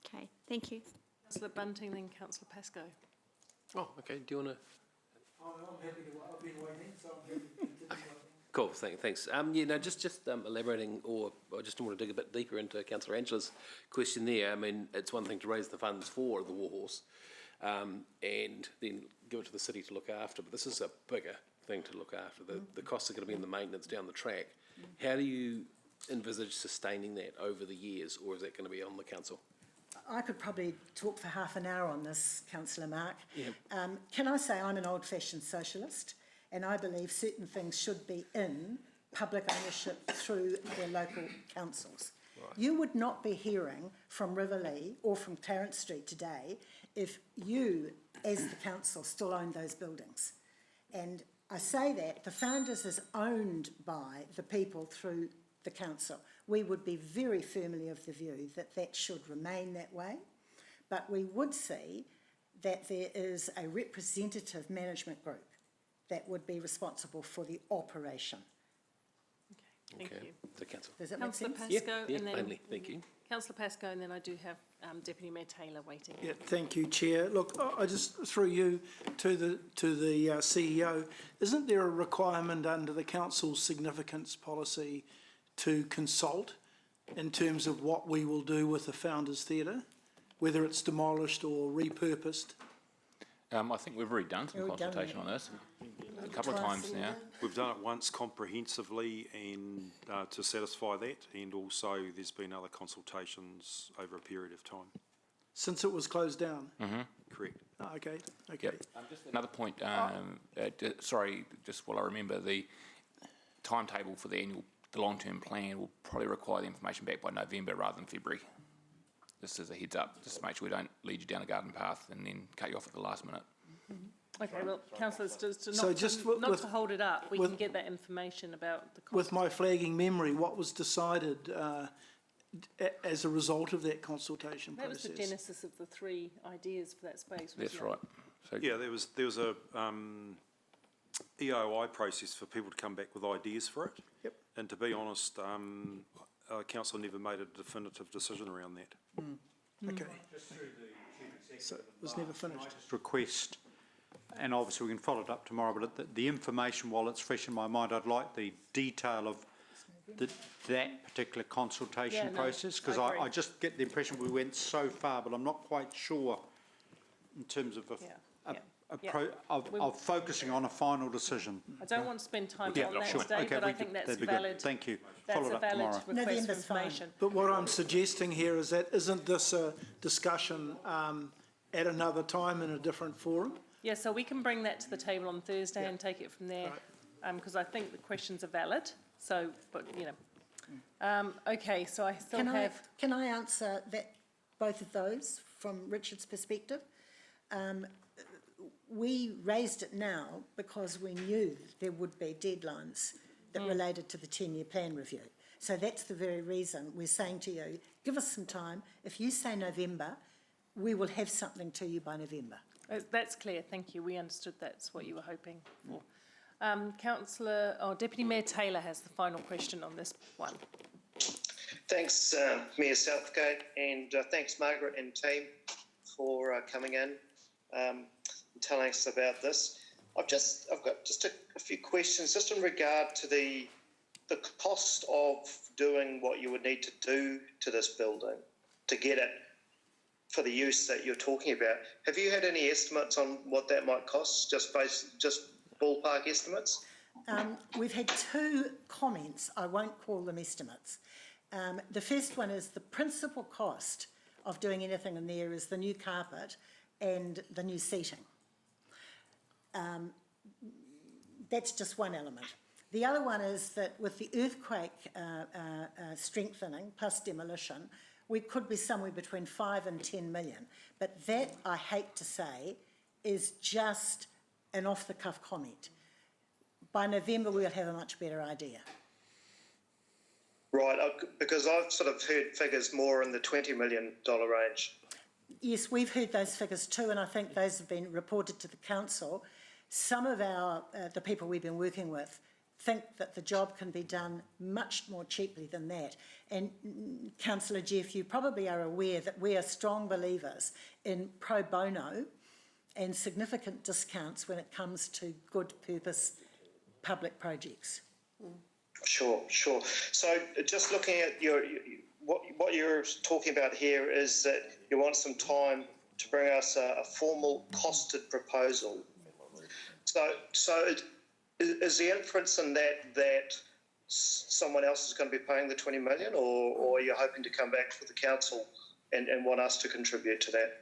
Okay, thank you. Councillor Bunting, then Councillor Pascoe. Oh, okay. Do you want to? I'm happy to. I've been waiting, so I'm happy to continue. Cool, thanks. Just elaborating, or I just want to dig a bit deeper into Councillor Angela's question there. I mean, it's one thing to raise the funds for the Warhorse, and then give it to the city to look after, but this is a bigger thing to look after. The costs are going to be in the maintenance down the track. How do you envisage sustaining that over the years, or is that going to be on the council? I could probably talk for half an hour on this, Councillor Mark. Yeah. Can I say I'm an old-fashioned socialist, and I believe certain things should be in public ownership through their local councils. Right. You would not be hearing from Riverlea or from Clarence Street today if you, as the council, still owned those buildings. And I say that the Founders is owned by the people through the council. We would be very firmly of the view that that should remain that way, but we would see that there is a representative management group that would be responsible for the operation. Okay, thank you. The council. Does that make Councillor sense? Pascoe, Yeah, and then plainly. Thank you. Councillor Pascoe, and then I do have Deputy Mayor Taylor waiting. Yeah, thank you, Chair. Look, I just through you to the CEO. Isn't there a requirement under the council's significance policy to consult in terms of what we will do with the Founders Theatre, whether it's demolished or repurposed? I think we've already done some consultation on this a couple of times now. We've done it once comprehensively and to satisfy that, and also there's been other consultations over a period of time. Since it was closed down? Mm-hmm. Correct. Oh, okay. Yep. Just another point, sorry, just while I remember, the timetable for the long-term plan will probably require the information back by November rather than February. Just as a heads up, just to make sure we don't lead you down a garden path and then cut you off at the last minute. Okay, well, councillors, to not to hold it up, we can get that information about the cost. With my flagging memory, what was decided as a result of that consultation process? That was the genesis of the 3 ideas for that space, wasn't That's right. So yeah, there was a EOI process for people to come back with ideas for it. Yep. And to be honest, council never made a definitive decision around that. Okay. So it was never finished. Request, and obviously we can follow it up tomorrow, but the information, while it's fresh in my mind, I'd like the detail of that particular consultation process, because I just get the impression we went so far, but I'm not quite sure in terms of of focusing on a final decision. I don't want to spend time on that sure. today, Okay, but I think that's valid. Thank you. That's Follow a it up valid tomorrow. request for information. But what I'm suggesting here is that isn't this a discussion at another time in a different forum? Yeah, so we can bring that to the table on Thursday and take it from there, because I think the questions are valid. So, but you know, okay. So I still Can I answer that, both of those from Richard's perspective? We raised it now because we knew there would be deadlines that related to the 10-year plan review. So that's the very reason we're saying to you, give us some time. If you say November, we will have something to you by November. That's clear, thank you. We understood that's what you were hoping for. Deputy Mayor Taylor has the final question on this one. Thanks, Mayor Southgate, and thanks, Margaret and team, for coming in and telling us about this. I've got just a few questions, just in regard to the the cost of doing what you would need to do to this building to get it for the use that you're talking about, have you had any estimates on what that might cost, just ballpark estimates? We've had two comments. I won't call them estimates. The first one is the principal cost of doing anything in there is the new carpet and the new seating. That's just one element. The other one is that with the earthquake strengthening plus demolition, we could be somewhere between 5 and 10 million. But that, I hate to say, is just an off-the-cuff comment. By November, we'll have a much better idea. Right, because I've sort of heard figures more in the $20 million range. Yes, we've heard those figures too, and I think those have been reported to the council. Some of the people we've been working with think that the job can be done much more cheaply than that. And Councillor Jeff, you probably are aware that we are strong believers in pro bono and significant discounts when it comes to good purpose public projects. Sure. So just looking at what you're talking about here is that you want some time to bring us a formal costed proposal. So is the inference in that someone else is going to be paying the 20 million, or are you hoping to come back to the council and want us to contribute to that?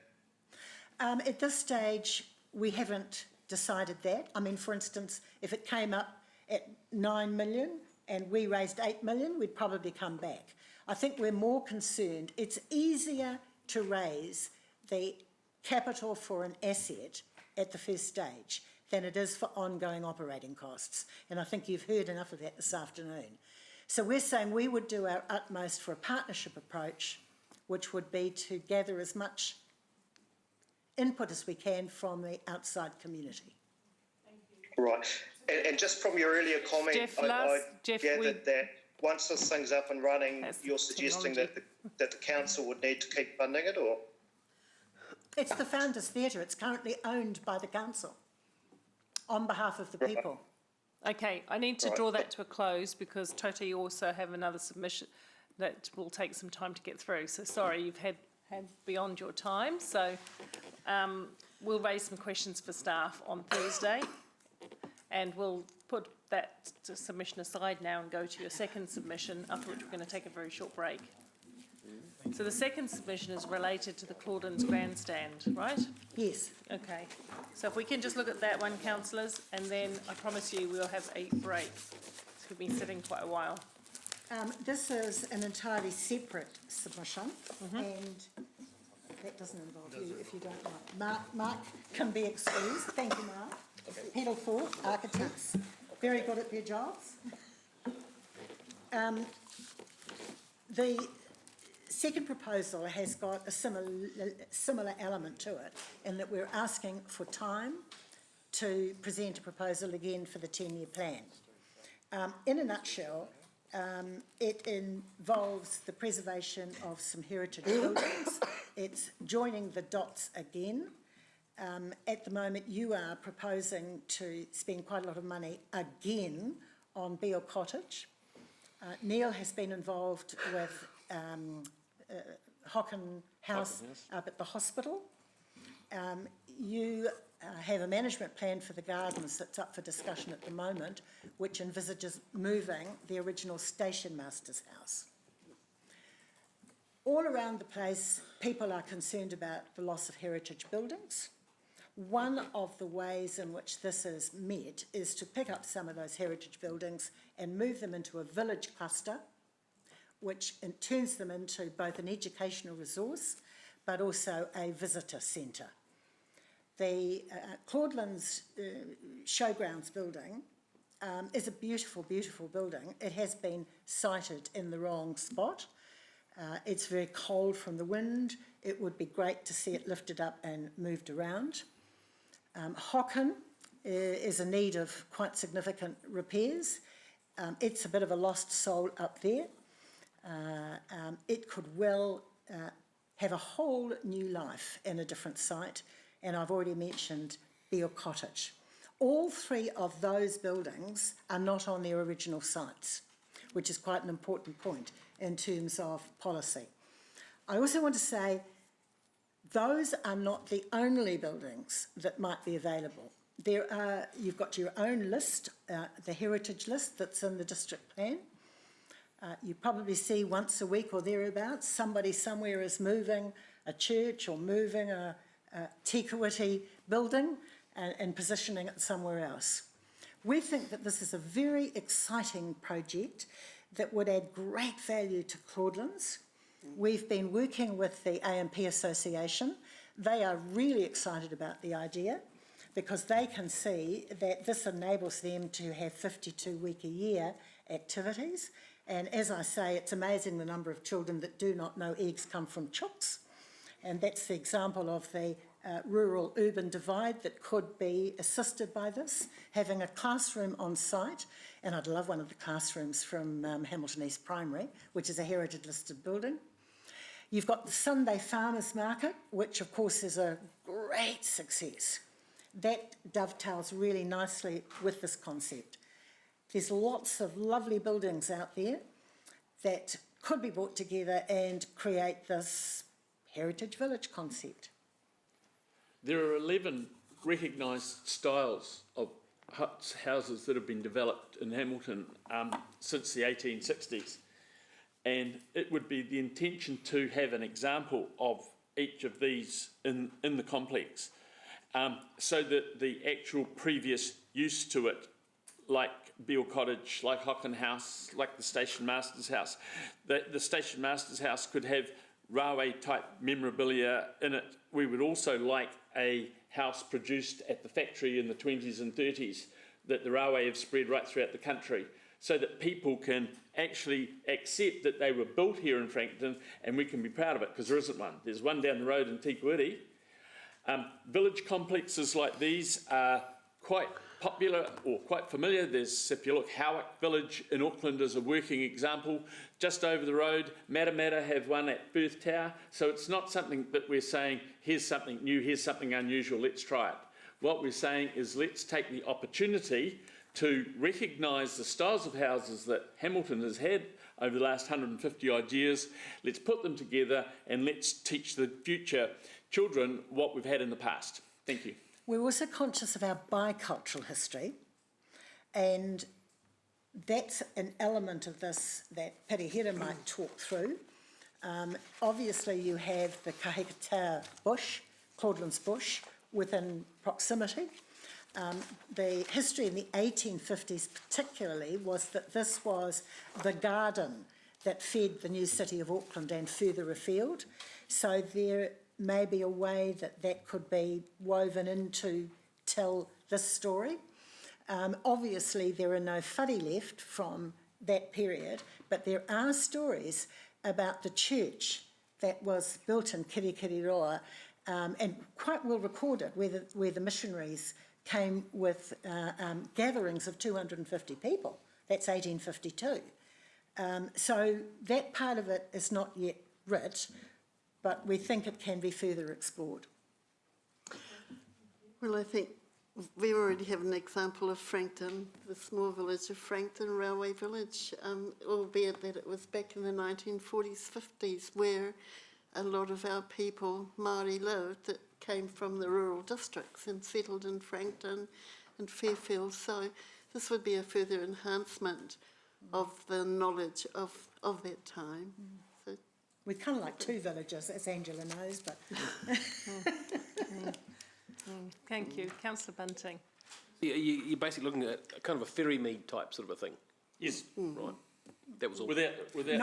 At this stage, we haven't decided that. I mean, for instance, if it came up at 9 million and we raised 8 million, we'd probably come back. I think we're more concerned. It's easier to raise the capital for an asset at the first stage than it is for ongoing operating costs. And I think you've heard enough of that this afternoon. So we're saying we would do our utmost for a partnership approach, which would be to gather as much input as we can from the outside community. Right. And just from your earlier comment, I gathered that once this thing's up and running, you're suggesting that the council would need to keep funding it, or? It's the Founders Theatre. It's currently owned by the council on behalf of the people. Okay, I need to draw that to a close because Toto, you also have another submission that will take some time to get through. So sorry, you've had beyond your time. So we'll raise some questions for staff on Thursday, and we'll put that submission aside now and go to your second submission, after which we're going to take a very short break. So the second submission is related to the Claudin's grandstand, right? Yes. Okay. So if we can just look at that one, councillors, and then I promise you we'll have a break. We've been sitting quite a while. This is an entirely separate submission, and that doesn't involve you if you don't like. Mark can be excused. Thank you, Mark. Peddleforth Architects, very good at their jobs. The second proposal has got a similar element to it, in that we're asking for time to present a proposal again for the 10-year plan. In a nutshell, it involves the preservation of some heritage buildings. It's joining the dots again. At the moment, you are proposing to spend quite a lot of money again on Beale Cottage. Neil has been involved with Hocken House up at the hospital. You have a management plan for the gardens that's up for discussion at the moment, which envisages moving the original station master's house. All around the place, people are concerned about the loss of heritage buildings. One of the ways in which this is met is to pick up some of those heritage buildings and move them into a village cluster, which turns them into both an educational resource but also a visitor centre. The Claudlands Showgrounds building is a beautiful, beautiful building. It has been sited in the wrong spot. It's very cold from the wind. It would be great to see it lifted up and moved around. Hocken is in need of quite significant repairs. It's a bit of a lost soul up there. It could well have a whole new life in a different site, and I've already mentioned Beale Cottage. All three of those buildings are not on their original sites. which is quite an important point in terms of policy. I also want to say those are not the only buildings that might be available. You've got your own list, the heritage list that's in the district plan. You probably see once a week or thereabouts, somebody somewhere is moving a church or moving a Tikawiti building and positioning it somewhere else. We think that this is a very exciting project that would add great value to Claudelands. We've been working with the AMP Association. They are really excited about the idea because they can see that this enables them to have 52-week-a-year activities. And as I say, it's amazing the number of children that do not know eggs come from chooks. And that's the example of the rural-urban divide that could be assisted by this, having a classroom on site. And I'd love one of the classrooms from Hamilton East Primary, which is a heritage-listed building. You've got the Sunday Farmers Market, which of course is a great success. That dovetails really nicely with this concept. There's lots of lovely buildings out there that could be brought together and create this heritage village concept. There are 11 recognised styles of huts, houses that have been developed in Hamilton since the 1860s. And it would be the intention to have an example of each of these in the complex, so that the actual previous use to it, like Beale Cottage, like Hocken House, like the Station Master's House. The Station Master's House could have railway-type memorabilia in it. We would also like a house produced at the factory in the 20s and 30s that the railway have spread right throughout the country, so that people can actually accept that they were built here in Frankton and we can be proud of it, because there isn't one. There's one down the road in Tikawiti. Village complexes like these are quite popular or quite familiar. There's, if you look, Howick Village in Auckland is a working example. Just over the road, Matamata have one at Firth Tower. So it's not something that we're saying, here's something new, here's something unusual, let's try it. What we're saying is let's take the opportunity to recognise the styles of houses that Hamilton has had over the last 150 odd years. Let's put them together and let's teach the future children what we've had in the past. Thank you. We're also conscious of our bicultural history, and that's an element of this that Perihira might talk through. Obviously, you have the Kahikatea bush, Claudelands bush, within proximity. The history in the 1850s particularly was that this was the garden that fed the new city of Auckland and further afield. So there may be a way that that could be woven in to tell this story. Obviously, there are no whare left from that period, but there are stories about the church that was built in Kirikiriroa and quite well recorded, where the missionaries came with gatherings of 250 people. That's 1852. So that part of it is not yet writ, but we think it can be further explored. Well, I think we already have an example of Frankton, the small village of Frankton, Railway Village, albeit that it was back in the 1940s, 50s, where a lot of our people, Māori, lived that came from the rural districts and settled in Frankton and Fairfield. So this would be a further enhancement of the knowledge of that time. So we're kind of like two villages, as Angela knows, but... Thank you. Councillor Bunting. You're basically looking at kind of a ferry mead type sort of a thing. Yes. Right. That was all. Without the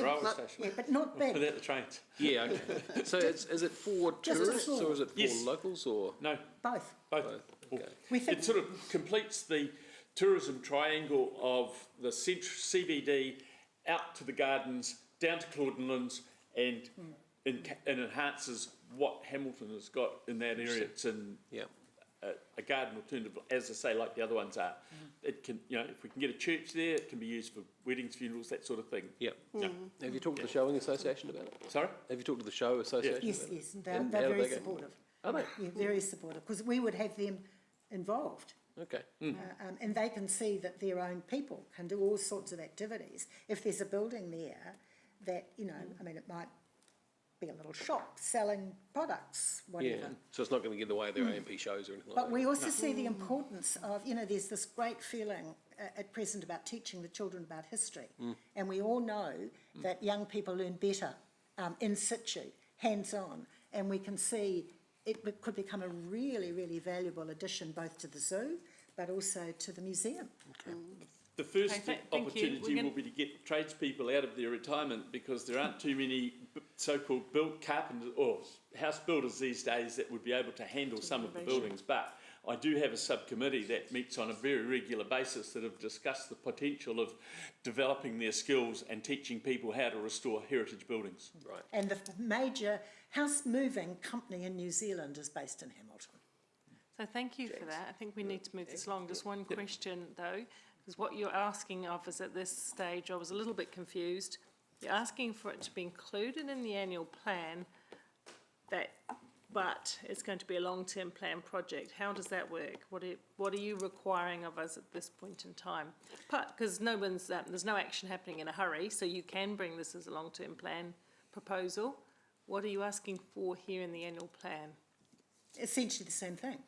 railway station. Yeah, but not big. Without the trains. Yeah, okay. So is it for tourists or is it for locals or? No. Both. Okay. We think it sort of completes the tourism triangle of the CBD out to the gardens, down to Claudelands, and enhances what Hamilton has got in that area. It's in a garden alternative, as I say, like the other ones are. It can, if we can get a church there, it can be used for weddings, funerals, that sort of thing. Yeah. Have you talked to the Showing Association about it? Sorry? Have you talked to the Show Association? Yes. They're very supportive. Are they? Yeah, very supportive, because we would have them involved. Okay. And they can see that their own people can do all sorts of activities. If there's a building there that, you know, I mean, it might be a little shop selling products, whatever. Yeah, so it's not going to get in the way of their AMP shows or anything like But that. we also see the importance of, you know, there's this great feeling at present about teaching the children about history. And we all know that young people learn better in situ, hands-on, and we can see it could become a really, really valuable addition both to the zoo but also to the museum. The first Okay, thank you. opportunity will be to get tradespeople out of their retirement, because there aren't too many so-called built carpenters or house builders these days that would be able to handle some of the buildings. But I do have a subcommittee that meets on a very regular basis that have discussed the potential of developing their skills and teaching people how to restore heritage buildings. Right. And the major house moving company in New Zealand is based in Hamilton. So thank you for that. I think we need to move this along. Just one question though, because what you're asking of us at this stage, I was a little bit confused. You're asking for it to be included in the annual plan, but it's going to be a long-term plan project. How does that work? What are you requiring of us at this point in time? Because there's no action happening in a hurry, so you can bring this as a long-term plan proposal. What are you asking for here in the annual plan? Essentially the same thing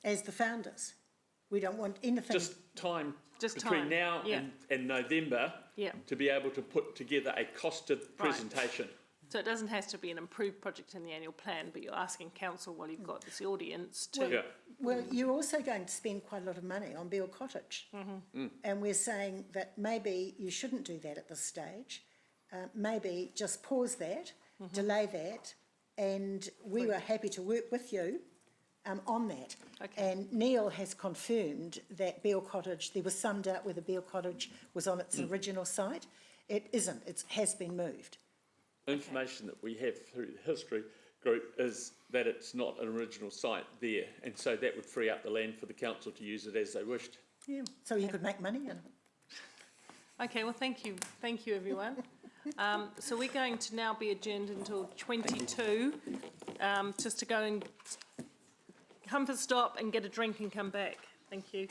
as the founders. We don't want anything. Just time between now and November to be able to put together a costed presentation. So it doesn't have to be an improved project in the annual plan, but you're asking council while you've got this audience to... Well, you're also going to spend quite a lot of money on Beale Cottage. And we're saying that maybe you shouldn't do that at this stage. Maybe just pause that, delay that, and we were happy to work with you on that. Okay. And Neil has confirmed that Beale Cottage, there was some doubt whether Beale Cottage was on its original site. It isn't, it has been moved. Information that we have through the history group is that it's not an original site there, and so that would free up the land for the council to use it as they wished. Yeah, so you could make money in it. Okay, well, thank you, everyone. So we're going to now be adjourned until 22, just to go and come for a stop and get a drink and come back. Thank you.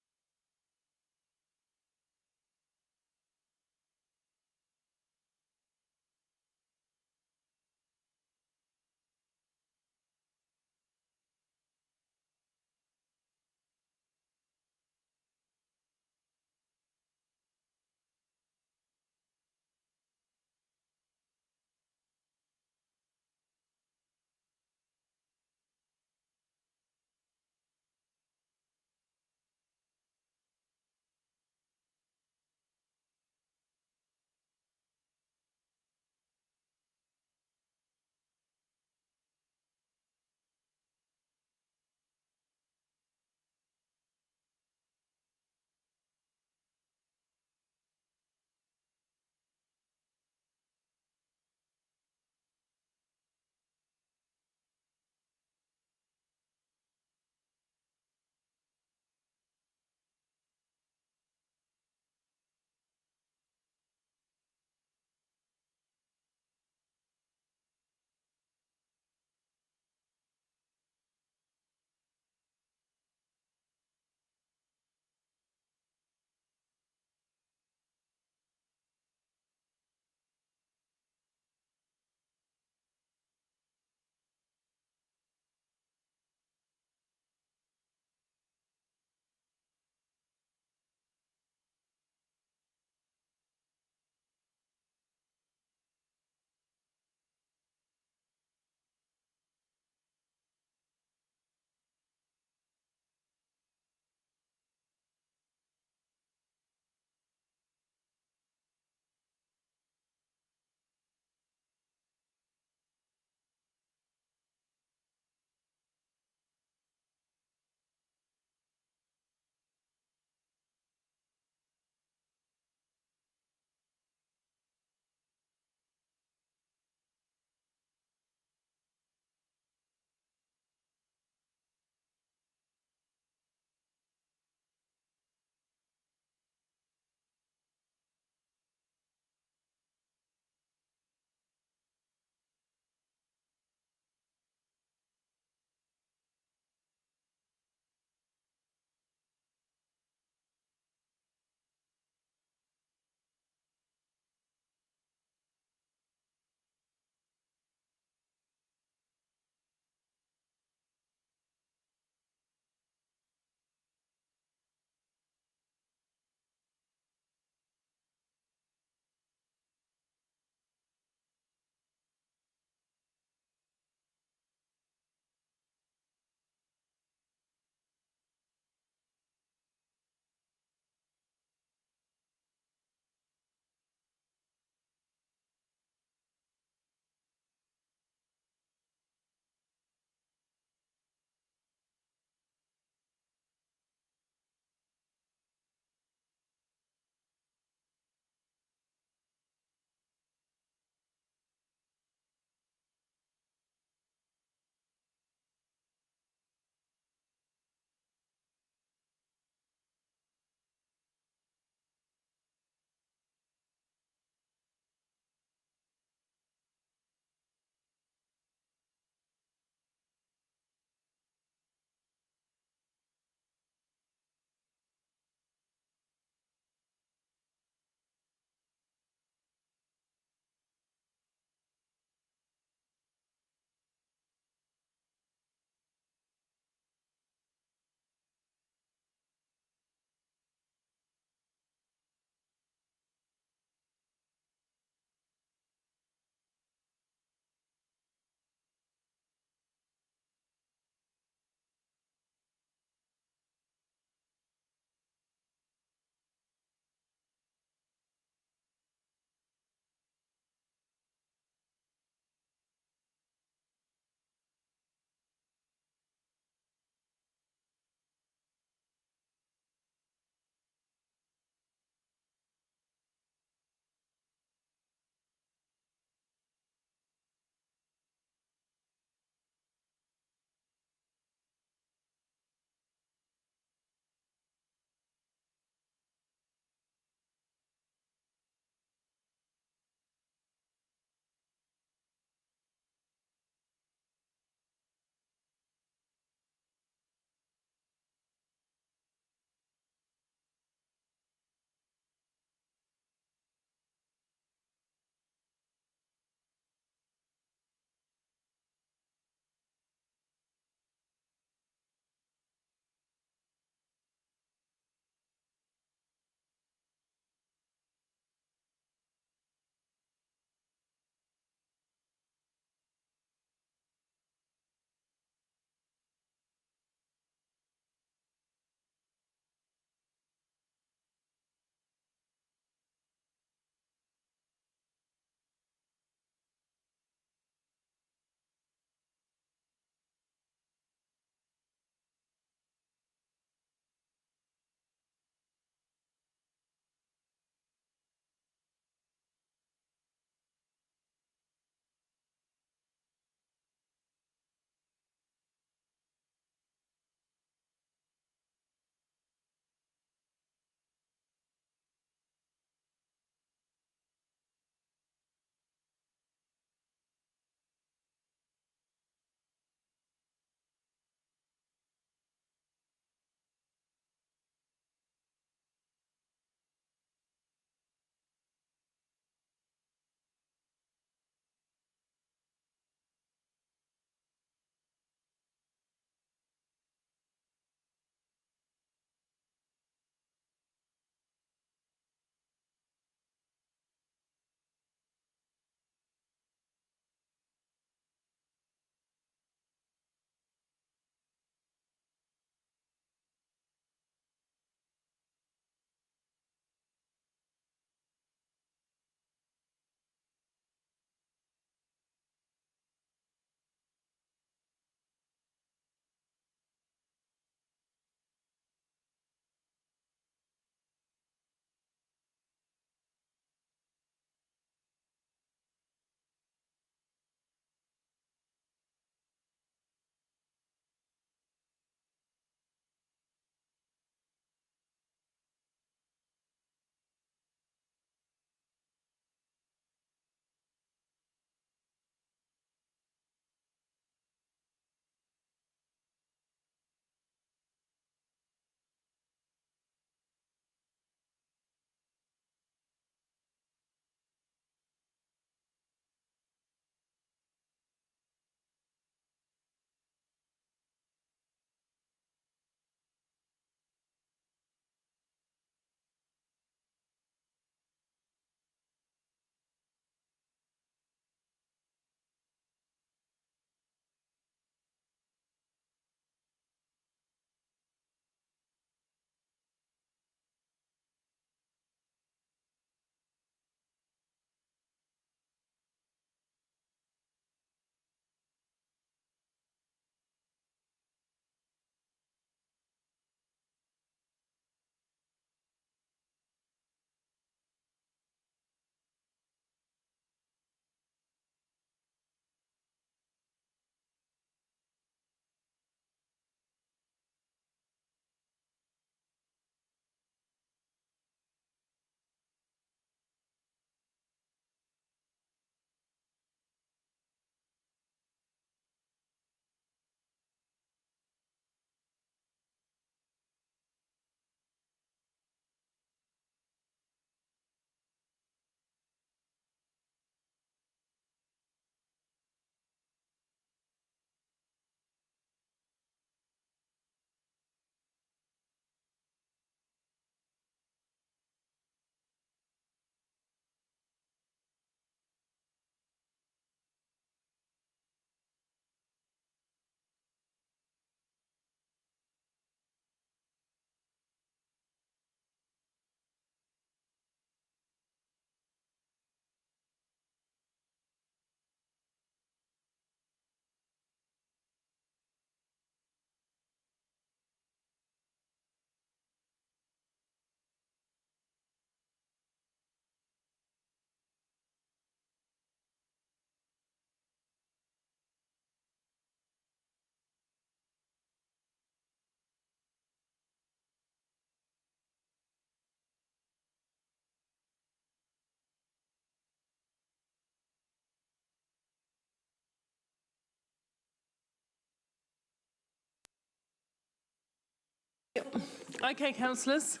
Okay, councillors.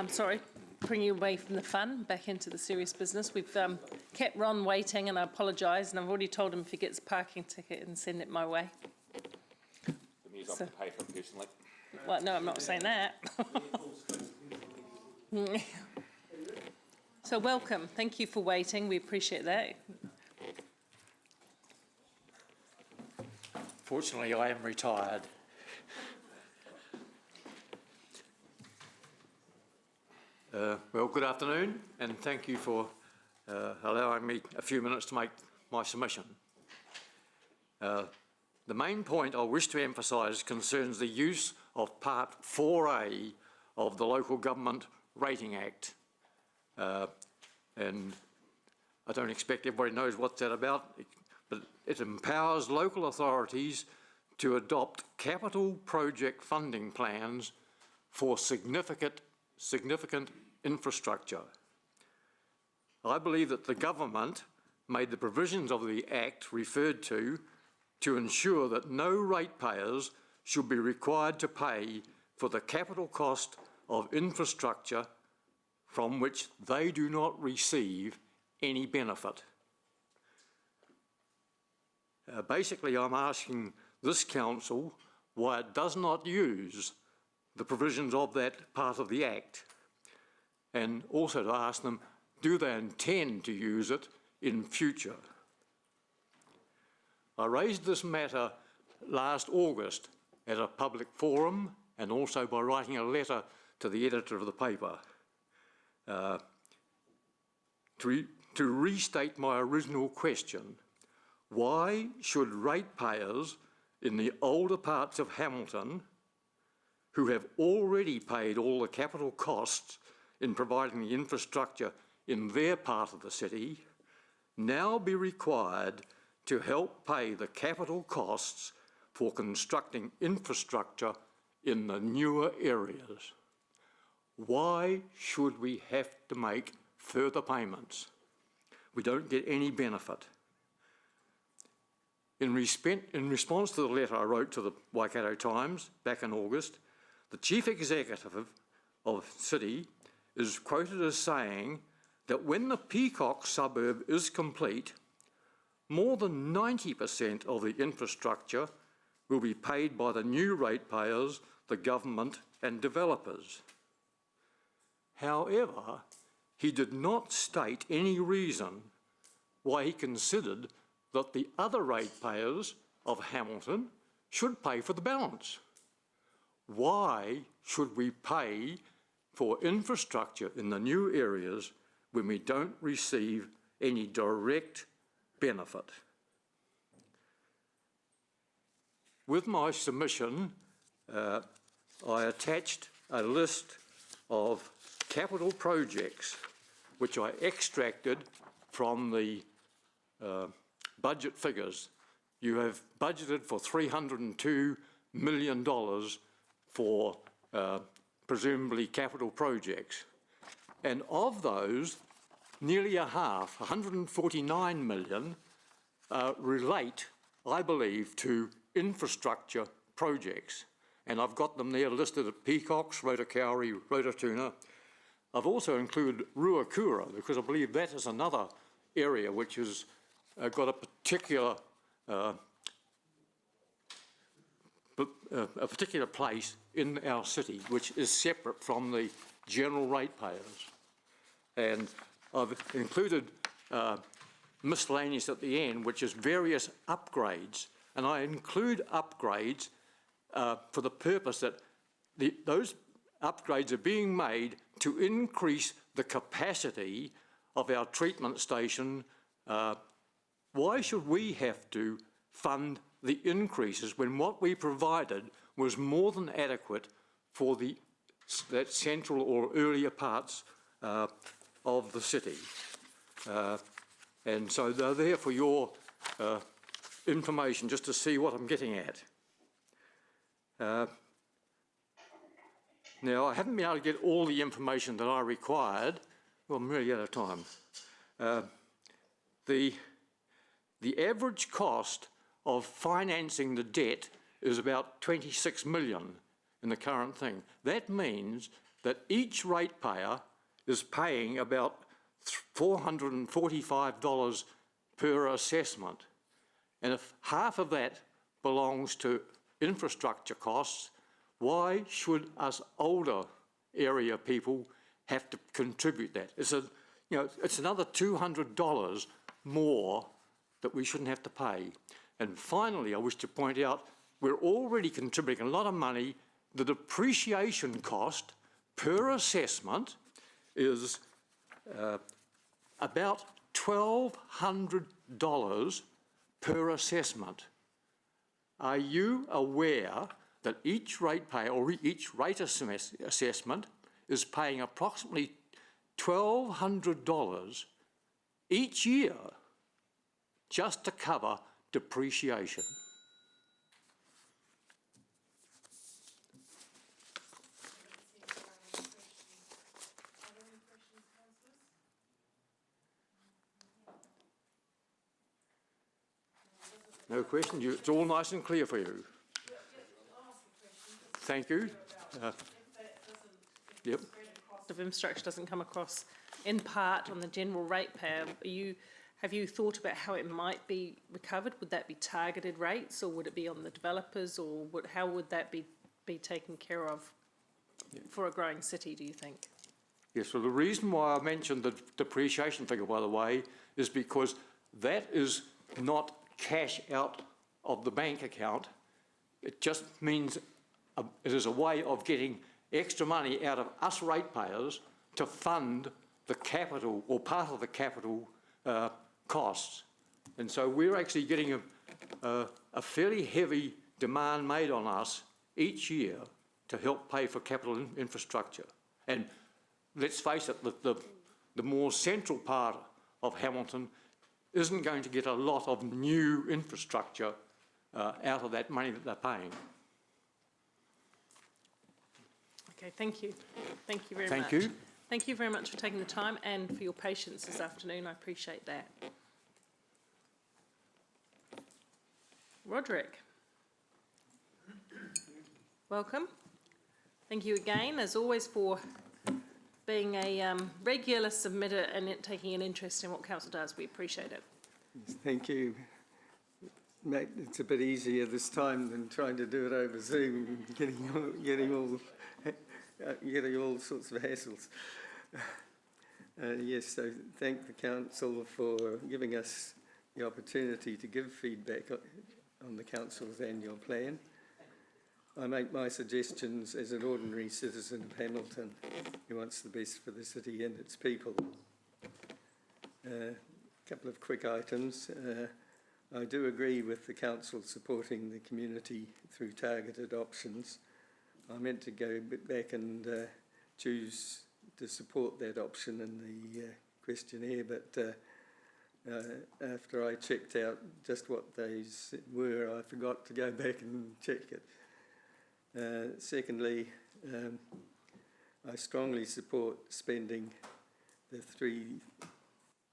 Sorry, bring you away from the fun, back into the serious business. We've kept Ron waiting, and I apologise, and I've already told him if he gets a parking ticket and send it my way. The means I can pay for it personally. Well, no, I'm not saying that. So welcome. Thank you for waiting. We appreciate that. Fortunately, I am retired. Well, good afternoon, and thank you for allowing me a few minutes to make my submission. The main point I wish to emphasise concerns the use of Part 4A of the Local Government Rating Act. And I don't expect everybody knows what's that about, but it empowers local authorities to adopt capital project funding plans for significant infrastructure. I believe that the government made the provisions of the Act referred to ensure that no ratepayers should be required to pay for the capital cost of infrastructure from which they do not receive any benefit. Basically, I'm asking this council why it does not use the provisions of that part of the Act, and also to ask them, do they intend to use it in future? I raised this matter last August at a public forum and also by writing a letter to the editor of the paper. To restate my original question, why should ratepayers in the older parts of Hamilton, who have already paid all the capital costs in providing the infrastructure in their part of the city, now be required to help pay the capital costs for constructing infrastructure in the newer areas? Why should we have to make further payments? We don't get any benefit. In response to the letter I wrote to the Waikato Times back in August, the chief executive of the city is quoted as saying that when the Peacock suburb is complete, more than 90% of the infrastructure will be paid by the new ratepayers, the government and developers. However, he did not state any reason why he considered that the other ratepayers of Hamilton should pay for the balance. Why should we pay for infrastructure in the new areas when we don't receive any direct benefit? With my submission, I attached a list of capital projects which I extracted from the budget figures. You have budgeted for $302 million for presumably capital projects. And of those, nearly a half, 149 million, relate, I believe, to infrastructure projects. And I've got them there listed at Peacocks, Rotokauri, Rototuna. I've also included Ruakura because I believe that is another area which has got a particular place in our city which is separate from the general ratepayers. And I've included miscellaneous at the end, which is various upgrades. And I include upgrades for the purpose that those upgrades are being made to increase the capacity of our treatment station. Why should we have to fund the increases when what we provided was more than adequate for that central or earlier parts of the city? And so they're there for your information, just to see what I'm getting at. Now, I haven't been able to get all the information that I required. Well, I'm really out of time. The average cost of financing the debt is about 26 million in the current thing. That means that each ratepayer is paying about $445 per assessment. And if half of that belongs to infrastructure costs, why should us older area people have to contribute that? It's another $200 more that we shouldn't have to pay. And finally, I wish to point out, we're already contributing a lot of money. The depreciation cost per assessment is about $1,200 per assessment. Are you aware that each ratepayer or each rate assessment is paying approximately $1,200 each year just to cover depreciation? No questions? It's all nice and clear for you. Thank you. Yep. Cost of infrastructure doesn't come across in part on the general ratepayer. Have you thought about how it might be recovered? Would that be targeted rates, or would it be on the developers, or how would that be taken care of for a growing city, do you think? Yes, well, the reason why I mentioned the depreciation figure, by the way, is because that is not cash out of the bank account. It just means it is a way of getting extra money out of us ratepayers to fund the capital or part of the capital costs. And so we're actually getting a fairly heavy demand made on us each year to help pay for capital infrastructure. And let's face it, the more central part of Hamilton isn't going to get a lot of new infrastructure out of that money that they're paying. Okay, thank you. Thank you very much. Thank you. Thank you very much for taking the time and for your patience this afternoon. I appreciate that. Roderick. Welcome. Thank you again, as always, for being a regular submitter and taking an interest in what Council does. We appreciate it. Yes, thank you. Mate, it's a bit easier this time than trying to do it over Zoom, getting all sorts of hassles. Yes, so thank the Council for giving us the opportunity to give feedback on the Council's annual plan. I make my suggestions as an ordinary citizen of Hamilton who wants the best for the city and its people. A couple of quick items. I do agree with the Council supporting the community through targeted options. I meant to go back and choose to support that option in the questionnaire, but after I checked out just what those were, I forgot to go back and check it. Secondly, I strongly support spending the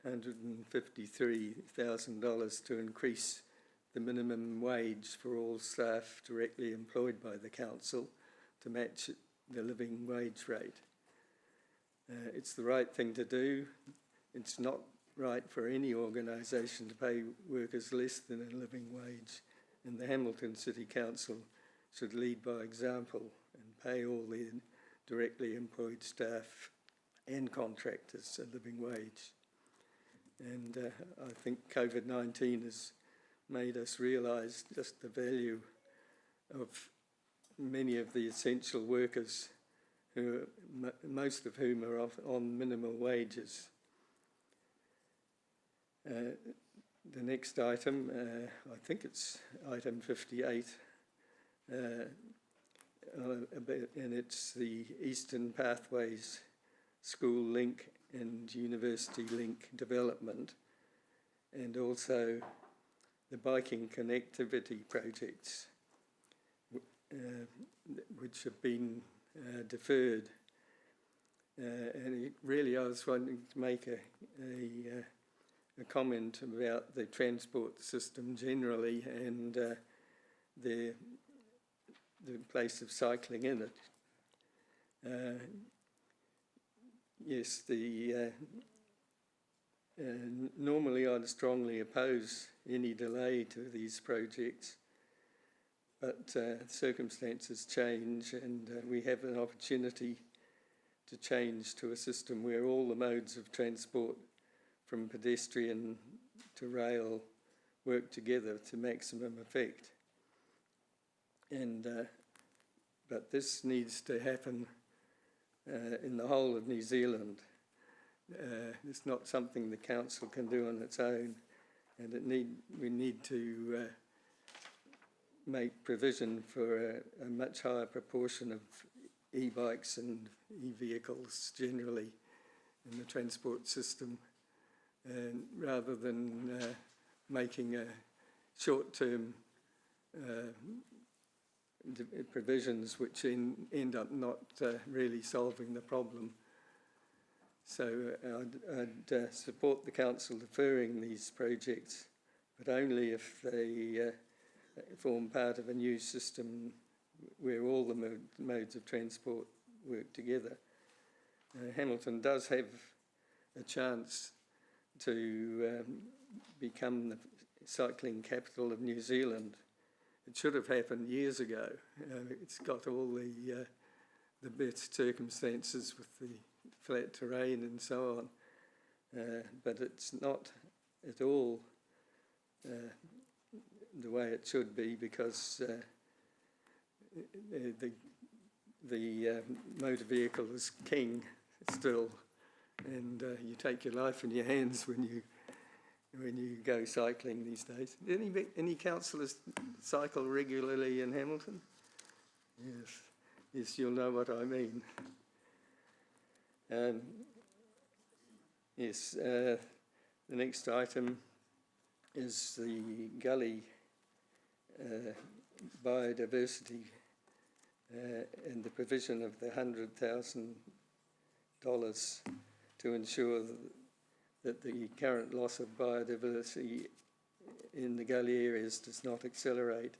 $353,000 to increase the minimum wage for all staff directly employed by the Council to match the living wage rate. It's the right thing to do. It's not right for any organisation to pay workers less than a living wage, and the Hamilton City Council should lead by example and pay all their directly employed staff and contractors a living wage. And I think COVID-19 has made us realise just the value of many of the essential workers, most of whom are on minimal wages. The next item, I think it's item 58, and it's the Eastern Pathways School Link and University Link development, and also the biking connectivity projects, which have been deferred. And really I was wanting to make a comment about the transport system generally and the the place of cycling in it. Yes, normally I'd strongly oppose any delay to these projects, but circumstances change, and we have an opportunity to change to a system where all the modes of transport, from pedestrian to rail, work together to maximum effect. And but this needs to happen in the whole of New Zealand. It's not something the council can do on its own, and we need to make provision for a much higher proportion of e-bikes and e-vehicles generally in the transport system, rather than making a short-term provisions which end up not really solving the problem. So I'd support the council deferring these projects, but only if they form part of a new system where all the modes of transport work together. Hamilton does have a chance to become the cycling capital of New Zealand. It should have happened years ago. It's got all the best circumstances with the flat terrain and so on, but it's not at all the way it should be, because the motor vehicle is king still, and you take your life in your hands when you go cycling these days. Any councillors cycle regularly in Hamilton? Yes, you'll know what I mean. Yes, the next item is the Gully biodiversity and the provision of the $100,000 to ensure that the current loss of biodiversity in the Gully areas does not accelerate.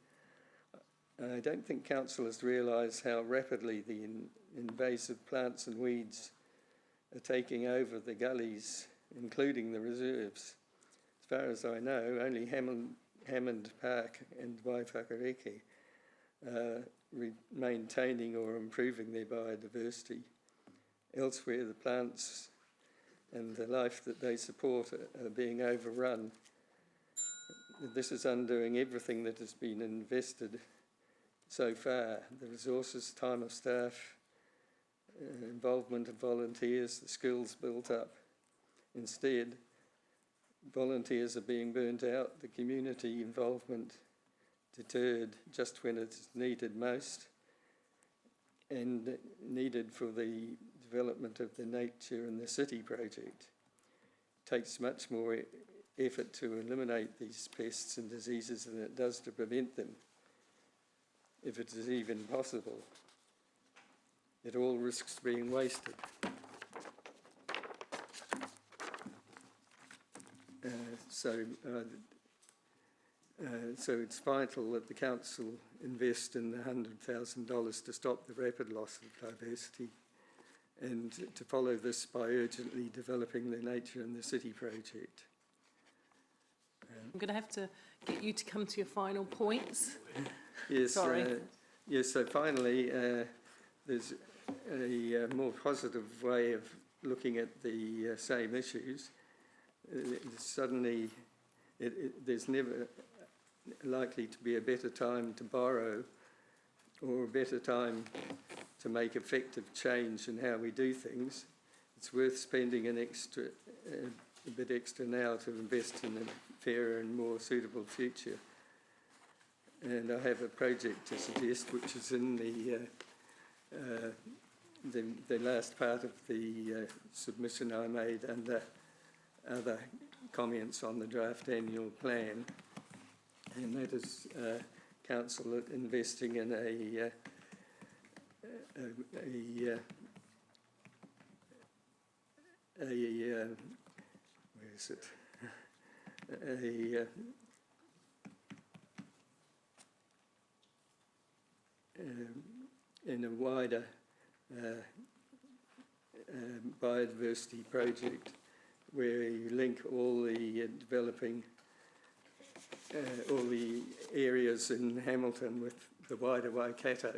I don't think councillors realise how rapidly the invasive plants and weeds are taking over the gullies, including the reserves. As far as I know, only Hammond Park and Waiwhakareke maintaining or improving their biodiversity. Elsewhere, the plants and the life that they support are being overrun. This is undoing everything that has been invested so far: the resources, time of staff, involvement of volunteers, the skills built up. Instead, volunteers are being burnt out, the community involvement deterred just when it's needed most, and needed for the development of the nature and the city project. It takes much more effort to eliminate these pests and diseases than it does to prevent them, if it is even possible. It all risks being wasted. So it's vital that the council invest in the $100,000 to stop the rapid loss of diversity, and to follow this by urgently developing the nature and the city project. I'm going to have to get you to come to your final points. Yes. Sorry. Yes. So finally, there's a more positive way of looking at the same issues. Suddenly, there's never likely to be a better time to borrow, or a better time to make effective change in how we do things. It's worth spending a bit extra now to invest in a fairer and more suitable future. And I have a project to suggest, which is in the last part of the submission I made under other comments on the draft annual plan, and that is council investing in where is it? in a wider biodiversity project where you link all the developing, all the areas in Hamilton with the wider Waikato.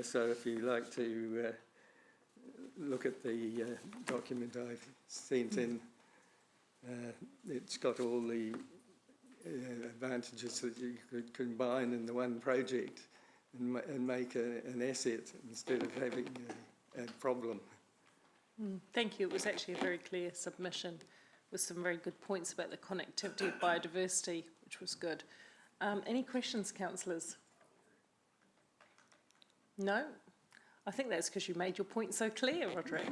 So if you like to look at the document I've sent in, it's got all the advantages that you could combine in the one project and make an asset instead of having a problem. Thank you. It was actually a very clear submission with some very good points about the connectivity of biodiversity, which was good. Any questions, councillors? No? I think that's because you made your point so clear, Roderick.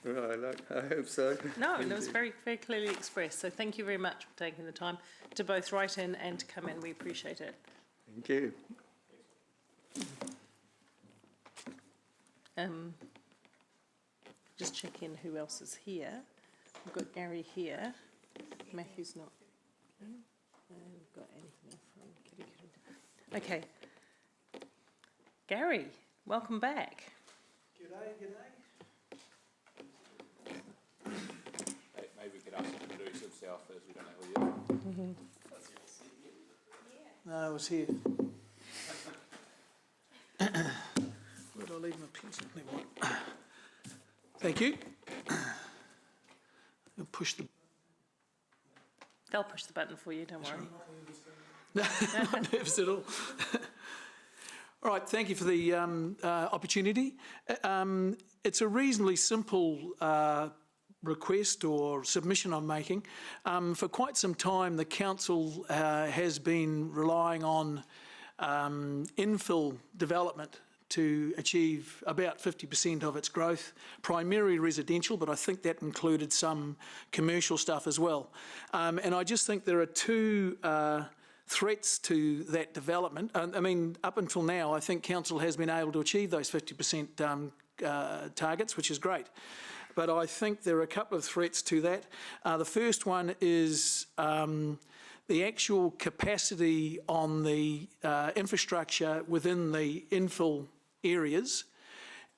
Well, I hope so. No, and it was very, very clearly expressed. So thank you very much for taking the time to both write in and to come in. We appreciate it. Thank you. Just check in who else is here. We've got Gary here. Matthew's not. And we've got anything from Kitty. Okay. Gary, welcome back. G'day. Maybe we could ask him to introduce himself as we don't know who he is. No, I was here. Where did I leave my pencil? Never mind. Thank you. I'll push the... They'll push the button for you, don't worry. No, not nervous at all. All right, thank you for the opportunity. It's a reasonably simple request or submission I'm making. For quite some time, the council has been relying on infill development to achieve about 50% of its growth, primarily residential, but I think that included some commercial stuff as well. And I just think there are two threats to that development. I mean, up until now, I think council has been able to achieve those 50% targets, which is great. But I think there are a couple of threats to that. The first one is the actual capacity on the infrastructure within the infill areas.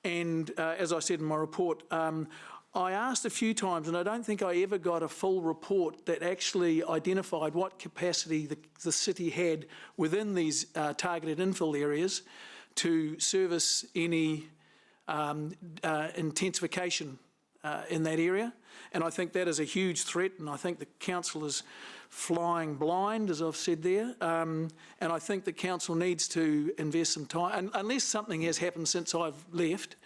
And as I said in my report, I asked a few times, and I don't think I ever got a full report that actually identified what capacity the city had within these targeted infill areas to service any intensification in that area. And I think that is a huge threat, and I think the council is flying blind, as I've said there. And I think the council needs to invest some time, and unless something has happened since I've left,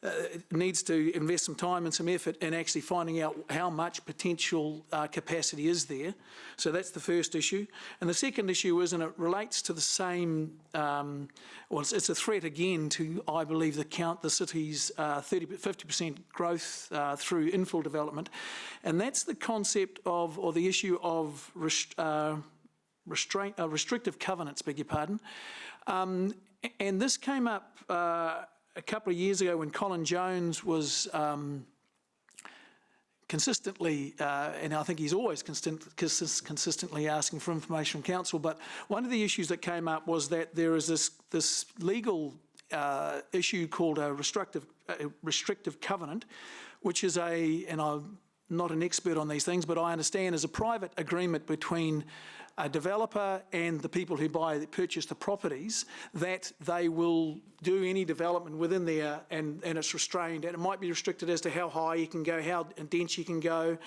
it needs to invest some time and some effort in actually finding out how much potential capacity is there. So that's the first issue. And the second issue is, and it relates to the same, well, it's a threat again to, I believe, the city's 50% growth through infill development. And that's the concept of, or the issue of restrictive covenants, beg your pardon. And this came up a couple of years ago when Colin Jones was consistently, and I think he's always consistently asking for information from council, but one of the issues that came up was that there is this legal issue called a restrictive covenant, which is and I'm not an expert on these things, but I understand is a private agreement between a developer and the people who purchase the properties, that they will do any development within there, and it's restrained, and it might be restricted as to how high you can go, how dense you can go,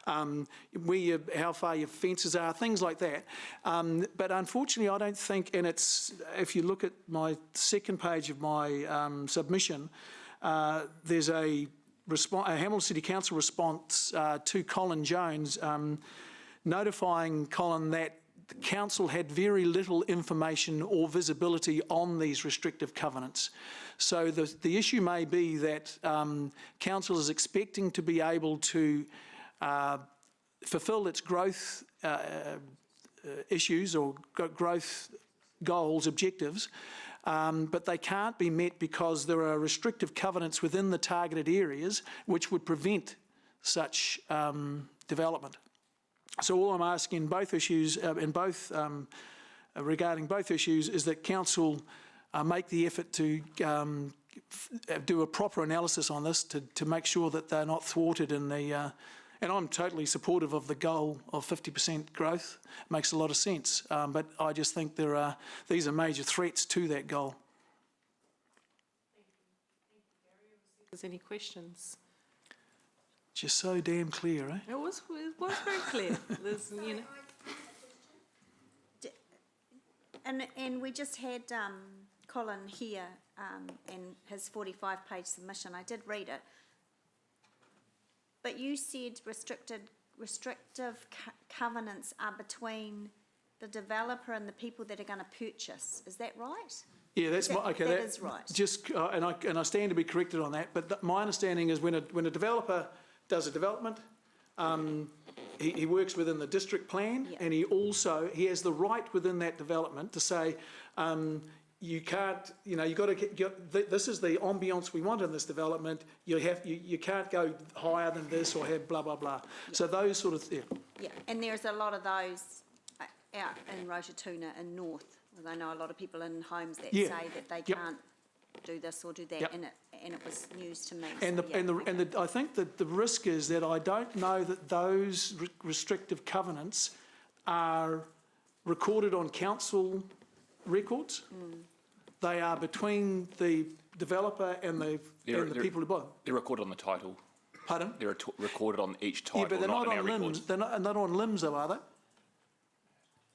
how far your fences are, things like that. But unfortunately, I don't think, and if you look at my second page of my submission, there's a Hamilton City Council response to Colin Jones, notifying Colin that the council had very little information or visibility on these restrictive covenants. So the issue may be that council is expecting to be able to fulfil its growth issues or growth goals, objectives, but they can't be met because there are restrictive covenants within the targeted areas which would prevent such development. So all I'm asking in both issues, in both regarding both issues is that council make the effort to do a proper analysis on this to make sure that they're not thwarted in the. And I'm totally supportive of the goal of 50% growth. It makes a lot of sense, but I just think these are major threats to that goal. If there's any questions? Just so damn clear, eh? It was very clear. There's, you know. And we just had Colin here and his 45-page submission. I did read it. But you said restrictive covenants are between the developer and the people that are going to purchase. Is that right? Yeah, that's okay. That is right. Just and I stand to be corrected on that. But my understanding is when a developer does a development, he works within the district plan, and he has the right within that development to say. You can't, you've got to get, this is the ambience we want in this development. You can't go higher than this or have blah, blah, blah. Yeah. So those sort of, Yeah, and there's a lot of those out in Rotatuna and North. I know a lot of people in homes that say that they can't do this or do that, and it was news to me. And I think that the risk is that I don't know that those restrictive covenants are recorded on council records. They are between the developer and the people who buy them. They're recorded on the title. Pardon? They're recorded on each title. Yeah, but they're not on on limbs. Records. They're not on limbs, though, are they?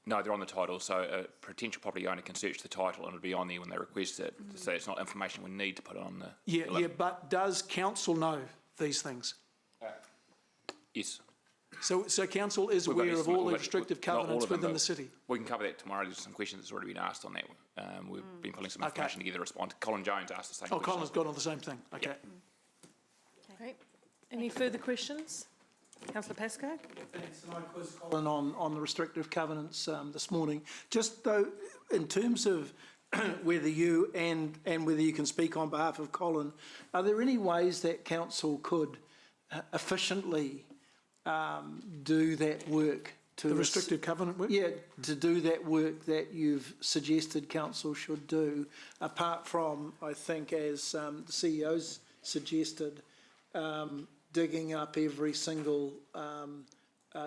No, they're on the title. So a potential property owner can search the title and it'll be on there when they request it. So it's not information we need to put on the. Yeah, but does council know these things? Yes. So council is aware of all the restrictive covenants within the city? We can cover that tomorrow. There's some questions that's already been asked on that one. We've been putting some information together to respond. Colin Jones asked the same question. Colin's got on the same thing. Okay. Okay. Any further questions? Councillor Pascoe? Thanks. And I quizzed Colin on the restrictive covenants this morning. Just though, in terms of whether you and whether you can speak on behalf of Colin, are there any ways that council could efficiently do that work to the restrictive covenant work? Yeah, to do that work that you've suggested council should do, apart from, I think, as the CEO's suggested, digging up every single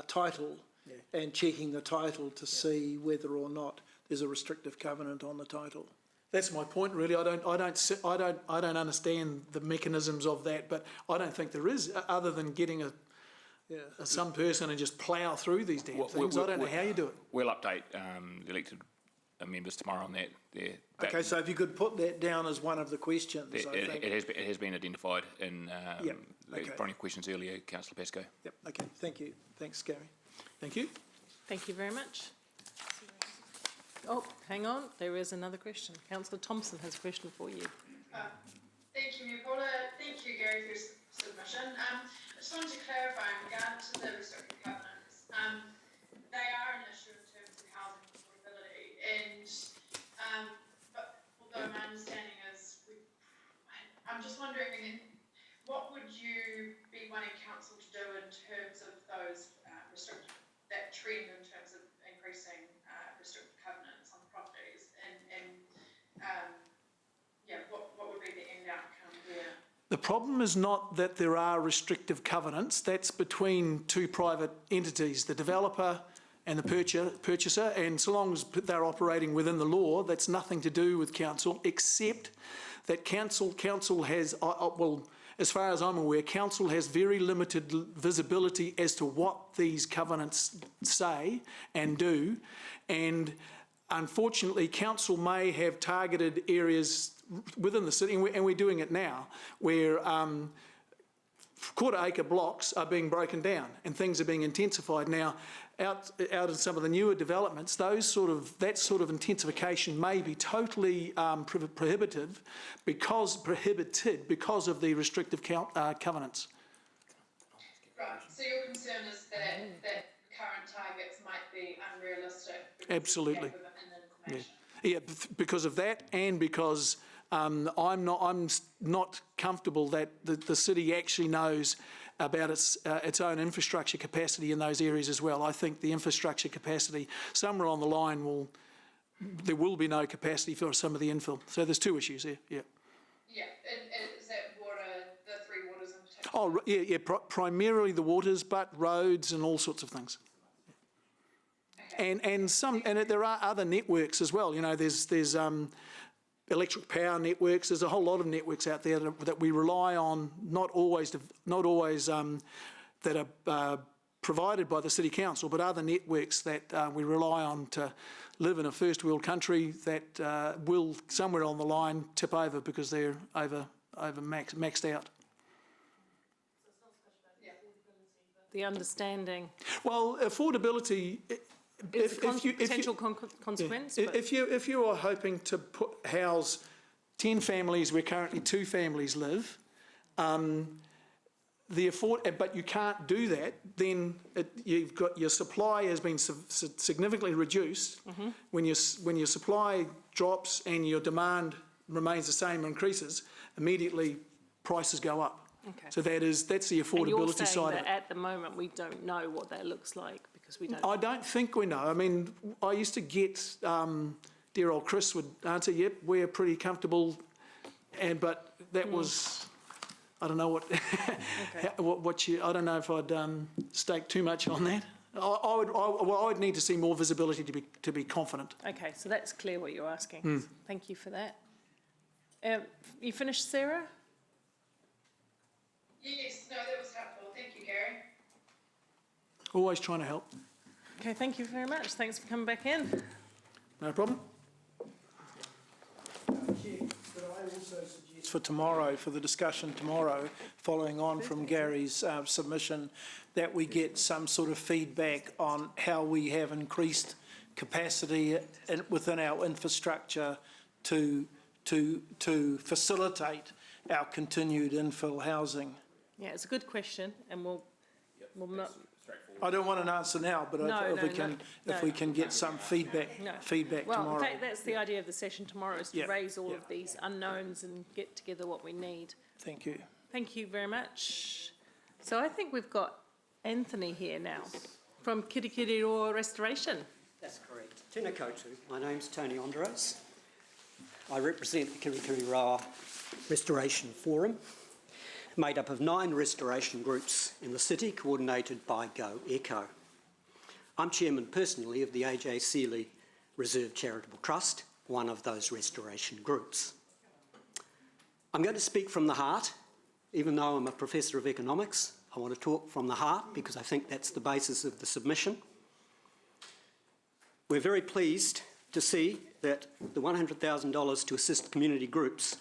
title and checking the title to see whether or not there's a restrictive covenant on the title. That's my point, really. I don't understand the mechanisms of that, but I don't think there is, other than getting some person and just plough through these damn things. I don't know how you do it. We'll update the elected members tomorrow on that. Okay, so if you could put that down as one of the questions, I think. It has been identified in the questions earlier, Councillor Pascoe. Yep, okay, thank you. Thanks, Gary. Thank you. Thank you very much. Oh, hang on, there is another question. Councillor Thompson has a question for you. Thank you, Mayor Paula. Thank you, Gary, for your submission. I just wanted to clarify in regard to the restrictive covenants. They are an issue in terms of housing affordability, and but although my understanding is, I'm just wondering, what would you be wanting council to do in terms of those that trend in terms of increasing restrictive covenants on properties, and what would be the end outcome there? The problem is not that there are restrictive covenants. That's between two private entities, the developer and the purchaser, and so long as they're operating within the law, that's nothing to do with council, except that council has, well, as far as I'm aware, council has very limited visibility as to what these covenants say and do, and unfortunately, council may have targeted areas within the city, and we're doing it now, where quarter-acre blocks are being broken down and things are being intensified. Now, out in some of the newer developments, that sort of intensification may be totally prohibited because of the restrictive covenants. Right. So your concern is that current targets might be unrealistic. Absolutely. Yeah, because of that, and because I'm not comfortable that the city actually knows about its own infrastructure capacity in those areas as well. I think the infrastructure capacity somewhere on the line there will be no capacity for some of the infill. So there's two issues there, yeah. Yeah, and is that water, the three waters in particular? Oh, yeah, primarily the waters, but roads and all sorts of things. Okay. And there are other networks as well. You know, there's electric power networks. There's a whole lot of networks out there that we rely on, not always that are provided by the City Council, but other networks that we rely on to live in a first world country that will somewhere on the line tip over because they're over maxed out. The understanding. Well, affordability. Potential consequence. If you are hoping to house 10 families where currently 2 families live, but you can't do that, then you've got your supply has been significantly reduced. Mm-hmm. When your supply drops and your demand remains the same or increases, immediately prices go up. Okay. So that's the affordability and you're saying side that of it. At the moment, we don't know what that looks like because we don't. I don't think we know. I mean, I used to get dear old Chris would answer, "Yep, we're pretty comfortable," but that was. I don't know what, okay. I don't know if I'd stake too much on that. I would need to see more visibility to be confident. Okay, so that's clear what you're asking. Thank you for that. You finished, Sarah? Yes, no, that was helpful. Thank you, Gary. Always trying to help. Okay, thank you very much. Thanks for coming back in. No problem. Chair, could I also suggest for tomorrow, for the discussion tomorrow, following on from Gary's submission, that we get some sort of feedback on how we have increased capacity within our infrastructure to facilitate our continued infill housing? Yeah, it's a good question, and we'll not. I don't want an answer now, but if we can get some feedback tomorrow. Well, in fact, that's the idea of the session tomorrow, is to raise all of these unknowns and get together what we need. Thank you. Thank you very much. So I think we've got Anthony here now from Kirikiriroa Restoration. That's correct. Tēnā koutou. My name's Tony Andres. I represent the Kirikiriroa Restoration Forum, made up of 9 restoration groups in the city, coordinated by Go Eco. I'm chairman personally of the AJ Seeley Reserve Charitable Trust, one of those restoration groups. I'm going to speak from the heart, even though I'm a professor of economics. I want to talk from the heart because I think that's the basis of the submission. We're very pleased to see that the $100,000 to assist community groups,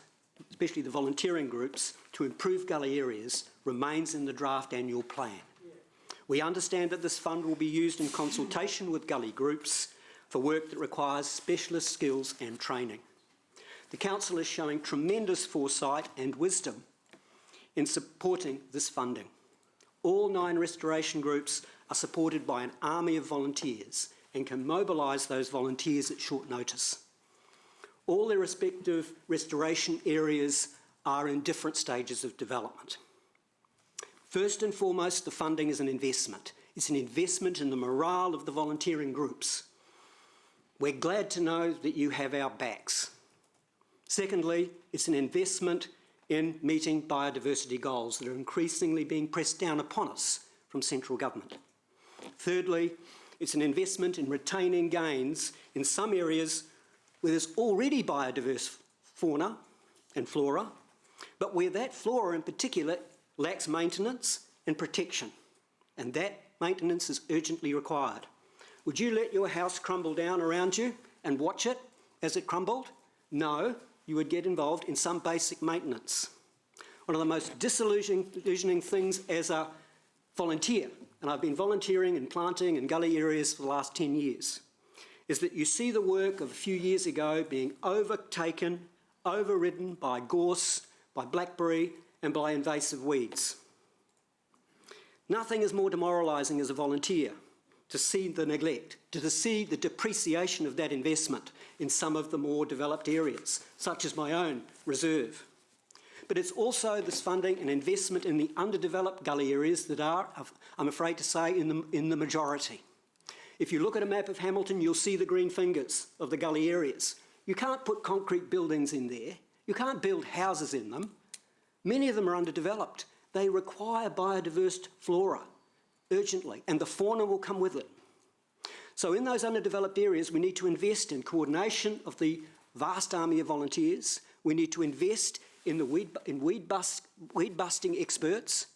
especially the volunteering groups, to improve Gully areas remains in the draft annual plan. We understand that this fund will be used in consultation with Gully groups for work that requires specialist skills and training. The Council is showing tremendous foresight and wisdom in supporting this funding. All 9 restoration groups are supported by an army of volunteers and can mobilise those volunteers at short notice. All their respective restoration areas are in different stages of development. First and foremost, the funding is an investment. It's an investment in the morale of the volunteering groups. We're glad to know that you have our backs. Secondly, it's an investment in meeting biodiversity goals that are increasingly being pressed down upon us from central government. Thirdly, it's an investment in retaining gains in some areas where there's already biodiverse fauna and flora, but where that flora in particular lacks maintenance and protection, and that maintenance is urgently required. Would you let your house crumble down around you and watch it as it crumbled? No, you would get involved in some basic maintenance. One of the most disillusioning things as a volunteer, and I've been volunteering and planting in Gully areas for the last 10 years, is that you see the work of a few years ago being overtaken, overridden by gorse, by blackberry, and by invasive weeds. Nothing is more demoralising as a volunteer to see the neglect, to see the depreciation of that investment in some of the more developed areas, such as my own reserve. But it's also this funding and investment in the underdeveloped Gully areas that are, I'm afraid to say, in the majority. If you look at a map of Hamilton, you'll see the green fingers of the gully areas. You can't put concrete buildings in there. You can't build houses in them. Many of them are underdeveloped. They require biodiverse flora urgently, and the fauna will come with it. So in those underdeveloped areas, we need to invest in coordination of the vast army of volunteers. We need to invest in weed busting experts.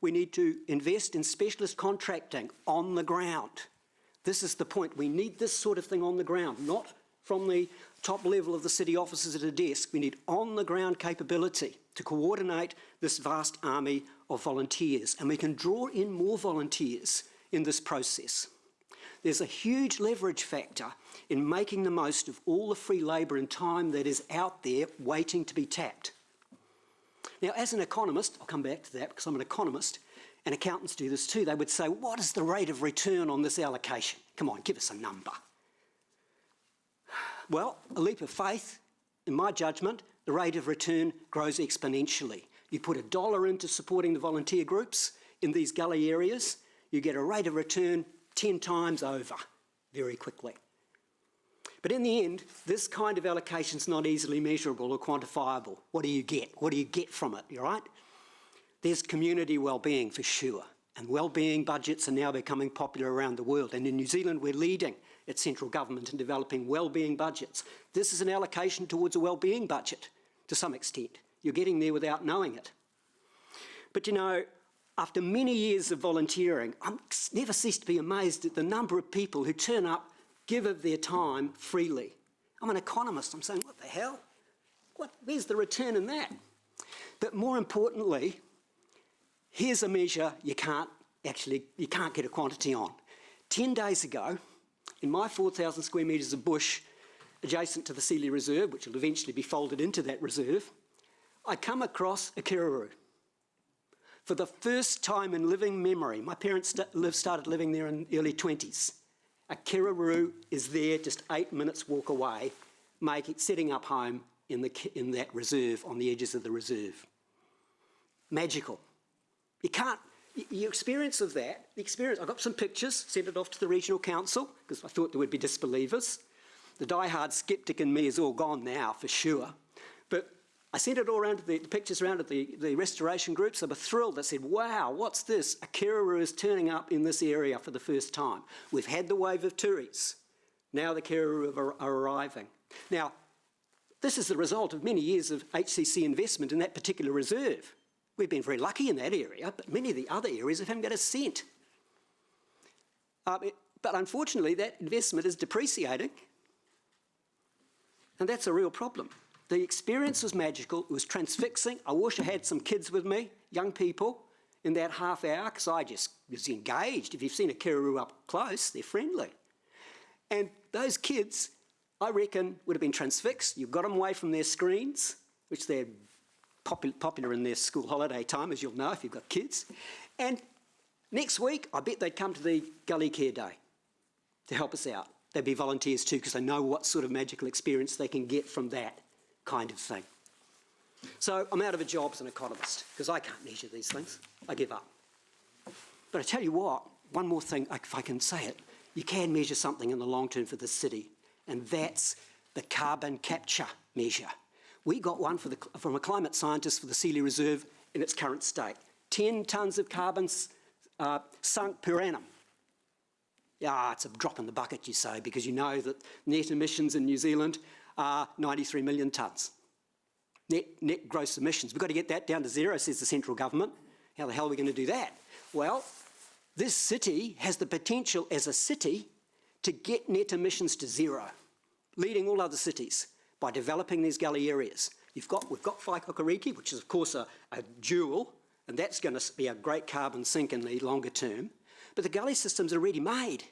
We need to invest in specialist contracting on the ground. This is the point. We need this sort of thing on the ground, not from the top level of the city offices at a desk. We need on-the-ground capability to coordinate this vast army of volunteers, and we can draw in more volunteers in this process. There's a huge leverage factor in making the most of all the free labour and time that is out there waiting to be tapped. Now, as an economist, I'll come back to that because I'm an economist, and accountants do this too, they would say, what is the rate of return on this allocation? Come on, give us a number. Well, a leap of faith, in my judgment, the rate of return grows exponentially. You put $1 into supporting the volunteer groups in these gully areas, you get a rate of return 10 times over very quickly. But in the end, this kind of allocation is not easily measurable or quantifiable. What do you get? What do you get from it, all right? There's community wellbeing for sure, and wellbeing budgets are now becoming popular around the world, and in New Zealand we're leading at central government in developing wellbeing budgets. This is an allocation towards a wellbeing budget to some extent. You're getting there without knowing it. But you know, after many years of volunteering, I never cease to be amazed at the number of people who turn up, give of their time freely. I'm an economist, I'm saying, what the hell? Where's the return in that? But more importantly, here's a measure you can't get a quantity on. 10 days ago, in my 4,000 square metres of bush adjacent to the Sealy Reserve, which will eventually be folded into that reserve, I come across a kiraroo. For the first time in living memory, my parents started living there in the early 20s. A kiraroo is there just 8 minutes walk away, setting up home in that reserve, on the edges of the reserve. Magical. Your experience of that, I got some pictures, sent it off to the regional council, because I thought there would be disbelievers. The die-hard sceptic in me is all gone now, for sure. But I sent it all around to the pictures around at the restoration groups. They were thrilled. They said, wow, what's this? A kiraroo is turning up in this area for the first time. We've had the wave of touries. Now the kiraroo are arriving. Now, this is the result of many years of HCC investment in that particular reserve. We've been very lucky in that area, but many of the other areas haven't got a cent. But unfortunately, that investment is depreciating, and that's a real problem. The experience was magical. It was transfixing. I wish I had some kids with me, young people, in that half hour, because I just was engaged. If you've seen a kiraroo up close, they're friendly. And those kids, I reckon, would have been transfixed. You've got them away from their screens, which they're popular in their school holiday time, as you'll know if you've got kids. And next week, I bet they'd come to the Gully Care Day to help us out. They'd be volunteers too, because they know what sort of magical experience they can get from that kind of thing. So I'm out of a job as an economist, because I can't measure these things. I give up. But I tell you what, one more thing, if I can say it, you can measure something in the long term for the city, and that's the carbon capture measure. We got one from a climate scientist for the Sealy Reserve in its current state. 10 tonnes of carbon sunk per annum. Yeah, it's a drop in the bucket, you say, because you know that net emissions in New Zealand are 93 million tonnes. Net gross emissions. We've got to get that down to zero, says the central government. How the hell are we going to do that? Well, this city has the potential as a city to get net emissions to zero, leading all other cities by developing these gully areas. We've got Whaikakariki, which is of course a jewel, and that's going to be a great carbon sink in the longer term. But the gully systems are already made.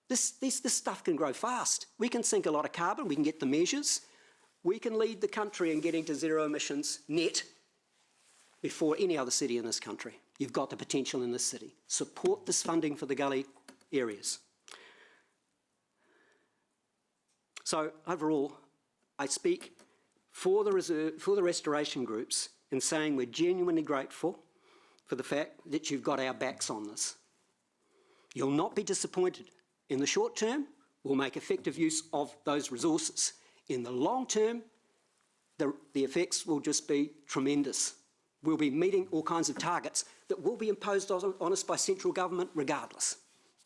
This stuff can grow fast. We can sink a lot of carbon, we can get the measures, we can lead the country in getting to zero emissions net before any other city in this country. You've got the potential in this city. Support this funding for the gully areas. So overall, I speak for the restoration groups in saying we're genuinely grateful for the fact that you've got our backs on this. You'll not be disappointed In the short term, we'll make effective use of those resources. In the long term, the effects will just be tremendous. We'll be meeting all kinds of targets that will be imposed on us by central government regardless.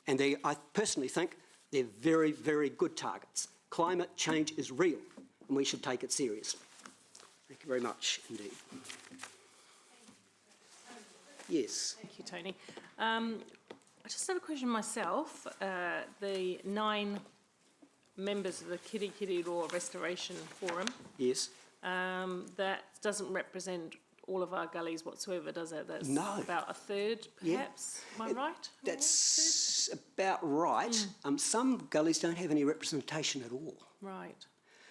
And I personally think they're very, very good targets. Climate change is real, and we should take it seriously. Thank you very much indeed. Yes. Thank you, Tony. I just have a question myself. The 9 members of the Kirikiri Restoration Forum. Yes. That doesn't represent all of our gullies whatsoever, does it? That's no. About a third, perhaps. Yeah. Am I right? That's about right. Some gullies don't have any representation at all. Right.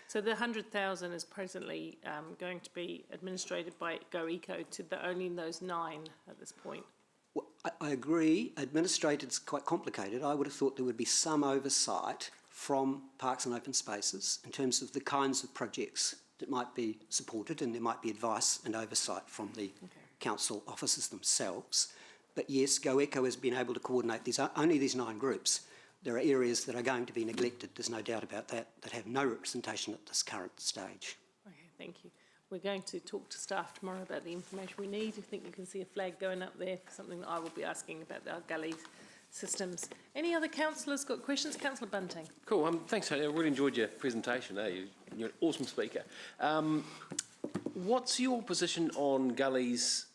So the 100,000 is presently going to be administrated by GoEco to only those 9 at this point. Well, I agree. Administrated is quite complicated. I would have thought there would be some oversight from Parks and Open Spaces in terms of the kinds of projects that might be supported, and there might be advice and oversight from the council officers themselves. But yes, GoEco has been able to coordinate only these 9 groups. There are areas that are going to be neglected, there's no doubt about that, that have no representation at this current stage. Okay, thank you. We're going to talk to staff tomorrow about the information we need. I think you can see a flag going up there for something that I will be asking about our gully systems. Any other councillors got questions? Councillor Bunting. Cool. Thanks, Tony. I really enjoyed your presentation. You're an awesome speaker. What's your position on gullies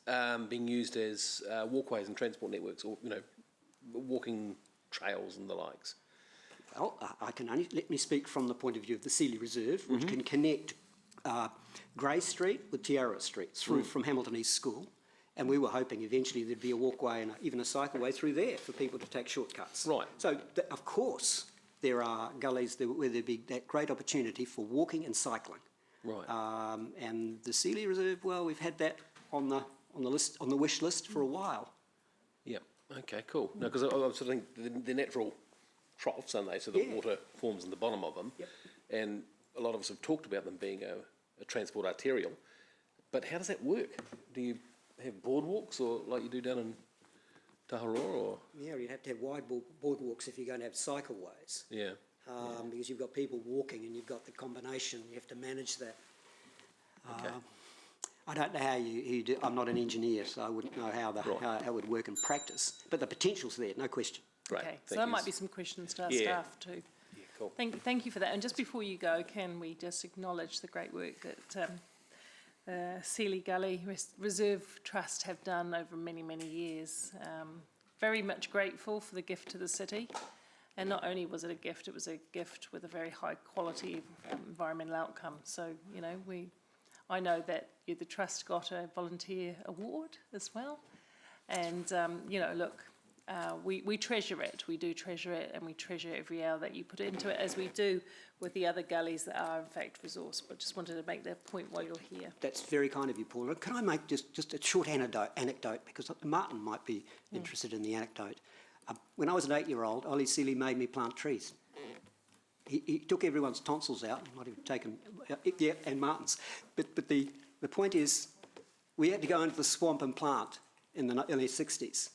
being used as walkways and transport networks, or walking trails and the likes? Well, I can only let me speak from the point of view of the Sealy Reserve, which can connect Grey Street with Tiara Street through from Hamilton East School. And we were hoping eventually there'd be a walkway and even a cycleway through there for people to take shortcuts. Right. So, of course, there are gullies where there'd be that great opportunity for walking and cycling. Right. And the Sealy Reserve, well, we've had that on the list, on the wish list for a while. Yeah. Okay. Cool. No, because I sort of think the natural troughs, aren't they? So the water forms in the bottom of them. Yep. And a lot of us have talked about them being a transport arterial. But how does that work? Do you have boardwalks, or like you do down in Taharoa, or? Yeah, you'd have to have wide boardwalks if you're going to have cycleways. Yeah. Because you've got people walking and you've got the combination, you have to manage that. Okay. I don't know how you do. I'm not an engineer, so I wouldn't know how it would work in practice. But the potential's there, no question. Great. Okay, so that might be some questions to our staff too. Yeah, cool. Thank you for that. And just before you go, can we just acknowledge the great work that Sealy Gully Reserve Trust have done over many, many years. Very much grateful for the gift to the city. And not only was it a gift with a very high quality environmental outcome. So, I know that the trust got a volunteer award as well. And, look, we treasure it. We do treasure it, and we treasure every hour that you put into it, as we do with the other gullies that are, in fact, resourced. But just wanted to make that point while you're here. That's very kind of you, Paula. Can I make just a short anecdote, because Martin might be interested in the anecdote. When I was an 8-year-old, Ollie Sealy made me plant trees. He took everyone's tonsils out, might have taken, and Martin's. But the point is, we had to go into the swamp and plant in the early 60s.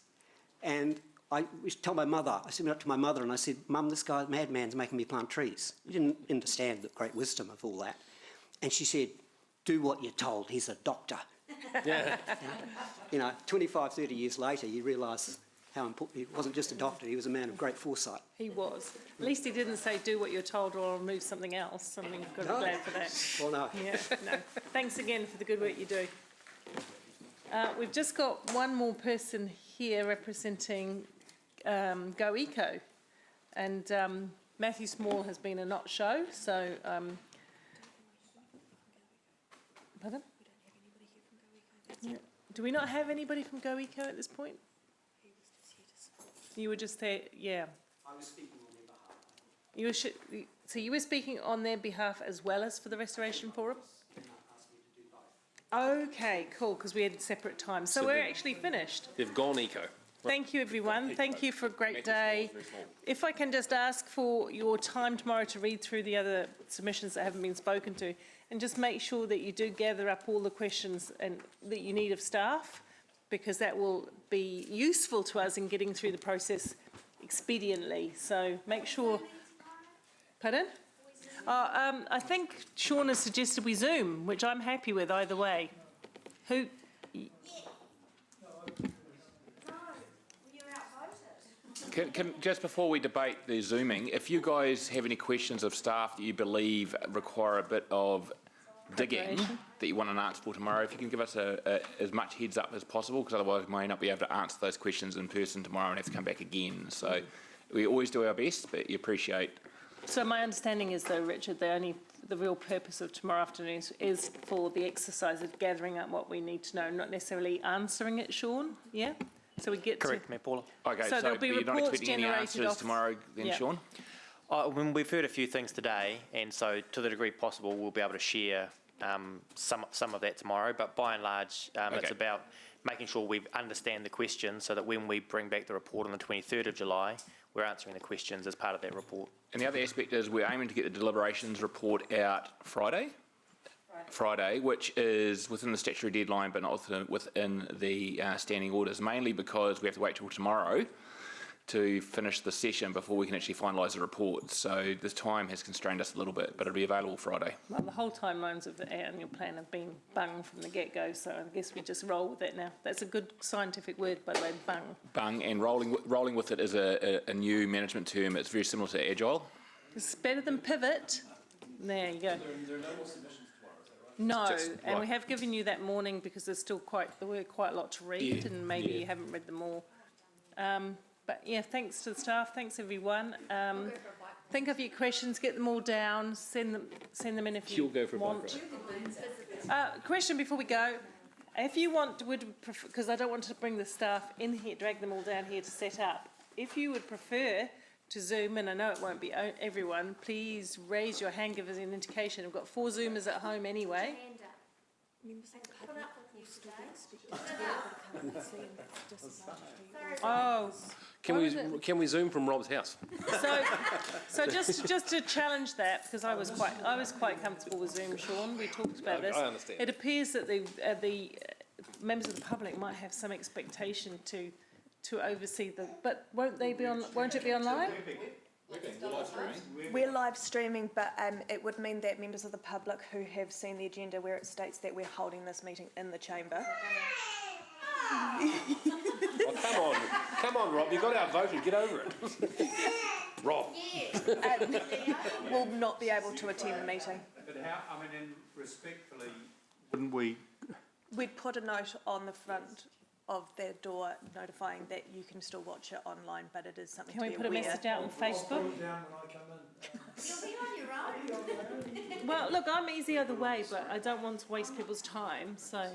And I went up to my mother and I said, Mum, this guy, madman's making me plant trees. She didn't understand the great wisdom of all that. And she said, do what you're told, he's a doctor. Yeah. 25, 30 years later, you realise how important, he wasn't just a doctor, he was a man of great foresight. He was. At least he didn't say, do what you're told or I'll move something else. I've got to be glad for that. Well, no. Yeah, no. Thanks again for the good work you do. We've just got one more person here representing GoEco. And Matthew Small has been a not show, so... Pardon? Yeah. Do we not have anybody from GoEco at this point? You were just there, yeah. I was speaking on their behalf. So you were speaking on their behalf as well as for the Restoration Forum? Okay, cool, because we had separate times. So we're actually finished. They've gone eco. Thank you, everyone. Thank you for a great day. If I can just ask for your time tomorrow to read through the other submissions that haven't been spoken to, and just make sure that you do gather up all the questions that you need of staff, because that will be useful to us in getting through the process, expediently. So make sure. Pardon? I think Sean has suggested we Zoom, which I'm happy with either way. Who? Just before we debate the Zooming, if you guys have any questions of staff that you believe require a bit of digging that you want an answer for tomorrow, if you can give us as much heads up as possible, because otherwise we may not be able to answer those questions in person tomorrow and have to come back again. So we always do our best, but you appreciate. So my understanding is, though, Richard, the real purpose of tomorrow afternoon is for the exercise of gathering up what we need to know, not necessarily answering it, Sean. Yeah. So we get Correct, Mayor Paula. Okay, so there'll be you're not reports expecting any generated answers off tomorrow then, Sean? When we've heard a few things today, and so to the degree possible, we'll be able to share some of that tomorrow. But by and large, it's about making sure we understand the questions so that when we bring back the report on the 23rd of July, we're answering the questions as part of that report. And the other aspect is we're aiming to get the deliberations report out Friday, which is within the statutory deadline but not within the standing orders, mainly because we have to wait till tomorrow to finish the session before we can actually finalise the report. So this time has constrained us a little bit, but it'll be available Friday. Well, the whole timelines of the annual plan have been bung from the get-go, so I guess we just roll with it now. That's a good scientific word, by the way, bung. Bung, and rolling with it is a new management term. It's very similar to agile. It's better than pivot. There you go. There are no more submissions tomorrow, is that right? No, Just, and we have given you that morning because there were quite a lot to read, and maybe you haven't read them all. But yeah, thanks to the staff, thanks everyone. Think of your questions, get them all down, send them in if you want. Question before we go. If you want, because I don't want to bring the staff in here, drag them all down here to set up. If you would prefer to Zoom, and I know it won't be everyone, please raise your hand, give us an indication. We've got 4 Zoomers at home anyway. Oh. Can we Zoom from Rob's house? So just to challenge that, because I was quite comfortable with Zoom, Sean. We talked about this. I understand. It appears that the members of the public might have some expectation to oversee but won't it be online? We're live streaming, but it would mean that members of the public who have seen the agenda where it states that we're holding this meeting in the chamber. Oh, come on, Rob, you got our vote, get over it. Rob. Will not be able to attend the meeting. But how, and respectfully, wouldn't we? We'd put a note on the front of their door notifying that you can still watch it online, but it is something Can to we be put a aware. message out on Facebook? I'll put it down when I come in. You'll be on your own. Well, look, I'm easy either way, but I don't want to waste people's time, so.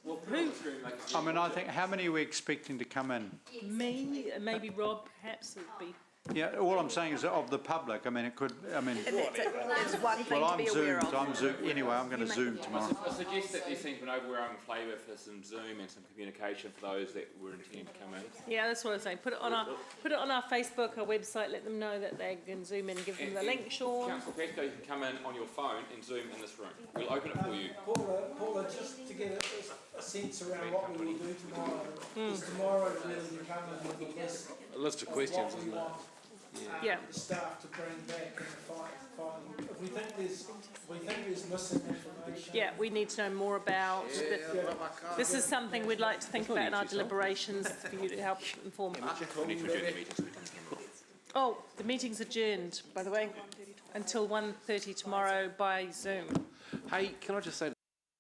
I think, how many are we expecting to come in? Me, maybe Rob, perhaps, would be. Yeah, all I'm saying is that of the public, it could, It's one thing well, to be aware of. I'm Zoom, anyway, I'm going to Zoom tomorrow. I suggest that there seems an overwhelming flavour for some Zoom and some communication for those that were intending to come in. Yeah, that's what I was saying. Put it on our Facebook, our website, let them know that they can Zoom in, give them the link, Sean. Councillor Pesco, you can come in on your phone and Zoom in this room. We'll open it for you. Paula, just to get a sense around what we will do tomorrow, is tomorrow really to come in with a list of questions, isn't it? Yeah. The staff to bring back in the final. If we think there's missing information. Yeah, we need to know more about. This is something we'd like to think about in our deliberations for you to help inform. Oh, the meeting's adjourned, by the way, until 1:30 tomorrow by Zoom. Hey, can I just say